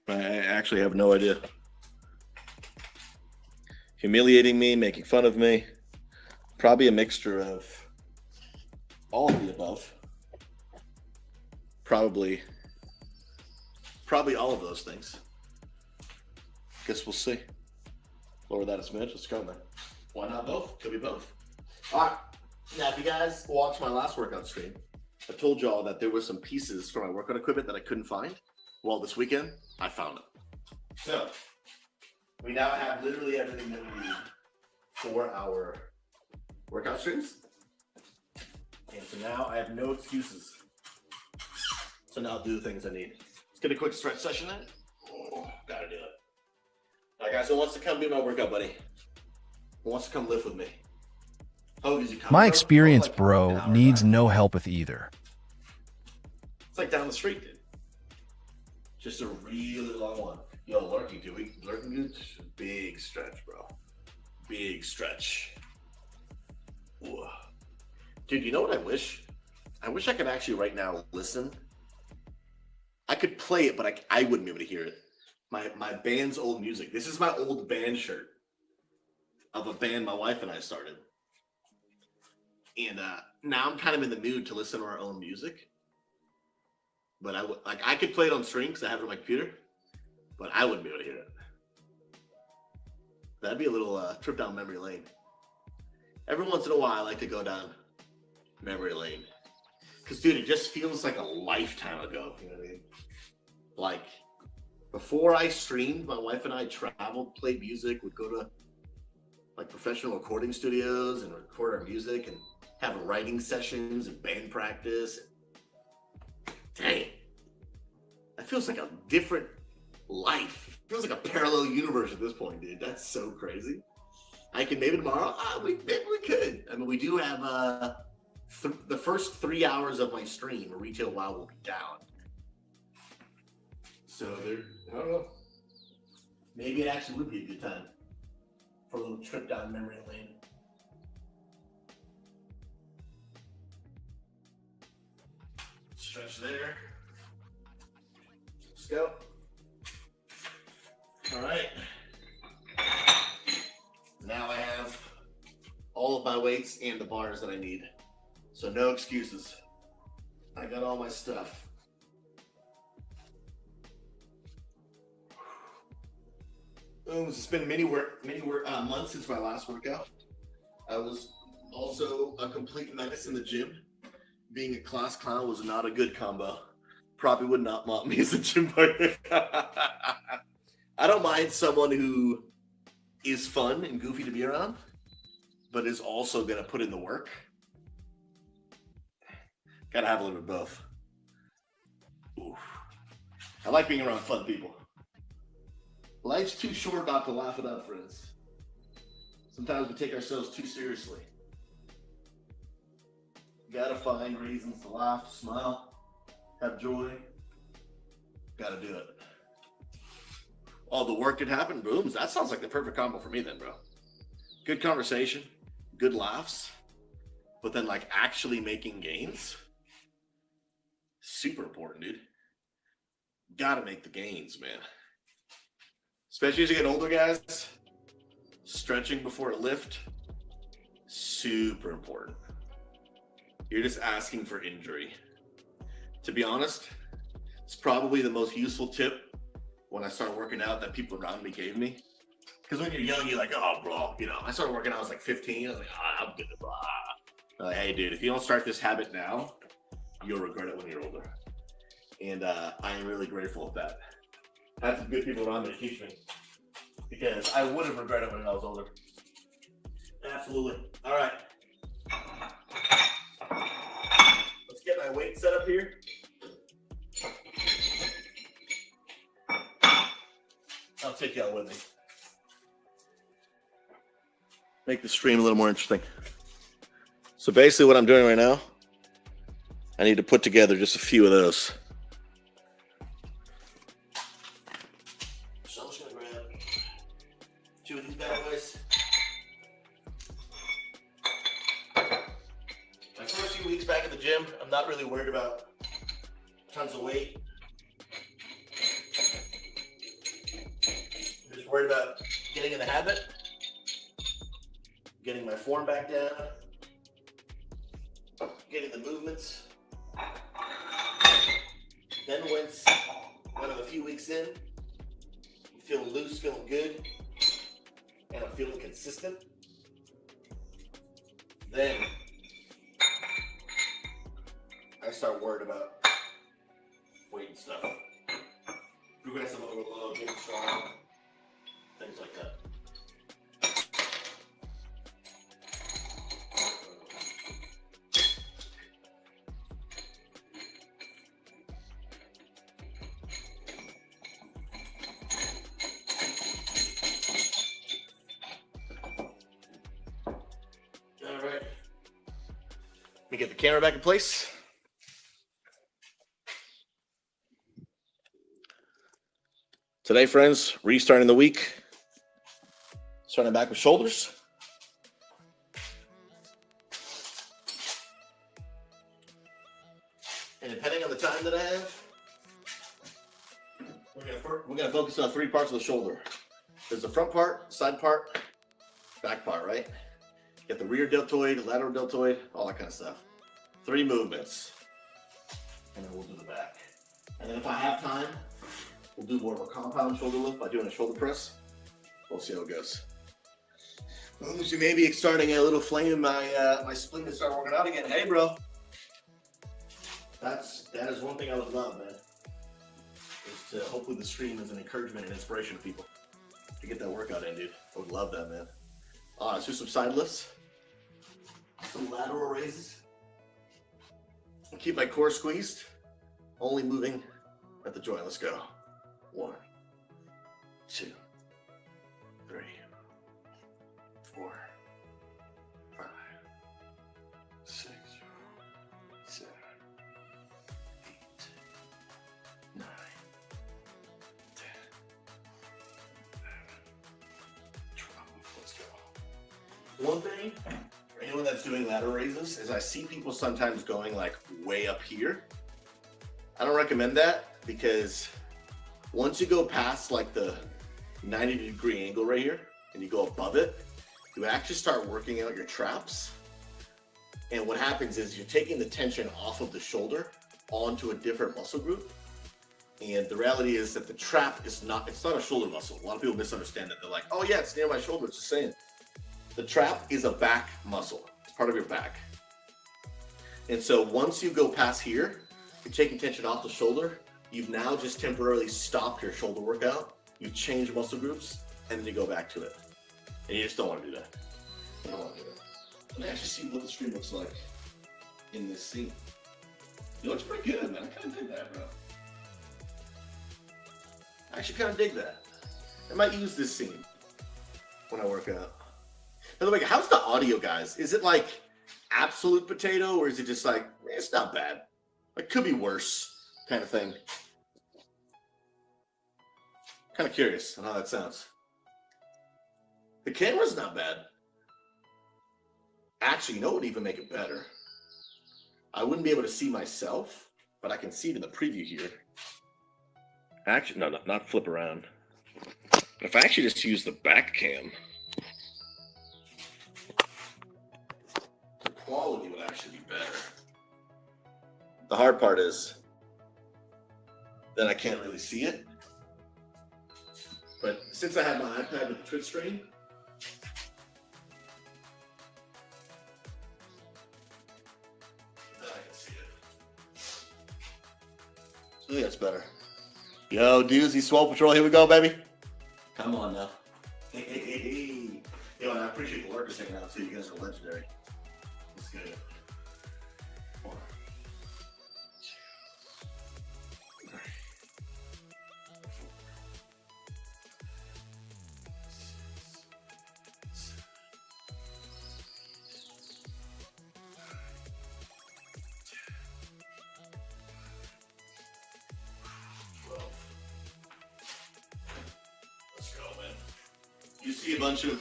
I actually have no idea. Humiliating me, making fun of me. Probably a mixture of all of the above. Probably all of those things. Guess we'll see. Lower that a smidge. Let's go, man. Why not both? Could be both. All right. Now, if you guys watched my last workout stream, I told y'all that there were some pieces for my workout equipment that I couldn't find. Well, this weekend, I found it. So, we now have literally everything that we need for our workout streams. And so now I have no excuses to not do the things I need. Let's get a quick stretch session in. Oh, gotta do it. All right, guys, who wants to come be my workout buddy? Who wants to come live with me? Oh, is you coming? My bro? experienced Like bro an hour needs drive. no help with either. It's like down the street, dude. Just a really long one. Yo, lurking, dude. Lurking, dude. Big stretch, bro. Big stretch. Ooh. Dude, you know what I wish? I wish I could actually right now listen. I could play it, but I wouldn't be able to hear it. My band's old music. This is my old band shirt of a band my wife and I started. And now I'm kind of in the mood to listen to our own music. But I could play it on stream because I have it on my computer, but I wouldn't be able to hear it. That'd be a little trip down memory lane. Every once in a while, I like to go down memory lane. Because, dude, it just feels like a lifetime ago. You know what I mean? Like, before I streamed, my wife and I traveled, played music, would go to, like, professional recording studios and record our music and have writing sessions and band practice. Dang. That feels like a different life. It feels like a parallel universe at this point, dude. That's so crazy. I can maybe tomorrow. Maybe we could. I mean, we do have the first 3 hours of my stream, retail WoW will be down. So I don't know. Maybe it actually would be a good time for a little trip down memory lane. Stretch there. Let's go. All right. Now I have all of my weights and the bars that I need. So no excuses. I got all my stuff. It's been many months since my last workout. I was also a complete menace in the gym. Being a class clown was not a good combo. Probably would not want me as a gym partner. I don't mind someone who is fun and goofy to be around, but is also going to put in the work. Gotta have a little bit of both. Oof. I like being around fun people. Life's too short not to laugh it up, friends. Sometimes we take ourselves too seriously. Gotta find reasons to laugh, smile, have joy. Gotta do it. All the work could happen, booms. That sounds like the perfect combo for me then, bro. Good conversation, good laughs, but then like actually making gains. Super important, dude. Gotta make the gains, man. Especially as you get older, guys. Stretching before a lift, super important. You're just asking for injury. To be honest, it's probably the most useful tip when I started working out that people around me gave me. Because when you're young, you're like, oh, bro, you know, I started working out, I was like 15. I was like, I'm good, blah. I'm like, hey, dude, if you don't start this habit now, you'll regret it when you're older. And I am really grateful for that. I had some good people around me to teach me. Because I would have regretted it when I was older. Absolutely. All right. Let's get my weight set up here. I'll take y'all with me. Make the stream a little more interesting. So basically what I'm doing right now, I need to put together just a few of those. So I'm just gonna grab 2 of these bad boys. My first few weeks back at the gym, I'm not really worried about tons of weight. I'm just worried about getting in the habit, getting my form back down, getting the movements. Then once I'm a few weeks in, I'm feeling loose, feeling good, and I'm feeling consistent. Then I start worried about weight and stuff. Progressive overload, getting strong, things like that. Let me get the camera back in place. Today, friends, restarting the week. Starting back with shoulders. And depending on the time that I have, we're gonna focus on 3 parts of the shoulder. There's the front part, side part, back part, right? You got the rear deltoid, lateral deltoid, all that kind of stuff. 3 movements. And then we'll do the back. And then if I have time, we'll do more of a compound shoulder lift by doing a shoulder press. We'll see how it goes. You may be starting a little flame in my spleen to start working out again. Hey, bro. That is one thing I would love, man. Is to hopefully the stream is an encouragement and inspiration to people to get that workout in, dude. I would love that, man. Let's do some side lifts, some lateral raises. I'll keep my core squeezed, only moving at the joint. Let's go. 1, 2, 3, 4, 5, 6, 7, 8, 9, 10, 11, 12. Let's go. One thing, for anyone that's doing lateral raises, is I see people sometimes going like way up here. I don't recommend that because once you go past like the 90-degree angle right here and you go above it, you actually start working out your traps. And what happens is you're taking the tension off of the shoulder onto a different muscle group. And the reality is that the trap is not, it's not a shoulder muscle. A lot of people misunderstand that. They're like, oh yeah, it's near my shoulder, it's the same. The trap is a back muscle. It's part of your back. And so once you go past here, you're taking tension off the shoulder. You've now just temporarily stopped your shoulder workout. You change muscle groups, and then you go back to it. And you just don't want to do that. You don't want to do that. Let me actually see what the stream looks like in this scene. It looks pretty good, man. I kind of dig that, bro. I actually kind of dig that. I might use this scene when I work out. By the way, how's the audio, guys? Is it like absolute potato, or is it just like, it's not bad? It could be worse kind of thing. Kind of curious on how that sounds. The camera's not bad. Actually, you know what would even make it better? I wouldn't be able to see myself, but I can see it in the preview here. Actually, no, not flip around. If I actually just use the back cam, the quality would actually be better. The hard part is that I can't really see it. But since I have my iPad with the Twitch screen, then I can see it. So I think that's better. Yo, Doozy, Swole Patrol, here we go, baby. Come on now. Hey. Yo, and I appreciate the lurkers hanging out too. You guys are legendary. That's good. You see a bunch of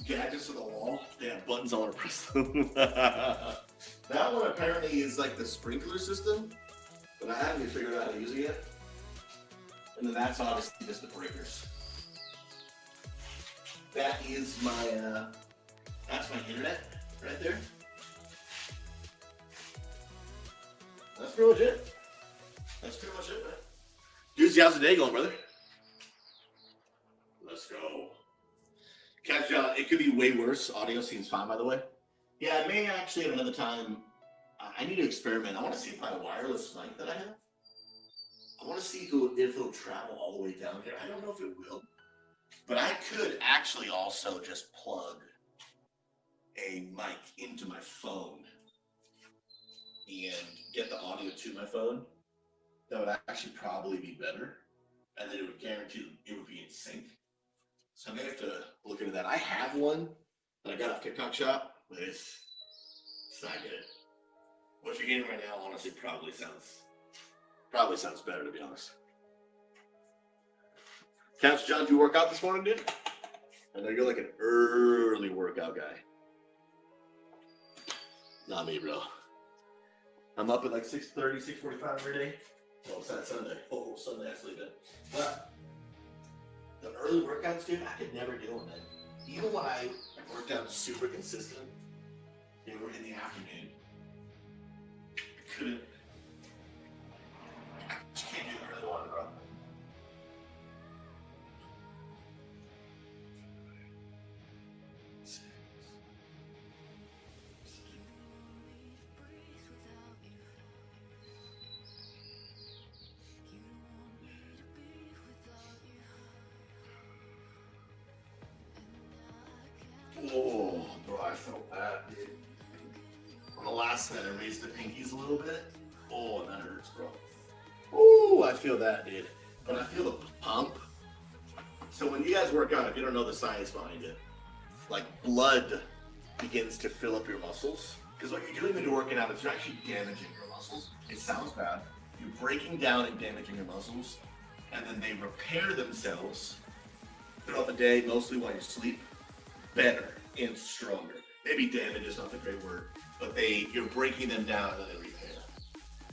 gadgets on the wall, they have buttons, I want to press them. That one apparently is like the sprinkler system, but I haven't even figured out how to use it yet. And then that's obviously just the breakers. That is my, that's my internet right there. That's pretty much it. That's pretty much it, man. Doozy, how's the day going, brother? Let's go. Catch it could be way worse. Audio seems fine, by the way. Yeah, I may actually at another time. I need to experiment. I want to see if my wireless mic that I have. I want to see if it'll travel all the way down here. I don't know if it will, but I could actually also just plug a mic into my phone and get the audio to my phone. That would actually probably be better, and then it would guarantee it would be in sync. So I may have to look into that. I have one that I got off TikTok Shop, but it's not good. What you're getting right now, honestly, probably sounds better, to be honest. Couch John, did you work out this morning, dude? I know you're like an early workout guy. Not me, bro. I'm up at like 6:30, 6:45 every day. Oh, it's that Sunday. Oh, Sunday I sleep in. But the early workouts, dude, I could never do them, man. Even when I worked out super consistent, they were in the afternoon. I couldn't. I just can't do the early one, bro. Oh, bro, I felt that, dude. On the last set, I raised the pinkies a little bit. Oh, and that hurts, bro. Oh, I feel that, dude. But I feel the pump. So when you guys work out, if you don't know the science behind it, like blood begins to fill up your muscles. Because what you're doing when you're working out is you're actually damaging your muscles. It sounds bad. You're breaking down and damaging your muscles, and then they repair themselves throughout the day, mostly while you sleep, better and stronger. Maybe damage is not the great word, but you're breaking them down and then they repair.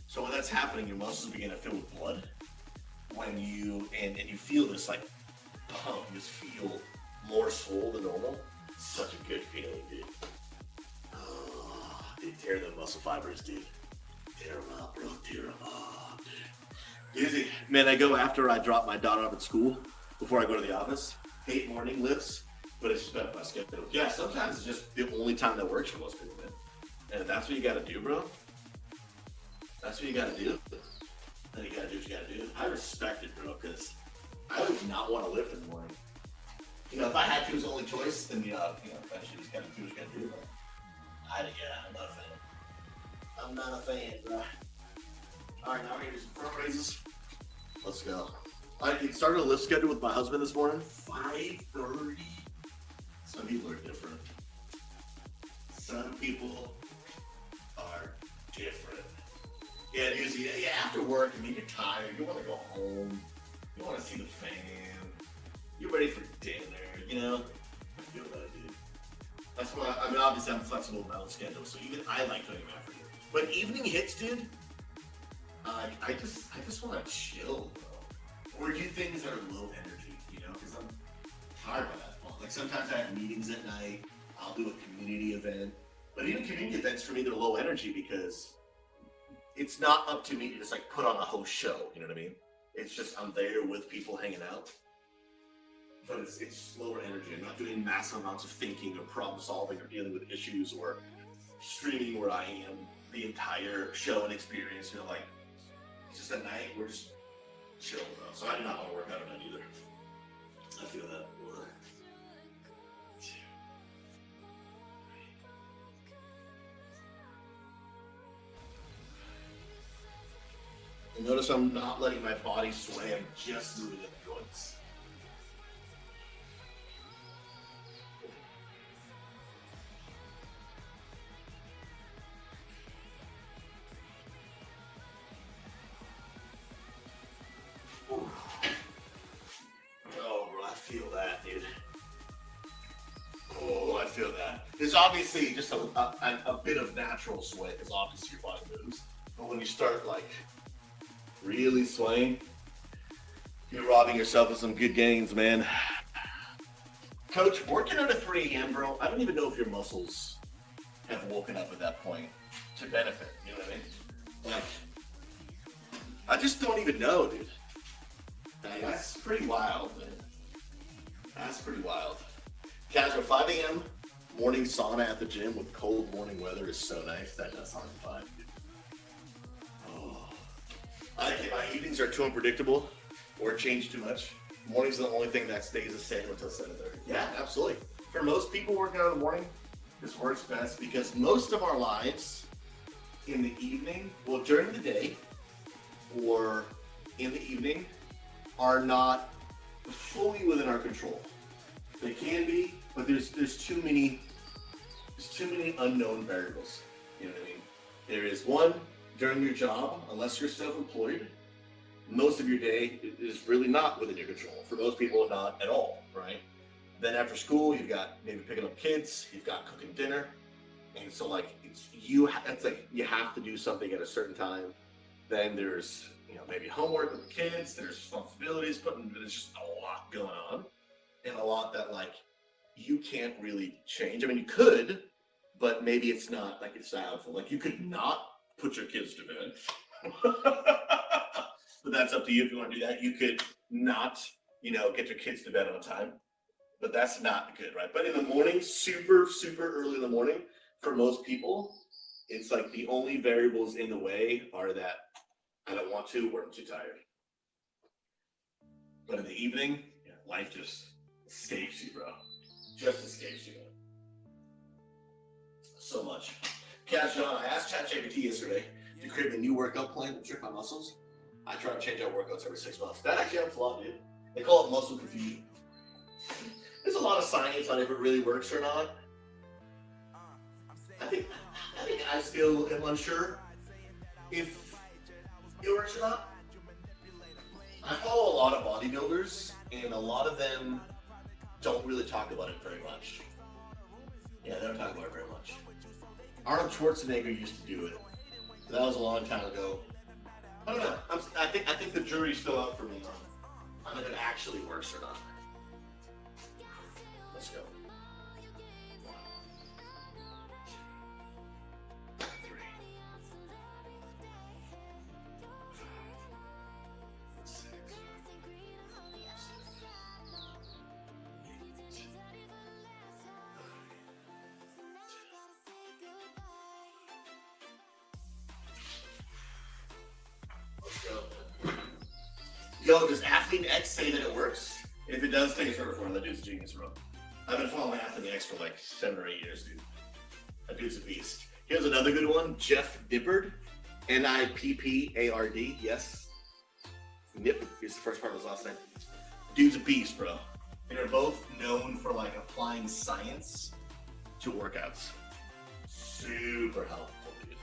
So when that's happening, your muscles begin to fill with blood. When you you feel this like pump, you just feel more swole than normal. Such a good feeling, dude. Oh, dude, tear them muscle fibers, dude. Tear them up, bro. Tear them up, dude. Easy. Man, I go after I drop my daughter off at school before I go to the office. Hate morning lifts, but it's just better if I skip it. Yeah, sometimes it's just the only time that works for most people, man. And if that's what you gotta do, bro, that's what you gotta do. Then you gotta do what you gotta do. I respect it, bro, because I would not want to lift in the morning. You know, if I had to as the only choice, then eventually you just gotta do what you gotta do. But I'm not a fan. I'm not a fan, bro. Alright, now we're gonna do some front raises. Let's go. I started a lift schedule with my husband this morning. 5:30. Some people are different. Some people are different. Yeah, dude, yeah, after work, I mean, you're tired. You want to go home. You want to see the fam. You're ready for dinner, you know? I feel that, dude. That's why, I mean, obviously I'm flexible with my own schedule, so even I like doing them after work. But evening hits, dude, I just want to chill, bro. Or do things that are low energy, you know? Because I'm tired by that point. Like sometimes I have meetings at night. I'll do a community event. But even community events for me, they're low energy because it's not up to me to just like put on a whole show, you know what I mean? It's just I'm there with people hanging out. But it's lower energy. I'm not doing massive amounts of thinking or problem solving or dealing with issues or streaming where I am the entire show and experience. You know, like it's just at night we're just chill, bro. So I do not want to work out at night either. I feel that. Notice I'm not letting my body sway, I'm just moving the joints. Oh, bro, I feel that, dude. Oh, I feel that. There's obviously just a bit of natural sway, because obviously your body moves. But when you start, like, really swaying, you're robbing yourself of some good gains, man. Coach, working out at 3 a.m., bro, I don't even know if your muscles have woken up at that point to benefit, you know what I mean? Like, I just don't even know, dude. Like, that's pretty wild, man. That's pretty wild. Casual 5 a.m. morning sauna at the gym with cold morning weather is so nice. That does sound fun, dude. I think my evenings are too unpredictable or change too much. Mornings are the only thing that stays the same until 7:30. Yeah, absolutely. For most people working out in the morning, this works best because most of our lives in the evening, well, during the day or in the evening, are not fully within our control. They can be, but there's too many unknown variables. You know what I mean? There is one, during your job, unless you're self-employed, most of your day is really not within your control. For most people, not at all, right? Then after school, you've got maybe picking up kids, you've got cooking dinner, and so like it's like you have to do something at a certain time. Then there's maybe homework with the kids, there's responsibilities, there's just a lot going on, and a lot that like you can't really change. I mean, you could, but maybe it's not like it's helpful. Like you could not put your kids to bed. But that's up to you if you want to do that. You could not, get your kids to bed on time. But that's not good, right? But in the morning, super, super early in the morning, for most people, it's like the only variables in the way are that I don't want to or I'm too tired. But in the evening, life just escapes you, bro. Just escapes you. So much. Cash John, I asked ChatGPT yesterday to create a new workout plan to trick my muscles. I try to change out workouts every 6 months. That actually helps a lot, dude. They call it muscle confusion. There's a lot of science on if it really works or not. I think I still am unsure if it works or not. I follow a lot of bodybuilders, and a lot of them don't really talk about it very much. Yeah, they don't talk about it very much. Arnold Schwarzenegger used to do it. That was a long time ago. I don't know. I think the jury's still out for me on if it actually works or not. Let's go. 1, 2, 3, 5, 6, 7, 8, 9, 10. Let's go. Yo, does Athlete X say that it works? If it does, take his word for it. That dude's a genius, bro. I've been following Athlete X for like 7 or 8 years, dude. That dude's a beast. Here's another good one. Jeff Nippard. Nippard. Yes. Nip is the first part of his last name. Dude's a beast, bro. And they're both known for like applying science to workouts. Super helpful, dude.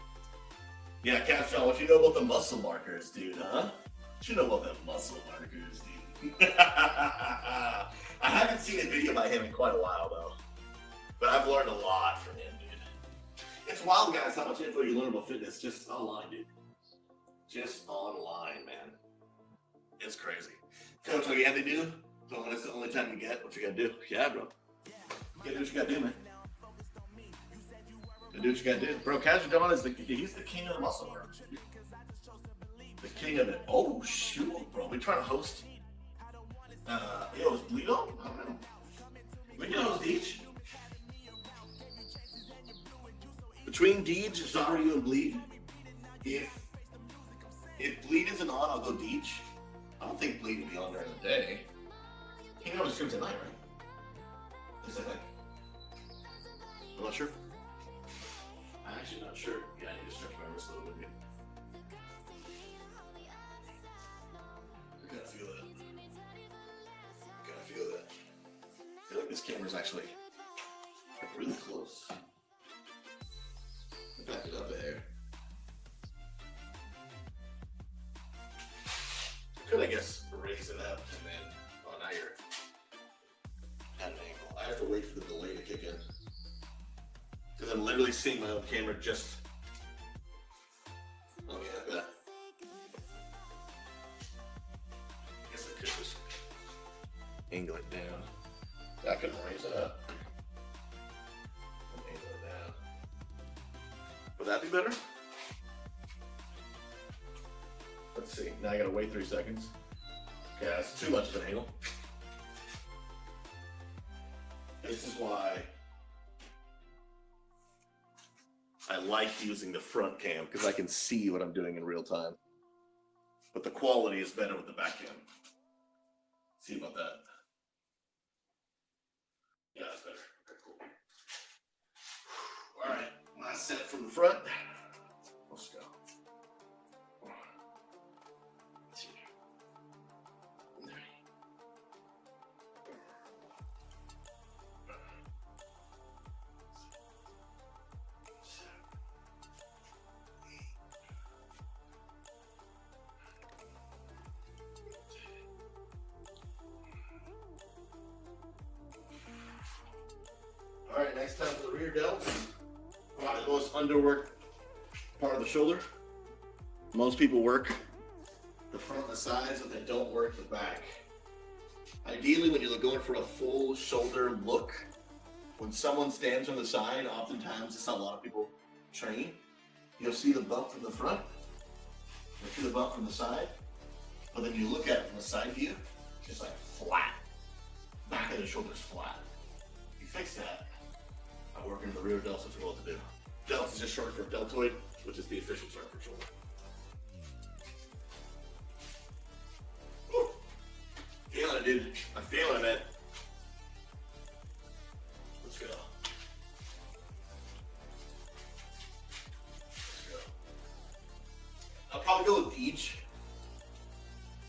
Yeah, Cash John, what you know about the muscle markers, dude, huh? What you know about the muscle markers, dude? I haven't seen a video by him in quite a while, though. But I've learned a lot from him, dude. It's wild, guys, how much info you learn about fitness just online, dude. Just online, man. It's crazy. Coach, what you have to do? So when it's the only time you get, what you gotta do? Yeah, bro. You gotta do what you gotta do, man. You do what you gotta do. Bro, Cash John is he's the king of the muscle markers, dude. The king of it. Oh, shoot, bro. We trying to host. Yo, is Bleed on? I don't know. We can host Deej. Between Deej, Zaru, and Bleed, if Bleed isn't on, I'll go Deej. I don't think Bleed will be on during the day. He can only stream tonight, right? Is that like? I'm not sure. I'm actually not sure. Yeah, I need to stretch my wrist a little bit. I gotta feel that. I feel like this camera's actually really close. Back it up there. Could, I guess, raise it up and then, oh, now you're at an angle. I have to wait for the delay to kick in. Because I'm literally seeing my own camera just. Oh, yeah, I bet. I guess I could just angle it down. I could raise it up. And angle it down. Would that be better? Let's see. Now I gotta wait 3 seconds. Okay, that's too much of an angle. This is why I like using the front cam, because I can see what I'm doing in real time. But the quality is better with the back cam. See about that? Yeah, that's better. Okay, cool. All right, last set from the front. Let's go. 1, 2, 3. All right, next time for the rear delts. Probably the most underworked part of the shoulder. Most people work the front and the sides, but they don't work the back. Ideally, when you're going for a full shoulder look, when someone stands on the side, oftentimes it's how a lot of people train. You'll see the bump from the front, you'll see the bump from the side, but then you look at it from the side view, it's just like flat. Back of the shoulder's flat. You fix that by working the rear delts, which we're about to do. Delts is just short for deltoid, which is the official term for shoulder. Woo. Feeling it, dude. I'm feeling it, man. Let's go. I'll probably go with each.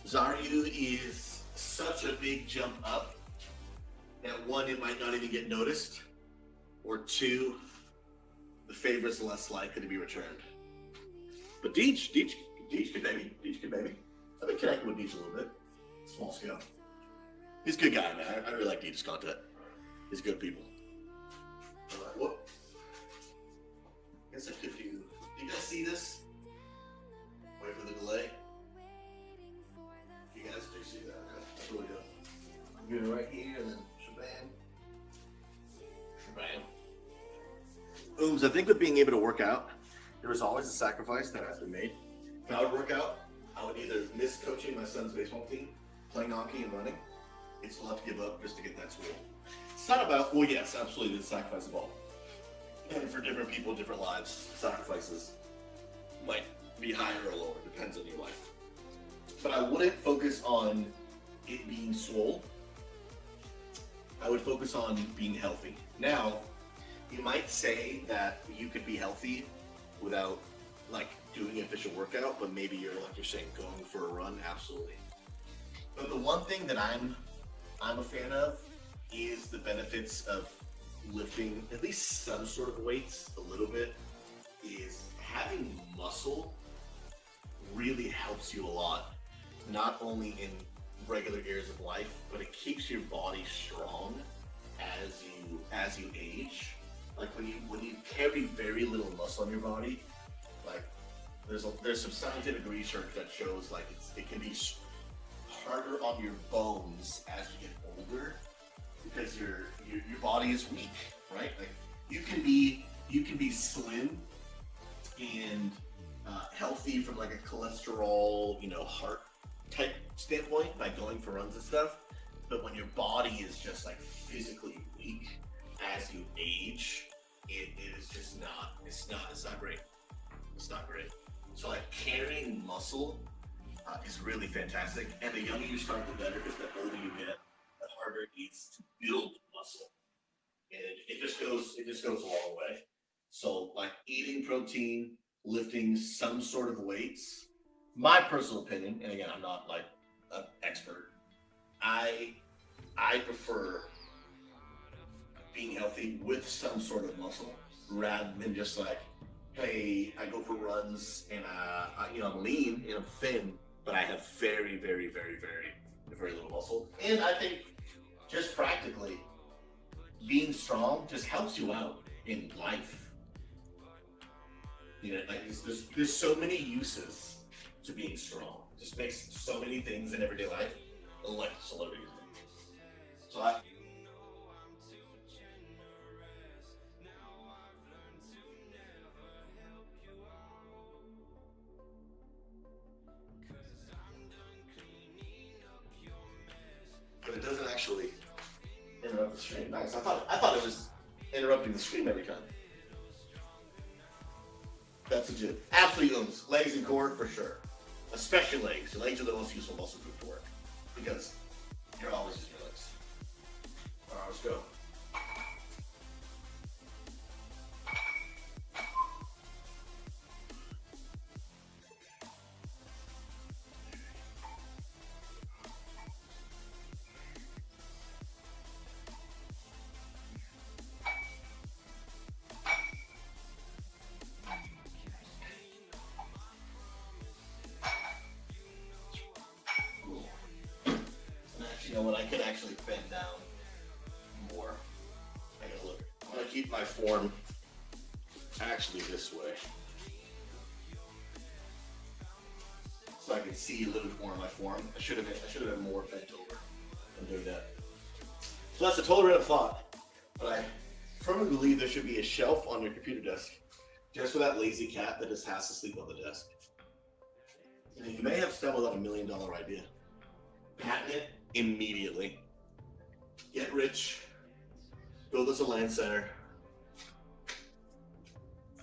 Zaryu is such a big jump up that one, it might not even get noticed, or two, the favorite's less likely to be returned. But Deej good baby. I've been connecting with Deej a little bit. Small scale. He's a good guy, man. I really like Deej's content. He's good people. Whoop. I guess I could do. You guys see this? Wait for the delay. You guys do see that, okay? That's what we do. I'm doing it right here and then shabam. I think with being able to work out, there was always a sacrifice that has been made. If I would work out, I would either miss coaching my son's baseball team, playing hockey and running. It's still have to give up just to get that school. It's not about, well, yes, absolutely, the sacrifice of all. And for different people, different lives, sacrifices might be higher or lower, depends on your life. But I wouldn't focus on it being swole. I would focus on being healthy. Now, you might say that you could be healthy without like doing an official workout, but maybe you're like you're saying going for a run, absolutely. But the one thing that I'm a fan of is the benefits of lifting at least some sort of weights a little bit. Is having muscle really helps you a lot, not only in regular areas of life, but it keeps your body strong as you age. Like when you carry very little muscle on your body, like there's some scientific research that shows like it can be harder on your bones as you get older because your body is weak, right? Like you can be slim and healthy from like a cholesterol, heart type standpoint by going for runs and stuff. But when your body is just like physically weak as you age, it is just not, it's not great. It's not great. So like carrying muscle is really fantastic. And the younger you start, the better, because the older you get, the harder it is to build muscle. And it just goes a long way. So like eating protein, lifting some sort of weights, my personal opinion, and again, I'm not like an expert, I prefer being healthy with some sort of muscle rather than just like, hey, I go for runs and I'm lean and I'm thin, but I have very, very, very, very, very little muscle. And I think just practically being strong just helps you out in life. Like there's so many uses to being strong. It just makes so many things in everyday life like celebrities. So but it doesn't actually interrupt the stream. Nice. I thought it was interrupting the stream every time. That's legit. Absolutely owns legs and core for sure. Especially legs. Your legs are the most useful muscle group to work because you're always using your legs. All right, let's go. You know what? I could actually bend down more. I gotta look. I'm gonna keep my form actually this way, so I can see a little bit more of my form. I should have been more bent over. I'm doing that. So that's a total random thought, but I firmly believe there should be a shelf on your computer desk just for that lazy cat that just has to sleep on the desk. And you may have stumbled on $1 million idea. Patent it immediately. Get rich. Build us a land center.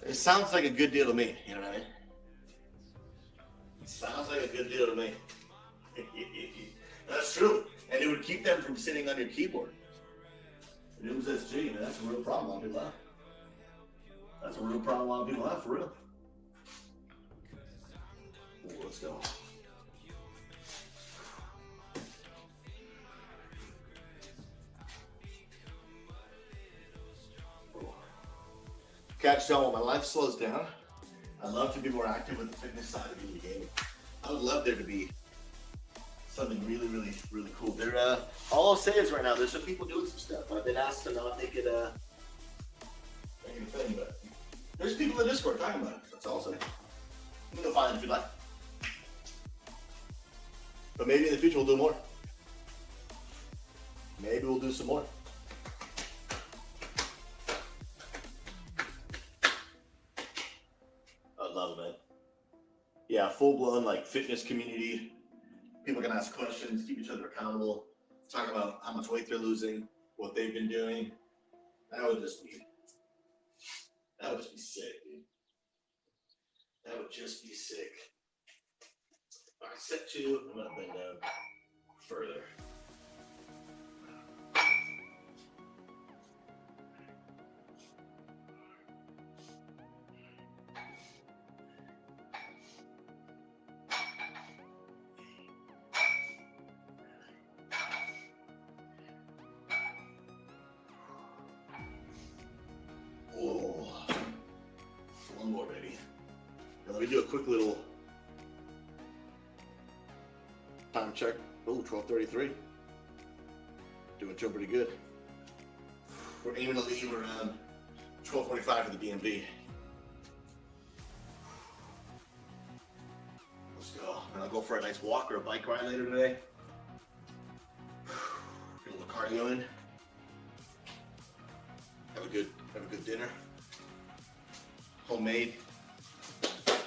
It sounds like a good deal to me, you know what I mean? It sounds like a good deal to me. That's true. And it would keep them from sitting on your keyboard. And it was SG, man, that's a real problem. A lot of people have. That's a real problem a lot of people have, for real. Ooh, let's go. Catch on, when my life slows down, I love to be more active with the fitness side of the game. I would love there to be something really, really, really cool. There, all I'll say is right now, there's some people doing some stuff. I've been asked to not make it a thing, but there's people in Discord talking about it. That's all I'll say. You can go find it if you like. But maybe in the future we'll do more. Maybe we'll do some more. I love it, man. Yeah, full-blown like fitness community. People can ask questions, keep each other accountable, talk about how much weight they're losing, what they've been doing. That would just be sick, dude. That would just be sick. All right, set 2. I'm gonna bend down further. One more, baby. Now let me do a quick little time check. Oh, 12:33. Doing pretty good. We're aiming to leave around 12:45 for the DMV. Let's go. And I'll go for a nice walk or a bike ride later today. Get a little cardio in. Have a good dinner. Homemade. Let's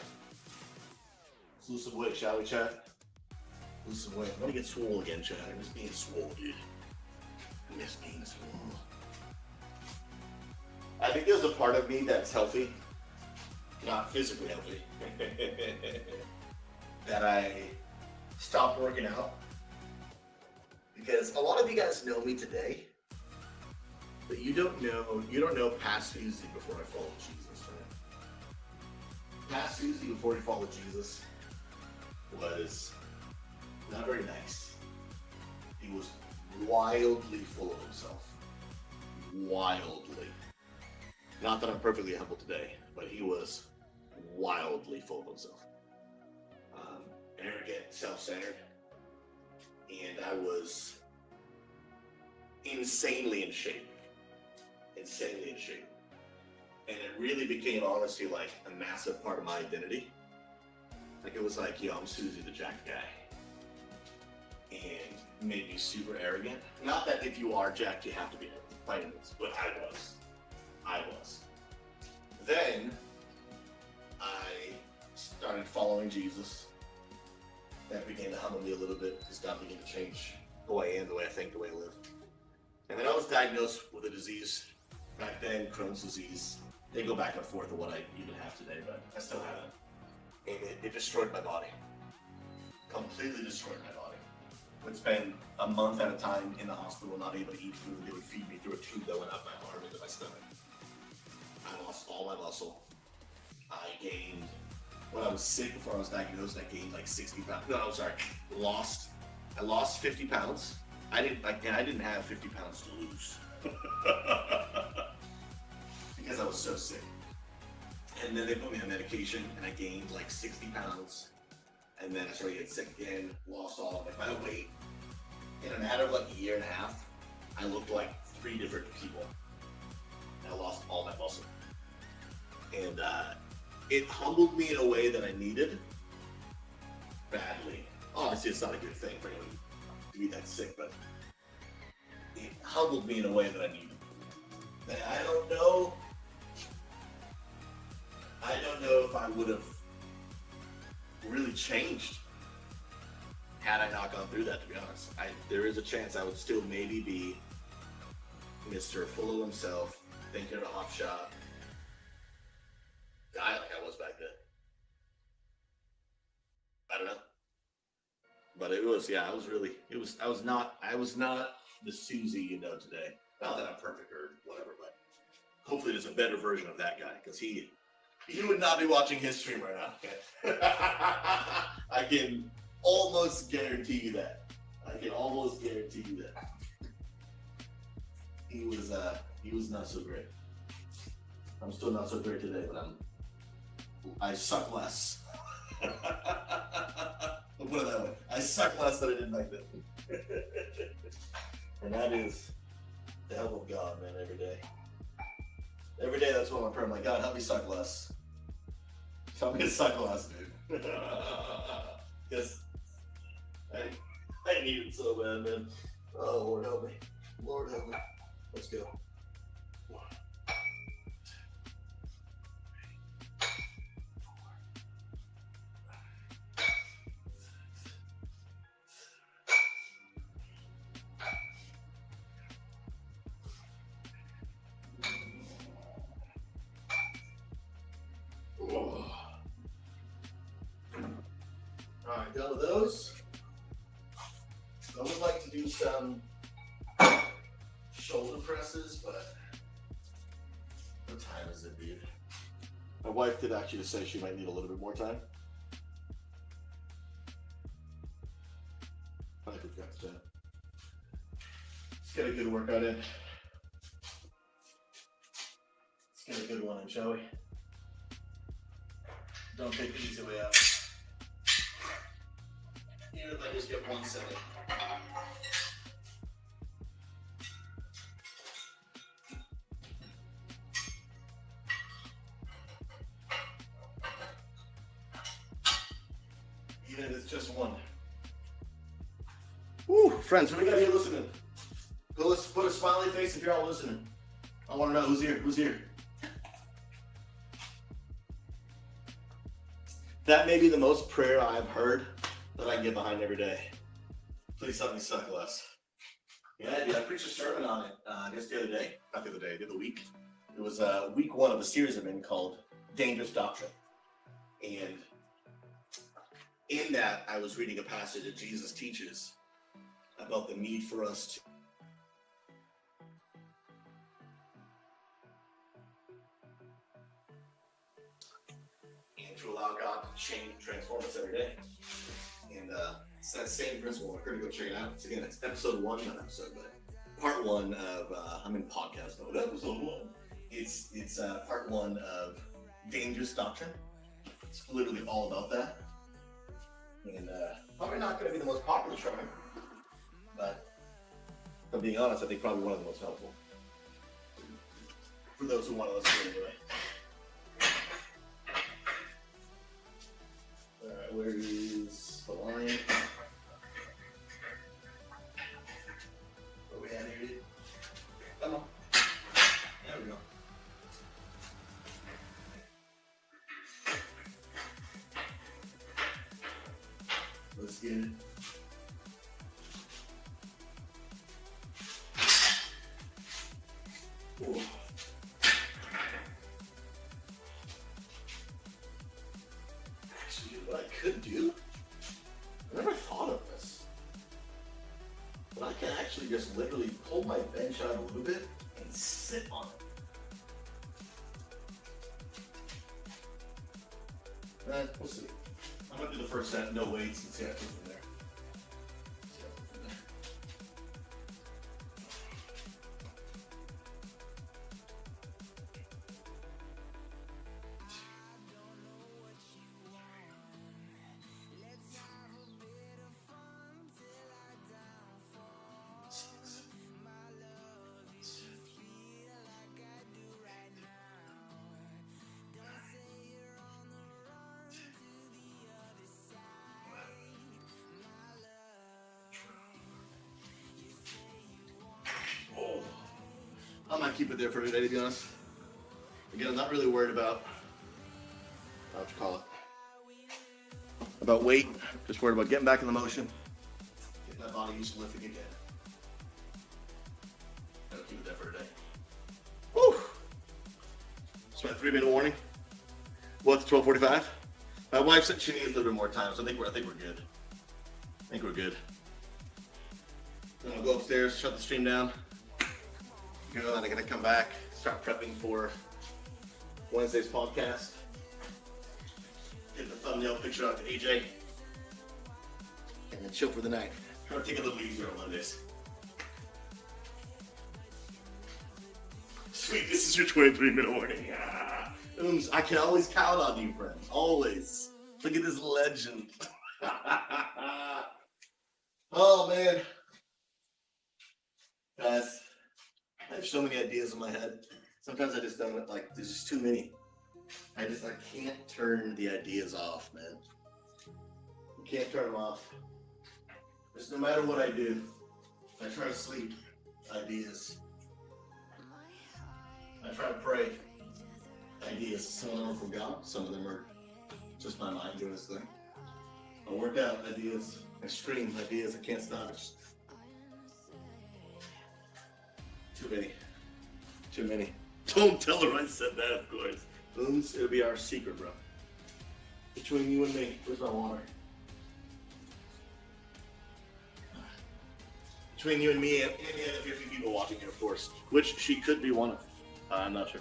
lose some weight, shall we, chat? Lose some weight. I'm gonna get swole again, chat. I miss being swole, dude. I miss being swole. I think there's a part of me that's healthy, not physically healthy, that I stopped working out. Because a lot of you guys know me today, but you don't know past SouZy before I followed Jesus, right? Past SouZy before he followed Jesus was not very nice. He was wildly full of himself. Wildly. Not that I'm perfectly humble today, but he was wildly full of himself. Arrogant, self-centered, and I was insanely in shape. Insanely in shape. And it really became, honestly, like a massive part of my identity. Like, it was like, yo, I'm SouZy the Jack guy. And made me super arrogant. Not that if you are jacked, you have to be by any means, but I was. Then, I started following Jesus. That began to humble me a little bit. Just got me to change the way I am, the way I think, the way I live. And then I was diagnosed with a disease. Back then, Crohn's disease. They go back and forth of what I even have today, but I still have it. And it destroyed my body. Completely destroyed my body. Would spend a month at a time in the hospital, not able to eat food. They would feed me through a tube that went up my arm into my stomach. I lost all my muscle. I gained, when I was sick before I was diagnosed, I gained like 60 pounds. No, I'm sorry. I lost 50 pounds. I didn't have 50 pounds to lose. Because I was so sick. And then they put me on medication and I gained like 60 pounds. And then I started getting sick again, lost all of my weight. In a matter of like a year and a half, I looked like 3 different people. I lost all my muscle. And it humbled me in a way that I needed badly. Obviously, it's not a good thing for anyone to be that sick, but it humbled me in a way that I needed. And I don't know if I would have really changed had I not gone through that, to be honest. There is a chance I would still maybe be Mr. Full of himself, thinking of a hot shot, guy like I was back then. I don't know. But it was, yeah, I was not the SouZy you know today. Not that I'm perfect or whatever, but hopefully there's a better version of that guy, because he would not be watching his stream right now. Okay? I can almost guarantee you that. He was not so great. I'm still not so great today, but I suck less. I'll put it that way. I suck less than I did back then. And that is the help of God, man, every day. Every day that's what I'm praying. I'm like, God, help me suck less. Help me to suck less, dude. Yes. I need it so bad, man. Oh, Lord help me. Lord help me. Let's go. Alright, done with those. I would like to do some shoulder presses, but what time is it, dude? My wife did actually say she might need a little bit more time. I think we've got the time. Let's get a good workout in. Let's get a good one in, shall we? Don't take the easy way out. Even if I just get 1 second. Even if it's just one. Woo, friends, what do we got here listening? Go, let's put a smiley face if you're all listening. I want to know who's here. Who's here? That may be the most prayer I've heard that I can get behind every day. Please help me suck less. Yeah, dude, I preached a sermon on it, I guess the other day. Not the other day, the other week. It was week 1 of a series I'm in called Dangerous Doctrine. And in that, I was reading a passage that Jesus teaches about the need for us to allow God to change and transform us every day. And it's that same principle. We're going to go check it out. It's, again, it's episode 1, not episode, but part 1 of, I'm in podcast mode, episode 1. It's part 1 of Dangerous Doctrine. It's literally all about that. And probably not going to be the most popular sermon, but if I'm being honest, I think probably one of the most helpful. For those who want to listen anyway. Alright, where is the line? Where we at here, dude? Come on. There we go. Let's get it. Ooh. Actually, what I could do, I never thought of this, but I can actually just literally pull my bench out a little bit and sit on it. We'll see. I'm gonna do the first set, no weights, and see how it goes from there. I might keep it there for today, to be honest. Again, I'm not really worried about what you call it. About weight. Just worried about getting back in the motion. Getting that body used to lifting again. I'll keep it there for today. Woo! Spent 3-minute warning. What's 12:45? My wife said she needs a little bit more time, so I think we're good. I think we're good. Then I'll go upstairs, shut the stream down. You know, then I'm gonna come back, start prepping for Wednesday's podcast. Get the thumbnail picture out to AJ. And then chill for the night. Or take a little easier on Mondays. Sweet, this is your 23-minute warning. I can always count on you, friends. Always. Look at this legend. Oh, man. Guys, I have so many ideas in my head. Sometimes I just don't, like, there's just too many. I can't turn the ideas off, man. I can't turn them off. Just no matter what I do, I try to sleep, ideas. I try to pray, ideas. Some of them are from God, some of them are just my mind doing its thing. I work out, ideas. I stream, ideas. I can't stop it. Too many. Too many. Don't tell her I said that, of course. It'll be our secret, bro. Between you and me. Where's my water? Between you and me and the other 50 people watching here, of course. Which she could be one of. I'm not sure.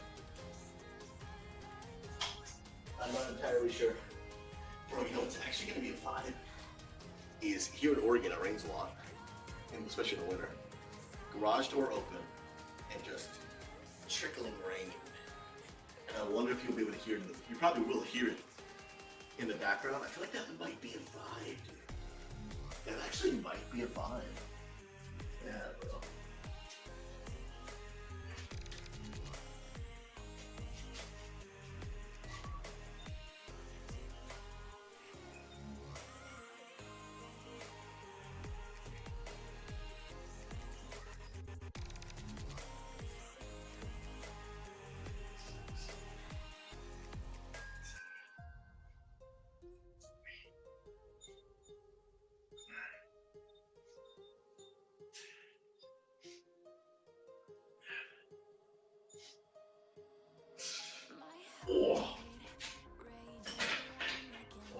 I'm not entirely sure. Bro, you know what's actually going to be a vibe? Is here in Oregon, it rains a lot. And especially in the winter. Garage door open and just trickling rain. And I wonder if you'll be able to hear it. You probably will hear it in the background. I feel like that might be a vibe, dude. That actually might be a vibe. Yeah, bro.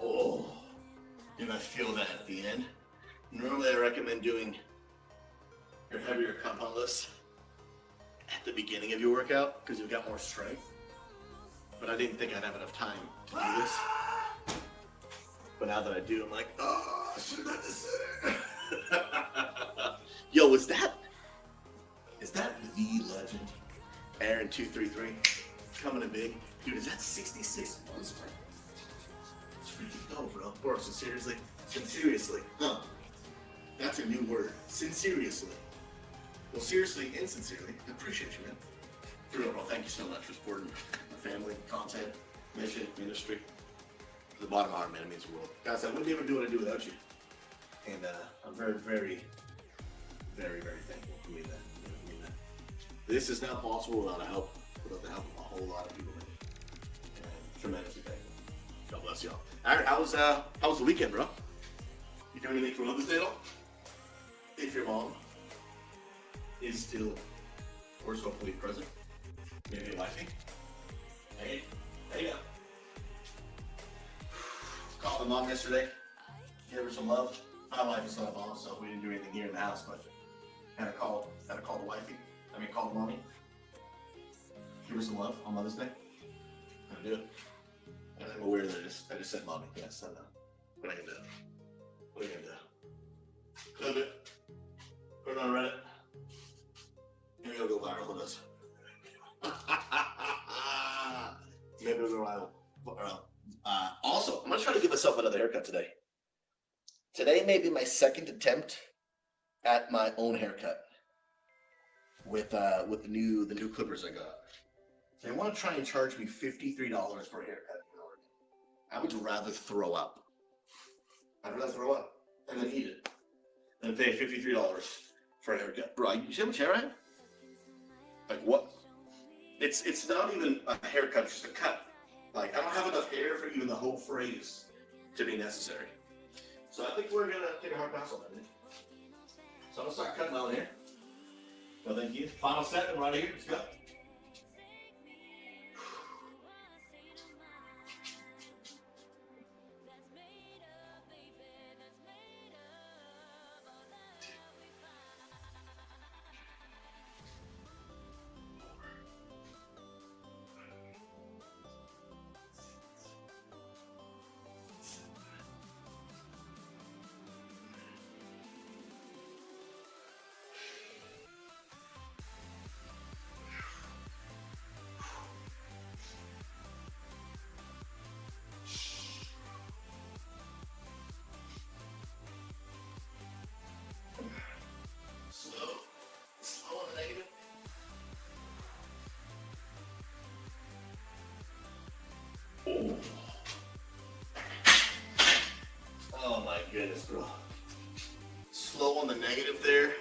Oh, and I feel that at the end. Normally I recommend doing your heavier compound lifts at the beginning of your workout because you've got more strength. But I didn't think I'd have enough time to do this. But now that I do, I'm like, oh, I should have done this sooner. Yo, is that the legend? Aaron233 coming in big. Dude, is that 66 months, man? It's freaking dope, bro. Bro, sincerely. Huh. That's a new word. Sinceriously. Well, seriously and sincerely, I appreciate you, man. For real, bro, thank you so much for supporting my family, content, mission, ministry. From the bottom of my heart, man, it means the world. Guys, I wouldn't be able to do what I do without you. And I'm very, very, very, very thankful for me that. This is not possible without the help of a whole lot of people. And tremendously thankful. God bless y'all. Aaron, how was the weekend, bro? You doing anything for Mother's Day at all? If your mom is still, or is hopefully present, maybe a wifey. Hey, there you go. Called my mom yesterday. Gave her some love. My wife is not a mom, so we didn't do anything here in the house, but had to call the wifey. Call the mommy. Give her some love on Mother's Day. I'm gonna do it. And I'm aware that I just said mommy. Yes, I know. What are you gonna do? What are you gonna do? Clip it. Put it on Reddit. Maybe it'll go viral with us. Maybe it'll go viral. Also, I'm gonna try to give myself another haircut today. Today may be my second attempt at my own haircut. With the new clippers I got. They want to try and charge me $53 for a haircut in Oregon. I would rather throw up. I'd rather throw up and then eat it than pay $53 for a haircut. Bro, you see how much hair I have? Like what? It's not even a haircut, it's just a cut. Like I don't have enough hair for even the whole phrase to be necessary. So I think we're gonna take a hard pass on that. So I'm gonna start cutting on here. No, thank you. Final set and right here. Let's go. Slow on the negative. Oh my goodness, bro. Slow on the negative there.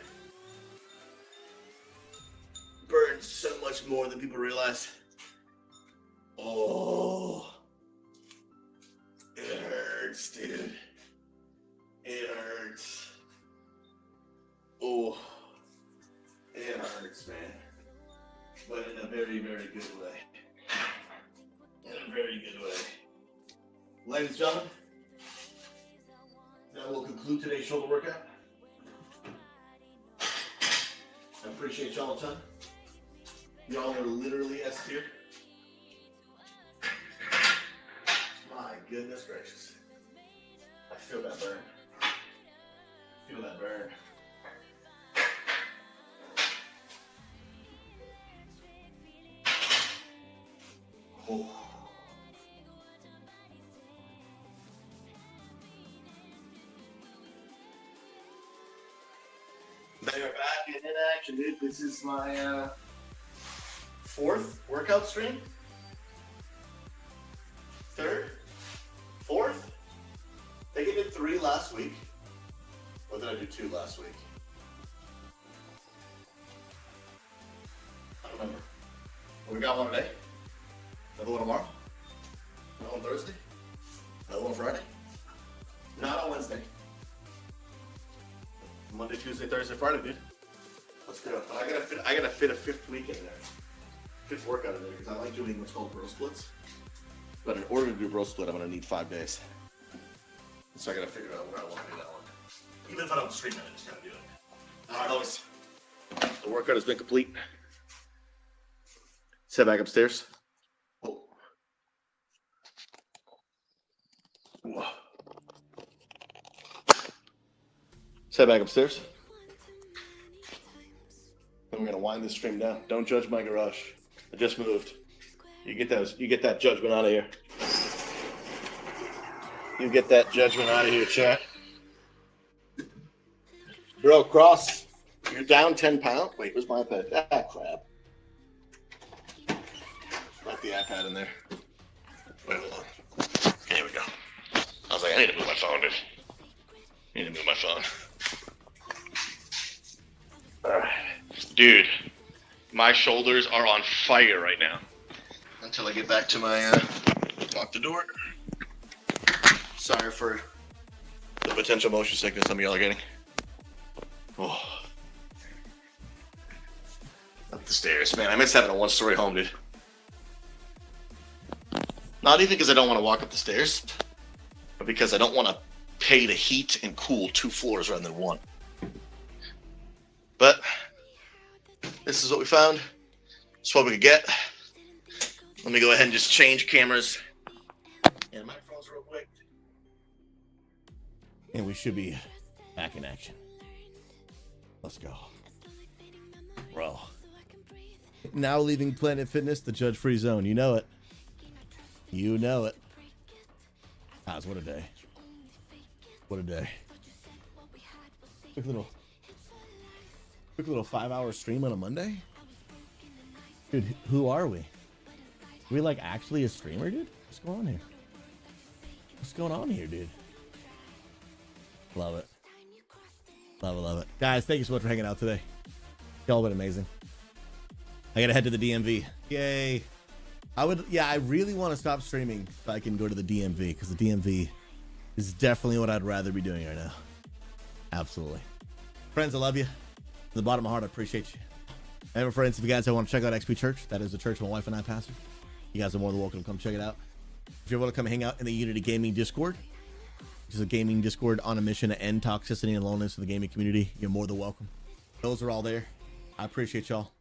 Burns so much more than people realize. Oh. It hurts, dude. It hurts. Oh. It hurts, man. But in a very, very good way. In a very good way. Ladies and gentlemen, that will conclude today's shoulder workout. I appreciate y'all a ton. Y'all are literally S tier. My goodness gracious. I feel that burn. Feel that burn. Oh. They are back and in action, dude. This is my fourth workout stream. Third? Fourth? I think I did 3 last week. Or did I do 2 last week? I don't remember. We got one today. Another one tomorrow. Another one Thursday. Another one Friday. Not on Wednesday. Monday, Tuesday, Thursday, Friday, dude. Let's go. I gotta fit a 5th week in there. 5th workout in there because I like doing what's called bro splits. But in order to do bro split, I'm gonna need 5 days. So I gotta figure out where I want to do that one. Even if I don't stream it, I just gotta do it. All right, Lois. The workout has been complete. Let's head back upstairs. Oh. Whoa. Let's head back upstairs. Then we're gonna wind this stream down. Don't judge my garage. I just moved. You get that judgment out of here. You get that judgment out of here, chat. Bro, Cross, you're down 10 pounds? Wait, where's my iPad? Ah, crap. Left the iPad in there. Wait, hold on. Here we go. I was like, I need to move my phone, dude. I need to move my phone. Alright. Dude, my shoulders are on fire right now. Until I get back to my, lock the door. Sorry for the potential motion sickness some of y'all are getting. Oh. Up the stairs, man. I miss having a 1-story home, dude. Not even because I don't want to walk up the stairs, but because I don't want to pay to heat and cool 2 floors rather than 1. But this is what we found. It's what we could get. Let me go ahead and just change cameras and microphones real quick. And we should be back in action. Let's go. Bro. Now leaving Planet Fitness, the judge-free zone. You know it. You know it. Guys, what a day. What a day. Quick little 5-hour stream on a Monday? Dude, who are we? Are we like actually a streamer, dude? What's going on here? What's going on here, dude? Love it. Love it, love it. Guys, thank you so much for hanging out today. Y'all been amazing. I gotta head to the DMV. Yay. I really want to stop streaming if I can go to the DMV, because the DMV is definitely what I'd rather be doing right now. Absolutely. Friends, I love you. From the bottom of my heart, I appreciate you. And my friends, if you guys want to check out XP Church, that is the church my wife and I pastor. You guys are more than welcome to come check it out. If you want to come hang out in the Unity Gaming Discord, which is a gaming Discord on a mission to end toxicity and loneliness in the gaming community, you're more than welcome. Those are all there. I appreciate y'all.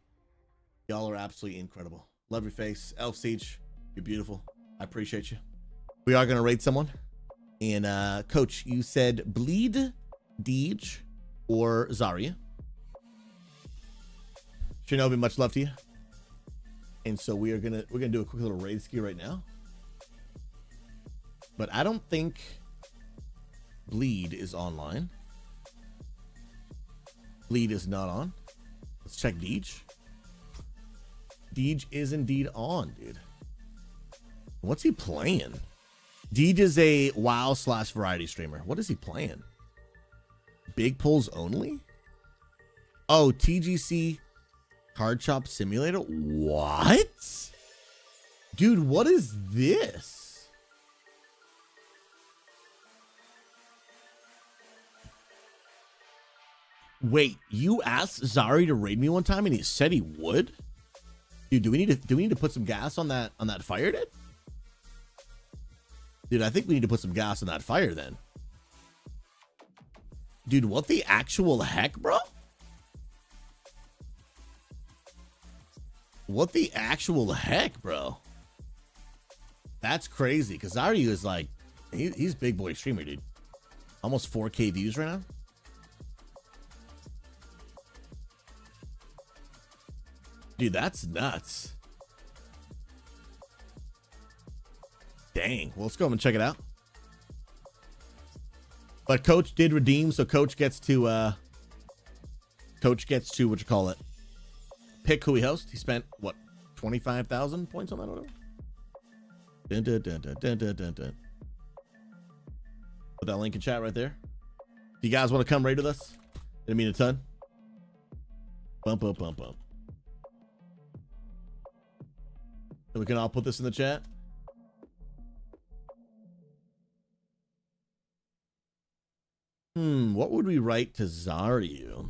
Y'all are absolutely incredible. Love your face. Elf Siege, you're beautiful. I appreciate you. We are going to raid someone. And Coach, you said Bleed, Deej, or Zarya. Shinobi, much love to you. And so we're gonna do a quick little raid ski right now. But I don't think Bleed is online. Bleed is not on. Let's check Deej. Deej is indeed on, dude. What's he playing? Deej is a WoW / variety streamer. What is he playing? Big pulls only? Oh, TGC Card Shop Simulator? What? Dude, what is this? Wait, you asked Zari to raid me one time and he said he would? Dude, do we need to put some gas on that fire, dude? Dude, I think we need to put some gas on that fire then. Dude, what the actual heck, bro? What the actual heck, bro? That's crazy, because Zaryu is like, he's big boy streamer, dude. Almost 4K views right now. Dude, that's nuts. Dang. Well, let's go and check it out. But Coach did redeem, so Coach gets to what you call it, pick who he hosts. He spent what, 25,000 points on that or whatever. Dun, dun, dun, dun, dun, dun, dun, dun. Put that link in chat right there. If you guys want to come raid with us, it'll mean a ton. Bump, bump, bump, bump. And we can all put this in the chat. What would we write to Zaryu?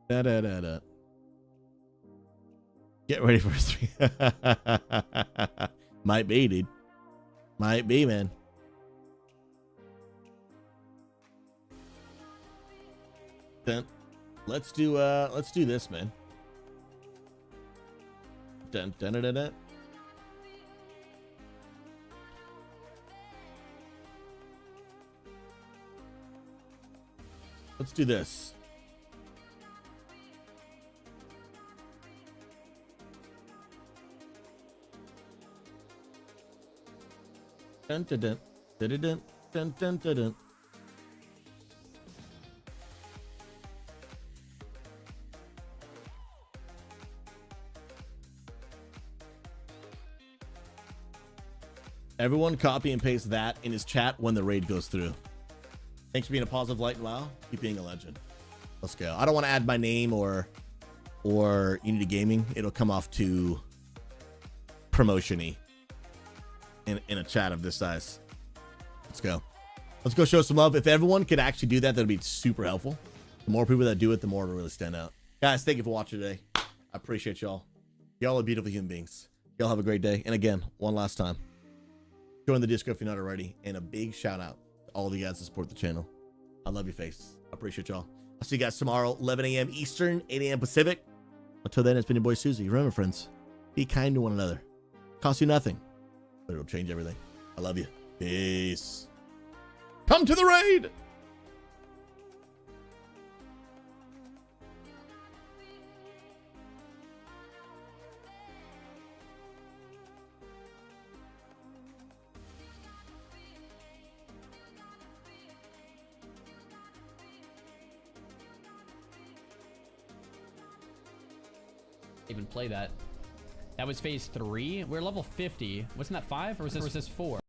Da. Get ready for 3. Might be, dude. Might be, man. Then let's do this, man. Dun, dun, dun, dun, dun. Let's do this. Dun, dun, dun, dun, dun, dun, dun, dun, dun. Everyone copy and paste that in his chat when the raid goes through. Thanks for being a positive light and WoW. Keep being a legend. Let's go. I don't want to add my name or Unity Gaming. It'll come off too promotion-y in a chat of this size. Let's go. Let's go show some love. If everyone could actually do that, that'd be super helpful. The more people that do it, the more it'll really stand out. Guys, thank you for watching today. I appreciate y'all. Y'all are beautiful human beings. Y'all have a great day. And again, one last time, join the Discord if you're not already. And a big shout out to all of you guys that support the channel. I love your face. I appreciate y'all. I'll see you guys tomorrow, 11 a.m. Eastern, 8 a.m. Pacific. Until then, it's been your boy SouZy. Remember, friends, be kind to one another. Costs you nothing, but it'll change everything. I love you. Peace. Come to the raid. Even play that. That was phase 3. We're level 50. Wasn't that 5 or was this 4?